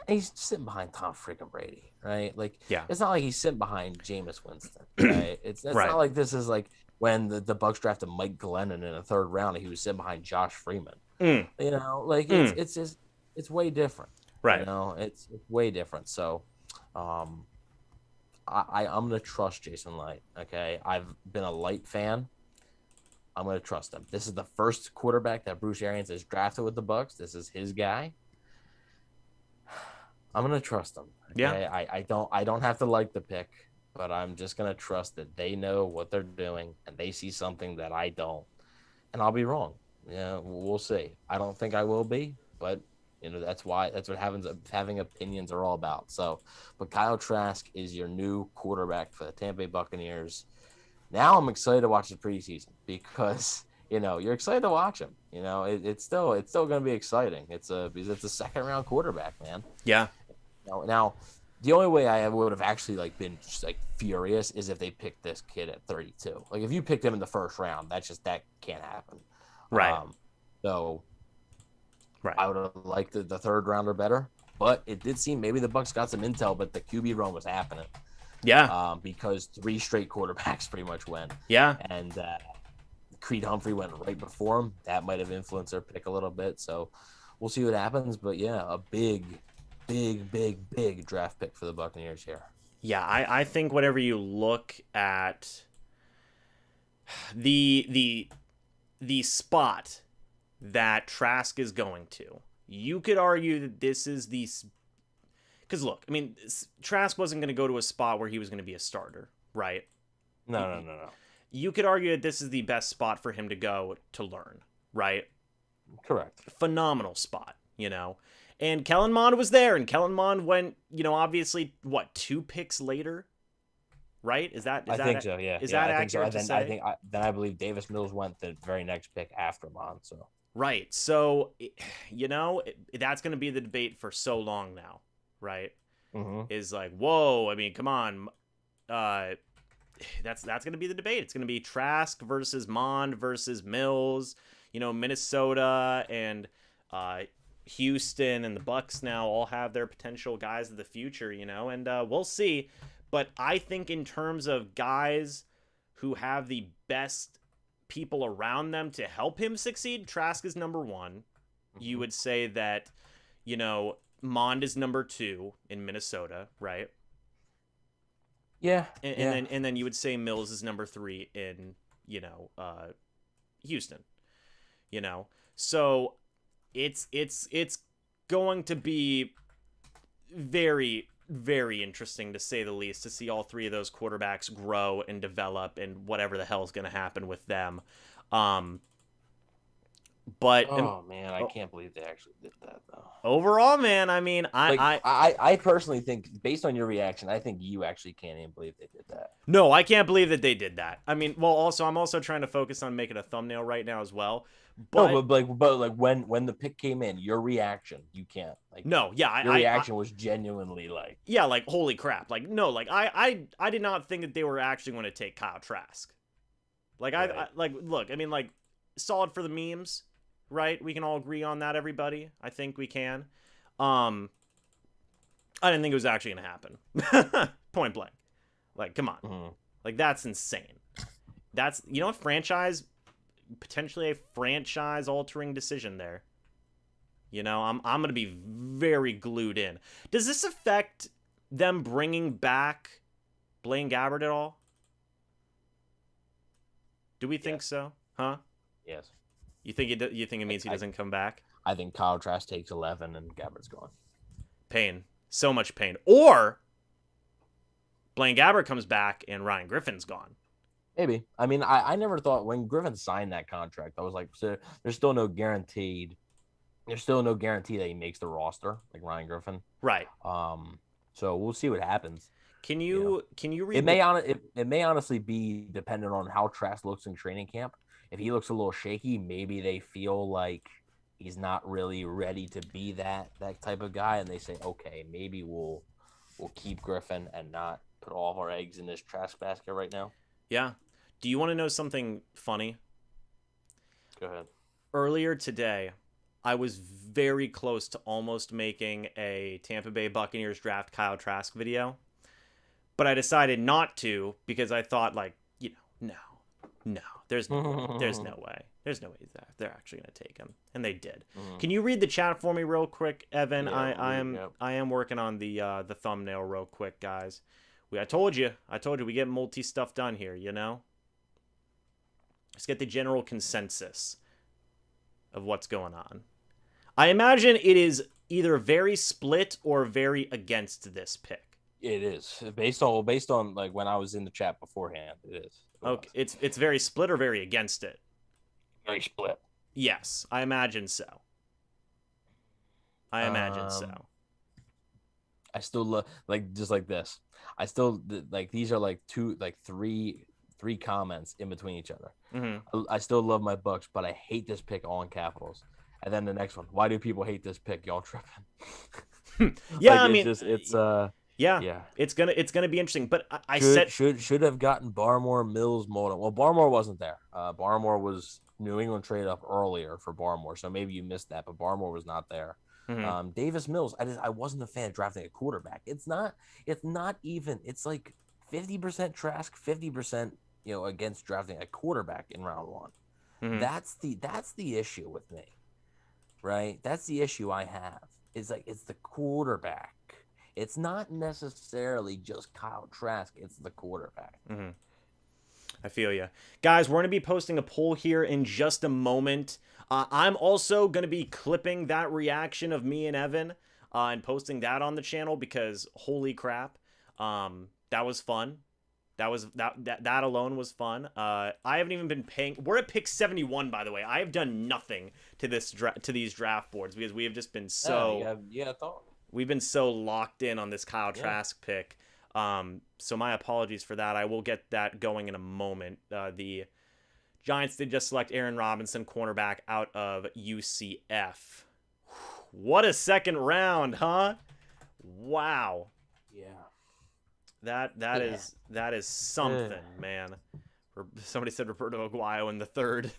He's sitting behind Tom freaking Brady, right? Like, it's not like he's sitting behind Jameis Winston, right? It's not like this is like when the Bucs drafted Mike Glennon in the 3rd round and he was sitting behind Josh Freeman. You know, like it's just it's way different, right? You know, it's way different. So, I'm gonna trust Jason Light. Okay, I've been a Light fan. I'm gonna trust him. This is the first quarterback that Bruce Arians has drafted with the Bucs. This is his guy. I'm gonna trust them. Okay? Yeah. I don't have to like the pick, but I'm just gonna trust that they know what they're doing and they see something that I don't, and I'll be wrong. Yeah, we'll see. I don't think I will be, but you know that's what having opinions are all about. So, but Kyle Trask is your new quarterback for the Tampa Bay Buccaneers. Now I'm excited to watch the preseason because you know you're excited to watch him. You know it's still going to be exciting. Because it's a 2nd round quarterback, man. Yeah. Now, the only way I would have actually like been just like furious is if they picked this kid at 32. Like if you picked him in the 1st round, that can't happen. Right. So I would have liked the 3rd rounder better, but it did seem maybe the Bucs got some intel, but the QB run was happening. Yeah. Because 3 straight quarterbacks pretty much went. Yeah. And Creed Humphrey went right before him. That might have influenced their pick a little bit. So we'll see what happens. But yeah, a big draft pick for the Buccaneers here. Yeah, I think whenever you look at the spot that Trask is going to, you could argue that this is the... Because look, I mean, Trask wasn't going to go to a spot where he was going to be a starter, right? No. You could argue that this is the best spot for him to go to learn, right? Correct. Phenomenal spot, you know? And Kellen Mond was there, and Kellen Mond went, you know, obviously, 2 picks later? Right? I think so, yeah. Is that accurate to say? I believe Davis Mills went the very next pick after Mond, so... Right. So, you know, that's going to be the debate for so long now, right? Is like, whoa, I mean, come on. That's going to be the debate. It's going to be Trask versus Mond versus Mills, you know, Minnesota and Houston and the Bucs now all have their potential guys of the future, you know, and we'll see. But I think in terms of guys who have the best people around them to help him succeed, Trask is number 1. You would say that, you know, Mond is number 2 in Minnesota, right? Yeah. And then you would say Mills is number 3 in, you know, Houston. You know, so it's going to be very, very interesting, to say the least, to see all 3 of those quarterbacks grow and develop and whatever the hell is going to happen with them. But man, I can't believe they actually did that though. Overall, man, I mean, I personally think, based on your reaction, I think you actually can't even believe they did that. No, I can't believe that they did that. I mean, well, also I'm also trying to focus on making a thumbnail right now as well. But, no, but when the pick came in, your reaction, you can't like. No, yeah, your reaction was genuinely like. Yeah, like holy crap, like no, like I did not think that they were actually going to take Kyle Trask. Like right. I like look, I mean, like solid for the memes, right? We can all agree on that, everybody. I think we can. I didn't think it was actually going to happen. Point blank. Like, come on. Mm-hmm. Like, that's insane. That's, you know what, potentially a franchise-altering decision there. You know, I'm going to be very glued in. Does this affect them bringing back Blaine Gabbert at all? Do we think so? Huh? Yes. You think it means he doesn't come back? I think Kyle Trask takes 11 and Gabbert's gone. Pain. So much pain. Or Blaine Gabbert comes back and Ryan Griffin's gone. Maybe. I mean, I never thought when Griffin signed that contract, I was like, so there's still no guarantee that he makes the roster, like Ryan Griffin. Right. So we'll see what happens. Can you read? It may honestly be dependent on how Trask looks in training camp. If he looks a little shaky, maybe they feel like he's not really ready to be that type of guy, and they say, okay, maybe we'll keep Griffin and not put all of our eggs in this Trask basket right now. Yeah. Do you want to know something funny? Go ahead. Earlier today, I was very close to almost making a Tampa Bay Buccaneers draft Kyle Trask video, but I decided not to because I thought, like, no, there's no way. There's no way they're actually going to take him, and they did. Mm-hmm. Can you read the chat for me real quick, Evan? Yeah, I am working on the thumbnail real quick, guys. I told you we get multi stuff done here, you know? Let's get the general consensus of what's going on. I imagine it is either very split or very against this pick. It is. Based on like when I was in the chat beforehand, it is. Okay, it's very split or very against it? Very split. Yes, I imagine so. I still love, like, just like this. I still like, these are like three comments in between each other. Mm-hmm. I still love my Bucs, but I hate this pick, all in capitals. And then the next one, why do people hate this pick? Y'all tripping? Yeah, like, it's gonna be interesting. But I should have gotten Barmore, Mills, Molden. Well, Barmore wasn't there. Barmore was New England traded up earlier for Barmore, so maybe you missed that. But Barmore was not there. Mm-hmm. Davis Mills, I wasn't a fan of drafting a quarterback. It's not even. It's like 50% Trask, 50%, against drafting a quarterback in round one. Mm-hmm. That's the issue with me, right? That's the issue I have. It's the quarterback. It's not necessarily just Kyle Trask. It's the quarterback. Mm-hmm. I feel you. Guys, we're going to be posting a poll here in just a moment. I'm also going to be clipping that reaction of me and Evan and posting that on the channel because holy crap, that was fun. That alone was fun. I haven't even been paying. We're at pick 71, by the way. I have done nothing to these draft boards because we have just been so. We've been so locked in on this Kyle Trask pick. So my apologies for that. I will get that going in a moment. The Giants did just select Aaron Robinson, cornerback out of UCF. What a second round, huh? Wow. Yeah. That is something, man. Somebody said Roberto Aguayo in the third.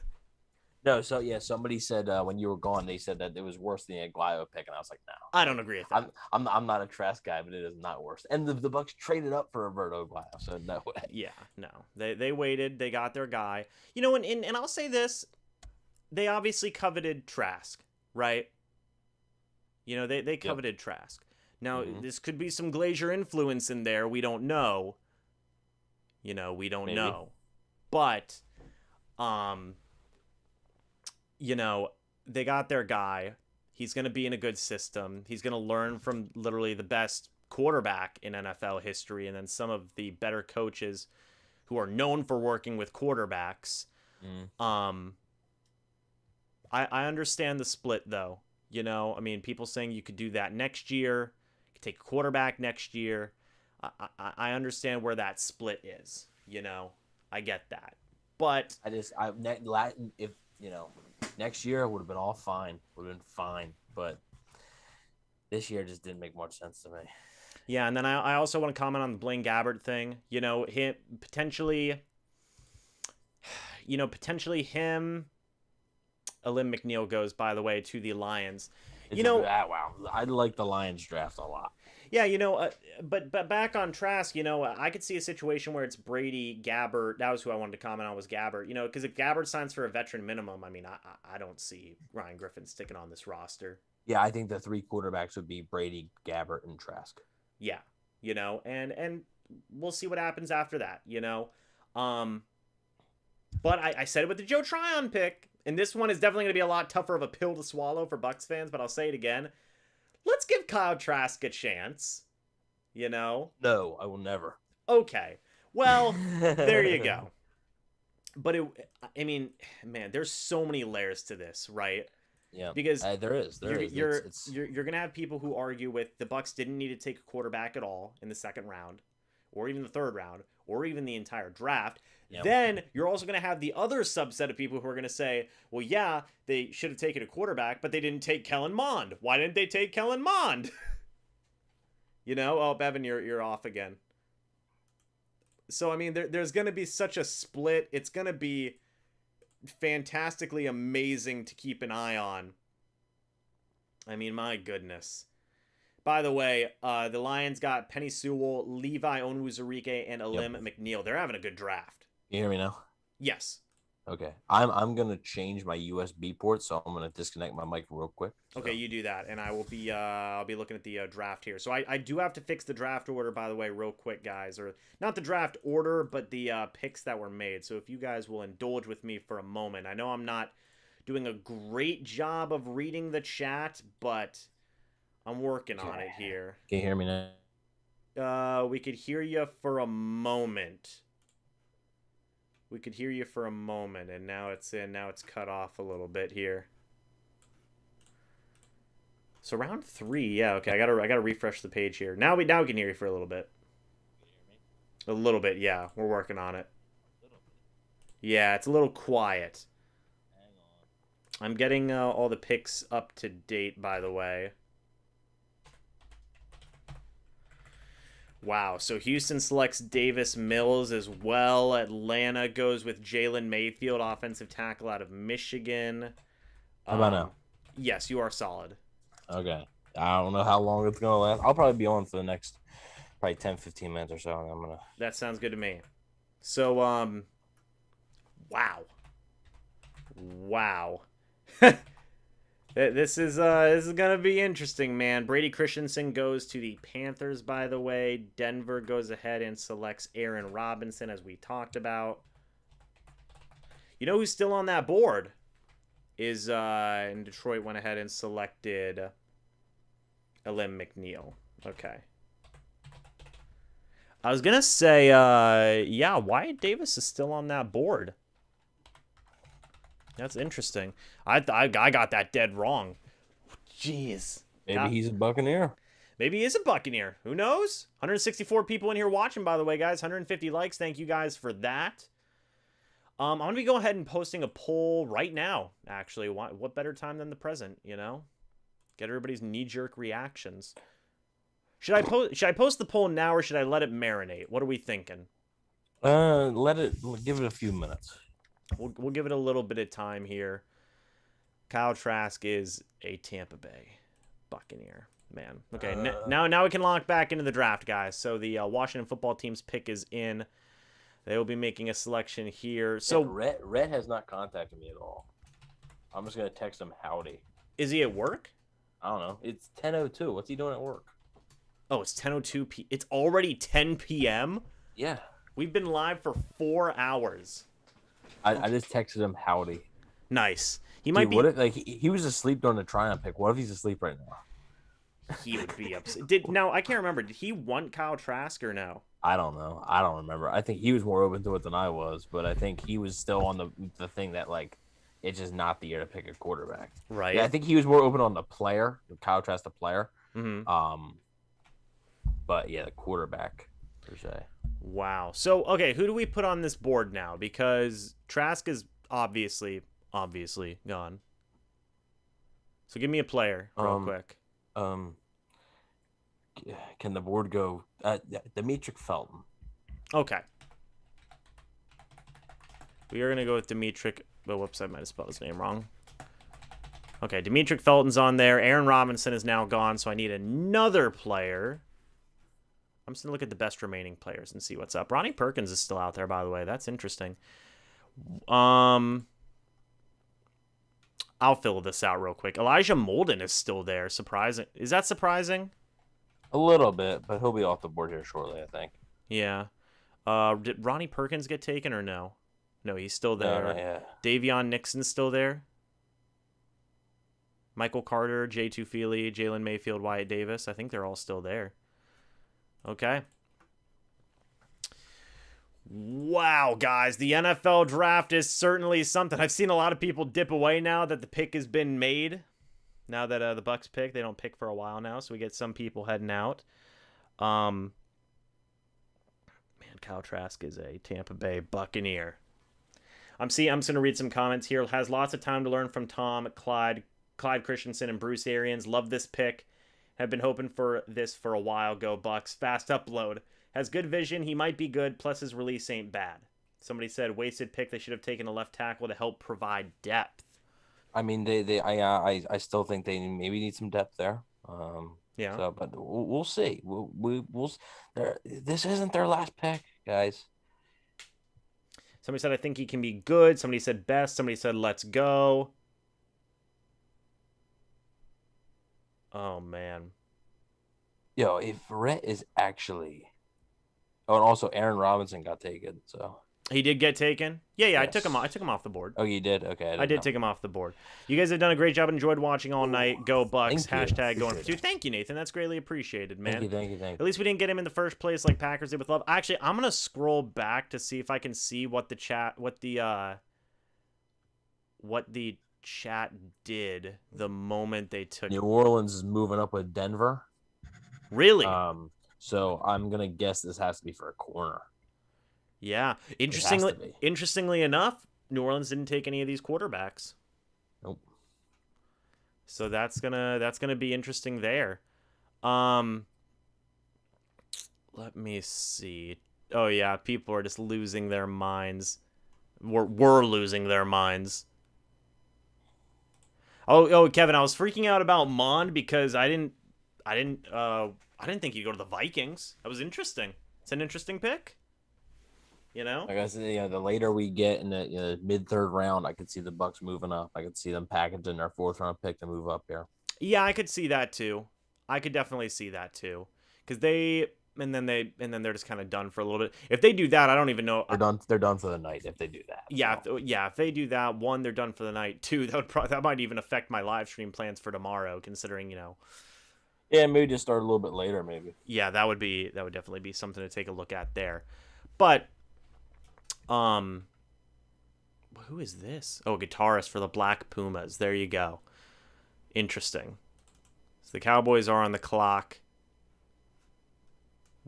No, so yeah, somebody said when you were gone, they said that it was worse than the Aguayo pick, and I was like, no, I don't agree with that. I'm not a Trask guy, but it is not worse. And the Bucs traded up for Roberto Aguayo, so no way. Yeah, no, they waited, they got their guy. And I'll say this, they obviously coveted Trask, right? They coveted Trask. Now this could be some Glazier influence in there. We don't know. We don't Maybe. know, but they got their guy. He's going to be in a good system. He's going to learn from literally the best quarterback in NFL history and then some of the better coaches who are known for working with quarterbacks. I understand the split, though. People saying you could do that next year. You could take a quarterback next year. I understand where that split is. I get that. But next year would have been all fine. Would have been fine. But this year just didn't make much sense to me. Yeah, and then I also want to comment on the Blaine Gabbert thing. Him potentially him Alim McNeil goes, by the way, to the Lions. Wow. I like the Lions draft a lot. Yeah, but back on Trask, I could see a situation where it's Brady, Gabbert. That was who I wanted to comment on, was Gabbert. Because if Gabbert signs for a veteran minimum, I mean, I don't see Ryan Griffin sticking on this roster. Yeah, I think the 3 quarterbacks would be Brady, Gabbert, and Trask. Yeah, and we'll see what happens after that, But I said it with the Joe Tryon pick, and this one is definitely going to be a lot tougher of a pill to swallow for Bucs fans, but I'll say it again. Let's give Kyle Trask a chance, No, I will never. Okay. Well, there you go. But I mean, man, there's so many layers to this, right? Yeah. Because there is. You're going to have people who argue with the Bucs didn't need to take a quarterback at all in the second round, or even the third round, or even the entire draft. Yep. Then you're also going to have the other subset of people who are going to say, well, yeah, they should have taken a quarterback, but they didn't take Kellen Mond. Why didn't they take Kellen Mond? Oh, Bevan, you're off again. So, I mean, there's going to be such a split. It's going to be fantastically amazing to keep an eye on. I mean, my goodness. By the way, the Lions got Penny Sewell, Levi Onwuzurike, and Alim McNeil. They're having a good draft. You hear me now? Yes. Okay. I'm gonna change my USB port, so I'm gonna disconnect my mic real quick. So. Okay, you do that, and I will be I'll be looking at the draft here. So I do have to fix the draft order, by the way, real quick, guys, or not the draft order, but the picks that were made. So if you guys will indulge with me for a moment, I know I'm not doing a great job of reading the chat, but I'm working on it here. Can you hear me now? We could hear you for a moment. We could hear you for a moment, and now it's in. Now it's cut off a little bit here. So round 3, yeah. Okay, I gotta refresh the page here. Now we can hear you for a little bit. A little bit, yeah. We're working on it. Yeah, it's a little quiet. Hang on. I'm getting all the picks up to date, by the way. Wow, so Houston selects Davis Mills as well. Atlanta goes with Jalen Mayfield, offensive tackle out of Michigan. How about now? Yes, you are solid. Okay. I don't know how long it's going to last. I'll probably be on for the next probably 10, 15 minutes or so. That sounds good to me. So, wow. This is gonna be interesting, man. Brady Christensen goes to the Panthers, by the way. Denver goes ahead and selects Aaron Robinson, as we talked about. You know who's still on that board? Is and Detroit went ahead and selected Alim McNeil. Okay. I was gonna say, yeah, Wyatt Davis is still on that board. That's interesting. I got that dead wrong. Jeez. Maybe he's a Buccaneer. Maybe he is a Buccaneer. Who knows? 164 people in here watching, by the way, guys. 150 likes. Thank you guys for that. I'm going to be going ahead and posting a poll right now, actually. What better time than the present, Get everybody's knee-jerk reactions. Should I post the poll now, or should I let it marinate? What are we thinking? Give it a few minutes. We'll give it a little bit of time here. Kyle Trask is a Tampa Bay Buccaneer, man. Okay, now we can lock back into the draft, guys. So the Washington football team's pick is in. They will be making a selection here. So Rhett has not contacted me at all. I'm just gonna text him howdy. Is he at work? I don't know. It's 10:02. What's he doing at work? Oh, it's 10:02 It's already 10 p.m. Yeah. We've been live for 4 hours. I just texted him howdy. Nice. He might be. What if, he was asleep during the Tryon pick? What if he's asleep right now? He would be upset. I can't remember. Did he want Kyle Trask or no? I don't know. I don't remember. I think he was more open to it than I was, but I think he was still on the thing that it's just not the year to pick a quarterback. Right. Yeah, I think he was more open on the player, Kyle Trask, the player. Mm-hmm. But yeah, the quarterback per se. Wow. So, okay, who do we put on this board now? Because Trask is obviously gone. So give me a player real quick. Can the board go Demetric Felton? Okay. We are going to go with Demetric. Oh, whoops, I might have spelled his name wrong. Okay, Demetric Felton's on there. Aaron Robinson is now gone, so I need another player. I'm just going to look at the best remaining players and see what's up. Ronnie Perkins is still out there, by the way. That's interesting. I'll fill this out real quick. Elijah Molden is still there. Surprising. Is that surprising? A little bit, but he'll be off the board here shortly, I think. Yeah. Did Ronnie Perkins get taken or no? No, he's still there. No, yeah. Davion Nixon's still there. Michael Carter, Jay Tufili, Jalen Mayfield, Wyatt Davis. I think they're all still there. Okay. Wow, guys. The NFL draft is certainly something. I've seen a lot of people dip away now that the pick has been made. Now that the Bucs pick, they don't pick for a while now, so we get some people heading out. Man, Kyle Trask is a Tampa Bay Buccaneer. I'm just going to read some comments here. Has lots of time to learn from Tom, Clyde Christensen, and Bruce Arians. Love this pick. Have been hoping for this for a while. Go Bucs. Fast upload. Has good vision. He might be good. Plus his release ain't bad. Somebody said wasted pick. They should have taken a left tackle to help provide depth. I mean, I still think they maybe need some depth there. Yeah. So, but we'll see. We'll. This isn't their last pick, guys. Somebody said I think he can be good. Somebody said best. Somebody said let's go. Oh man. Yo, if Barrett is actually. Oh, and also Aaron Robinson got taken. So he did get taken. Yeah. Yes. I took him off the board. Oh, you did? Okay. I did take him off the board. You guys have done a great job. Enjoyed watching all night. Go Bucs. Hashtag going for two. Thank you, Nathan. That's greatly appreciated, man. Thank you. At least we didn't get him in the first place like Packers did with Love. Actually, I'm gonna scroll back to see if I can see what the chat did the moment they took. New Orleans is moving up with Denver. Really? So I'm gonna guess this has to be for a corner. Yeah. Interestingly enough, New Orleans didn't take any of these quarterbacks. Nope. So that's gonna be interesting there. Let me see. Oh yeah, people are just losing their minds. We're losing their minds. Oh, Kevin, I was freaking out about Mond because I didn't think he'd go to the Vikings. That was interesting. It's an interesting pick. You know? Like I said, the later we get in the mid-third round, I could see the Bucs moving up. I could see them packaging their fourth-round pick to move up here. Yeah, I could see that too. I could definitely see that too. Because then they're just kind of done for a little bit. If they do that, I don't even know. They're done for the night if they do that. Yeah, so. If they do that, one, they're done for the night. Two, that might even affect my live stream plans for tomorrow, considering Yeah, maybe just start a little bit later, maybe. Yeah, that would definitely be something to take a look at there. But, who is this? Oh, guitarist for the Black Pumas. There you go. Interesting. So the Cowboys are on the clock.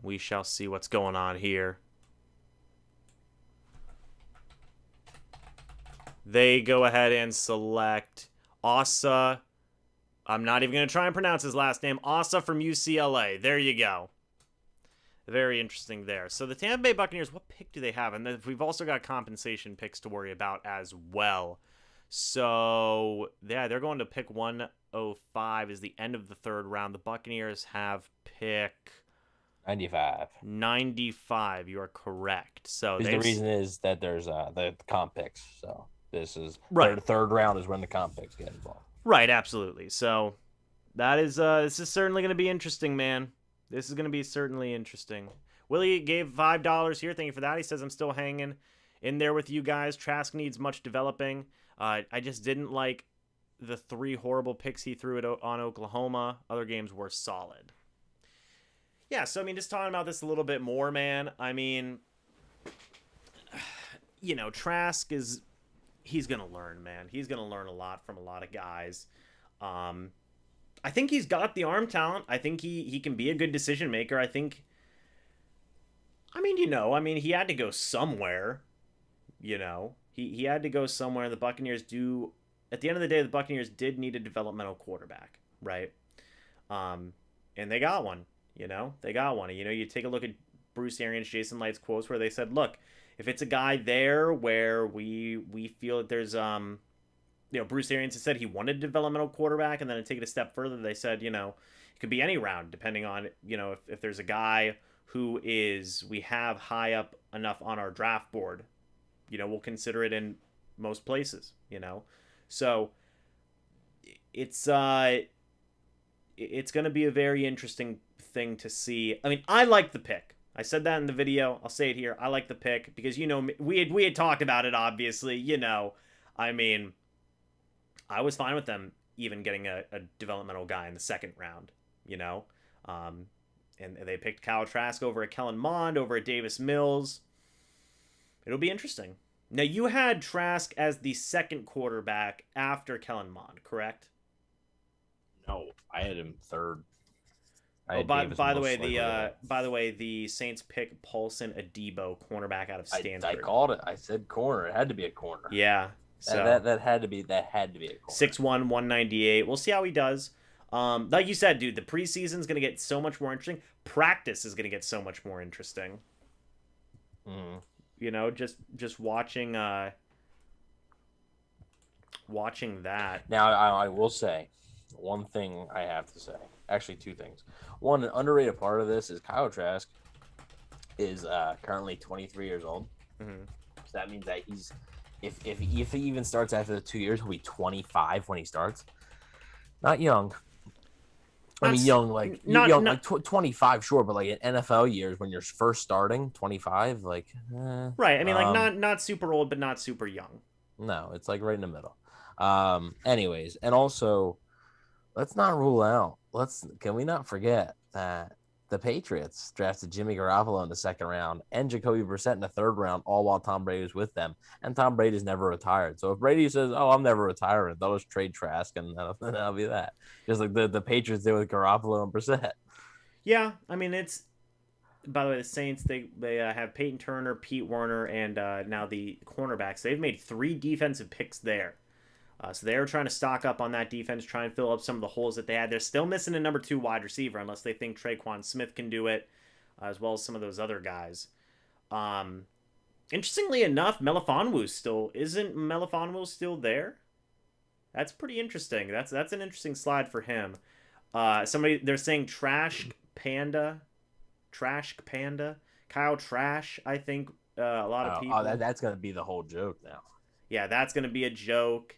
We shall see what's going on here. They go ahead and select Asa. I'm not even going to try and pronounce his last name. Asa from UCLA. There you go. Very interesting there. So the Tampa Bay Buccaneers, what pick do they have? And then we've also got compensation picks to worry about as well. So, yeah, they're going to pick 105 is the end of the third round. The Buccaneers have pick 95. You are correct. So the reason is that there's the comp picks. So this is right. Third round is when the comp picks get involved. Right, absolutely. So this is certainly going to be interesting, man. This is going to be certainly interesting. Willie gave $5 here. Thank you for that. He says, I'm still hanging in there with you guys. Trask needs much developing. I just didn't like the 3 horrible picks he threw on Oklahoma. Other games were solid. Yeah, so, just talking about this a little bit more, man. Trask he's going to learn, man. He's going to learn a lot from a lot of guys. I think he's got the arm talent. I think he can be a good decision maker. I think, he had to go somewhere, He had to go somewhere. The Buccaneers at the end of the day, the Buccaneers did need a developmental quarterback, right? And they got one, They got one. You take a look at Bruce Arians, Jason Light's quotes where they said, look, if it's a guy there where we feel that there's Bruce Arians has said he wanted a developmental quarterback, and then to take it a step further, they said, it could be any round, depending on, if there's a guy who we have high up enough on our draft board, we'll consider it in most places, So it's going to be a very interesting thing to see. I mean, I like the pick. I said that in the video. I'll say it here. I like the pick because, we had talked about it, obviously, I mean, I was fine with them even getting a developmental guy in the second round, and they picked Kyle Trask over at Kellen Mond, over at Davis Mills. It'll be interesting. Now, you had Trask as the second quarterback after Kellen Mond, correct? No, I had him third. By the way, the Saints pick Paulson Adebo, cornerback out of Stanford. I called it. I said corner. It had to be a corner. Yeah. So that had to be a corner. 6'1", 198. We'll see how he does. Like you said, dude, the preseason's going to get so much more interesting. Practice is going to get so much more interesting. Just watching that. Now, I will say one thing I have to say. Actually, two things. One, an underrated part of this is Kyle Trask is currently 23 years old. So that means that he's if he even starts after the 2 years, he'll be 25 when he starts. Not young. I mean, young, like young, like 25, sure, but like in NFL years when you're first starting, 25, like right. I mean, like not super old, but not super young. No, it's like right in the middle. Anyways, and also, let's not rule out. Can we not forget that the Patriots drafted Jimmy Garoppolo in the second round and Jacoby Brissett in the third round, all while Tom Brady was with them. And Tom Brady's never retired. So if Brady says, "Oh, I'm never retiring," they'll just trade Trask, and that'll be that. Just like the Patriots did with Garoppolo and Brissett. Yeah, I mean, it's. By the way, the Saints they have Peyton Turner, Pete Werner, and now the cornerbacks. They've made 3 defensive picks there. So they're trying to stock up on that defense, try and fill up some of the holes that they had. They're still missing a number 2 wide receiver unless they think Traquan Smith can do it, as well as some of those other guys. Interestingly enough, isn't Melifonwu still there? That's pretty interesting. That's an interesting slide for him. They're saying Trash Panda, Kyle Trash. I think a lot of people. That's gonna be the whole joke now. Yeah, that's gonna be a joke.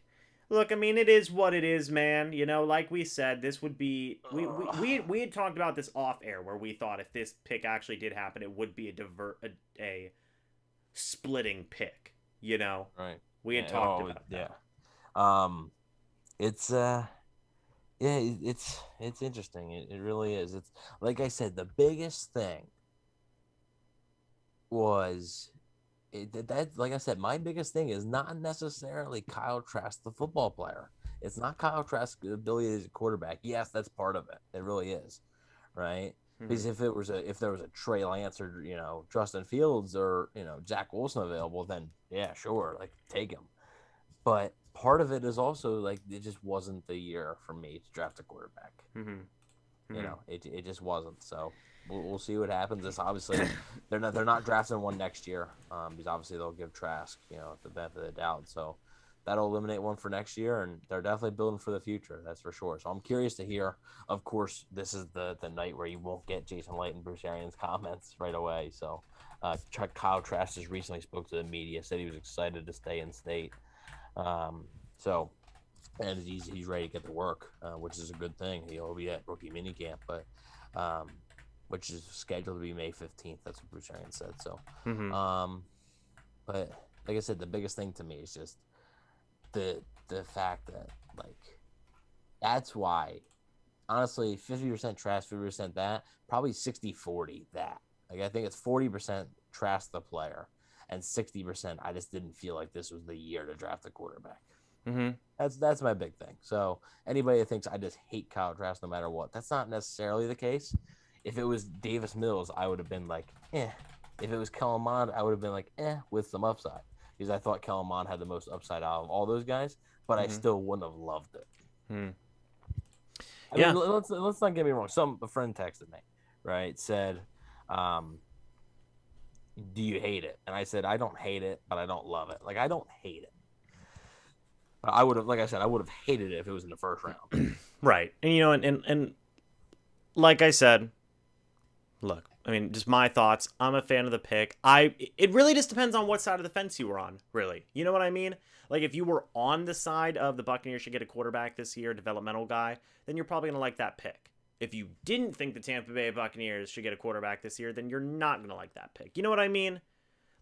Look, I mean, it is what it is, man. Like we said, this would be... We had talked about this off air, where we thought if this pick actually did happen, it would be a splitting pick, Right. We had talked about that. It's interesting. It really is. It's like I said, the biggest thing was... like I said, my biggest thing is not necessarily Kyle Trask, the football player. It's not Kyle Trask's ability as a quarterback. Yes, that's part of it. It really is, right? Because if there was a Trey Lance or Justin Fields or Zach Wilson available, then yeah, sure, like take him. But part of it is also like it just wasn't the year for me to draft a quarterback. It just wasn't. So. We'll see what happens. This obviously they're not drafting one next year because obviously they'll give Trask the benefit of the doubt. So that'll eliminate one for next year, and they're definitely building for the future. That's for sure. So I'm curious to hear. Of course, this is the night where you won't get Jason Light and Bruce Arians' comments right away. So Kyle Trask just recently spoke to the media, said he was excited to stay in state. And he's ready to get to work, which is a good thing. He'll be at rookie minicamp, but. Which is scheduled to be May 15th. That's what Bruce Arians said. So, but like I said, the biggest thing to me is just the fact that that's why, honestly, 50% Trask, 50% that, probably 60-40 that. I think it's 40% Trask the player, and 60% I just didn't feel like this was the year to draft a quarterback. That's my big thing. So anybody that thinks I just hate Kyle Trask no matter what, that's not necessarily the case. If it was Davis Mills, I would have been like, eh. If it was Kellen Mond, I would have been like, eh, with some upside. Because I thought Kellen Mond had the most upside out of all those guys, but I still wouldn't have loved it. I mean, let's not get me wrong. A friend texted me, right? Said, do you hate it? And I said, I don't hate it, but I don't love it. I don't hate it. I would have, like I said, I would have hated it if it was in the first round. Right. And, and like I said, look, I mean, just my thoughts. I'm a fan of the pick. It really just depends on what side of the fence you were on, really. You know what I mean? Like, if you were on the side of the Buccaneers should get a quarterback this year, developmental guy, then you're probably going to like that pick. If you didn't think the Tampa Bay Buccaneers should get a quarterback this year, then you're not going to like that pick. You know what I mean?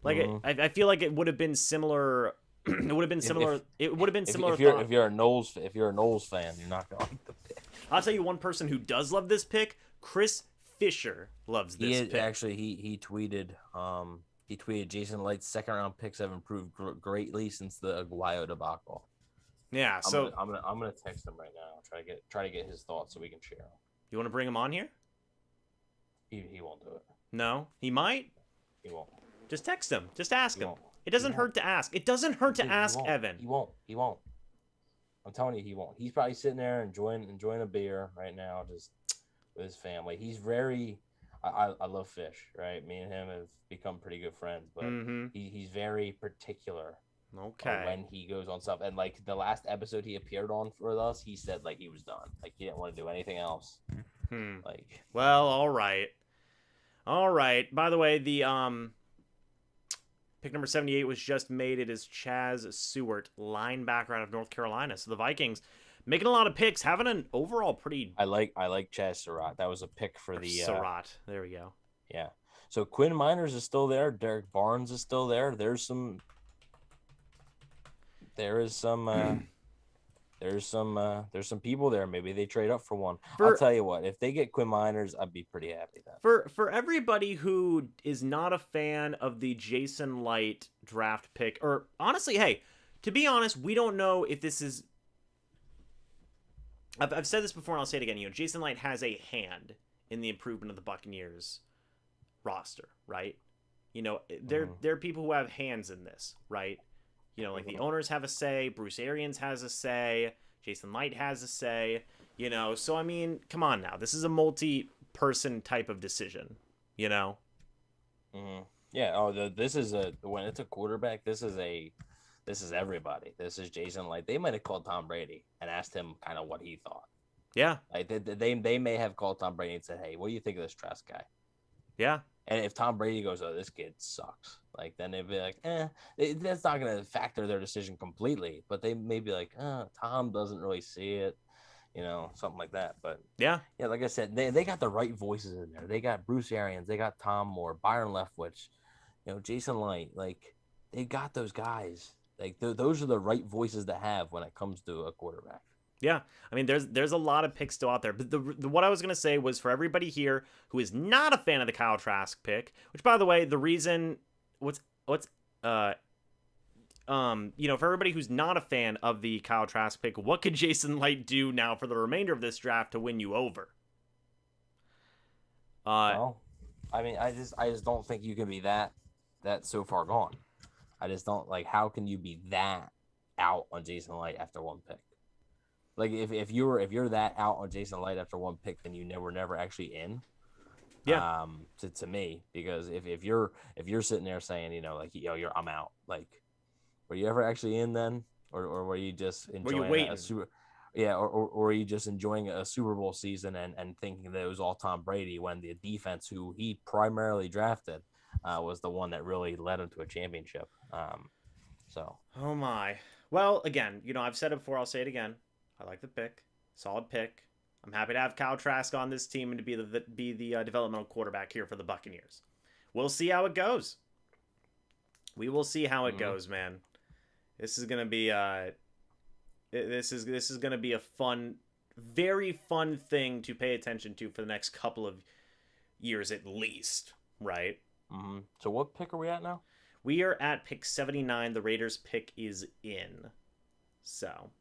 Like, I feel like it would have been similar. It would have been similar. It would have been similar. If you're a Knowles fan, you're not going to like the pick. I'll tell you one person who does love this pick. Chris Fisher loves this pick. Actually, he tweeted Jason Light's second round picks have improved greatly since the Aguayo debacle. Yeah, so I'm gonna text him right now. Try to get his thoughts so we can share them. You want to bring him on here? He won't do it. No, he might. He won't. Just text him. Just ask him. It doesn't hurt to ask. It doesn't hurt to ask Evan. He won't. I'm telling you, he won't. He's probably sitting there enjoying a beer right now, just with his family. He's very. I love Fish, right? Me and him have become pretty good friends, but he's very particular. Okay. When he goes on stuff, and like the last episode he appeared on for us, he said like he was done, like he didn't want to do anything else. Like, well, all right. By the way, the pick number 78 was just made. It is Chaz Seward, linebacker out of North Carolina. So the Vikings making a lot of picks, having an overall pretty. I like Chaz Surratt. That was a pick for the Surratt. There we go. Yeah. So Quinn Miners is still there. Derek Barnes is still there. There's some people there. Maybe they trade up for one. I'll tell you what, if they get Quinn Miners, I'd be pretty happy then. For everybody who is not a fan of the Jason Light draft pick, or honestly, hey, to be honest, we don't know if this is. I've said this before and I'll say it again. Jason Light has a hand in the improvement of the Buccaneers roster, right? There are people who have hands in this, right? Like the owners have a say, Bruce Arians has a say, Jason Light has a say, so I mean, come on now. This is a multi-person type of decision, Yeah. This is when it's a quarterback, this is everybody. This is Jason Light. They might have called Tom Brady and asked him kind of what he thought. Yeah. Like they may have called Tom Brady and said, "Hey, what do you think of this Trask guy?" Yeah. And if Tom Brady goes, "Oh, this kid sucks," like then they'd be like, that's not going to factor their decision completely. But they may be like, Tom doesn't really see it, something like that. But yeah, like I said, they got the right voices in there. They got Bruce Arians, they got Tom Moore, Byron Leftwich, Jason Light. Like they got those guys. Like those are the right voices to have when it comes to a quarterback. Yeah, I mean, there's a lot of picks still out there, but what I was gonna say was for everybody here who is not a fan of the Kyle Trask pick, which by the way, the reason for everybody who's not a fan of the Kyle Trask pick, what could Jason Light do now for the remainder of this draft to win you over? Well, I mean, I just don't think you can be that so far gone. I just don't like. How can you be that out on Jason Light after one pick? Like if you're that out on Jason Light after one pick, then you were never actually in. Yeah. To me, because if you're sitting there saying I'm out. Like, were you ever actually in then, or were you just enjoying a Super? Yeah, or were you just enjoying a Super Bowl season and thinking that it was all Tom Brady when the defense who he primarily drafted was the one that really led him to a championship. So. Oh my. Well, again, I've said it before. I'll say it again. I like the pick. Solid pick. I'm happy to have Kyle Trask on this team and to be the developmental quarterback here for the Buccaneers. We'll see how it goes. We will see how it goes, man. This is gonna be this is gonna be a fun, very fun thing to pay attention to for the next couple of years at least, right? Mm-hmm. So what pick are we at now? We are at pick 79. The Raiders pick is in. So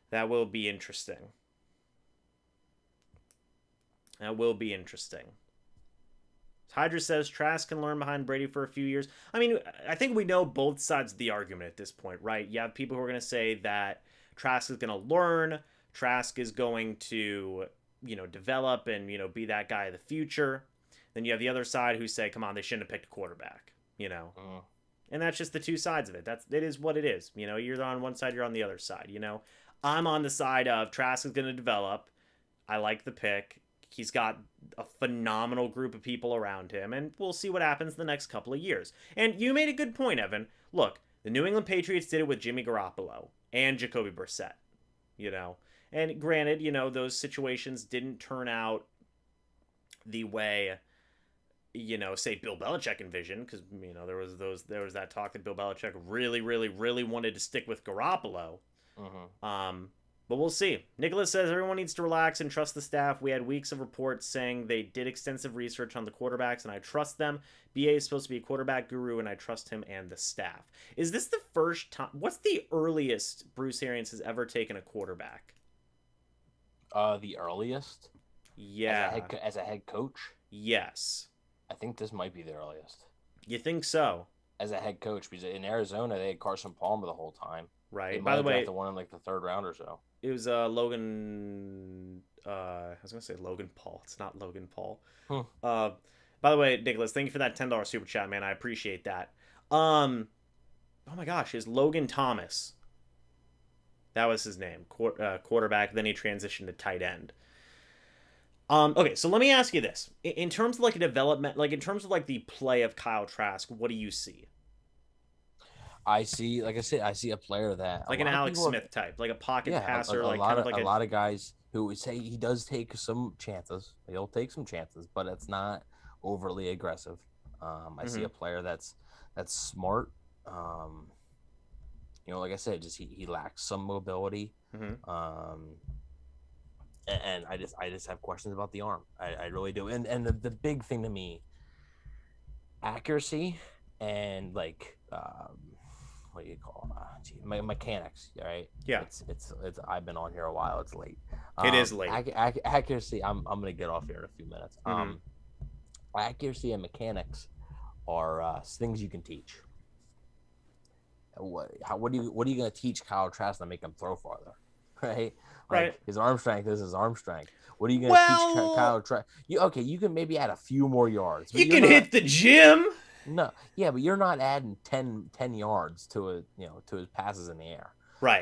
that will be interesting. Hydra says Trask can learn behind Brady for a few years. I mean, I think we know both sides of the argument at this point, right? You have people who are going to say that Trask is going to learn. Trask is going to, develop and, be that guy of the future. Then you have the other side who say, come on, they shouldn't have picked a quarterback, And that's just the two sides of it. It is what it is. You know, you're on one side, you're on the other side. You know, I'm on the side of Trask is going to develop. I like the pick. He's got a phenomenal group of people around him, and we'll see what happens the next couple of years. And you made a good point, Evan. Look, the New England Patriots did it with Jimmy Garoppolo and Jacoby Brissett, you know. And granted, you know, those situations didn't turn out the way, you know, say Bill Belichick envisioned, because, you know, there was that talk that Bill Belichick really, really, really wanted to stick with Garoppolo. But we'll see. Nicholas says everyone needs to relax and trust the staff. We had weeks of reports saying they did extensive research on the quarterbacks, and I trust them. BA is supposed to be a quarterback guru, and I trust him and the staff. Is this the first time? What's the earliest Bruce Arians has ever taken a quarterback? The earliest? Yeah. As a head coach? Yes. I think this might be the earliest. You think so? As a head coach, because in Arizona, they had Carson Palmer the whole time. Right. By the way, the one in like the third round or so. It was Logan. I was gonna say Logan Paul. It's not Logan Paul. By the way, Nicholas, thank you for that $10 super chat, man. I appreciate that. Oh my gosh, is Logan Thomas? That was his name, quarterback. Then he transitioned to tight end. Okay, so let me ask you this: in terms of like a development, like in terms of like the play of Kyle Trask, what do you see? I see, like I said, I see a player that like an Alex Smith type, like a pocket passer, a like lot kind of like a lot of guys who would say he does take some chances. He'll take some chances, but it's not overly aggressive. I see a player that's smart. You know, like I said, just he lacks some mobility. And I just have questions about the arm. I really do. And the big thing to me, accuracy and like what do you call mechanics, right? Yeah. It's I've been on here a while. It's late. It is late. Accuracy. I'm gonna get off here in a few minutes. Accuracy and mechanics are things you can teach. What are you gonna teach Kyle Trask to make him throw farther, right? Like his arm strength is his arm strength. What are you gonna teach Kyle Trask? You can maybe add a few more yards. You can hit the gym. No, yeah, but you're not adding 10 yards to his passes in the air. Right.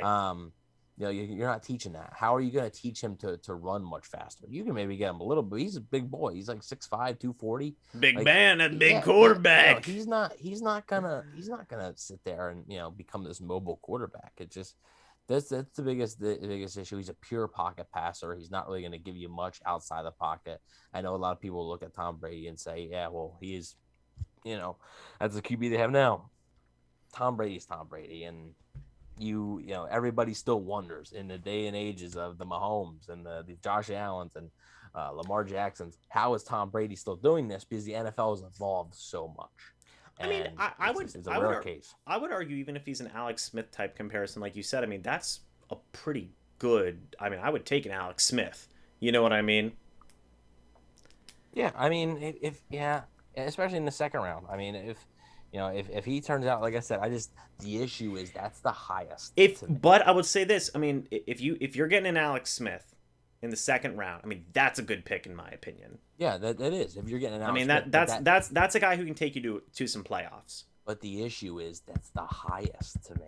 You know, you're not teaching that. How are you going to teach him to run much faster? You can maybe get him a little bit. He's a big boy. He's like 6'5", 240. Big like, man, a big quarterback. You know, he's not gonna sit there and become this mobile quarterback. It just that's the biggest issue. He's a pure pocket passer. He's not really going to give you much outside the pocket. I know a lot of people look at Tom Brady and say, yeah, well, he is. You know, as the QB they have now, Tom Brady's Tom Brady, and you know everybody still wonders in the day and ages of the Mahomes and the Josh Allens and Lamar Jacksons, how is Tom Brady still doing this? Because the NFL has evolved so much. And I mean, it's a rare case. I would argue even if he's an Alex Smith type comparison, like you said, I mean that's a pretty good. I mean, I would take an Alex Smith. You know what I mean? Yeah, I mean especially in the second round. I mean, if he turns out, like I said, the issue is that's the highest. But I would say this. I mean, if you're getting an Alex Smith in the second round, I mean, that's a good pick in my opinion. Yeah, that is. If you're getting an Alex Smith, that's a guy who can take you to some playoffs. But the issue is that's the highest to me.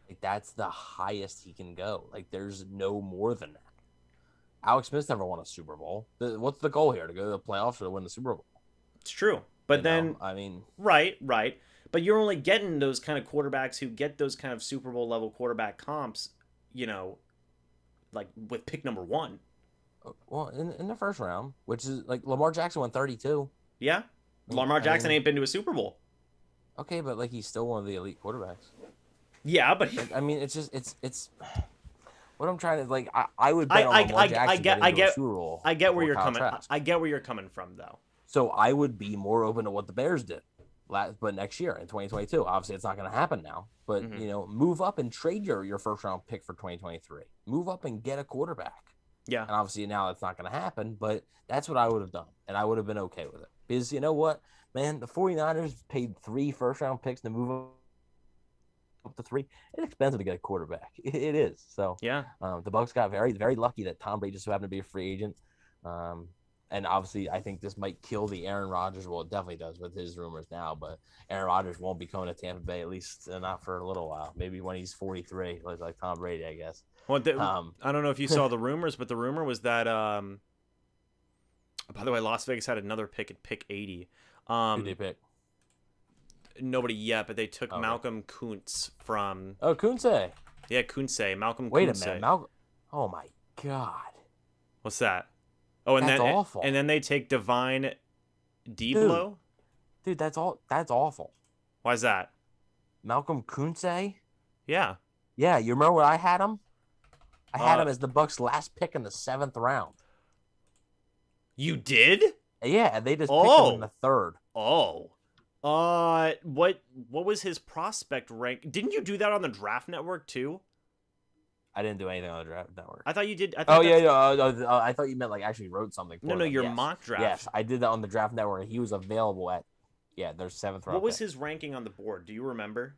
Like that's the highest he can go. Like there's no more than that. Alex Smith's never won a Super Bowl. What's the goal here? To go to the playoffs or to win the Super Bowl? It's true. But I mean... Right. But you're only getting those kind of quarterbacks who get those kind of Super Bowl level quarterback comps, you know, like with pick number 1. Well, in the first round, which is like Lamar Jackson won 32. Yeah. Lamar Jackson ain't been to a Super Bowl. Okay, but like he's still one of the elite quarterbacks. Yeah, but... I mean, it's just... It's what I'm trying to... Like, I would bet on Lamar Jackson getting to a Super Bowl. I get where you're coming... I get where you're coming from, though. So I would be more open to what the Bears did, but next year in 2022. Obviously, it's not going to happen now. But move up and trade your first round pick for 2023. Move up and get a quarterback. Yeah. And obviously now that's not going to happen. But that's what I would have done, and I would have been okay with it. Because you know what, man, the 49ers paid 3 first round picks to move up to 3. It's expensive to get a quarterback. It is. So yeah. The Bucs got very very lucky that Tom Brady just so happened to be a free agent. And obviously, I think this might kill the Aaron Rodgers. Well, it definitely does with his rumors now. But Aaron Rodgers won't be coming to Tampa Bay, at least not for a little while. Maybe when he's 43, like Tom Brady, I guess. Well, I don't know if you saw the rumors, but the rumor was that. By the way, Las Vegas had another pick at pick 80. Who they pick? Nobody yet, but they took Malcolm Kuntz from. Oh, Kuntze. Yeah, Kuntze. Malcolm Kuntze. Wait a minute, Malcolm. Oh my God. What's that? Oh, and that's then awful. And then they take Divine Deablo. Dude, that's awful. Why is that? Malcolm Kuntze? Yeah. Yeah, you remember where I had him? I had him as the Bucs' last pick in the 7th round. You did? Yeah, they just picked him in the 3rd. Oh. What was his prospect rank? Didn't you do that on the Draft Network too? I didn't do anything on the Draft Network. I thought you did. I thought you meant like actually wrote something. For No, your yes. mock draft. Yes, I did that on the Draft Network. He was available at their 7th round. What was his ranking on the board? Do you remember?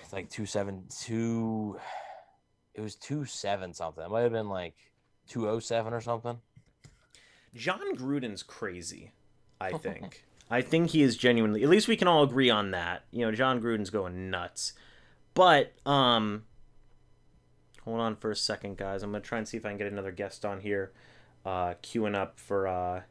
It's like 272. It was 27 something. It might have been like 207 or something. John Gruden's crazy, I think. I think he is genuinely. At least we can all agree on that. You know, John Gruden's going nuts. But hold on for a second, guys. I'm gonna try and see if I can get another guest on here, queuing up for.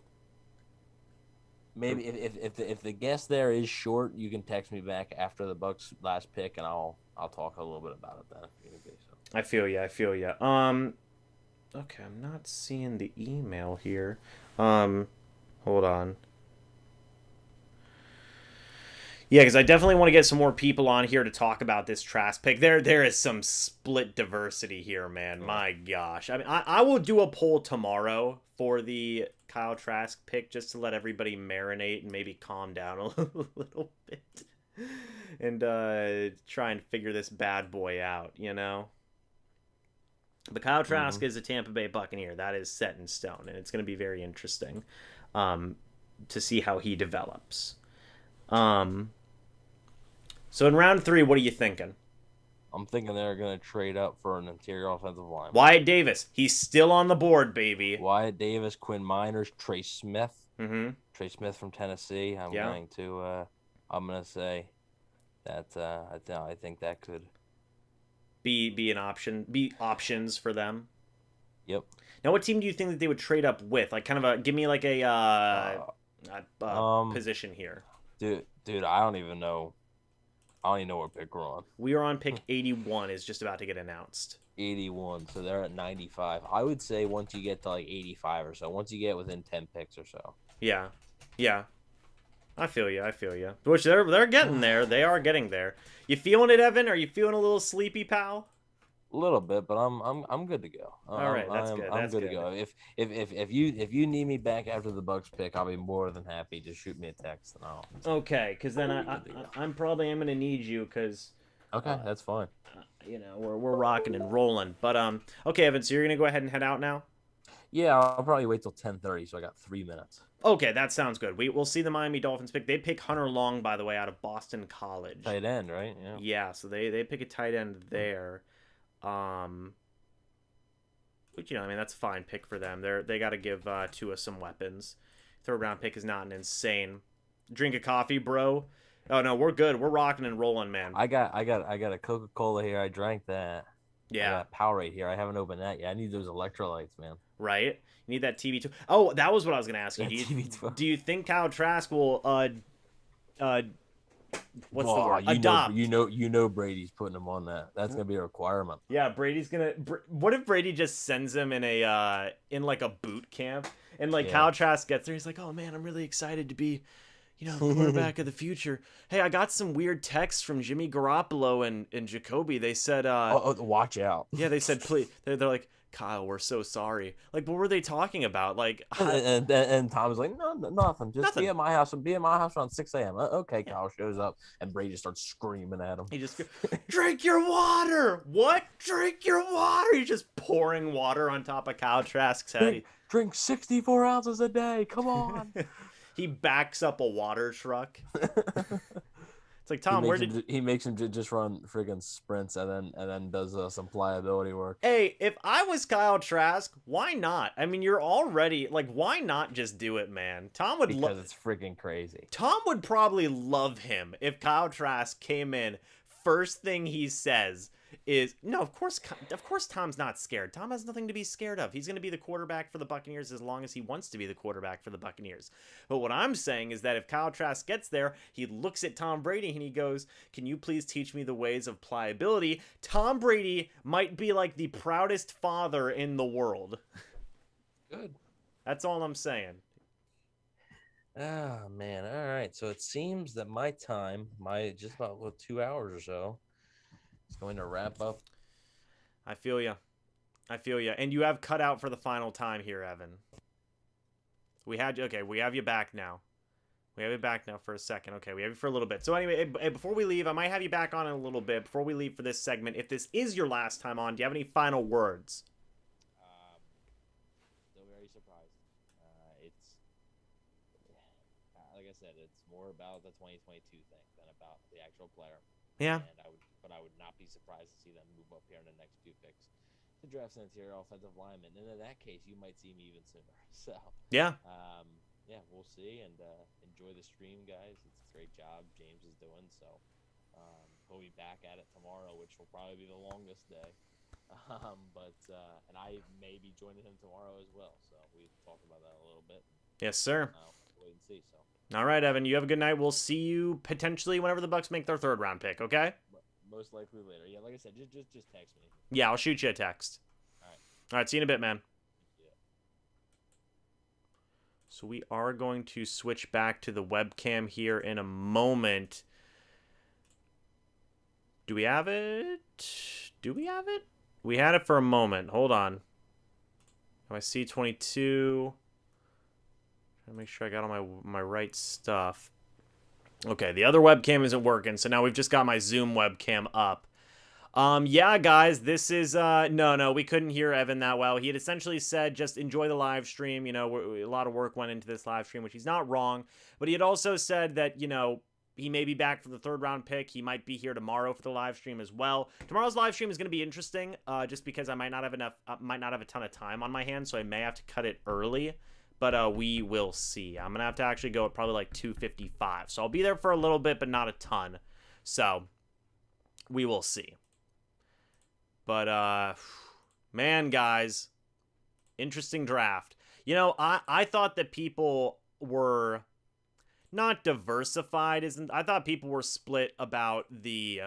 Maybe if the guest there is short, you can text me back after the Bucs' last pick, and I'll talk a little bit about it then. I feel you. Okay, I'm not seeing the email here. Hold on. Yeah, because I definitely want to get some more people on here to talk about this Trask pick. There is some split diversity here, man. My gosh. I mean, I will do a poll tomorrow for the Kyle Trask pick just to let everybody marinate and maybe calm down a little bit. And try and figure this bad boy out, you know? But Kyle Trask is a Tampa Bay Buccaneer. That is set in stone, and it's going to be very interesting to see how he develops. So in round 3, what are you thinking? I'm thinking they're going to trade up for an interior offensive line. Wyatt Davis. He's still on the board, baby. Wyatt Davis, Quinn Miners, Trey Smith. Mm-hmm. Trey Smith from Tennessee. I'm going to say that I think that could be an option. Be options for them. Yep. Now, what team do you think that they would trade up with? Like, kind of give me like a position here. Dude, I don't even know. I don't even know what pick we're on. We are on pick 81. Is just about to get announced. 81. So they're at 95. I would say once you get to like 85 or so, once you get within 10 picks or so. Yeah. I feel you. Which they're getting there. They are getting there. You feeling it, Evan? Are you feeling a little sleepy, pal? A little bit, but I'm good to go. All right, that's good. I'm good to go. If you need me back after the Bucs pick, I'll be more than happy. Just shoot me a text and I'll. Okay, because then I'm probably going to need you because. Okay, that's fine. You know we're rocking and rolling, but okay, Evan. So you're gonna go ahead and head out now. Yeah, I'll probably wait till 10:30, so I got 3 minutes. Okay, that sounds good. We'll see the Miami Dolphins pick. They pick Hunter Long, by the way, out of Boston College. Tight end, right? Yeah. Yeah, so they pick a tight end there. Which, you know, I mean, that's a fine pick for them. They got to give Tua some weapons. 3rd round pick is not an insane. Drink a coffee, bro. Oh no, we're good. We're rocking and rolling, man. I got a Coca-Cola here. I drank that. Yeah. I got Powerade here. I haven't opened that yet. I need those electrolytes, man. Right. You need that TV. Oh, that was what I was gonna ask you. Do you think Kyle Trask will what's the word? Adopt. You know Brady's putting him on that. That's gonna be a requirement. Yeah, Brady's gonna. What if Brady just sends him in a like a boot camp, and like Kyle Trask gets there, he's like, "Oh man, I'm really excited to be, you know, the quarterback of the future." Hey, I got some weird texts from Jimmy Garoppolo and Jacoby. They said, watch out." Yeah, they said, "Please." They're like, "Kyle, we're so sorry." Like, what were they talking about? Like, and Tom's like, no, nothing. Just be at my house around 6 a.m. Okay, Kyle shows up and Brady starts screaming at him. He just drink your water. What? Drink your water. He's just pouring water on top of Kyle Trask's head. Drink 64 ounces a day. Come on. He backs up a water truck. It's like, Tom, where did he makes him just run friggin' sprints and then does some pliability work. Hey, if I was Kyle Trask, why not? I mean, you're already like, why not just do it, man? Because it's freaking crazy. Tom would probably love him if Kyle Trask came in. First thing he says is, no, of course Tom's not scared. Tom has nothing to be scared of. He's going to be the quarterback for the Buccaneers as long as he wants to be the quarterback for the Buccaneers. But what I'm saying is that if Kyle Trask gets there, he looks at Tom Brady and he goes, can you please teach me the ways of pliability? Tom Brady might be like the proudest father in the world. Good. That's all I'm saying. Oh, man. All right. So it seems that my just about 2 hours or so, is going to wrap up. I feel you. And you have cut out for the final time here, Evan. We have you back now. We have you back now for a second. Okay, we have you for a little bit. So anyway, before we leave, I might have you back on in a little bit. Before we leave for this segment, if this is your last time on, do you have any final words? Still very surprised. It's like I said, it's more about the 2022 thing than about the actual player. Yeah. And I would not be surprised to see them move up here in the next few picks to draft an interior offensive lineman. And in that case, you might see me even sooner. So yeah, we'll see. And enjoy the stream, guys. It's a great job James is doing. So he'll be back at it tomorrow, which will probably be the longest day. And I may be joining him tomorrow as well. So we talked about that a little bit. Yes, sir. Wait and see. So. All right, Evan. You have a good night. We'll see you potentially whenever the Bucs make their 3rd round pick. Okay. Most likely later. Yeah, like I said, just text me. Yeah, I'll shoot you a text. All right. See you in a bit, man. Yeah. So we are going to switch back to the webcam here in a moment. Do we have it? We had it for a moment. Hold on. I see 22. Trying to make sure I got all my right stuff. Okay, the other webcam isn't working, so now we've just got my Zoom webcam up. Yeah, guys, this is, no, we couldn't hear Evan that well. He had essentially said, just enjoy the live stream. You know, a lot of work went into this live stream, which he's not wrong. But he had also said that, you know, he may be back for the 3rd round pick. He might be here tomorrow for the live stream as well. Tomorrow's live stream is going to be interesting, just because I might not have a ton of time on my hands, so I may have to cut it early. But we will see. I'm going to have to actually go at probably like 2:55. So I'll be there for a little bit, but not a ton. So we will see. But, man, guys, interesting draft. You know, I thought that people were not diversified. I thought people were split about the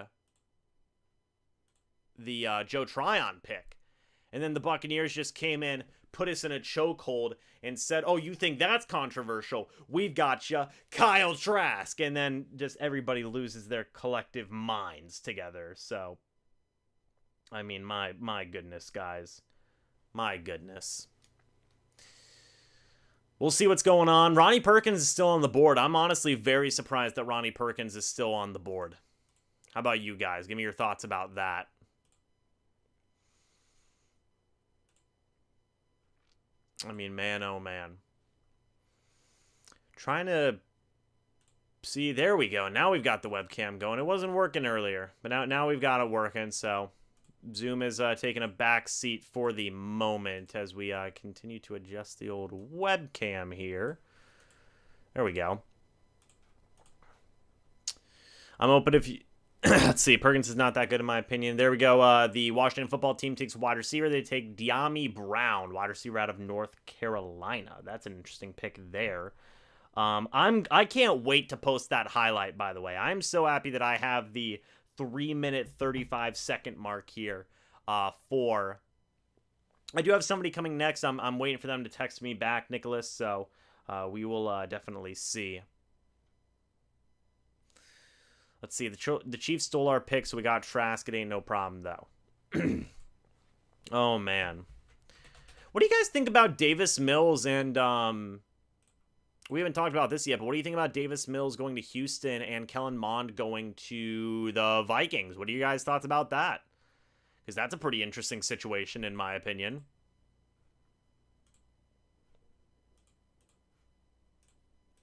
Joe Tryon pick. And then the Buccaneers just came in, put us in a chokehold, and said, oh, you think that's controversial? We've got you, Kyle Trask. And then just everybody loses their collective minds together. So, I mean, my goodness, guys. My goodness. We'll see what's going on. Ronnie Perkins is still on the board. I'm honestly very surprised that Ronnie Perkins is still on the board. How about you guys? Give me your thoughts about that. I mean, man, oh, man. Trying to see. There we go. Now we've got the webcam going. It wasn't working earlier, but now we've got it working. So Zoom is taking a back seat for the moment as we continue to adjust the old webcam here. There we go. I'm open if you... Let's see. Perkins is not that good in my opinion. There we go. The Washington football team takes a wide receiver. They take De'Ami Brown, wide receiver out of North Carolina. That's an interesting pick there. I can't wait to post that highlight, by the way. I'm so happy that I have the 3-minute 35-second mark here for... I do have somebody coming next. I'm waiting for them to text me back, Nicholas, so we will definitely see. Let's see. The Chiefs stole our pick, so we got Trask. It ain't no problem, though. Oh, man. What do you guys think about Davis Mills and... we haven't talked about this yet, but what do you think about Davis Mills going to Houston and Kellen Mond going to the Vikings? What are you guys' thoughts about that? Because that's a pretty interesting situation, in my opinion.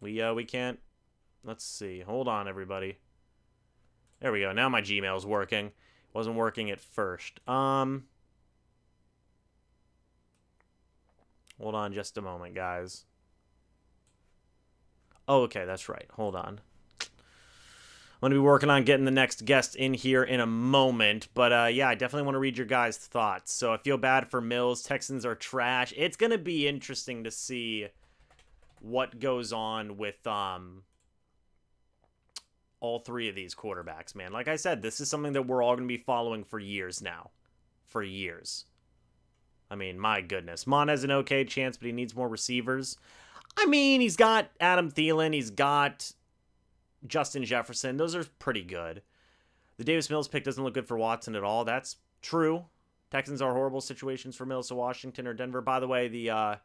We can't... Let's see. Hold on, everybody. There we go. Now my Gmail's working. Wasn't working at first. Hold on just a moment, guys. Oh, okay, that's right. Hold on. I'm going to be working on getting the next guest in here in a moment. But, yeah, I definitely want to read your guys' thoughts. So I feel bad for Mills. Texans are trash. It's going to be interesting to see what goes on with all three of these quarterbacks, man. Like I said, this is something that we're all going to be following for years now. For years. I mean, my goodness. Mon has an okay chance, but he needs more receivers. I mean, he's got Adam Thielen. He's got Justin Jefferson. Those are pretty good. The Davis Mills pick doesn't look good for Watson at all. That's true. Texans are horrible situations for Mills to Washington or Denver. By the way, is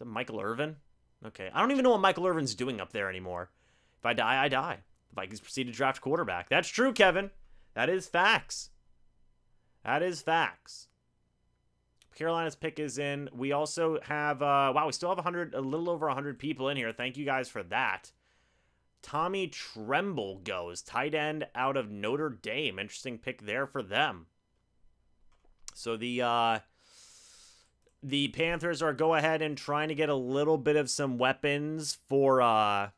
it Michael Irvin? Okay. I don't even know what Michael Irvin's doing up there anymore. If I die, I die. The Vikings proceed to draft quarterback. That's true, Kevin. That is facts. That is facts. Carolina's pick is in. We also have, wow, we still have a little over 100 people in here. Thank you guys for that. Tommy Tremble goes, tight end out of Notre Dame. Interesting pick there for them. So the Panthers are go ahead and trying to get a little bit of some weapons for,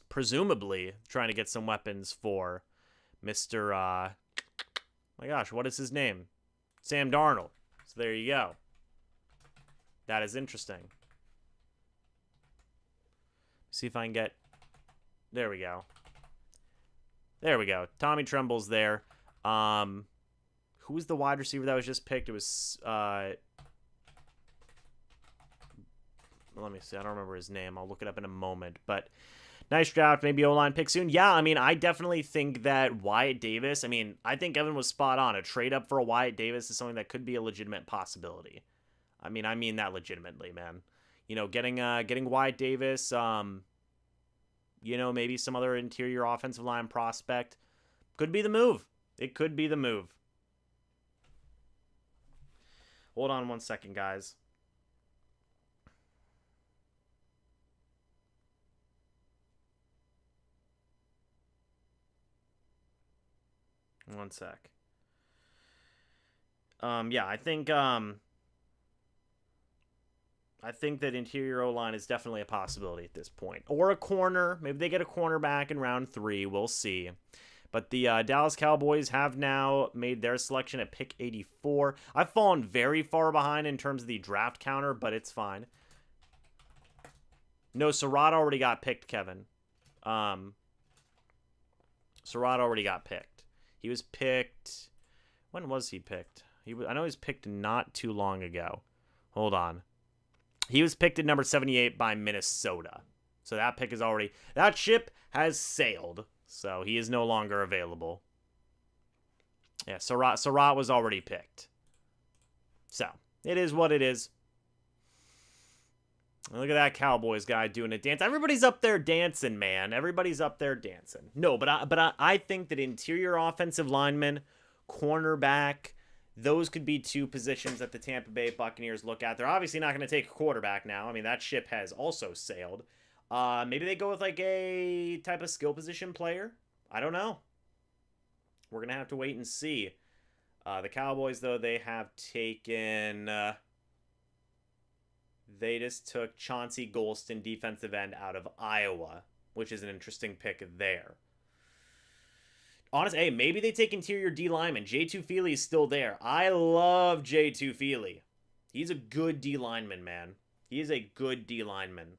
presumably trying to get some weapons for Mr. My gosh, what is his name? Sam Darnold. So there you go. That is interesting. See if I can get... There we go. There we go. Tommy Tremble's there. Who was the wide receiver that was just picked? It was... let me see. I don't remember his name. I'll look it up in a moment. But nice draft. Maybe O-line pick soon. Yeah, I mean, I definitely think that Wyatt Davis... I mean, I think Evan was spot on. A trade up for a Wyatt Davis is something that could be a legitimate possibility. I mean that legitimately, man. You know, getting Wyatt Davis, you know, maybe some other interior offensive line prospect could be the move. It could be the move. Hold on one second, guys. One sec. Yeah, I think that interior O-line is definitely a possibility at this point. Or a corner. Maybe they get a cornerback in round 3. We'll see. But the Dallas Cowboys have now made their selection at pick 84. I've fallen very far behind in terms of the draft counter, but it's fine. No, Surratt already got picked, Kevin. Surratt already got picked. He was picked... When was he picked? I know he was picked not too long ago. Hold on. He was picked at number 78 by Minnesota. So that pick is already... That ship has sailed. So he is no longer available. Yeah, Surratt was already picked. So, it is what it is. Look at that Cowboys guy doing a dance. Everybody's up there dancing, man. Everybody's up there dancing. No, but I think that interior offensive lineman, cornerback, those could be two positions that the Tampa Bay Buccaneers look at. They're obviously not going to take a quarterback now. I mean, that ship has also sailed. Maybe they go with like a type of skill position player. I don't know. We're going to have to wait and see. The Cowboys, though, they have taken... they just took Chauncey Golston, defensive end, out of Iowa, which is an interesting pick there. Honestly, hey, maybe they take interior D lineman. J2 Feely is still there. I love J2 Feely. He's a good D lineman, man. He is a good D lineman.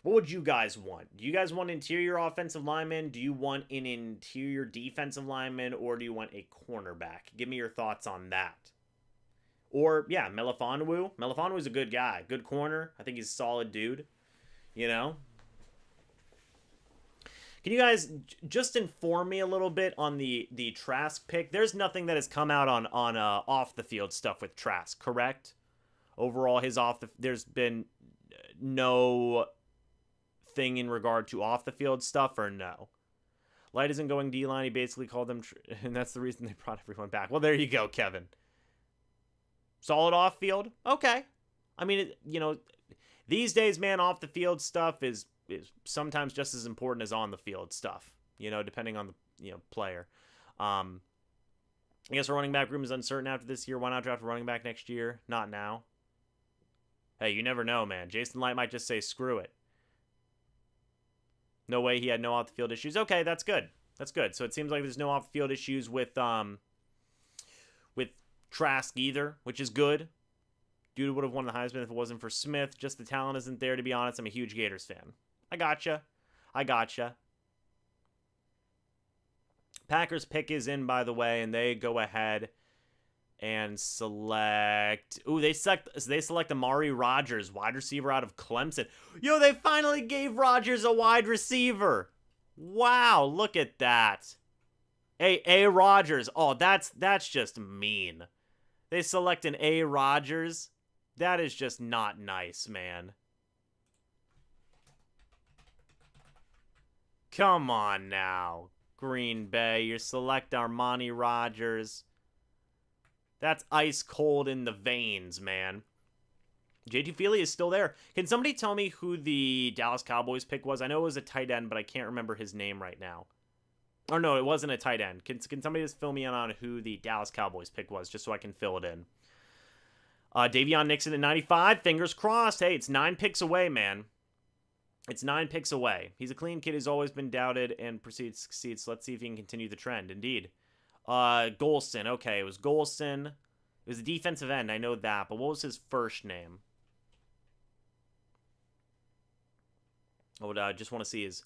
What would you guys want? Do you guys want interior offensive lineman? Do you want an interior defensive lineman? Or do you want a cornerback? Give me your thoughts on that. Or, yeah, Melifonwu. Melifonwu's a good guy. Good corner. I think he's a solid dude. You know? Can you guys just inform me a little bit on the Trask pick? There's nothing that has come out on off-the-field stuff with Trask, correct? Overall, there's been no thing in regard to off-the-field stuff, or no? Light isn't going D-line. He basically called them... and that's the reason they brought everyone back. Well, there you go, Kevin. Solid off-field? Okay. I mean, you know, these days, man, off-the-field stuff is sometimes just as important as on the field stuff, depending on the player. I guess our running back room is uncertain after this year. Why not draft a running back next year? Not now. Hey, you never know, man. Jason Light might just say screw it. No way he had no off-the-field issues. Okay, that's good. That's good. So it seems like there's no off-the-field issues with Trask either, which is good. Dude would have won the Heisman if it wasn't for Smith. Just the talent isn't there, to be honest. I'm a huge Gators fan. I gotcha. Packers pick is in, by the way, and they go ahead and select... Ooh, they select Amari Rodgers, wide receiver out of Clemson. Yo, they finally gave Rodgers a wide receiver. Wow, look at that. A. Rodgers. Oh, that's just mean. They select an A. Rodgers. That is just not nice, man. Come on now, Green Bay. You select Armani Rodgers. That's ice cold in the veins, man. JT Feely is still there. Can somebody tell me who the Dallas Cowboys pick was? I know it was a tight end, but I can't remember his name right now. Oh, no, it wasn't a tight end. Can somebody just fill me in on who the Dallas Cowboys pick was, just so I can fill it in? Davion Nixon at 95. Fingers crossed. Hey, it's 9 picks away, man. It's 9 picks away. He's a clean kid who's always been doubted and proceeds to succeed, so let's see if he can continue the trend. Indeed. Golson. Okay, it was Golson. It was a defensive end. I know that, but what was his first name? I just want to see his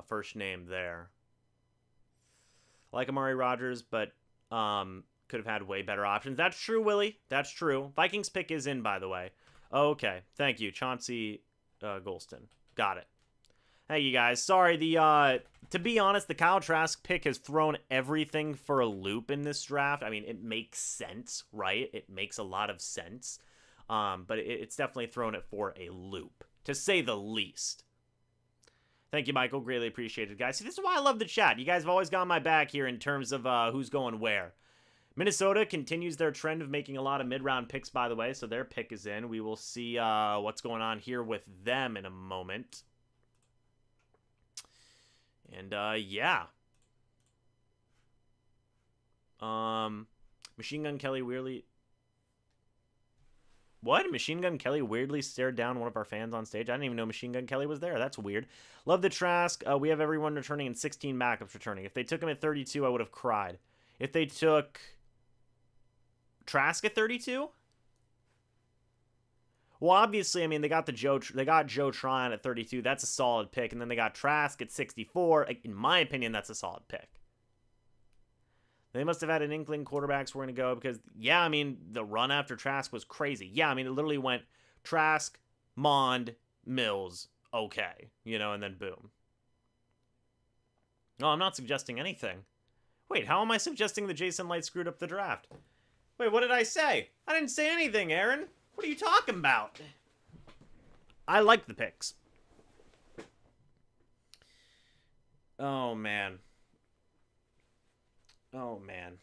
first name there. I like Amari Rodgers, but could have had way better options. That's true, Willie. That's true. Vikings pick is in, by the way. Okay, thank you, Chauncey Golston. Got it. Hey, you guys. Sorry, to be honest, the Kyle Trask pick has thrown everything for a loop in this draft. I mean, it makes sense, right? It makes a lot of sense. But it's definitely thrown it for a loop, to say the least. Thank you, Michael. Greatly appreciated, guys. See, this is why I love the chat. You guys have always got my back here in terms of who's going where. Minnesota continues their trend of making a lot of mid-round picks, by the way, so their pick is in. We will see what's going on here with them in a moment. And, yeah. Machine Gun Kelly weirdly... What? Machine Gun Kelly weirdly stared down one of our fans on stage? I didn't even know Machine Gun Kelly was there. That's weird. Love the Trask. We have everyone returning and 16 backups returning. If they took him at 32, I would have cried. If they took Trask at 32? Well, obviously, I mean, they got Joe Tryon at 32. That's a solid pick. And then they got Trask at 64. In my opinion, that's a solid pick. They must have had an inkling quarterbacks were going to go because, yeah, I mean, the run after Trask was crazy. Yeah, I mean, it literally went Trask, Mond, Mills, okay, and then boom. No, I'm not suggesting anything. Wait, how am I suggesting that Jason Light screwed up the draft? Wait, what did I say? I didn't say anything, Aaron. What are you talking about? I like the picks. Oh, man. Oh, man.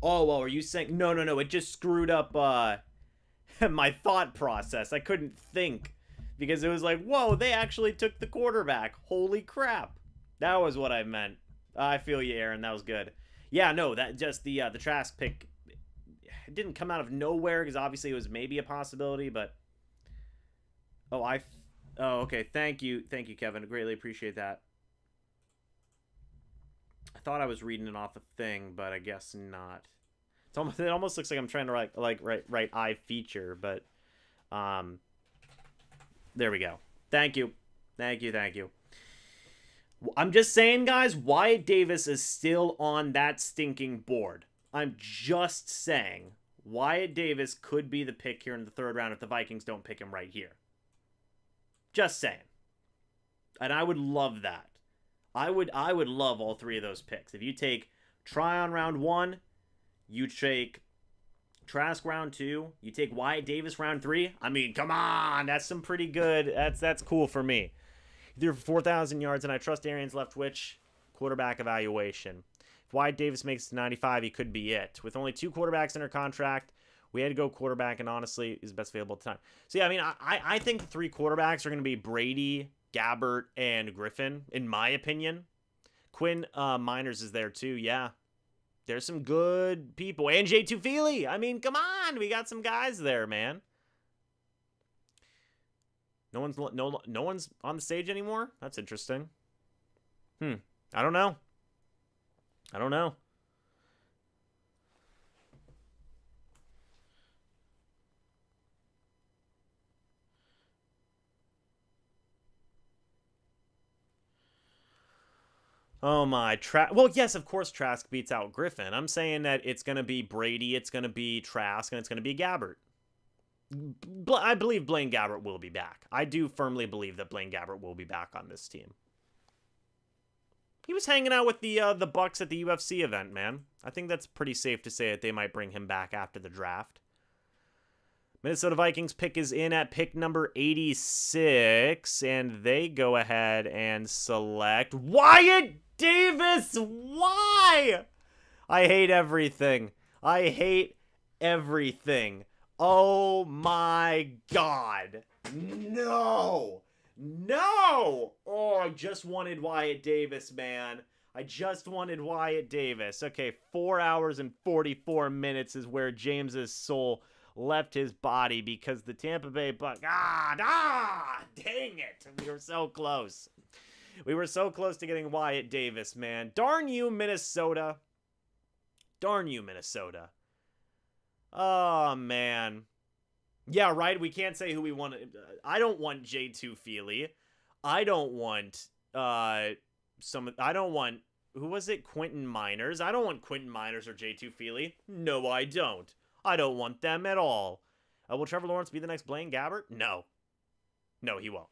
Oh, well, are you saying... No. It just screwed up my thought process. I couldn't think. Because it was like, whoa, they actually took the quarterback. Holy crap. That was what I meant. I feel you, Aaron. That was good. Yeah, no, that just the Trask pick... It didn't come out of nowhere because obviously it was maybe a possibility, but... Oh, okay. Thank you, Kevin. I greatly appreciate that. I thought I was reading it off a thing, but I guess not. It almost looks like I'm trying to write I feature, but there we go. Thank you. I'm just saying, guys, Wyatt Davis is still on that stinking board. I'm just saying Wyatt Davis could be the pick here in the 3rd round if the Vikings don't pick him right here. Just saying. And I would love that. I would love all 3 of those picks. If you take Tryon round 1, you take Trask round 2, you take Wyatt Davis round 3. I mean, come on, that's some pretty good. That's cool for me. Either for 4,000 yards, and I trust Arians Leftwich quarterback evaluation. If Wyatt Davis makes it to 95, he could be it. With only 2 quarterbacks under contract, we had to go quarterback, and honestly, is best available at the time. So yeah, I mean, I think the 3 quarterbacks are going to be Brady, Gabbert and Griffin, in my opinion. Quinn Miners is there too, yeah. There's some good people. And J2 Feely. I mean, come on. We got some guys there, man. No one's on the stage anymore? That's interesting. I don't know. Oh my, well, yes, of course Trask beats out Griffin. I'm saying that it's going to be Brady, it's going to be Trask, and it's going to be Gabbert. I believe Blaine Gabbert will be back. I do firmly believe that Blaine Gabbert will be back on this team. He was hanging out with the Bucs at the UFC event, man. I think that's pretty safe to say that they might bring him back after the draft. Minnesota Vikings pick is in at pick number 86, and they go ahead and select Wyatt Davis. Why? I hate everything. Oh my God. No. Oh, I just wanted Wyatt Davis, man. Okay, 4 hours and 44 minutes is where James's soul left his body because the Tampa Bay Bucs. Dang it. We were so close. To getting Wyatt Davis, man. Darn you, Minnesota. Oh, man. Yeah, right. We can't say who we want. I don't want J2 Feely. I don't want who was it? Quentin Miners. I don't want Quentin Miners or J2 Feely. No, I don't. I don't want them at all. Will Trevor Lawrence be the next Blaine Gabbert? No, he won't.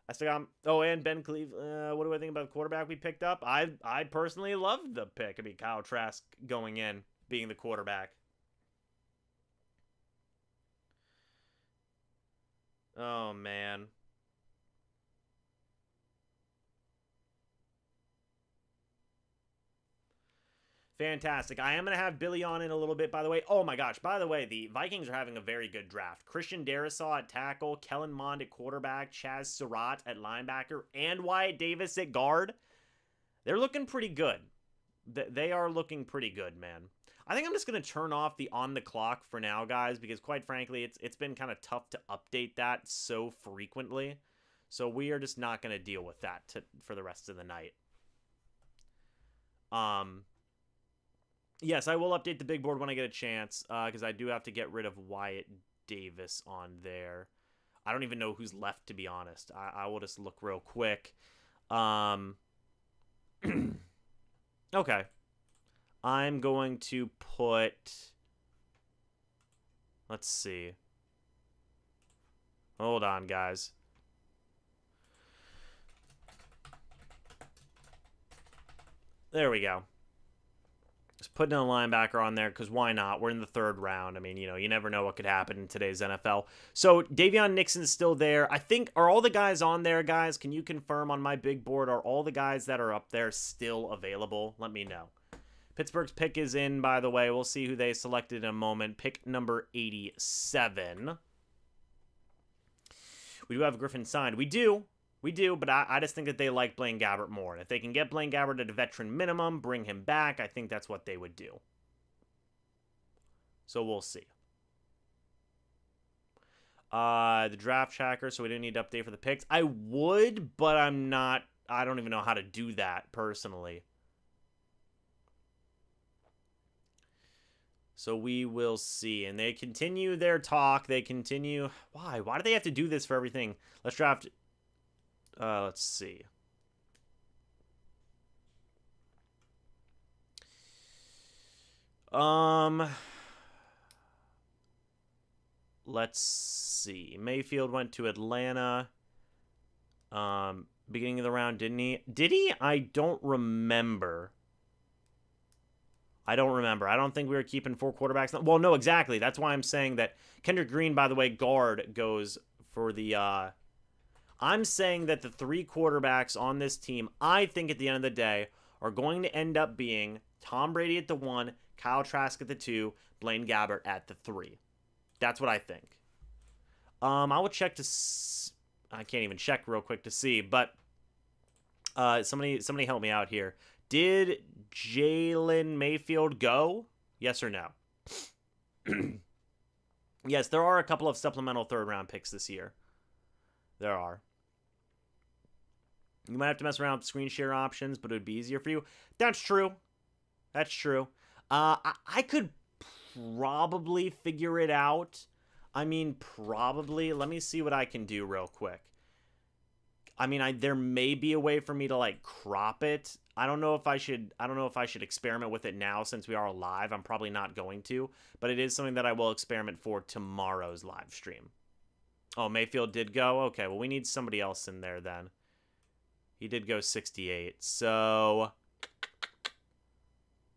I still got and Ben Cleveland. What do I think about the quarterback we picked up? I personally loved the pick. I mean, Kyle Trask going in, being the quarterback. Oh, man. Fantastic. I am going to have Billy on in a little bit, by the way. Oh, my gosh. By the way, the Vikings are having a very good draft. Christian Darrisaw at tackle, Kellen Mond at quarterback, Chaz Surratt at linebacker, and Wyatt Davis at guard. They're looking pretty good. They are looking pretty good, man. I think I'm just going to turn off the on the clock for now, guys, because quite frankly, it's been kind of tough to update that so frequently. So we are just not going to deal with that for the rest of the night. Yes, I will update the big board when I get a chance, because I do have to get rid of Wyatt Davis on there. I don't even know who's left, to be honest. I will just look real quick. Okay. I'm going to put... Let's see. Hold on, guys. There we go. Just putting a linebacker on there because why not? We're in the third round. I mean, you never know what could happen in today's NFL. So Davion Nixon's still there. I think, are all the guys on there, guys? Can you confirm on my big board? Are all the guys that are up there still available? Let me know. Pittsburgh's pick is in, by the way. We'll see who they selected in a moment. Pick number 87. We do have Griffin signed. We do, but I just think that they like Blaine Gabbert more. And if they can get Blaine Gabbert at a veteran minimum, bring him back, I think that's what they would do. So we'll see. The draft tracker, so we didn't need to update for the picks. I would, but I don't even know how to do that personally. So we will see. And they continue their talk. They continue. Why? Why do they have to do this for everything? Let's draft. Let's see. Let's see. Mayfield went to Atlanta. Beginning of the round, didn't he? Did he? I don't remember. I don't think we were keeping 4 quarterbacks. Well, no, exactly. That's why I'm saying that Kendrick Green, by the way, guard, goes for the... I'm saying that the 3 quarterbacks on this team, I think at the end of the day, are going to end up being Tom Brady at the 1, Kyle Trask at the 2, Blaine Gabbert at the 3. That's what I think. I will check to... I can't even check real quick to see, but somebody help me out here. Did Jalen Mayfield go? Yes or no? Yes, there are a couple of supplemental third-round picks this year. There are. You might have to mess around with screen share options, but it would be easier for you. That's true. That's true. I could probably figure it out. I mean, probably. Let me see what I can do real quick. I mean, there may be a way for me to like crop it. I don't know if I should experiment with it now since we are live. I'm probably not going to, but it is something that I will experiment for tomorrow's live stream. Oh, Mayfield did go? Okay, well, we need somebody else in there then. He did go 68. So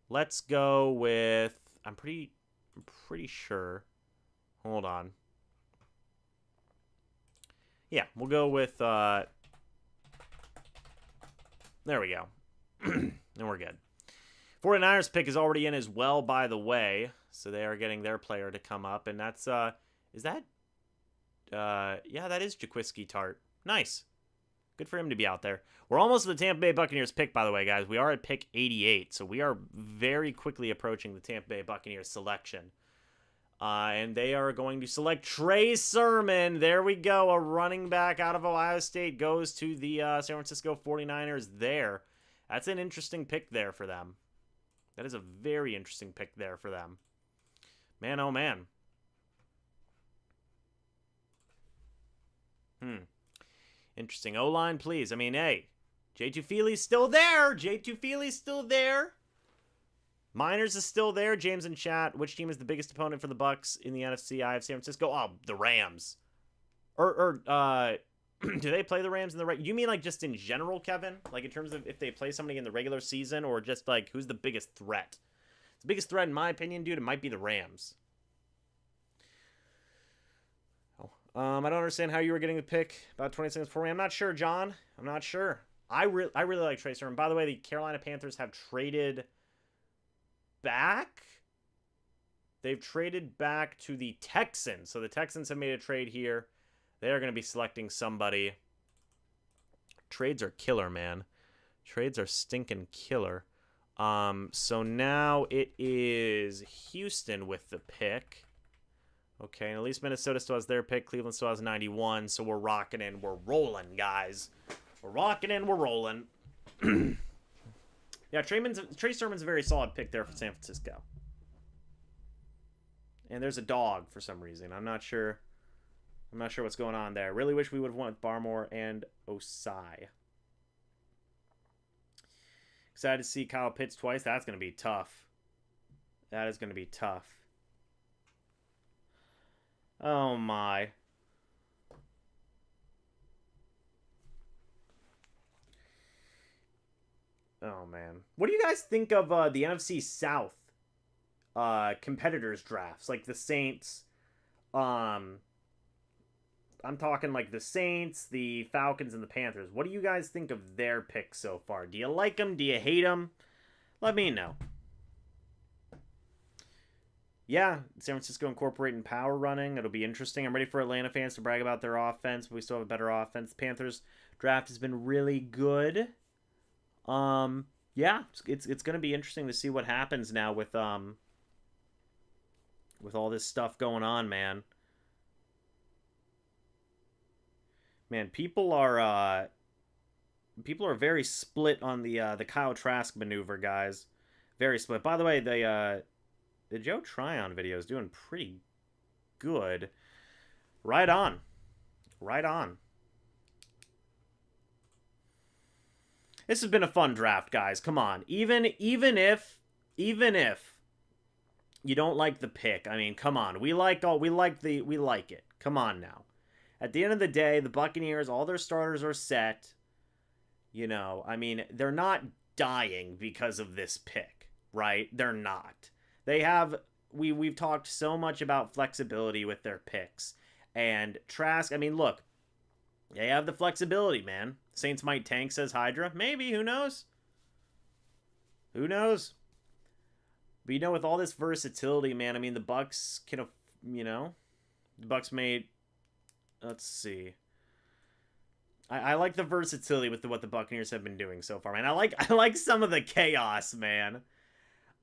let's go with, I'm pretty sure. Hold on. Yeah, we'll go with there we go. And we're good. 49ers pick is already in as well, by the way. So they are getting their player to come up. And that's, is that, yeah, that is Jaquiski Tart. Nice. Good for him to be out there. We're almost at the Tampa Bay Buccaneers pick, by the way, guys. We are at pick 88. So we are very quickly approaching the Tampa Bay Buccaneers selection. And they are going to select Trey Sermon. There we go. A running back out of Ohio State goes to the San Francisco 49ers there. That's an interesting pick there for them. That is a very interesting pick there for them. Man, oh man. Interesting. O-line, please. I mean, hey, J2 Feely's still there. J2 Feely's still there. Miners is still there. James in chat. Which team is the biggest opponent for the Bucs in the NFC? I have San Francisco. Oh, the Rams. Do they play the Rams in the right? You mean like just in general, Kevin? Like in terms of if they play somebody in the regular season, or just like who's the biggest threat? The biggest threat, in my opinion, dude, it might be the Rams. I don't understand how you were getting the pick about 20 seconds before me. I'm not sure, John. I'm not sure. I really like Trey Sermon. By the way, the Carolina Panthers have traded back. They've traded back to the Texans. So the Texans have made a trade here. They're going to be selecting somebody. Trades are killer, man. Trades are stinking killer. So now it is Houston with the pick. Okay, and at least Minnesota still has their pick. Cleveland still has 91. So we're rocking in. We're rolling, guys. We're rocking in. We're rolling. Yeah, Trey Sermon's a very solid pick there for San Francisco. And there's a dog for some reason. I'm not sure what's going on there. Really wish we would have went with Barmore and Osai. Excited to see Kyle Pitts twice. That's going to be tough. That is going to be tough. Oh, my. Oh, man. What do you guys think of the NFC South competitors drafts? Like the Saints. I'm talking like the Saints, the Falcons, and the Panthers. What do you guys think of their picks so far? Do you like them? Do you hate them? Let me know. Yeah, San Francisco incorporating power running. It'll be interesting. I'm ready for Atlanta fans to brag about their offense, but we still have a better offense. The Panthers draft has been really good. Yeah, it's going to be interesting to see what happens now with all this stuff going on, man. Man, people are very split on the Kyle Trask maneuver, guys. Very split. By the way, the Joe Tryon video is doing pretty good. Right on. Right on. This has been a fun draft, guys. Come on. Even if you don't like the pick, I mean, come on. We like it. Come on now. At the end of the day, the Buccaneers, all their starters are set. You know, I mean, they're not dying because of this pick, right? They're not. They have, we've talked so much about flexibility with their picks. And Trask, I mean, look, they have the flexibility, man. Saints might tank, says Hydra. Maybe, who knows? Who knows? But, you know, with all this versatility, man, I mean, the Bucs can, you know, the Bucs made, let's see. I like the versatility with what the Buccaneers have been doing so far, man. I like some of the chaos, man.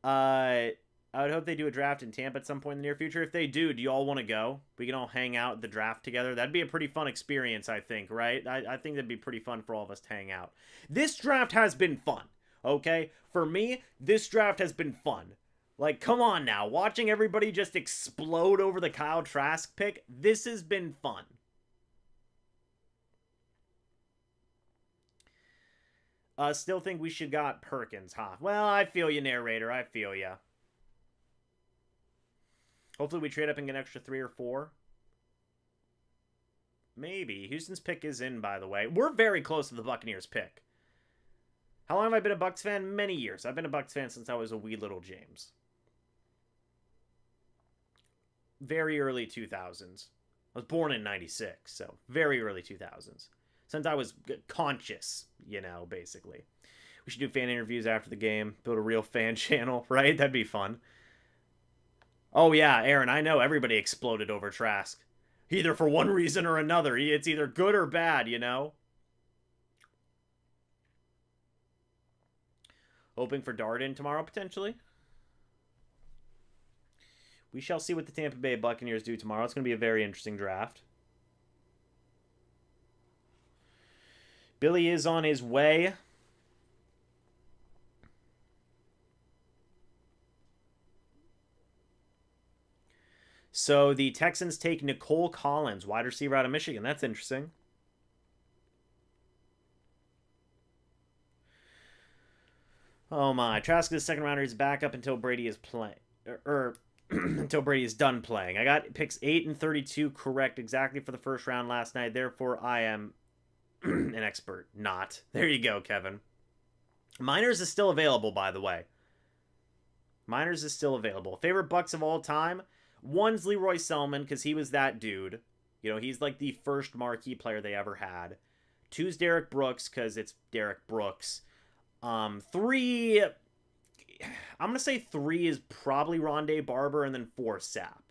I would hope they do a draft in Tampa at some point in the near future. If they do you all want to go? We can all hang out at the draft together. That'd be a pretty fun experience, I think, right? I think that'd be pretty fun for all of us to hang out. This draft has been fun, okay? For me, this draft has been fun. Like, come on now. Watching everybody just explode over the Kyle Trask pick, this has been fun. Still think we should got Perkins, huh? Well, I feel you, narrator. I feel ya. Hopefully we trade up and get an extra 3 or 4. Maybe. Houston's pick is in, by the way. We're very close to the Buccaneers pick. How long have I been a Bucs fan? Many years. I've been a Bucs fan since I was a wee little James. Very early 2000s. I was born in 96, so very early 2000s. Since I was conscious, you know, basically. We should do fan interviews after the game. Build a real fan channel, right? That'd be fun. Oh, yeah, Aaron, I know everybody exploded over Trask. Either for one reason or another. It's either good or bad, you know? Hoping for Darden tomorrow, potentially. We shall see what the Tampa Bay Buccaneers do tomorrow. It's going to be a very interesting draft. Billy is on his way. So the Texans take Nicole Collins, wide receiver out of Michigan. That's interesting. Oh my. Trask is the second rounder. He's back up until Brady is playing. Until Brady is done playing. I got picks 8 and 32 correct exactly for the first round last night. Therefore, I am an expert. Not. There you go, Kevin. Miners is still available, by the way. Miners is still available. Favorite Bucs of all time? One's Leroy Selman, because he was that dude. You know, he's like the first marquee player they ever had. 2's Derek Brooks, because it's Derek Brooks. 3... I'm going to say 3 is probably Rondé Barber, and then 4 Sapp.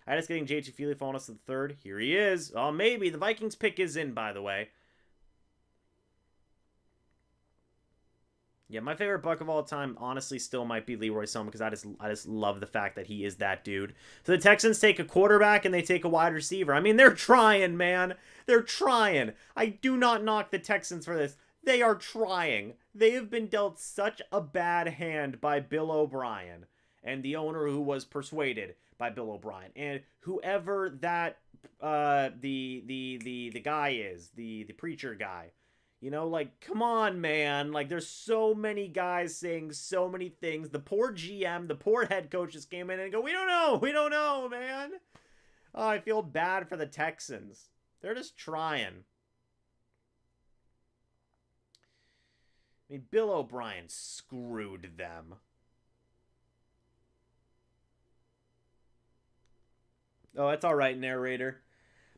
I just getting J.T. Feely falling us to the 3rd. Here he is. Oh, maybe. The Vikings pick is in, by the way. Yeah, my favorite Buck of all time, honestly, still might be Leroy Selman, because I just love the fact that he is that dude. So the Texans take a quarterback, and they take a wide receiver. I mean, they're trying, man. They're trying. I do not knock the Texans for this. They are trying. They have been dealt such a bad hand by Bill O'Brien and the owner who was persuaded by Bill O'Brien and whoever that the guy is, the preacher guy. You know, like, come on, man. Like, there's so many guys saying so many things. The poor GM, the poor head coach just came in and go, we don't know, man. Oh, I feel bad for the Texans. They're just trying. I mean, Bill O'Brien screwed them. Oh, that's all right, narrator.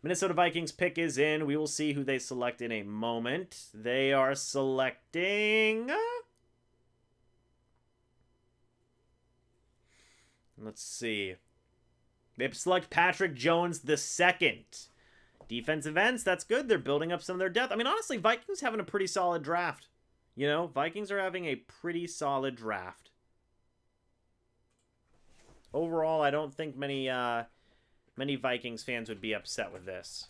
Minnesota Vikings pick is in. We will see who they select in a moment. They are selecting... Let's see. They select Patrick Jones II. Defensive ends, that's good. They're building up some of their depth. I mean, honestly, Vikings having a pretty solid draft. You know, Vikings are having a pretty solid draft. Overall, I don't think many Vikings fans would be upset with this.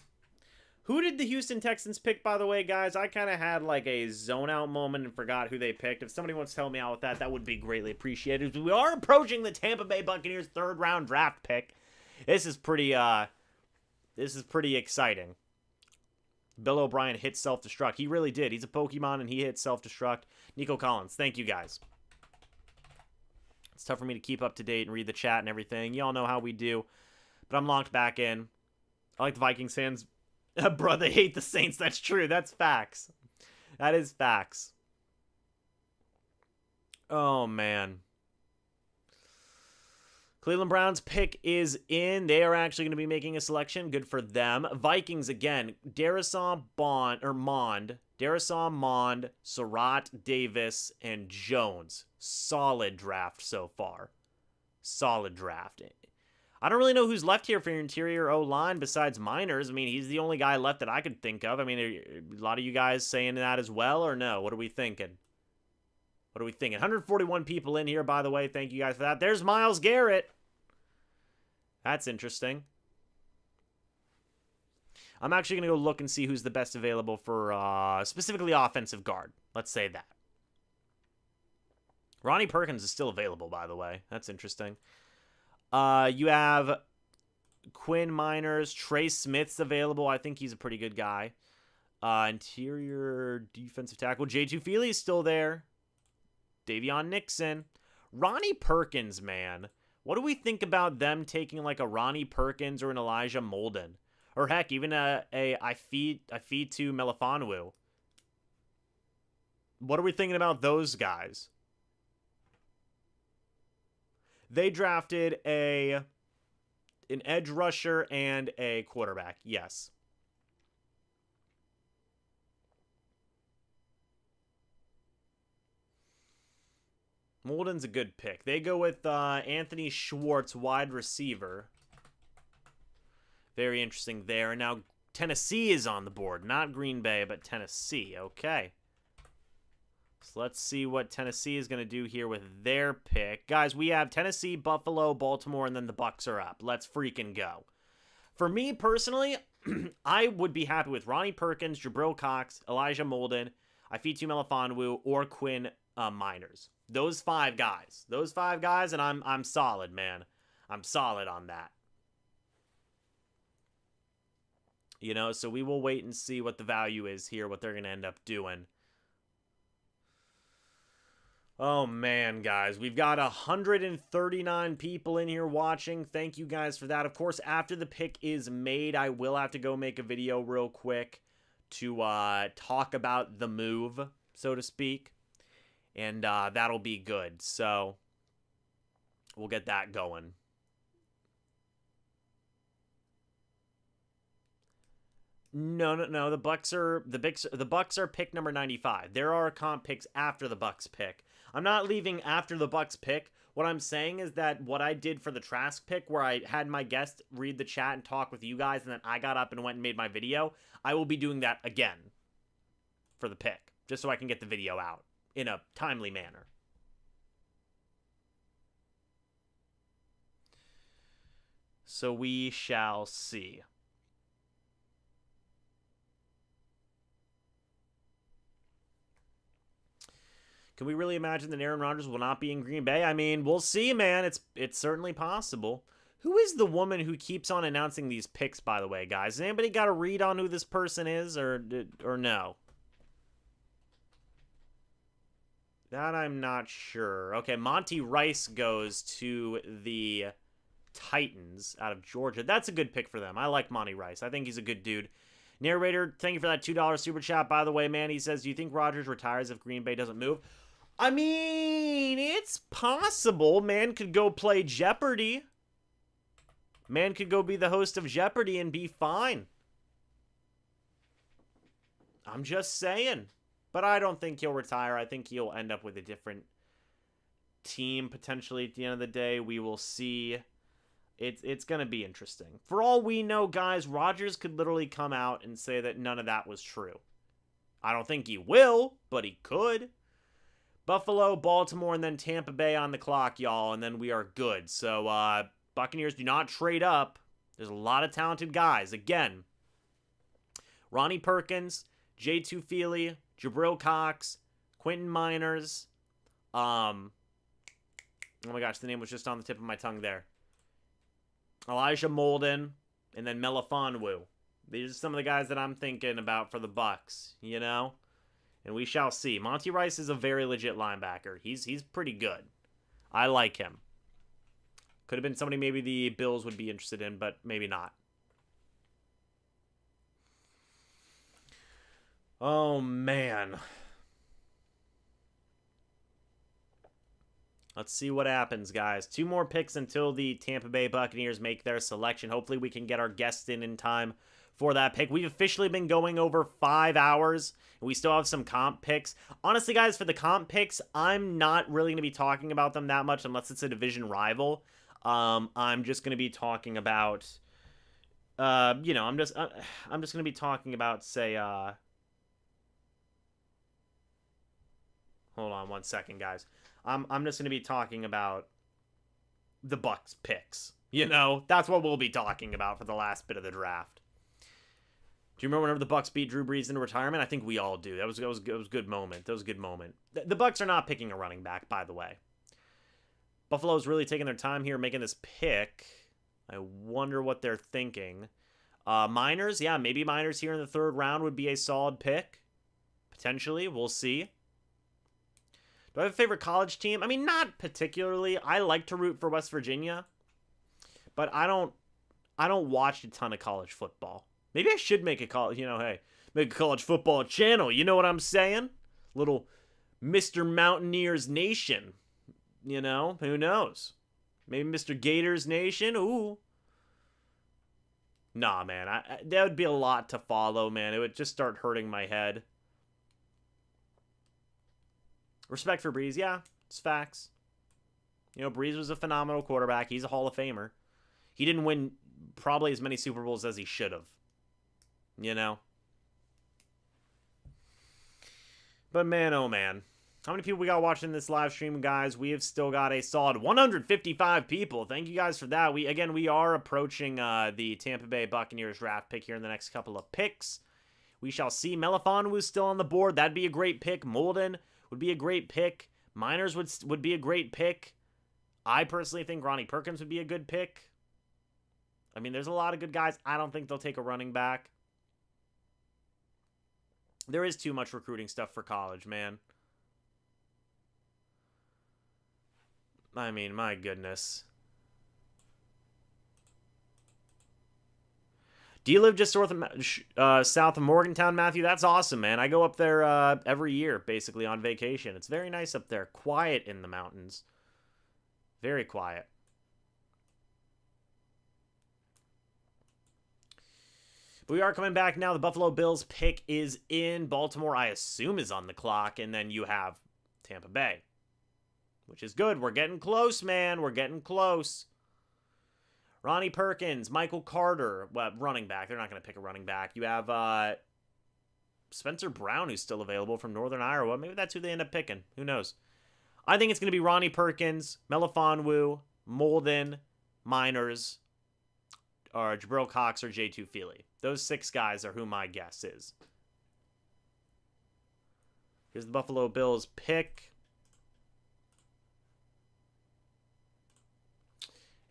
Who did the Houston Texans pick, by the way, guys? I kind of had like a zone-out moment and forgot who they picked. If somebody wants to help me out with that, that would be greatly appreciated. We are approaching the Tampa Bay Buccaneers' 3rd-round draft pick. This is pretty exciting. Bill O'Brien hit self-destruct. He really did. He's a Pokemon, and he hit self-destruct. Nico Collins, thank you, guys. It's tough for me to keep up to date and read the chat and everything. Y'all know how we do. But I'm locked back in. I like the Vikings fans. Bro, they hate the Saints. That's true. That's facts. That is facts. Oh, man. Cleveland Browns pick is in. They are actually going to be making a selection. Good for them. Vikings again. Darrisaw Mond, Surratt, Davis, and Jones. Solid draft so far. Solid draft. I don't really know who's left here for your interior O-line besides Miners. I mean, he's the only guy left that I could think of. I mean, a lot of you guys saying that as well, or no? What are we thinking? What are we thinking? 141 people in here, by the way. Thank you guys for that. There's Myles Garrett. That's interesting. I'm actually going to go look and see who's the best available for specifically offensive guard. Let's say that. Ronnie Perkins is still available, by the way. That's interesting. You have Quinn Miners. Trey Smith's available. I think he's a pretty good guy. Interior defensive tackle. J2 Feely's still there. Davion Nixon. Ronnie Perkins, man. What do we think about them taking like a Ronnie Perkins or an Elijah Molden? Or heck, even a I feed to Melifonwu. What are we thinking about those guys? They drafted an edge rusher and a quarterback. Yes. Molden's a good pick. They go with Anthony Schwartz, wide receiver. Very interesting there. And now Tennessee is on the board. Not Green Bay, but Tennessee. Okay. So let's see what Tennessee is going to do here with their pick. Guys, we have Tennessee, Buffalo, Baltimore, and then the Bucs are up. Let's freaking go. For me, personally, I would be happy with Ronnie Perkins, Jabril Cox, Elijah Molden, Ifeatu Melifonwu, or Quinn Miners. Those five guys. Those five guys, and I'm solid, man. I'm solid on that. You know, so we will wait and see what the value is here, what they're going to end up doing. Oh, man, guys. We've got 139 people in here watching. Thank you guys for that. Of course, after the pick is made, I will have to go make a video real quick to talk about the move, so to speak. And that'll be good. So we'll get that going. No. The Bucs are pick number 95. There are comp picks after the Bucs pick. I'm not leaving after the Bucs pick. What I'm saying is that what I did for the Trask pick, where I had my guest read the chat and talk with you guys, and then I got up and went and made my video, I will be doing that again for the pick, just so I can get the video out in a timely manner. So we shall see. Can we really imagine that Aaron Rodgers will not be in Green Bay? I mean, we'll see, man. It's certainly possible. Who is the woman who keeps on announcing these picks, by the way, guys? Has anybody got a read on who this person is, or no? That I'm not sure. Okay, Monty Rice goes to the Titans out of Georgia. That's a good pick for them. I like Monty Rice. I think he's a good dude. Narrator, thank you for that $2 super chat. By the way, man, he says, do you think Rodgers retires if Green Bay doesn't move? I mean, it's possible. Man could go play Jeopardy. Man could go be the host of Jeopardy and be fine. I'm just saying. But I don't think he'll retire. I think he'll end up with a different team potentially at the end of the day. We will see. It's going to be interesting. For all we know, guys, Rodgers could literally come out and say that none of that was true. I don't think he will, but he could. Buffalo, Baltimore, and then Tampa Bay on the clock, y'all, and then we are good. So, Buccaneers, do not trade up. There's a lot of talented guys. Again, Ronnie Perkins, J2 Feely, Jabril Cox, Quentin Miners. Oh my gosh, the name was just on the tip of my tongue there. Elijah Molden, and then Melifonwu. These are some of the guys that I'm thinking about for the Bucs, you know? And we shall see. Monty Rice is a very legit linebacker. He's pretty good. I like him. Could have been somebody maybe the Bills would be interested in, but maybe not. Oh, man. Let's see what happens, guys. 2 more picks until the Tampa Bay Buccaneers make their selection. Hopefully we can get our guests in time for that pick. We've officially been going over 5 hours, and we still have some comp picks. Honestly, guys, for the comp picks, I'm not really going to be talking about them that much unless it's a division rival. I'm just going to be talking about, I'm just going to be talking about, say, hold on one second, guys. I'm just going to be talking about the Bucs picks. That's what we'll be talking about for the last bit of the draft. Do you remember whenever the Bucs beat Drew Brees into retirement? I think we all do. That was a good moment. That was a good moment. The Bucs are not picking a running back, by the way. Buffalo's really taking their time here making this pick. I wonder what they're thinking. Miners, yeah, maybe Miners here in the third round would be a solid pick. Potentially, we'll see. Do I have a favorite college team? I mean, not particularly. I like to root for West Virginia, but I don't watch a ton of college football. Maybe I should make a college, make a college football channel. You know what I'm saying? Little Mr. Mountaineers Nation. Who knows? Maybe Mr. Gators Nation. Ooh. Nah, man. That would be a lot to follow, man. It would just start hurting my head. Respect for Breeze. Yeah, it's facts. Breeze was a phenomenal quarterback. He's a Hall of Famer. He didn't win probably as many Super Bowls as he should have. But man, oh man. How many people we got watching this live stream, guys? We have still got a solid 155 people. Thank you guys for that. We are approaching the Tampa Bay Buccaneers draft pick here in the next couple of picks. We shall see. Melifon was still on the board. That'd be a great pick. Molden would be a great pick. Miners would be a great pick. I personally think Ronnie Perkins would be a good pick. I mean, there's a lot of good guys. I don't think they'll take a running back. There is too much recruiting stuff for college, man. I mean, my goodness. Do you live just south of Morgantown, Matthew? That's awesome, man. I go up there every year, basically, on vacation. It's very nice up there. Quiet in the mountains. Very quiet. But we are coming back now. The Buffalo Bills pick is in. Baltimore, I assume, is on the clock. And then you have Tampa Bay, which is good. We're getting close, man. We're getting close. Ronnie Perkins, Michael Carter, running back. They're not going to pick a running back. You have Spencer Brown, who's still available from Northern Iowa. Maybe that's who they end up picking. Who knows? I think it's going to be Ronnie Perkins, Melifonwu, Molden, Miners, or Jabril Cox, or J2 Feely. Those 6 guys are who my guess is. Here's the Buffalo Bills pick.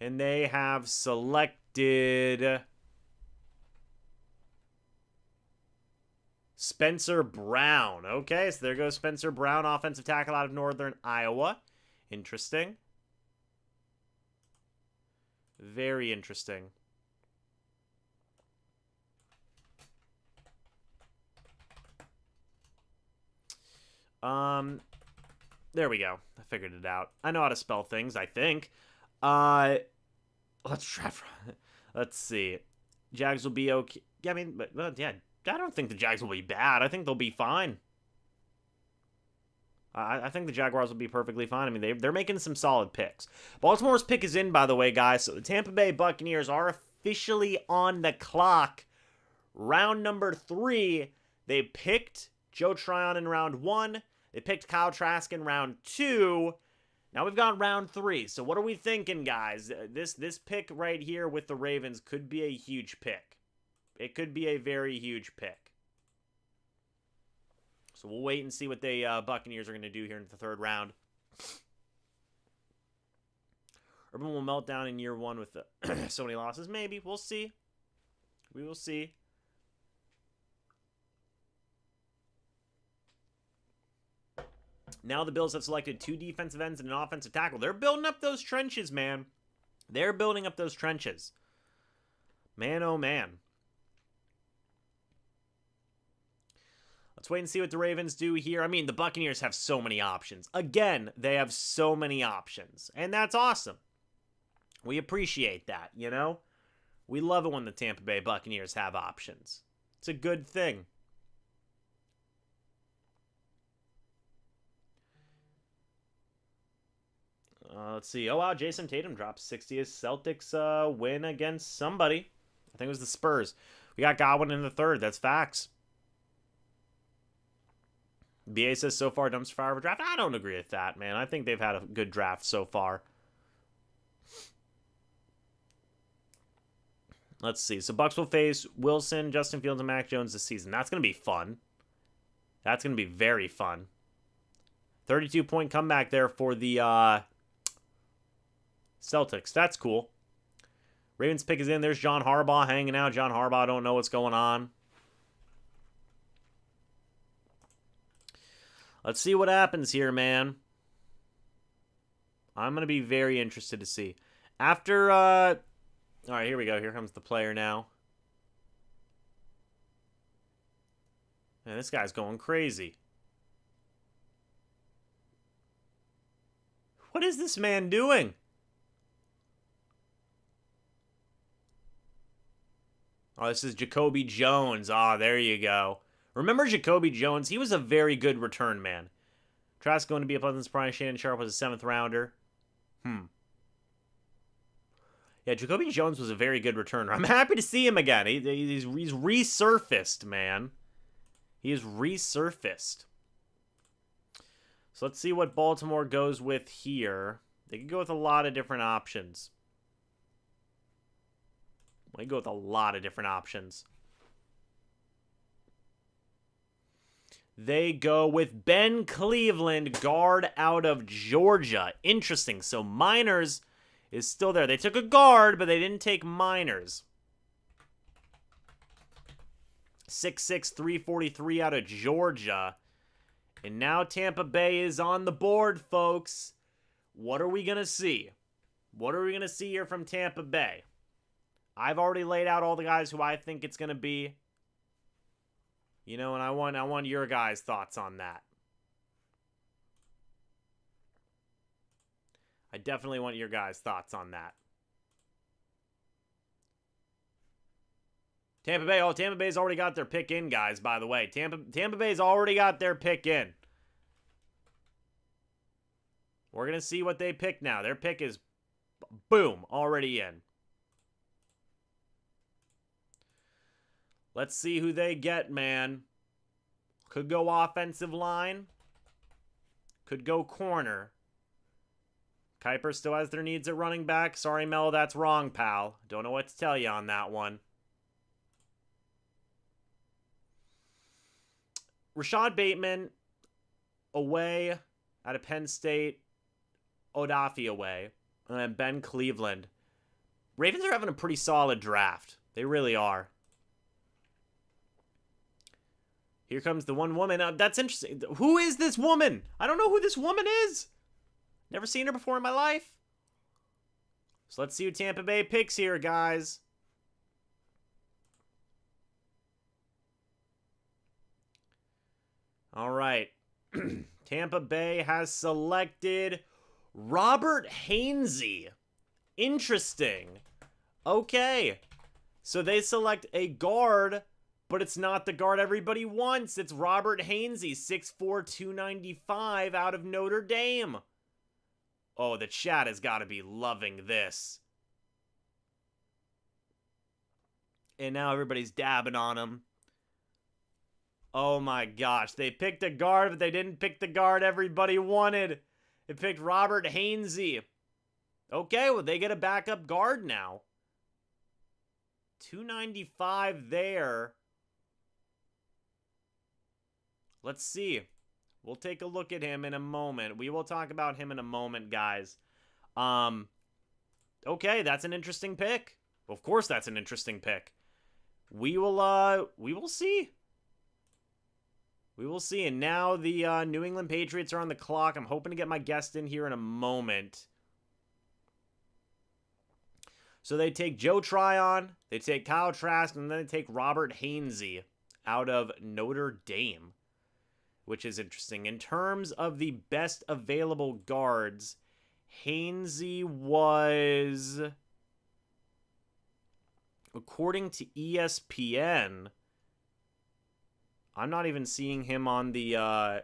And they have selected Spencer Brown. Okay, so there goes Spencer Brown, offensive tackle out of Northern Iowa. Interesting. Very interesting. There we go. I figured it out. I know how to spell things, I think. Let's try. Let's see. Jags will be okay. Yeah, I mean, but yeah, I don't think the Jags will be bad. I think they'll be fine. I think the Jaguars will be perfectly fine. I mean, they're making some solid picks. Baltimore's pick is in, by the way, guys. So the Tampa Bay Buccaneers are officially on the clock. Round number 3. They picked Joe Tryon in round 1. They picked Kyle Trask in round 2. Now we've got round 3. So what are we thinking, guys? This pick right here with the Ravens could be a huge pick. It could be a very huge pick. So we'll wait and see what the Buccaneers are going to do here in the 3rd round. Urban will melt down in year 1 with so many losses. Maybe. We'll see. We will see. Now the Bills have selected 2 defensive ends and an offensive tackle. They're building up those trenches, man. They're building up those trenches. Man, oh man. Let's wait and see what the Ravens do here. I mean, the Buccaneers have so many options. Again, they have so many options. And that's awesome. We appreciate that, you know? We love it when the Tampa Bay Buccaneers have options. It's a good thing. Let's see. Oh, wow. Jason Tatum drops 60th. Celtics win against somebody. I think it was the Spurs. We got Godwin in the third. That's facts. BA says, so far, dumpster fire of a draft. I don't agree with that, man. I think they've had a good draft so far. Let's see. So Bucs will face Wilson, Justin Fields, and Mac Jones this season. That's going to be fun. That's going to be very fun. 32-point comeback there for the Celtics. That's cool. Ravens pick is in. There's John Harbaugh hanging out. John Harbaugh don't know what's going on. Let's see what happens here, man. I'm going to be very interested to see. After, all right, here we go. Here comes the player now. Man, this guy's going crazy. What is this man doing? Oh, this is Jacoby Jones. Ah, there you go. Remember Jacoby Jones? He was a very good return man. Trask going to be a pleasant surprise. Shannon Sharp was a 7th rounder. Yeah, Jacoby Jones was a very good returner. I'm happy to see him again. He's resurfaced, man. He is resurfaced. So let's see what Baltimore goes with here. They could go with a lot of different options. They go with a lot of different options. They go with Ben Cleveland, guard out of Georgia. Interesting. So Miners is still there. They took a guard, but they didn't take Miners. 6'6", 343 out of Georgia. And now Tampa Bay is on the board, folks. What are we going to see? What are we going to see here from Tampa Bay? I've already laid out all the guys who I think it's going to be. You know, and I want your guys' thoughts on that. I definitely want your guys' thoughts on that. Tampa Bay. Oh, Tampa Bay's already got their pick in, guys, by the way. Tampa Bay's already got their pick in. We're going to see what they pick now. Their pick is, boom, already in. Let's see who they get, man. Could go offensive line. Could go corner. Kuiper still has their needs at running back. Sorry, Mel, that's wrong, pal. Don't know what to tell you on that one. Rashad Bateman away out of Penn State. Odafe away. And then Ben Cleveland. Ravens are having a pretty solid draft. They really are. Here comes the one woman. That's interesting. Who is this woman? I don't know who this woman is. Never seen her before in my life. So let's see who Tampa Bay picks here, guys. All right. Tampa Bay has selected Robert Hainsey. Interesting. Okay. So they select a guard, but it's not the guard everybody wants. It's Robert Hainsey, 6'4", 295 out of Notre Dame. Oh, the chat has got to be loving this. And now everybody's dabbing on him. Oh my gosh. They picked a guard, but they didn't pick the guard everybody wanted. They picked Robert Hainsey. Okay, well, they get a backup guard now. 295 there. Let's see. We'll take a look at him in a moment. We will talk about him in a moment, guys. Okay, that's an interesting pick. Of course that's an interesting pick. We will see. We will see. And now the New England Patriots are on the clock. I'm hoping to get my guest in here in a moment. So they take Joe Tryon, they take Kyle Trask, and then they take Robert Hainsey out of Notre Dame, which is interesting. In terms of the best available guards, Hainsey was, according to ESPN, I'm not even seeing him on the, I'm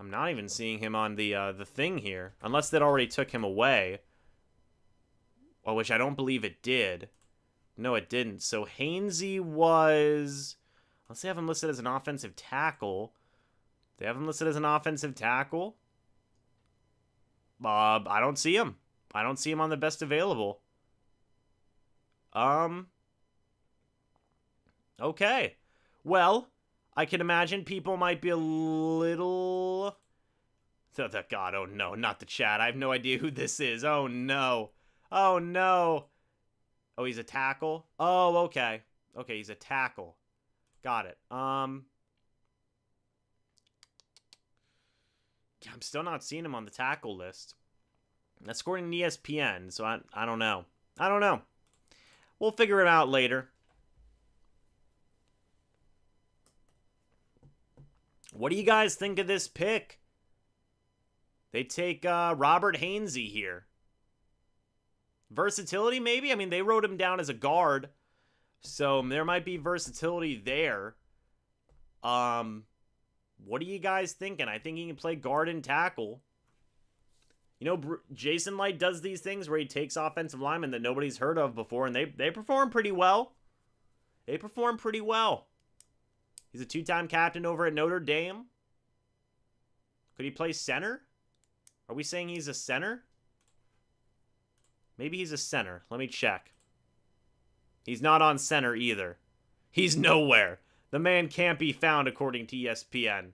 I'm not even seeing him on the thing here, unless that already took him away. Well, which I don't believe it did. No, it didn't. So Hainsey was... Let's have him listed as an offensive tackle. They have him listed as an offensive tackle. I don't see him. I don't see him on the best available. Okay. Well, I can imagine people might be a little... God, oh no, not the chat. I have no idea who this is. Oh no. Oh no. Oh, he's a tackle? Oh, okay. Okay, he's a tackle. Got it. I'm still not seeing him on the tackle list. That's according to ESPN, so I don't know. I don't know. We'll figure it out later. What do you guys think of this pick? They take Robert Hainsey here. Versatility, maybe? I mean, they wrote him down as a guard, so there might be versatility there. What are you guys thinking? I think he can play guard and tackle. You know, Jason Light does these things where he takes offensive linemen that nobody's heard of before, and they perform pretty well. They perform pretty well. He's a two-time captain over at Notre Dame. Could he play center? Are we saying he's a center? Maybe he's a center. Let me check. He's not on center either. He's nowhere. The man can't be found according to ESPN.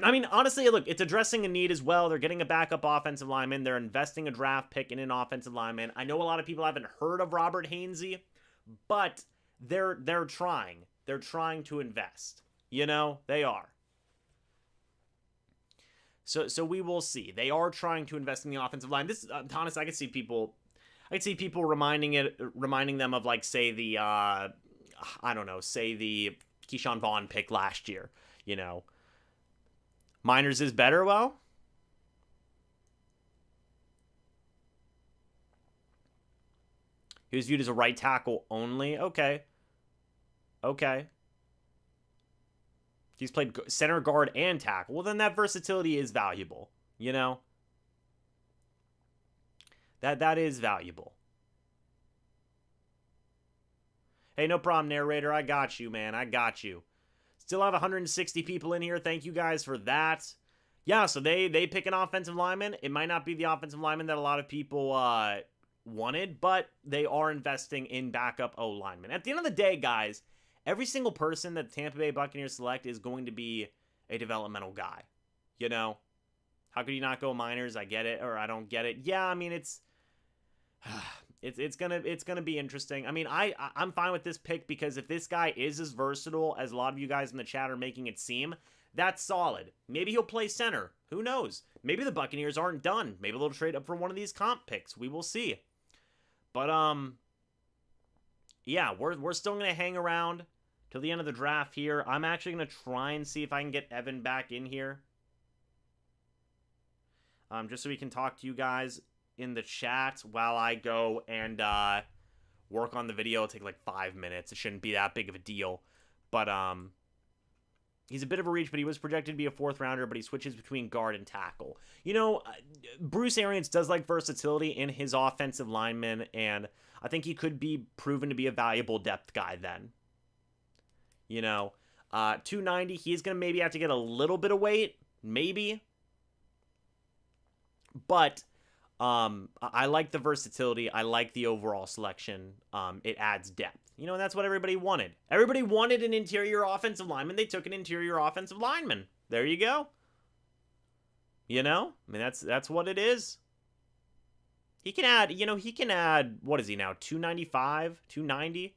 I mean, honestly, look, it's addressing a need as well. They're getting a backup offensive lineman. They're investing a draft pick in an offensive lineman. I know a lot of people haven't heard of Robert Hainsey, but they're trying. They're trying to invest. You know, they are. So we will see. They are trying to invest in the offensive line. This, honestly, I could see people reminding them of, like, say the I don't know, say the Keyshawn Vaughn pick last year. You know, Miners is better. Well, he was viewed as a right tackle only. Okay. He's played center, guard, and tackle. Well, then that versatility is valuable, you know? That is valuable. Hey, no problem, narrator. I got you, man. I got you. Still have 160 people in here. Thank you guys for that. Yeah, so they pick an offensive lineman. It might not be the offensive lineman that a lot of people wanted, but they are investing in backup O-linemen. At the end of the day, guys, every single person that the Tampa Bay Buccaneers select is going to be a developmental guy. You know? How could you not go Miners? I get it, or I don't get it. Yeah, I mean, it's gonna be interesting. I mean, I'm fine with this pick because if this guy is as versatile as a lot of you guys in the chat are making it seem, that's solid. Maybe he'll play center. Who knows? Maybe the Buccaneers aren't done. Maybe they'll trade up for one of these comp picks. We will see. But yeah, we're still gonna hang around till the end of the draft here. I'm actually gonna try and see if I can get Evan back in here, just so we can talk to you guys in the chat while I go and work on the video. It'll take like 5 minutes. It shouldn't be that big of a deal. But he's a bit of a reach, but he was projected to be a 4th rounder, but he switches between guard and tackle. You know, Bruce Arians does like versatility in his offensive linemen, and I think he could be proven to be a valuable depth guy then. You know, 290, he's going to maybe have to get a little bit of weight, maybe. But I like the versatility. I like the overall selection. It adds depth. You know, and that's what everybody wanted. Everybody wanted an interior offensive lineman. They took an interior offensive lineman. There you go. You know? I mean, that's what it is. He can add, you know, what is he now, 295, 290?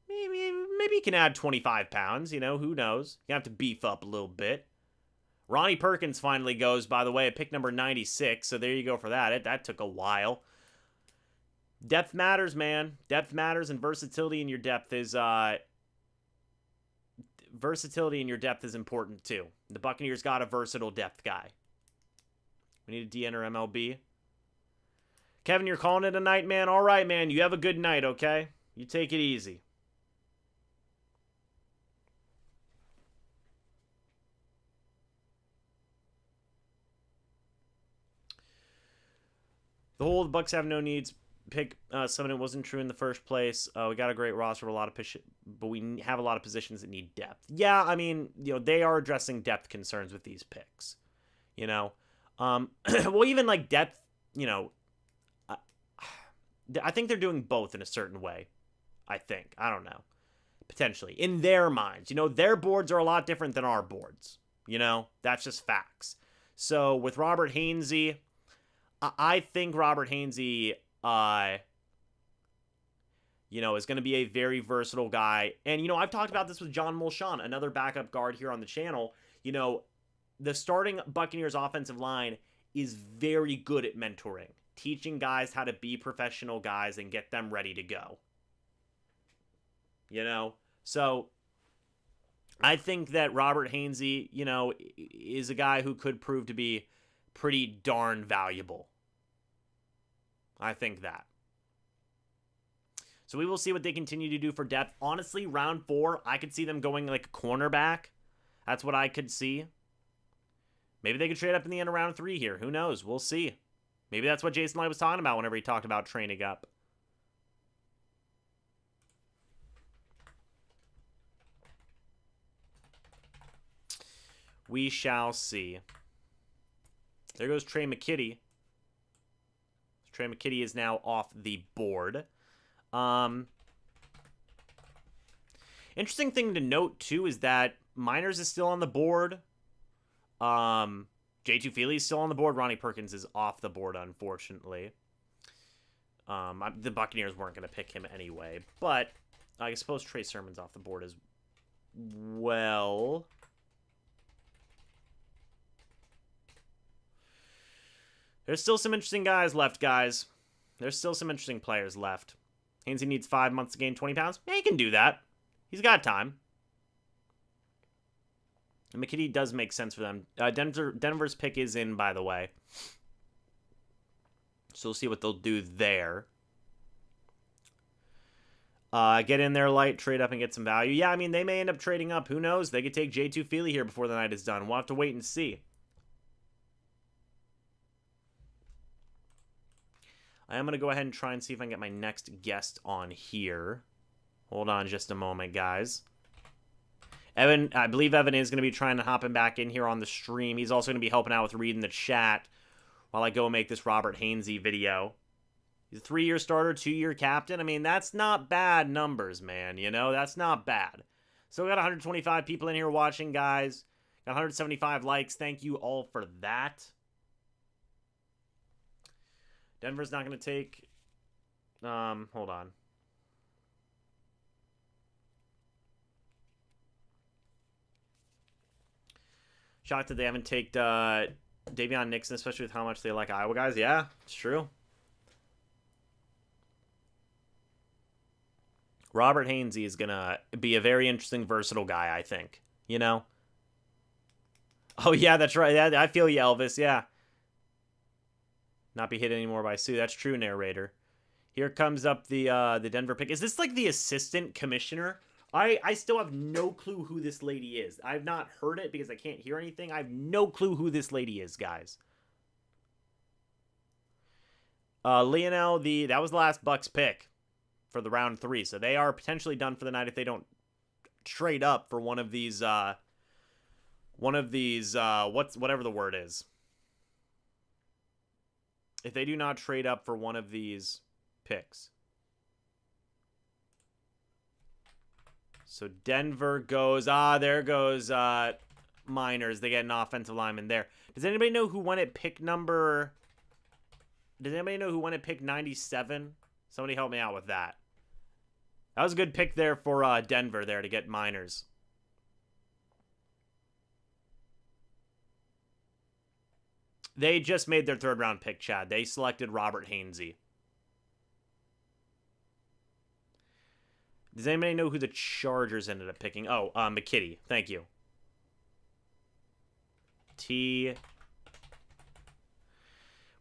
Maybe he can add 25 pounds, you know, who knows? You have to beef up a little bit. Ronnie Perkins finally goes, by the way, at pick number 96, so there you go for that. That took a while. Depth matters, man. Depth matters, and versatility in your depth is important too. The Buccaneers got a versatile depth guy. We need a DN or MLB. Kevin, you're calling it a night, man? All right, man. You have a good night, okay? You take it easy. The whole Bucs have no needs pick something that wasn't true in the first place. We got a great roster, but we have a lot of positions that need depth. Yeah, I mean, they are addressing depth concerns with these picks. Well, even like depth, I think they're doing both in a certain way. I don't know, potentially in their minds. Their boards are a lot different than our boards. That's just facts. So with Robert Hainsey, I think Robert Hainsey, is going to be a very versatile guy. And, I've talked about this with John Mulshawn, another backup guard here on the channel. The starting Buccaneers offensive line is very good at mentoring, teaching guys how to be professional guys and get them ready to go. So I think that Robert Hainsey, is a guy who could prove to be pretty darn valuable. I think that. So we will see what they continue to do for depth. Honestly, round 4, I could see them going like a cornerback. That's what I could see. Maybe they could trade up in the end of round 3 here. Who knows? We'll see. Maybe that's what Jason Light was talking about whenever he talked about training up. We shall see. There goes Trey McKitty. Trey McKitty is now off the board. Interesting thing to note, too, is that Miners is still on the board. J2 Feely is still on the board. Ronnie Perkins is off the board, unfortunately. The Buccaneers weren't going to pick him anyway. But I suppose Trey Sermon's off the board as well. There's still some interesting guys left, guys. There's still some interesting players left. Hainsey needs 5 months to gain 20 pounds. Yeah, he can do that. He's got time. And McKitty does make sense for them. Denver's pick is in, by the way. So we'll see what they'll do there. Get in there light, trade up, and get some value. Yeah, I mean, they may end up trading up. Who knows? They could take J2 Feely here before the night is done. We'll have to wait and see. I am going to go ahead and try and see if I can get my next guest on here. Hold on just a moment, guys. Evan, I believe Evan is going to be trying to hop him back in here on the stream. He's also going to be helping out with reading the chat while I go make this Robert Hainsey video. He's a 3-year starter, 2-year captain. I mean, that's not bad numbers, man. That's not bad. So we got 125 people in here watching, guys. Got 175 likes. Thank you all for that. Denver's not going to take... hold on. Shocked that they haven't taken Davion Nixon, especially with how much they like Iowa guys. Yeah, it's true. Robert Hainsey is going to be a very interesting, versatile guy, I think. Oh, yeah, that's right. I feel you, Elvis. Yeah. Not be hit anymore by Sue. That's true, narrator. Here comes up the Denver pick. Is this like the assistant commissioner? I still have no clue who this lady is. I've not heard it because I can't hear anything. I have no clue who this lady is, guys. Leonard, that was the last Bucs pick for the round 3. So they are potentially done for the night if they don't trade up for one of these whatever the word is. If they do not trade up for one of these picks. So Denver goes, there goes Miners. They get an offensive lineman there. Does anybody know who went at pick 97? Somebody help me out with that. That was a good pick there for Denver there to get Miners. They just made their 3rd round pick, Chad. They selected Robert Hainsey. Does anybody know who the Chargers ended up picking? Oh, McKitty. Thank you.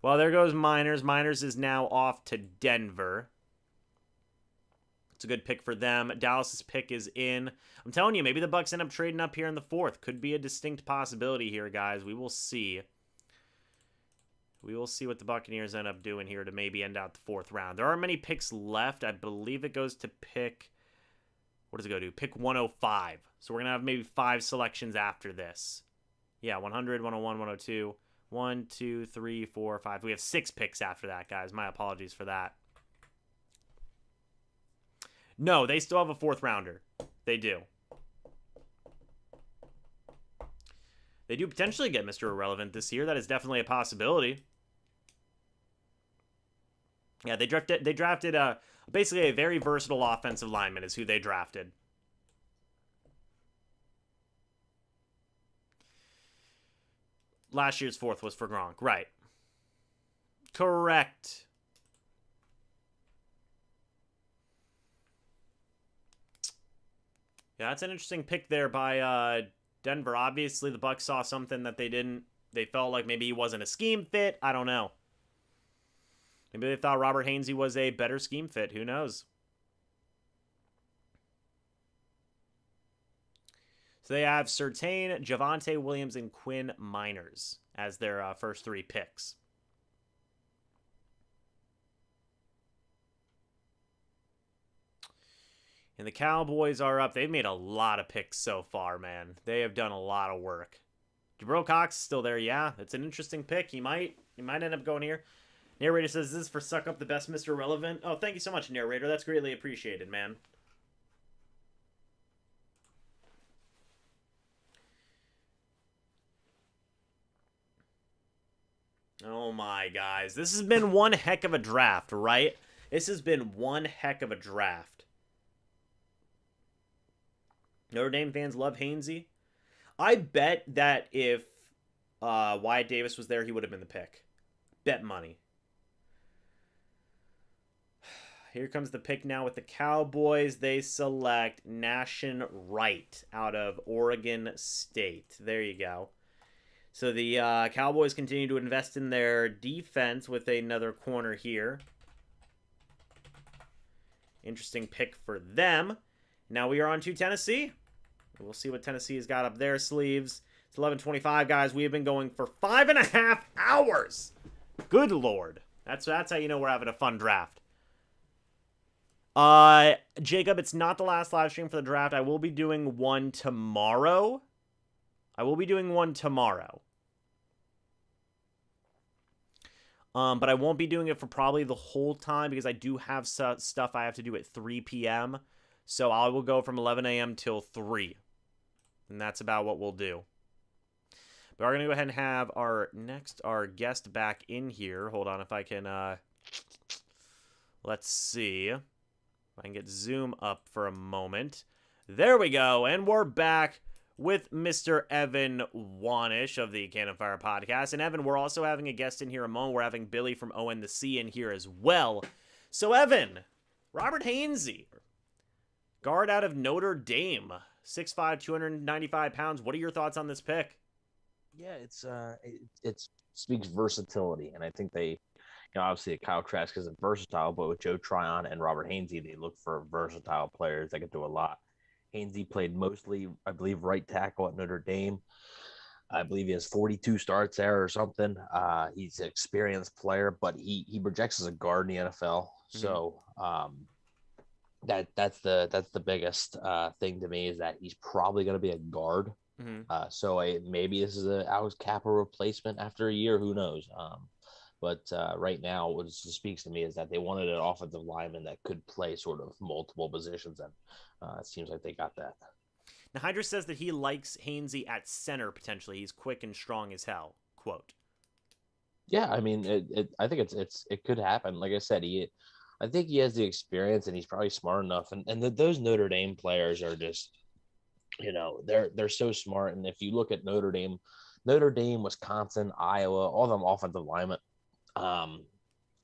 Well, there goes Miners. Miners is now off to Denver. It's a good pick for them. Dallas's pick is in. I'm telling you, maybe the Bucs end up trading up here in the 4th. Could be a distinct possibility here, guys. We will see. We will see what the Buccaneers end up doing here to maybe end out the 4th round. There aren't many picks left. I believe it goes to pick... What does it go to? Pick 105. So we're going to have maybe 5 selections after this. Yeah, 100, 101, 102. 1, 2, 3, 4, 5. We have 6 picks after that, guys. My apologies for that. No, they still have a 4th rounder. They do. They do potentially get Mr. Irrelevant this year. That is definitely a possibility. Yeah, they drafted basically a very versatile offensive lineman is who they drafted. Last year's 4th was for Gronk. Right. Correct. Yeah, that's an interesting pick there by Denver. Obviously, the Bucs saw something that they didn't. They felt like maybe he wasn't a scheme fit. I don't know. Maybe they thought Robert Hainsey was a better scheme fit. Who knows? So they have Surtain, Javonte Williams, and Quinn Miners as their first 3 picks. And the Cowboys are up. They've made a lot of picks so far, man. They have done a lot of work. Jabril Cox is still there. Yeah, it's an interesting pick. He might end up going here. Narrator says, this is for Suck Up the Best Mr. Relevant. Oh, thank you so much, Narrator. That's greatly appreciated, man. Oh my, guys. This has been one heck of a draft, right? This has been one heck of a draft. Notre Dame fans love Hainsey. I bet that if Wyatt Davis was there, he would have been the pick. Bet money. Here comes the pick now with the Cowboys. They select Nation Wright out of Oregon State. There you go. So the Cowboys continue to invest in their defense with another corner here. Interesting pick for them. Now we are on to Tennessee. We'll see what Tennessee has got up their sleeves. It's 11:25, guys. We have been going for 5.5 hours. Good Lord. That's how you know we're having a fun draft. Jacob, it's not the last live stream for the draft. I will be doing one tomorrow. But I won't be doing it for probably the whole time because I do have stuff I have to do at 3 p.m. So I will go from 11 a.m. till 3. And that's about what we'll do. But we're going to go ahead and have our guest back in here. Hold on if I can, let's see. If I can get Zoom up for a moment. There we go. And we're back with Mr. Evan Wanish of the Cannon Fire Podcast. And Evan, we're also having a guest in here in a moment. We're having Billy from ON the C in here as well. So Evan, Robert Hainsey, guard out of Notre Dame, 6'5", 295 pounds. What are your thoughts on this pick? Yeah, it speaks versatility, and I think they, obviously Kyle Trask isn't versatile, but with Joe Tryon and Robert Hainsey, they look for versatile players that can do a lot. Hainsey played mostly, I believe, right tackle at Notre Dame. I believe he has 42 starts there or something. He's an experienced player, but he projects as a guard in the NFL. Mm-hmm. So that's the biggest thing to me is that he's probably going to be a guard. Mm-hmm. So maybe this is a Alex Kappa replacement after a year. Who knows? But right now, what speaks to me is that they wanted an offensive lineman that could play sort of multiple positions, and it seems like they got that. Now, Hydra says that he likes Hainsey at center potentially. He's quick and strong as hell. Quote. Yeah, I mean, I think it could happen. Like I said, I think he has the experience, and he's probably smart enough. And those Notre Dame players are just, they're so smart. And if you look at Notre Dame, Wisconsin, Iowa, all them offensive linemen.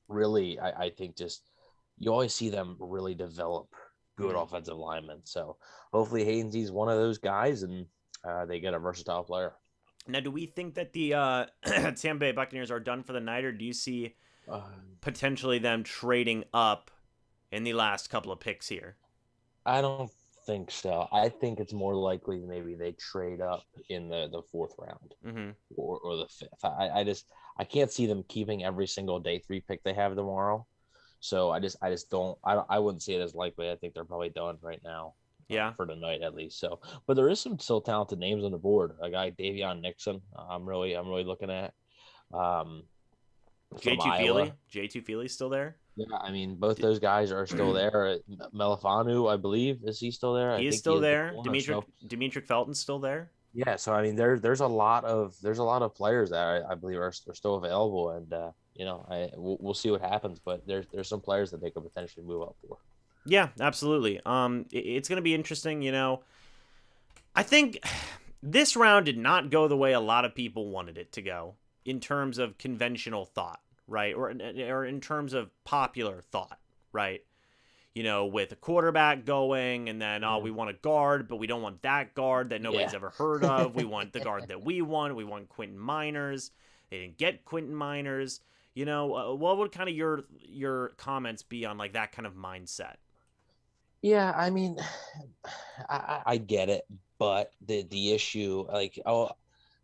Really, I think just you always see them really develop good offensive linemen. So hopefully Hainsey's one of those guys, and they get a versatile player. Now, do we think that the Tampa Bay Buccaneers are done for the night, or do you see potentially them trading up in the last couple of picks here? I don't think so. I think it's more likely maybe they trade up in the 4th round or the 5th. I can't see them keeping every single day 3 pick they have tomorrow. So I just don't. I wouldn't see it as likely. I think they're probably done right now. Yeah. For tonight at least. So, but there is some still talented names on the board. A guy Davion Nixon. I'm really looking at. From Iowa. J2 Feely's still there. Yeah, I mean, both those guys are still there. Melifanu, I believe, is he still there? He I is think still he is there. the corner, so. Demetric Felton's still there. Yeah, so I mean, there's a lot of players that I believe are still available, and we'll see what happens. But there's some players that they could potentially move up for. Yeah, absolutely. It's going to be interesting. I think this round did not go the way a lot of people wanted it to go in terms of conventional thought, right? Or in terms of popular thought, right? With a quarterback going, and then, we want a guard, but we don't want that guard that nobody's ever heard of. We want the guard that we want. We want Quentin Miners. They didn't get Quentin Miners. What would kind of your comments be on like that kind of mindset? Yeah, I mean, I get it, but the issue,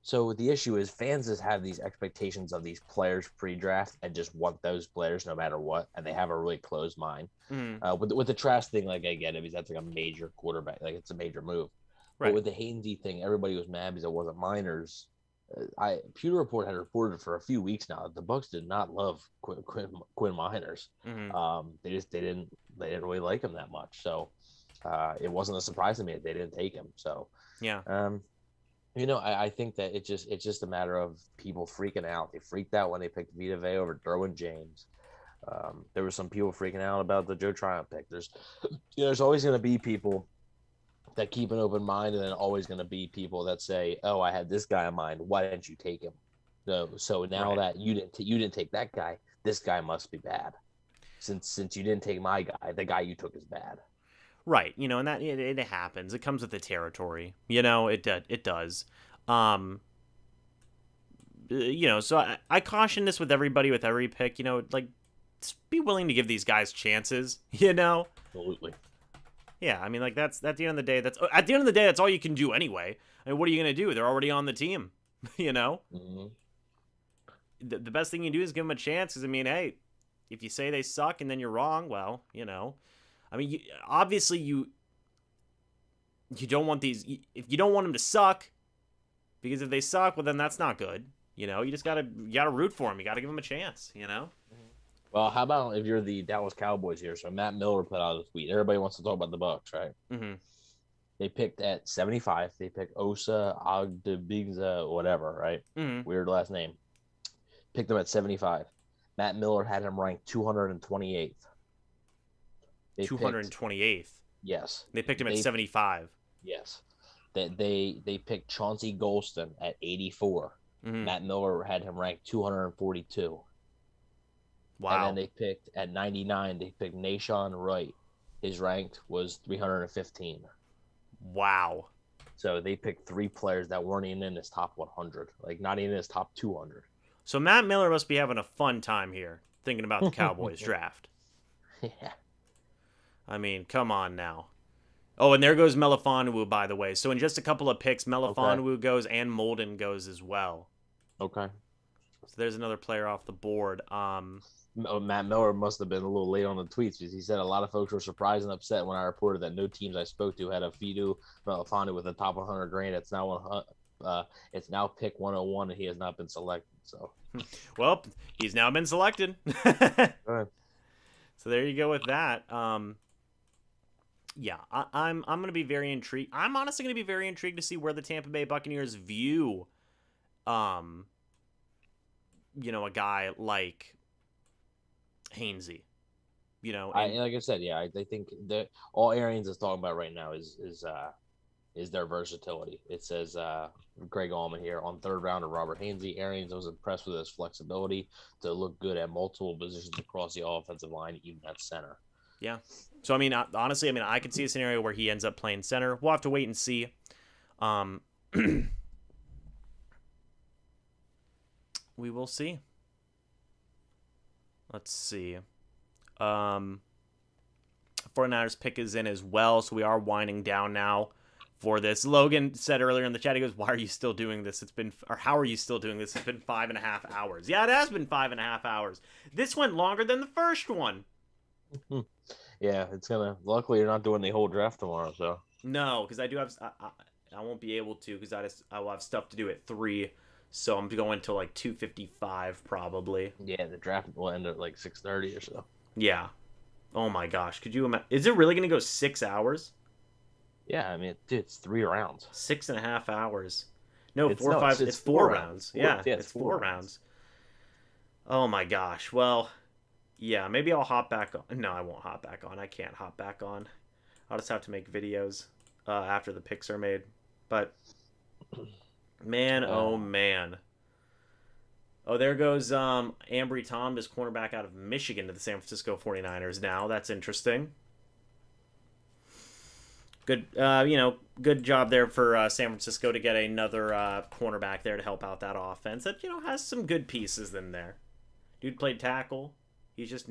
so the issue is fans just have these expectations of these players pre-draft and just want those players no matter what, and they have a really closed mind. With the Trask thing, like I get it because that's like a major quarterback, like it's a major move. Right. But with the Hainsey thing, everybody was mad because it wasn't Miners. Pewter Report had reported for a few weeks now that the Bucs did not love Quinn Miners. They didn't really like him that much. So it wasn't a surprise to me that they didn't take him. So yeah. I think that it's just a matter of people freaking out. They freaked out when they picked Vita Vea over Derwin James. There were some people freaking out about the Joe Tryon pick. There's always going to be people that keep an open mind, and then always going to be people that say, "Oh, I had this guy in mind. Why didn't you take him?" So now that you didn't take that guy, this guy must be bad. Since you didn't take my guy, the guy you took is bad. Right. And that it happens. It comes with the territory. It does. So I caution this with everybody with every pick. Like, just be willing to give these guys chances. Absolutely. Yeah, I mean, like that's at the end of the day. That's all you can do anyway. I mean, what are you gonna do? They're already on the team. Mm-hmm. The best thing you do is give them a chance. Because I mean, hey, if you say they suck and then you're wrong, well, I mean, obviously you don't want these. If you don't want them to suck, because if they suck, well, then that's not good. You just gotta root for them. You gotta give them a chance. Well, how about if you're the Dallas Cowboys here? So Matt Miller put out a tweet. Everybody wants to talk about the Bucs, right? Mm-hmm. They picked at 75. They picked Osa Ogbigza, whatever, right? Mm-hmm. Weird last name. Picked them at 75. Matt Miller had him ranked 228th. 228th. Yes. They picked him at 75. Yes. They picked Chauncey Golston at 84. Mm-hmm. Matt Miller had him ranked 242. Wow. And then they picked at 99. They picked Nashawn Wright. His ranked was 315. Wow. So they picked 3 players that weren't even in his top 100, like not even in his top 200. So Matt Miller must be having a fun time here thinking about the Cowboys draft. Yeah. I mean, come on now. Oh, and there goes Melifonwu, by the way. So in just a couple of picks, Melifonwu goes and Molden goes as well. Okay. So there's another player off the board. Matt Miller must have been a little late on the tweets because he said a lot of folks were surprised and upset when I reported that no teams I spoke to had a Fidu Melifonwu with a top 100 grade. It's now pick 101 and he has not been selected. So, well, he's now been selected. Right. So there you go with that. Yeah, I'm going to be very intrigued. I'm honestly going to be very intrigued to see where the Tampa Bay Buccaneers view, a guy like Hainsey. Like I said, yeah, I think that all Arians is talking about right now is their versatility. It says Greg Allman here on third rounder Robert Hainsey. Arians was impressed with his flexibility to look good at multiple positions across the offensive line, even at center. Yeah. So, I mean, honestly, I could see a scenario where he ends up playing center. We'll have to wait and see. We will see. Let's see. 49ers pick is in as well, so we are winding down now for this. Logan said earlier in the chat, he goes, "Why are you still doing this? How are you still doing this? It's been 5.5 hours." Yeah, it has been 5.5 hours. This went longer than the first one. Yeah, it's gonna. Luckily, you're not doing the whole draft tomorrow, so. No, because I do have. I won't be able to because I will have stuff to do at 3. So I'm going till like 2:55 probably. Yeah, the draft will end at like 6:30 or so. Yeah. Oh my gosh, could you imagine? Is it really gonna go 6 hours? Yeah, I mean, dude, it's 3 rounds. 6.5 hours. No, It's 4 or 5. It's 4 rounds. Yeah, it's it's 4 rounds. Oh my gosh. Well, yeah, maybe I'll hop back on. No, I won't hop back on. I can't hop back on. I'll just have to make videos after the picks are made. But man, oh man. Oh, there goes Ambry Thomas, cornerback out of Michigan, to the San Francisco 49ers now. That's interesting. Good, good job there for San Francisco to get another cornerback there to help out that offense that, has some good pieces in there. Dude played tackle. He's just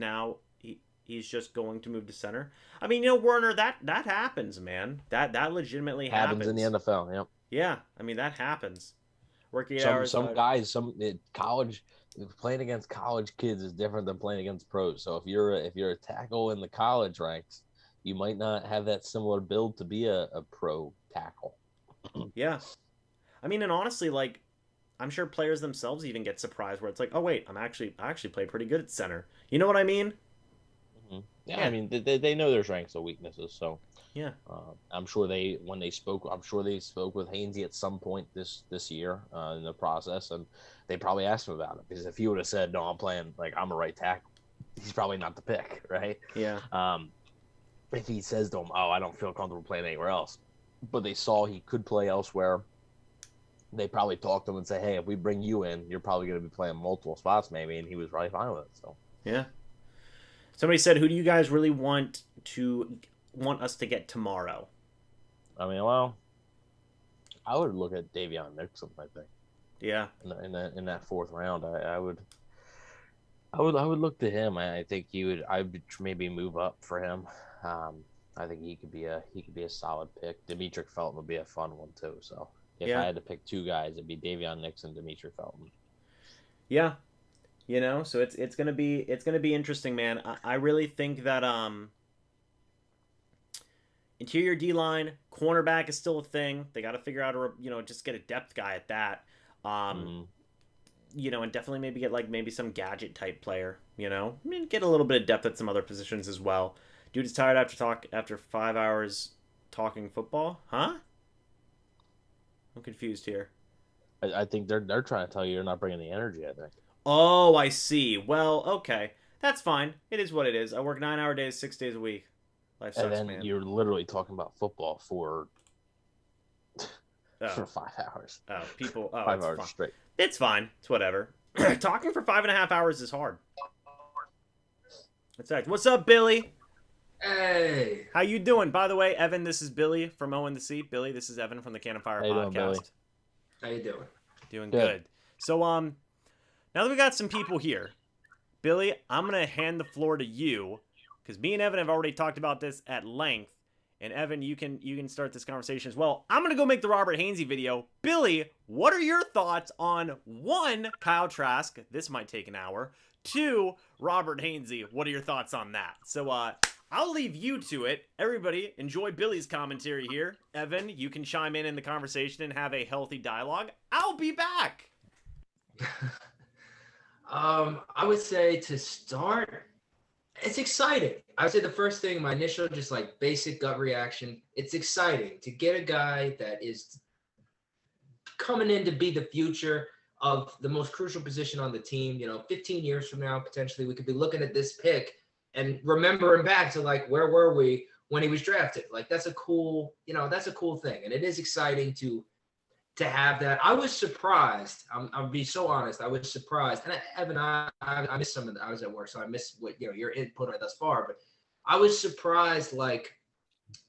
he's just going to move to center. I mean, Werner, that happens, man. That legitimately happens in the NFL. Yep. Yeah, I mean that happens. Working hours. Some guys, college playing against college kids is different than playing against pros. So if you're a tackle in the college ranks, you might not have that similar build to be a pro tackle. Yeah, I mean, and honestly, like, I'm sure players themselves even get surprised where it's like, oh wait, I actually play pretty good at center. You know what I mean? Mm-hmm. Yeah, I mean they know their strengths and weaknesses. So yeah, I'm sure they spoke with Hainsey at some point this year in the process, and they probably asked him about it, because if he would have said, no, I'm playing, like, I'm a right tackle, he's probably not the pick, right? Yeah. If he says to him, oh, I don't feel comfortable playing anywhere else, but they saw he could play elsewhere, they probably talked to him and say, hey, if we bring you in, you're probably going to be playing multiple spots maybe, and he was probably fine with it. So yeah. Somebody said, who do you guys really want us to get tomorrow? I mean, well, I would look at Davion Nixon, I think. Yeah. In that 4th round, I would look to him. I think I would maybe move up for him. I think he could be a solid pick. Demetric Felton would be a fun one too. So if I had to pick 2 guys, it'd be Davion Nixon, Demetric Felton. Yeah. So it's gonna be interesting, man. I really think that interior D-line, cornerback is still a thing. They got to figure out just get a depth guy at that. And definitely maybe get some gadget type player, I mean, get a little bit of depth at some other positions as well. Dude is tired after 5 hours talking football, huh? I'm confused here. I think they're trying to tell you you're not bringing the energy, I think. Oh, I see. Well, okay. That's fine. It is what it is. I work 9-hour days, 6 days a week. Life sucks, and then man. You're literally talking about football for 5 hours. Oh, people. Oh, 5 hours straight. It's fine. It's whatever. Talking for 5.5 hours is hard. What's up, Billy? Hey. How you doing? By the way, Evan, this is Billy from O and the C. Billy, this is Evan from the Cannon Fire podcast. How you doing? Doing good. So, now that we got some people here, Billy, I'm gonna hand the floor to you, because me and Evan have already talked about this at length. And Evan, you can start this conversation as well. I'm gonna go make the Robert Hainsey video. Billy, what are your thoughts on 1, Kyle Trask? This might take an hour. 2, Robert Hainsey. What are your thoughts on that? So I'll leave you to it. Everybody, enjoy Billy's commentary here. Evan, you can chime in the conversation and have a healthy dialogue. I'll be back. I would say to start, it's exciting. I would say the first thing, my initial just like basic gut reaction, it's exciting to get a guy that is coming in to be the future of the most crucial position on the team. 15 years from now, potentially, we could be looking at this pick and remembering back to like, where were we when he was drafted? Like, that's a cool thing. And it is exciting to have that. I was surprised. I'll be so honest. I was surprised. And Evan, I missed some of that. I was at work, so I missed what your input on thus far. But I was surprised, like,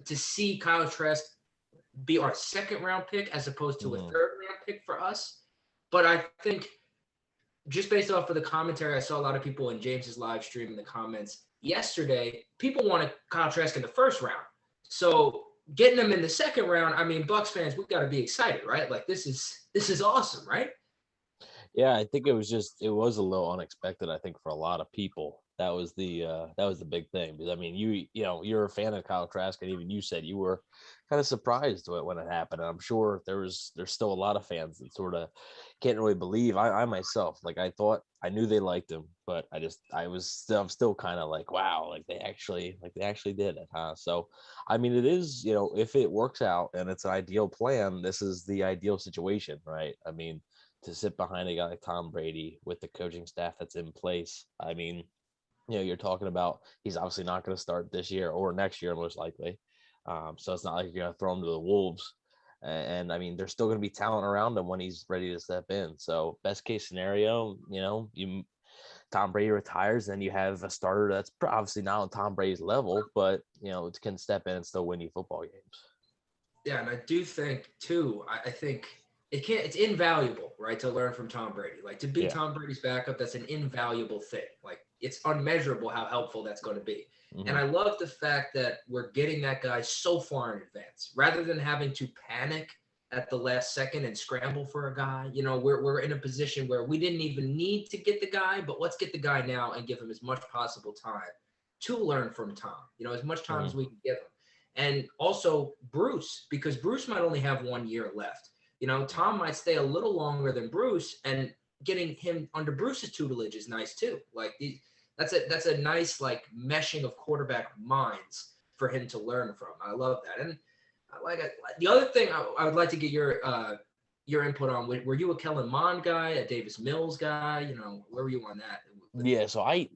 to see Kyle Trask be our 2nd round pick as opposed to a 3rd round pick for us. But I think just based off of the commentary, I saw a lot of people in James's live stream in the comments yesterday. People wanted Kyle Trask in the 1st round. So getting him in the second round, I mean, Bucs fans, we got to be excited, right? Like this is awesome, right? Yeah, I think it was a little unexpected, I think, for a lot of people. That was the big thing. Because I mean, you're a fan of Kyle Trask, and even you said you were kind of surprised when it happened. And I'm sure there's still a lot of fans that sort of can't really believe. I myself, like, I knew they liked him, but I'm still kind of like, wow, like they actually did it, huh? So I mean, it is, if it works out and it's an ideal plan, this is the ideal situation, right? I mean, to sit behind a guy like Tom Brady with the coaching staff that's in place. I mean, you're talking about he's obviously not going to start this year or next year, most likely. So it's not like you're going to throw him to the wolves. And I mean, there's still going to be talent around him when he's ready to step in. So best case scenario, Tom Brady retires, then you have a starter that's obviously not on Tom Brady's level, but it can step in and still win you football games. Yeah, and I do think too. I think it's invaluable, right, to learn from Tom Brady. Like to be Tom Brady's backup, that's an invaluable thing. Like it's unmeasurable how helpful that's going to be. Mm-hmm. And I love the fact that we're getting that guy so far in advance, rather than having to panic at the last second and scramble for a guy. We're in a position where we didn't even need to get the guy, but let's get the guy now and give him as much possible time to learn from Tom. As much time as we can give him. And also Bruce, because Bruce might only have 1 year left. Tom might stay a little longer than Bruce, and getting him under Bruce's tutelage is nice too. Like that's a nice like meshing of quarterback minds for him to learn from. I love that. And the other thing I would like to get your input on. Were you a Kellen Mond guy, a Davis Mills guy? Where were you on that? Yeah, so I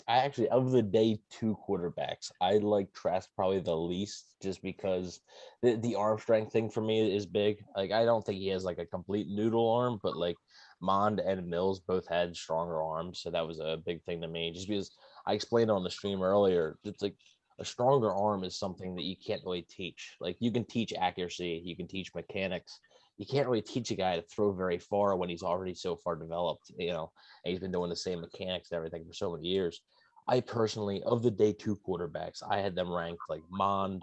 actually, of the day two quarterbacks, I like Trask probably the least, just because the arm strength thing for me is big. Like, I don't think he has like a complete noodle arm, but like Mond and Mills both had stronger arms, so that was a big thing to me. Just because I explained on the stream earlier, it's like a stronger arm is something that you can't really teach. Like, you can teach accuracy, you can teach mechanics. You can't really teach a guy to throw very far when he's already so far developed, and he's been doing the same mechanics and everything for so many years. I personally, of the day two quarterbacks, I had them ranked like Mond,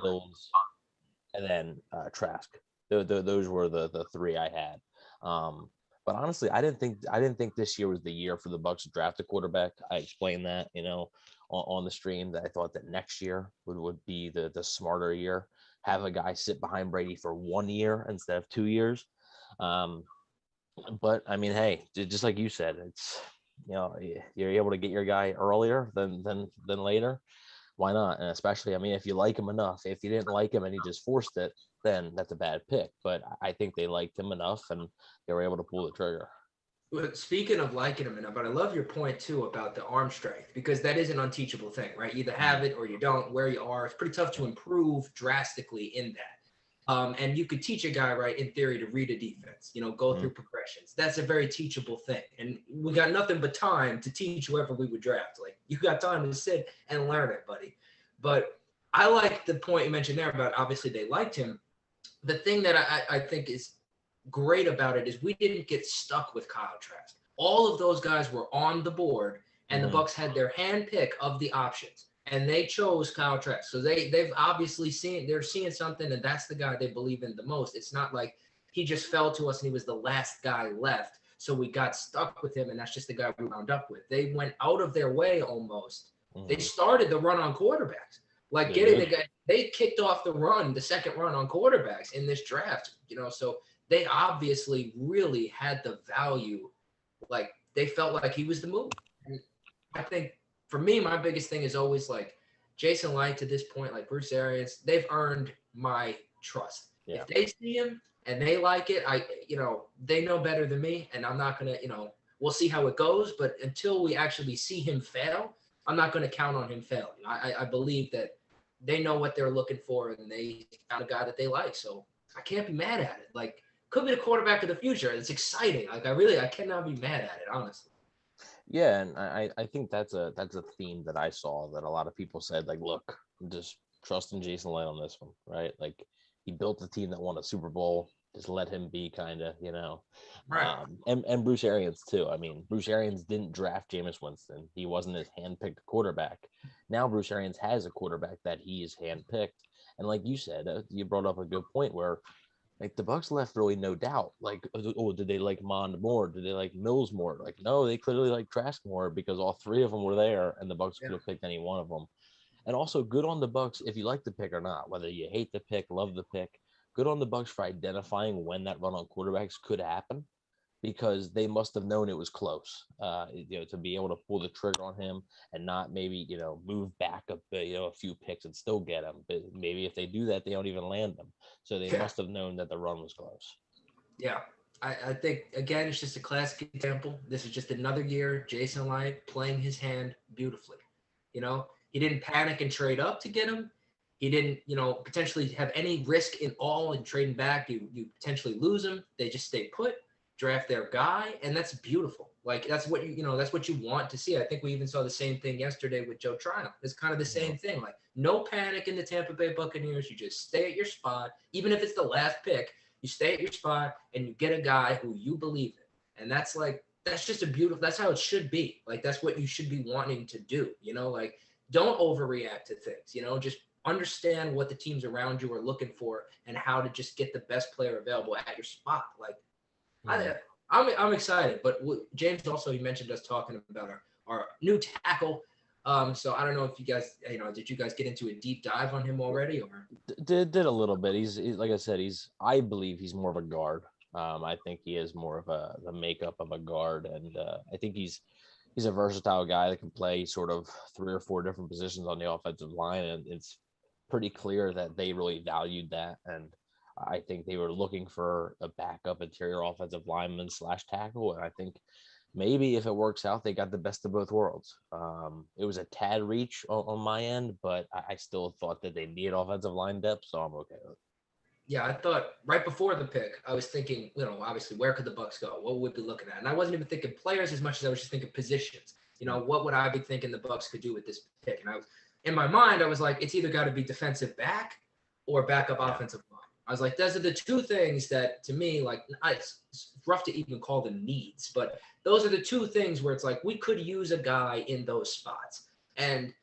Mills, and then Trask. Those were the three I had. But honestly, I didn't think this year was the year for the Bucs to draft a quarterback. I explained that, on the stream, that I thought that next year would be the smarter year. Have a guy sit behind Brady for 1 year instead of 2 years. But I mean, hey, just like you said, it's you're able to get your guy earlier than later. Why not? And especially, I mean, if you like him enough. If you didn't like him and he just forced it, then that's a bad pick. But I think they liked him enough, and they were able to pull the trigger. Speaking of liking him enough, but I love your point too about the arm strength, because that is an unteachable thing, right? You either have it or you don't. Where you are, it's pretty tough to improve drastically in that. And you could teach a guy, right, in theory, to read a defense, go through progressions. That's a very teachable thing. And we got nothing but time to teach whoever we would draft. Like, you got time to sit and learn it, buddy. But I like the point you mentioned there about obviously they liked him. The thing that I think is great about it is we didn't get stuck with Kyle Trask. All of those guys were on the board, and the Bucs had their hand pick of the options, and they chose Kyle Trask. So they've obviously they're seeing something, and that's the guy they believe in the most. It's not like he just fell to us and he was the last guy left, so we got stuck with him, and that's just the guy we wound up with. They went out of their way almost. They started the run on quarterbacks. Like, getting the guy, they kicked off the second run on quarterbacks in this draft, so they obviously really had the value. Like, they felt like he was the move. And I think for me, my biggest thing is always like Jason Light to this point, like Bruce Arians, they've earned my trust. Yeah. If they see him and they like it, they know better than me, and I'm not going to, we'll see how it goes. But until we actually see him fail, I'm not going to count on him failing. I believe that they know what they're looking for, and they found a guy that they like. So I can't be mad at it. Like, could be the quarterback of the future. It's exciting. Like, I cannot be mad at it, honestly. Yeah, and I think that's a theme that I saw, that a lot of people said, like, look, I'm just trusting Jason Light on this one, right? Like, he built a team that won a Super Bowl. just let him be, kind of, you know. Right. And Bruce Arians too. I mean, Bruce Arians didn't draft Jameis Winston. He wasn't his handpicked quarterback. Now Bruce Arians has a quarterback that he is handpicked. And like you said, you brought up a good point where like the Bucs left really no doubt. Like, oh, did they like Mond more? Did they like Mills more? Like, no, they clearly like Trask more because all three of them were there, and the Bucs could have picked any one of them. And also, good on the Bucs if you like the pick or not, whether you hate the pick, love the pick. Good on the Bucs for identifying when that run on quarterbacks could happen, because they must have known it was close. To be able to pull the trigger on him and not maybe move back a few picks and still get him. But maybe if they do that, they don't even land them. So they must have known that the run was close. Yeah. I think, again, it's just a classic example. This is just another year, Jason Light playing his hand beautifully. He didn't panic and trade up to get him. He didn't, potentially have any risk in trading back. You potentially lose him. They just stay put, draft their guy, and that's beautiful. Like, that's what that's what you want to see. I think we even saw the same thing yesterday with Joe Tryon. It's kind of the same thing. Like, no panic in the Tampa Bay Buccaneers. You just stay at your spot, even if it's the last pick. You stay at your spot and you get a guy who you believe in, and that's just a beautiful. That's how it should be. Like, that's what you should be wanting to do. Like, don't overreact to things. Just understand what the teams around you are looking for and how to just get the best player available at your spot. Like, I'm excited. But James also, he mentioned us talking about our new tackle. So I don't know if you guys, did you guys get into a deep dive on him already, or did a little bit? He's like I said, I believe he's more of a guard. I think he is more of the makeup of a guard, and I think he's a versatile guy that can play sort of 3 or 4 different positions on the offensive line, and it's pretty clear that they really valued that. And I think they were looking for a backup interior offensive lineman / tackle, and I think maybe if it works out, they got the best of both worlds. It was a tad reach on my end, but I still thought that they needed offensive line depth, so I'm okay with it. Yeah, I thought right before the pick, I was thinking, obviously, where could the Bucs go? What would we be looking at? And I wasn't even thinking players as much as I was just thinking positions. What would I be thinking the Bucs could do with this pick? And in my mind, I was like, it's either got to be defensive back or backup offensive line. I was like, those are the two things that, to me, like, it's rough to even call them needs, but those are the two things where it's like we could use a guy in those spots. And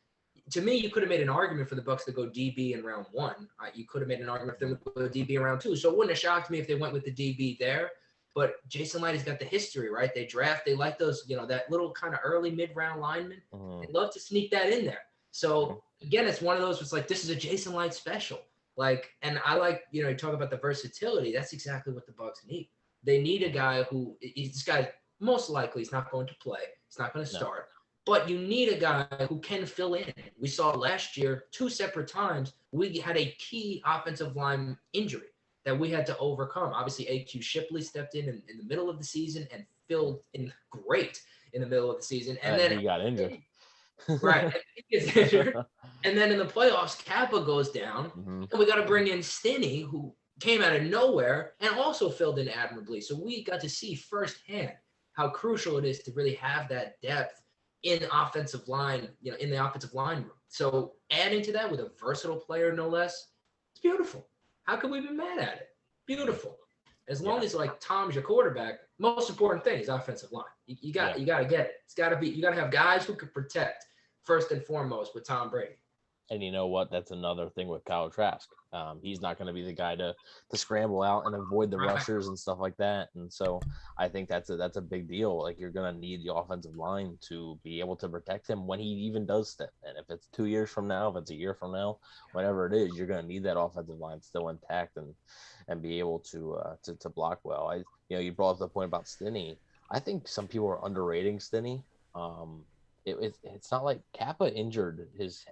to me, you could have made an argument for the Bucs to go DB in round 1. You could have made an argument for them to go DB in round 2. So it wouldn't have shocked me if they went with the DB there. But Jason Light has got the history, right? They like those, that little kind of early mid-round lineman. They love to sneak that in there. So again, it's one of those. It's like, this is a Jason Light special. Like, and I like, you talk about the versatility. That's exactly what the Bucs need. They need a guy who, this guy most likely is not going to play. He's not going to start. But you need a guy who can fill in. We saw last year, 2 separate times, we had a key offensive line injury that we had to overcome. Obviously, A.Q. Shipley stepped in the middle of the season and filled in great in the middle of the season. And then he got injured. Right. And then in the playoffs, Kappa goes down, and we got to bring in Stinney, who came out of nowhere and also filled in admirably. So we got to see firsthand how crucial it is to really have that depth in offensive line, in the offensive line room. So adding to that with a versatile player, no less, it's beautiful. How could we be mad at it? Beautiful. As long as, like, Tom's your quarterback, most important thing is offensive line. You got to get it. It's got to be. You got to have guys who can protect first and foremost with Tom Brady. And you know what? That's another thing with Kyle Trask. He's not going to be the guy to scramble out and avoid the rushers and stuff like that. And so I think that's a big deal. Like, you're going to need the offensive line to be able to protect him when he even does step. And if it's 2 years from now, if it's a year from now, whatever it is, you're going to need that offensive line still intact and be able to block well. You brought up the point about Stinney. I think some people are underrating Stinney. It's not like Kappa injured his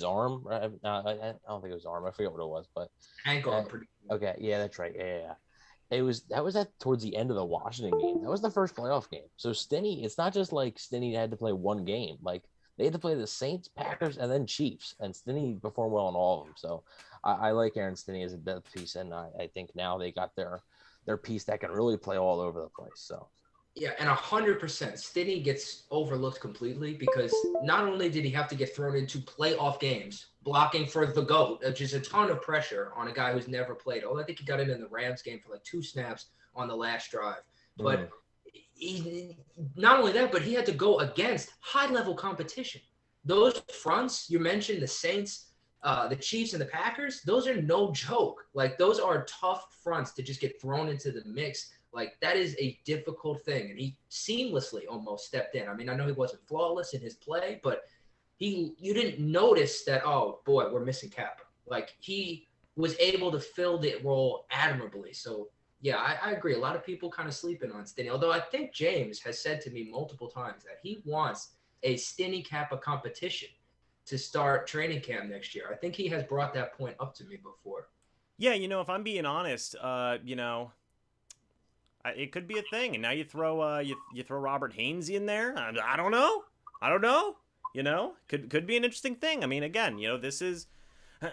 arm, right? I don't think it was arm. I forget what it was, but ankle. Okay, yeah, that's right. Yeah. That was towards the end of the Washington game. That was the first playoff game. So Stinney, it's not just like Stinney had to play one game. Like, they had to play the Saints, Packers, and then Chiefs, and Stinney performed well in all of them. So I like Aaron Stinney as a depth piece, and I think now they got their piece that can really play all over the place. So. Yeah, and 100%. Stinney gets overlooked completely because not only did he have to get thrown into playoff games, blocking for the GOAT, which is a ton of pressure on a guy who's never played. Oh, I think he got in the Rams game for like 2 snaps on the last drive. But he, not only that, but he had to go against high-level competition. Those fronts, you mentioned the Saints, the Chiefs, and the Packers, those are no joke. Like, those are tough fronts to just get thrown into the mix. Like, that is a difficult thing, and he seamlessly almost stepped in. I mean, I know he wasn't flawless in his play, but you didn't notice that, oh, boy, we're missing Kappa. Like, he was able to fill the role admirably. So, yeah, I agree. A lot of people kind of sleeping on Stinney, although I think James has said to me multiple times that he wants a Stinney Kappa competition to start training camp next year. I think he has brought that point up to me before. Yeah, if I'm being honest, it could be a thing, and now you throw you throw Robert Hainsey in there. I don't know. Could be an interesting thing. I mean, again, this is the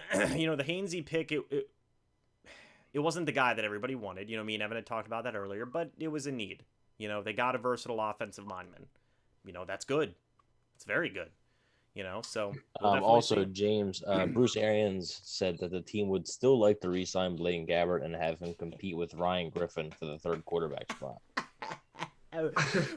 Hainsey pick. It wasn't the guy that everybody wanted. Me and Evan had talked about that earlier, but it was a need. They got a versatile offensive lineman. That's good. It's very good. So we'll also see. James, Bruce Arians said that the team would still like to re-sign Blaine Gabbert and have him compete with Ryan Griffin for the third quarterback spot.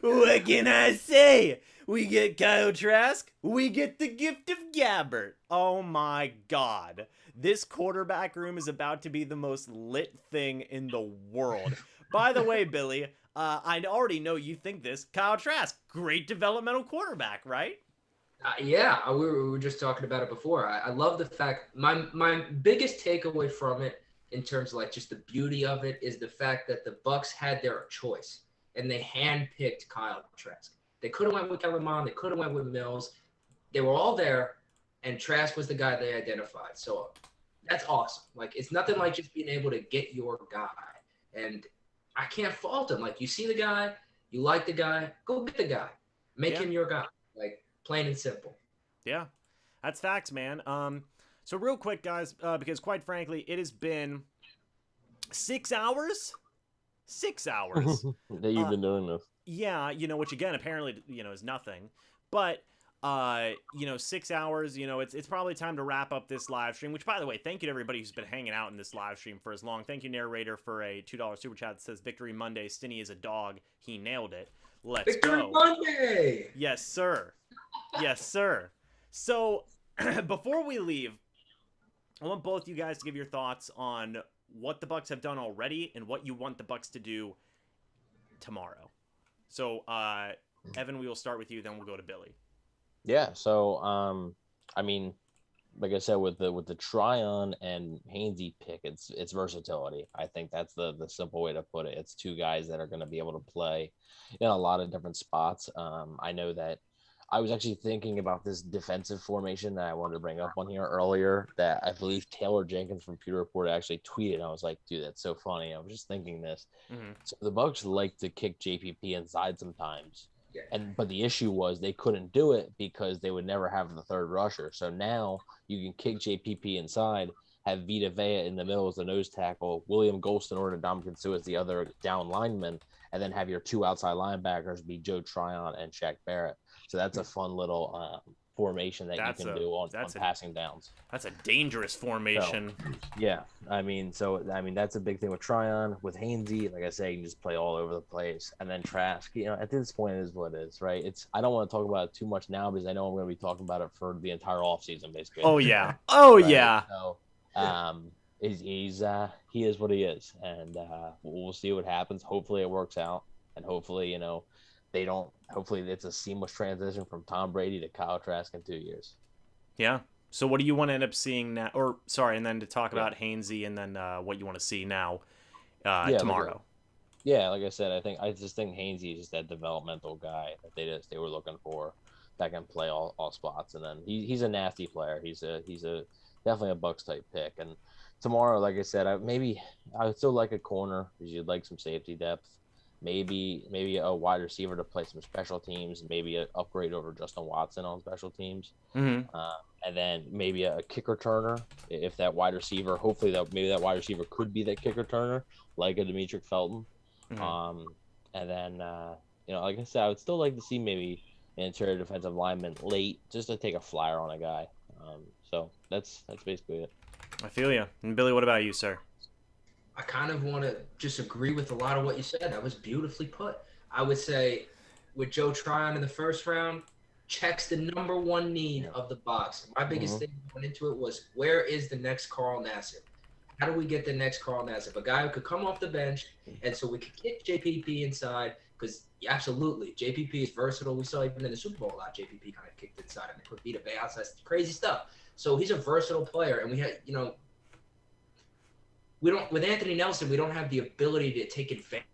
What can I say? We get Kyle Trask. We get the gift of Gabbert. Oh my God. This quarterback room is about to be the most lit thing in the world. By the way, Billy, I already know you think this. Kyle Trask, great developmental quarterback, right? Yeah, we were just talking about it before. I love the fact my biggest takeaway from it in terms of like just the beauty of it is the fact that the Bucs had their choice and they handpicked Kyle Trask. They could have went with Kellen Mond, they could have went with Mills. They were all there, and Trask was the guy they identified. So that's awesome. Like, it's nothing like just being able to get your guy. And I can't fault him. Like, you see the guy, you like the guy, go get the guy. Make him your guy. Like, plain and simple. Yeah, that's facts, man. So real quick, guys, because quite frankly, it has been 6 hours. 6 hours that you've been doing this. Yeah, which again, apparently, is nothing. But 6 hours. It's probably time to wrap up this live stream. Which, by the way, thank you to everybody who's been hanging out in this live stream for as long. Thank you, narrator, for a $2 super chat that says Victory Monday. Stinney is a dog. He nailed it. Let's Victory go. Monday. Yes, sir. Yes, sir. So, before we leave, I want both you guys to give your thoughts on what the Bucs have done already and what you want the Bucs to do tomorrow. So, Evan, we will start with you, then we'll go to Billy. Yeah. So, I mean, like I said, with the Tryon and Hainsey pick, it's versatility. I think that's the simple way to put it. It's two guys that are going to be able to play in a lot of different spots. I know that I was actually thinking about this defensive formation that I wanted to bring up on here earlier that I believe Taylor Jenkins from Pewter Report actually tweeted. And I was like, dude, that's so funny. I was just thinking this. Mm-hmm. So the Bucs like to kick JPP inside sometimes. Yeah. But the issue was they couldn't do it because they would never have the third rusher. So now you can kick JPP inside, have Vita Vea in the middle as the nose tackle, William Golston or Ndamukong Suh as the other down lineman, and then have your two outside linebackers be Joe Tryon and Shaq Barrett. So that's a fun little formation that you can do on passing downs. That's a dangerous formation. So, yeah, I mean, that's a big thing with Tryon. With Hainsey, like I say, you can just play all over the place. And then Trask, at this point, it is what it is, right? I don't want to talk about it too much now because I know I'm going to be talking about it for the entire offseason, basically. Oh, yeah. Oh, right? Yeah. So, he is what he is. And we'll see what happens. Hopefully it works out. And hopefully, hopefully it's a seamless transition from Tom Brady to Kyle Trask in 2 years. Yeah. So what do you want to end up seeing now? And then to talk about Hainsey and then what you want to see now tomorrow. Like I said, I just think Hainsey is just that developmental guy that they were looking for that can play all spots. And then he's a nasty player. He's definitely a Bucs type pick. And tomorrow, like I said, I would still like a corner because you'd like some safety depth. Maybe a wide receiver to play some special teams, maybe an upgrade over Justin Watson on special teams, and then maybe a kick returner if that wide receiver. Hopefully, that wide receiver could be that kick returner, like a Demetric Felton, and then like I said, I would still like to see maybe an interior defensive lineman late just to take a flyer on a guy. So that's basically it. I feel you. And Billy, what about you, sir? I kind of want to just agree with a lot of what you said. That was beautifully put. I would say with Joe Tryon in the first round, checks the number one need of the Bucs. My biggest thing going into it was, where is the next Carl Nassib? How do we get the next Carl Nassib? A guy who could come off the bench, and so we could kick JPP inside, because absolutely, JPP is versatile. We saw even in the Super Bowl a lot, JPP kind of kicked inside and put Vita Bay outside. Crazy stuff. So he's a versatile player, and we had, we don't, with Anthony Nelson, we don't have the ability to take advantage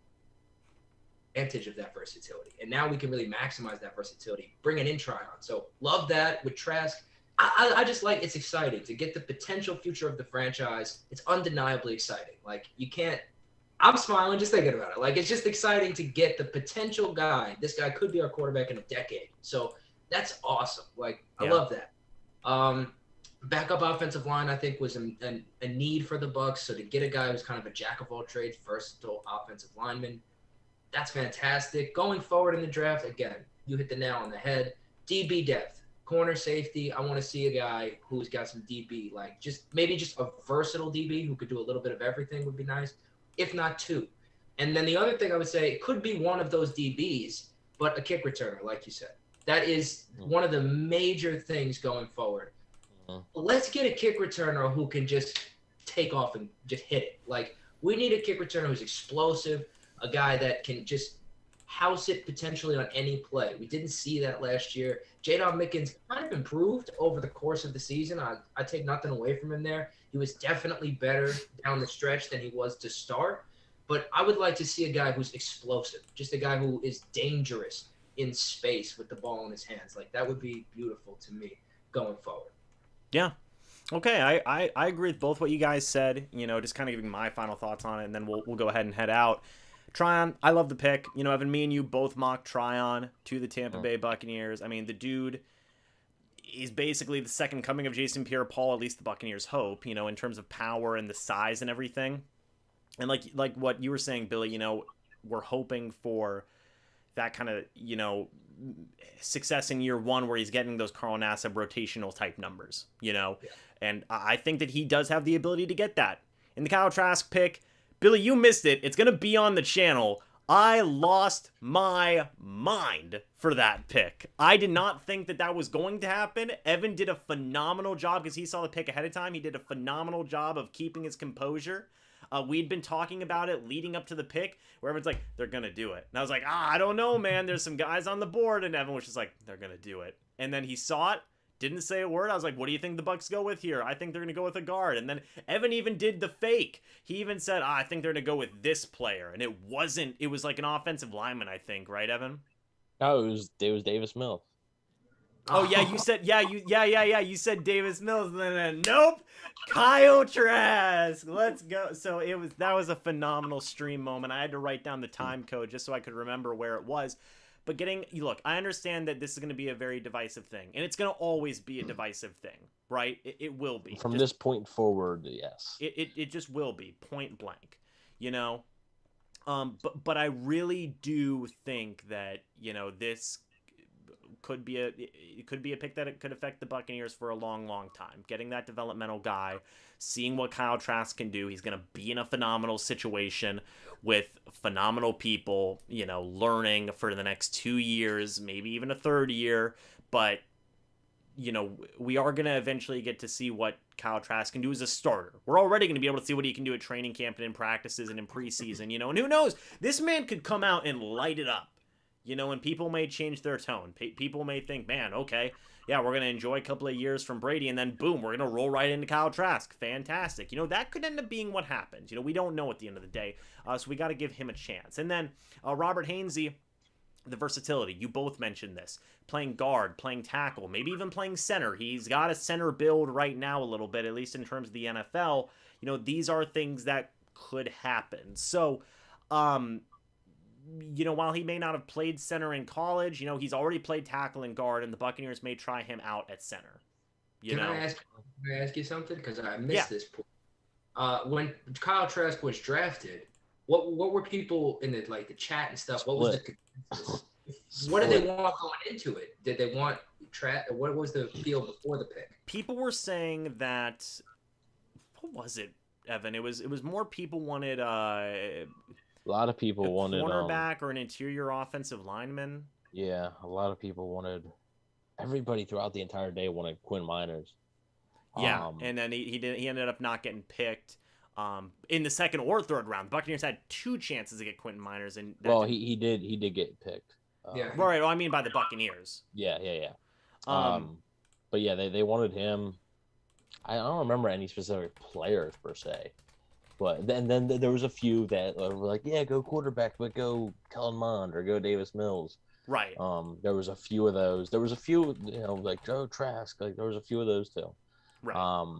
of that versatility. And now we can really maximize that versatility, bringing in Tryon. So love that with Trask. I just like, it's exciting to get the potential future of the franchise. It's undeniably exciting. Like, you can't, I'm smiling just thinking about it. Like, it's just exciting to get the potential guy. This guy could be our quarterback in a decade. So that's awesome. Like, I love that. Backup offensive line, I think, was a need for the Bucs. So to get a guy who's kind of a jack of all trades, versatile offensive lineman, that's fantastic. Going forward in the draft, again, you hit the nail on the head. DB depth, corner safety. I want to see a guy who's got some DB, like maybe just a versatile DB who could do a little bit of everything would be nice, if not two. And then the other thing I would say, it could be one of those DBs, but a kick returner, like you said. That is one of the major things going forward. Let's get a kick returner who can just take off and just hit it. Like, we need a kick returner who's explosive, a guy that can just house it potentially on any play. We didn't see that last year. Jadon Mickens kind of improved over the course of the season. I take nothing away from him there. He was definitely better down the stretch than he was to start. But I would like to see a guy who's explosive, just a guy who is dangerous in space with the ball in his hands. Like, that would be beautiful to me going forward. Yeah. Okay, I agree with both what you guys said, just kind of giving my final thoughts on it, and then we'll go ahead and head out. Tryon, I love the pick. Evan, me and you both mocked Tryon to the Tampa Bay Buccaneers. I mean, the dude is basically the second coming of Jason Pierre-Paul, at least the Buccaneers hope, in terms of power and the size and everything. And like what you were saying, Billy, we're hoping for that kind of, success in year one where he's getting those Carl Nassib rotational type numbers, and I think that he does have the ability to get that. In the Kyle Trask pick, Billy, you missed it. It's going to be on the channel. I lost my mind for that pick. I did not think that was going to happen. Evan did a phenomenal job because he saw the pick ahead of time. He did a phenomenal job of keeping his composure. We'd been talking about it leading up to the pick where everyone's like, they're going to do it. And I was like, I don't know, man. There's some guys on the board. And Evan was just like, they're going to do it. And then he saw it, didn't say a word. I was like, what do you think the Bucs go with here? I think they're going to go with a guard. And then Evan even did the fake. He even said, I think they're going to go with this player. And it was like an offensive lineman, I think. Right, Evan? No, it was Davis Mills. Oh yeah, you said you said Davis Mills, and then nope, Kyle Trask. Let's go. So that was a phenomenal stream moment. I had to write down the time code just so I could remember where it was. But look, I understand that this is going to be a very divisive thing, and it's going to always be a divisive thing, right? It will be from this point forward. Yes, it just will be point blank, But I really do think that this could be a pick that it could affect the Buccaneers for a long, long time. Getting that developmental guy, seeing what Kyle Trask can do. He's going to be in a phenomenal situation with phenomenal people, learning for the next 2 years, maybe even a third year. But, we are going to eventually get to see what Kyle Trask can do as a starter. We're already going to be able to see what he can do at training camp and in practices and in preseason, and who knows? This man could come out and light it up. And people may change their tone. People may think, man, okay, yeah, we're going to enjoy a couple of years from Brady, and then boom, we're going to roll right into Kyle Trask. Fantastic. That could end up being what happens. We don't know at the end of the day, so we got to give him a chance. And then Robert Hainsey, the versatility. You both mentioned this. Playing guard, playing tackle, maybe even playing center. He's got a center build right now a little bit, at least in terms of the NFL. These are things that could happen. So, while he may not have played center in college, he's already played tackle and guard, and the Buccaneers may try him out at center. Can I ask you something? Because I missed this point. When Kyle Trask was drafted, What were people in the like the chat and stuff? What was the consensus? What did they want going into it? Did they want what was the feel before the pick? People were saying that, what was it, Evan? It was more people wanted a lot of people wanted cornerback or an interior offensive lineman. Yeah, a lot of people wanted. Everybody throughout the entire day wanted Quinn Miners. Yeah, and then he ended up not getting picked in the second or third round. The Buccaneers had 2 chances to get Quentin Miners, and he did get picked. Yeah, right. Well, I mean by the Buccaneers. Yeah. But yeah, they wanted him. I don't remember any specific players per se, but then there was a few that were like, yeah, go quarterback, but go Kellen Mond or go Davis Mills. Right. There was a few of those. There was a few, like Joe Trask. Like there was a few of those too. Right.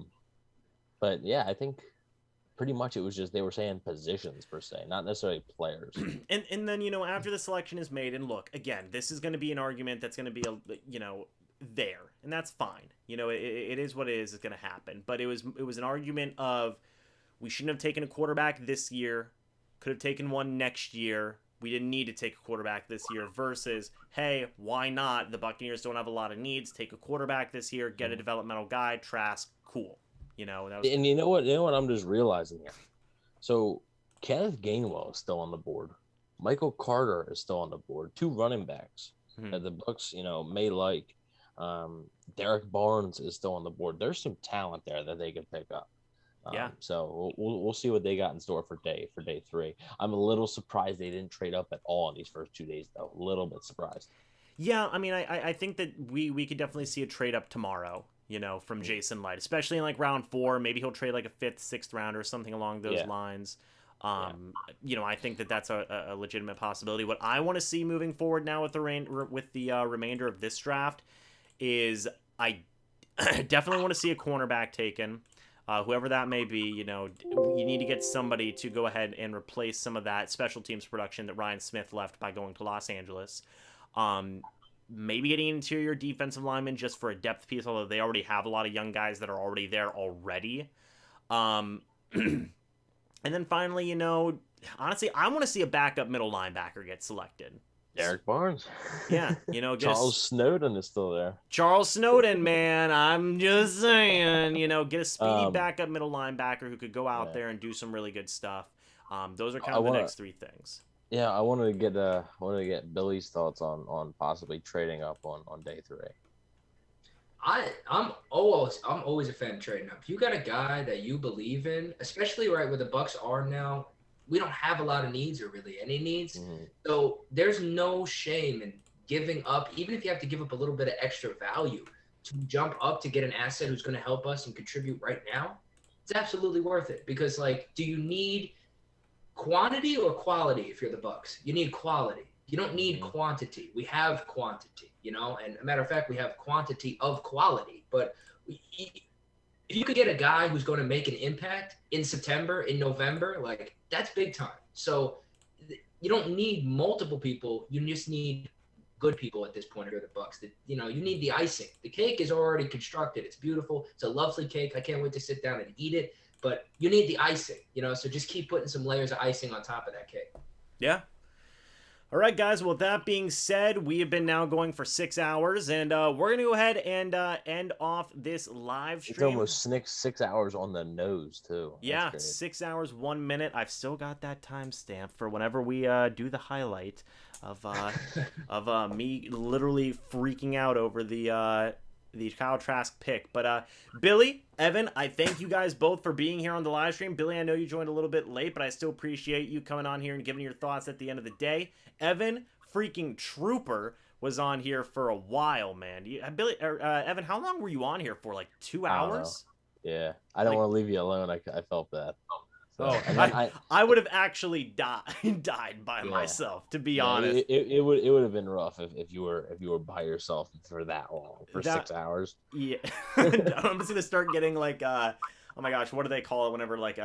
But yeah, I think pretty much it was just they were saying positions per se, not necessarily players. and then after the selection is made, and look, again, this is going to be an argument that's going to be there, and that's fine. It is what it is. It's going to happen. But it was an argument of we shouldn't have taken a quarterback this year. Could have taken one next year. We didn't need to take a quarterback this year versus, hey, why not? The Buccaneers don't have a lot of needs. Take a quarterback this year, get a developmental guy, Trask, cool. That was... And you know what I'm just realizing here? So Kenneth Gainwell is still on the board. Michael Carter is still on the board. 2 running backs that the Bucs, may like. Derek Barnes is still on the board. There's some talent there that they can pick up. Yeah. So we'll see what they got in store for day 3. I'm a little surprised they didn't trade up at all in these first 2 days, though. A little bit surprised. Yeah, I mean, I think that we could definitely see a trade up tomorrow, from Jason Light, especially in like round 4. Maybe he'll trade like a 5th, 6th round or something along those lines. I think that that's a legitimate possibility. What I want to see moving forward now with the remainder of this draft is I definitely want to see a cornerback taken. Whoever that may be, you need to get somebody to go ahead and replace some of that special teams production that Ryan Smith left by going to Los Angeles. Maybe getting an interior defensive lineman just for a depth piece, although they already have a lot of young guys that are already there already. And then finally, honestly, I want to see a backup middle linebacker get selected. Derek Barnes. Yeah, Charles Snowden is still there. Charles Snowden, man, I'm just saying, get a speedy backup middle linebacker who could go out there and do some really good stuff. Those are kind of the next 3 things. Yeah, I wanted to get Billy's thoughts on possibly trading up on day 3. I'm always a fan of trading up. If you got a guy that you believe in, especially right where the Bucs are now. We don't have a lot of needs or really any needs. So there's no shame in giving up, even if you have to give up a little bit of extra value to jump up to get an asset who's going to help us and contribute right now. It's absolutely worth it because, do you need quantity or quality if you're the Bucs? You need quality. You don't need quantity. We have quantity, and a matter of fact, we have quantity of quality. But if you could get a guy who's going to make an impact in September, in November, that's big time. So you don't need multiple people. You just need good people at this point here, the Bucs. You need the icing. The cake is already constructed. It's beautiful. It's a lovely cake. I can't wait to sit down and eat it. But you need the icing, so just keep putting some layers of icing on top of that cake. Yeah. All right, guys. Well, with that being said, we have been now going for 6 hours, and we're going to go ahead and end off this live stream. It's almost 6 hours on the nose, too. Yeah, 6 hours, 1 minute. I've still got that timestamp for whenever we do the highlight of me literally freaking out over the Kyle Trask pick. But Billy, Evan, I thank you guys both for being here on the live stream. Billy, I know you joined a little bit late, but I still appreciate you coming on here and giving your thoughts at the end of the day. Evan, freaking trooper, was on here for a while, man. Billy, Evan, how long were you on here for? 2 hours? Yeah, I don't want to leave you alone. I felt bad. So, I would have actually died by myself, to be honest. It would have been rough if you were by yourself for that long, for 6 hours. Yeah, I'm just gonna start getting oh my gosh, what do they call it whenever like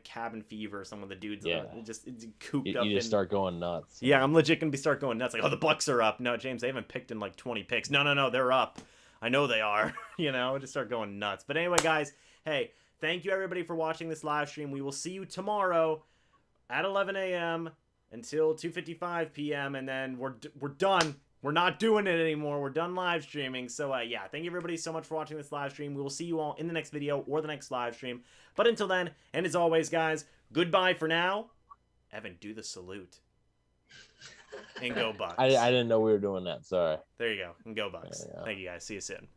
cabin fever or some of the dudes just cooped up. You just start going nuts. Yeah, I'm legit gonna start going nuts. The Bucs are up. No, James, they haven't picked in 20 picks. No, they're up. I know they are. Just start going nuts. But anyway, guys, hey. Thank you, everybody, for watching this live stream. We will see you tomorrow at 11 a.m. until 2:55 p.m. and then we're done. We're not doing it anymore. We're done live streaming. So yeah, thank you everybody so much for watching this live stream. We will see you all in the next video or the next live stream. But until then, and as always, guys, goodbye for now. Evan, do the salute. And go Bucs. I didn't know we were doing that. Sorry. There you go. And go Bucs. Thank you guys. See you soon.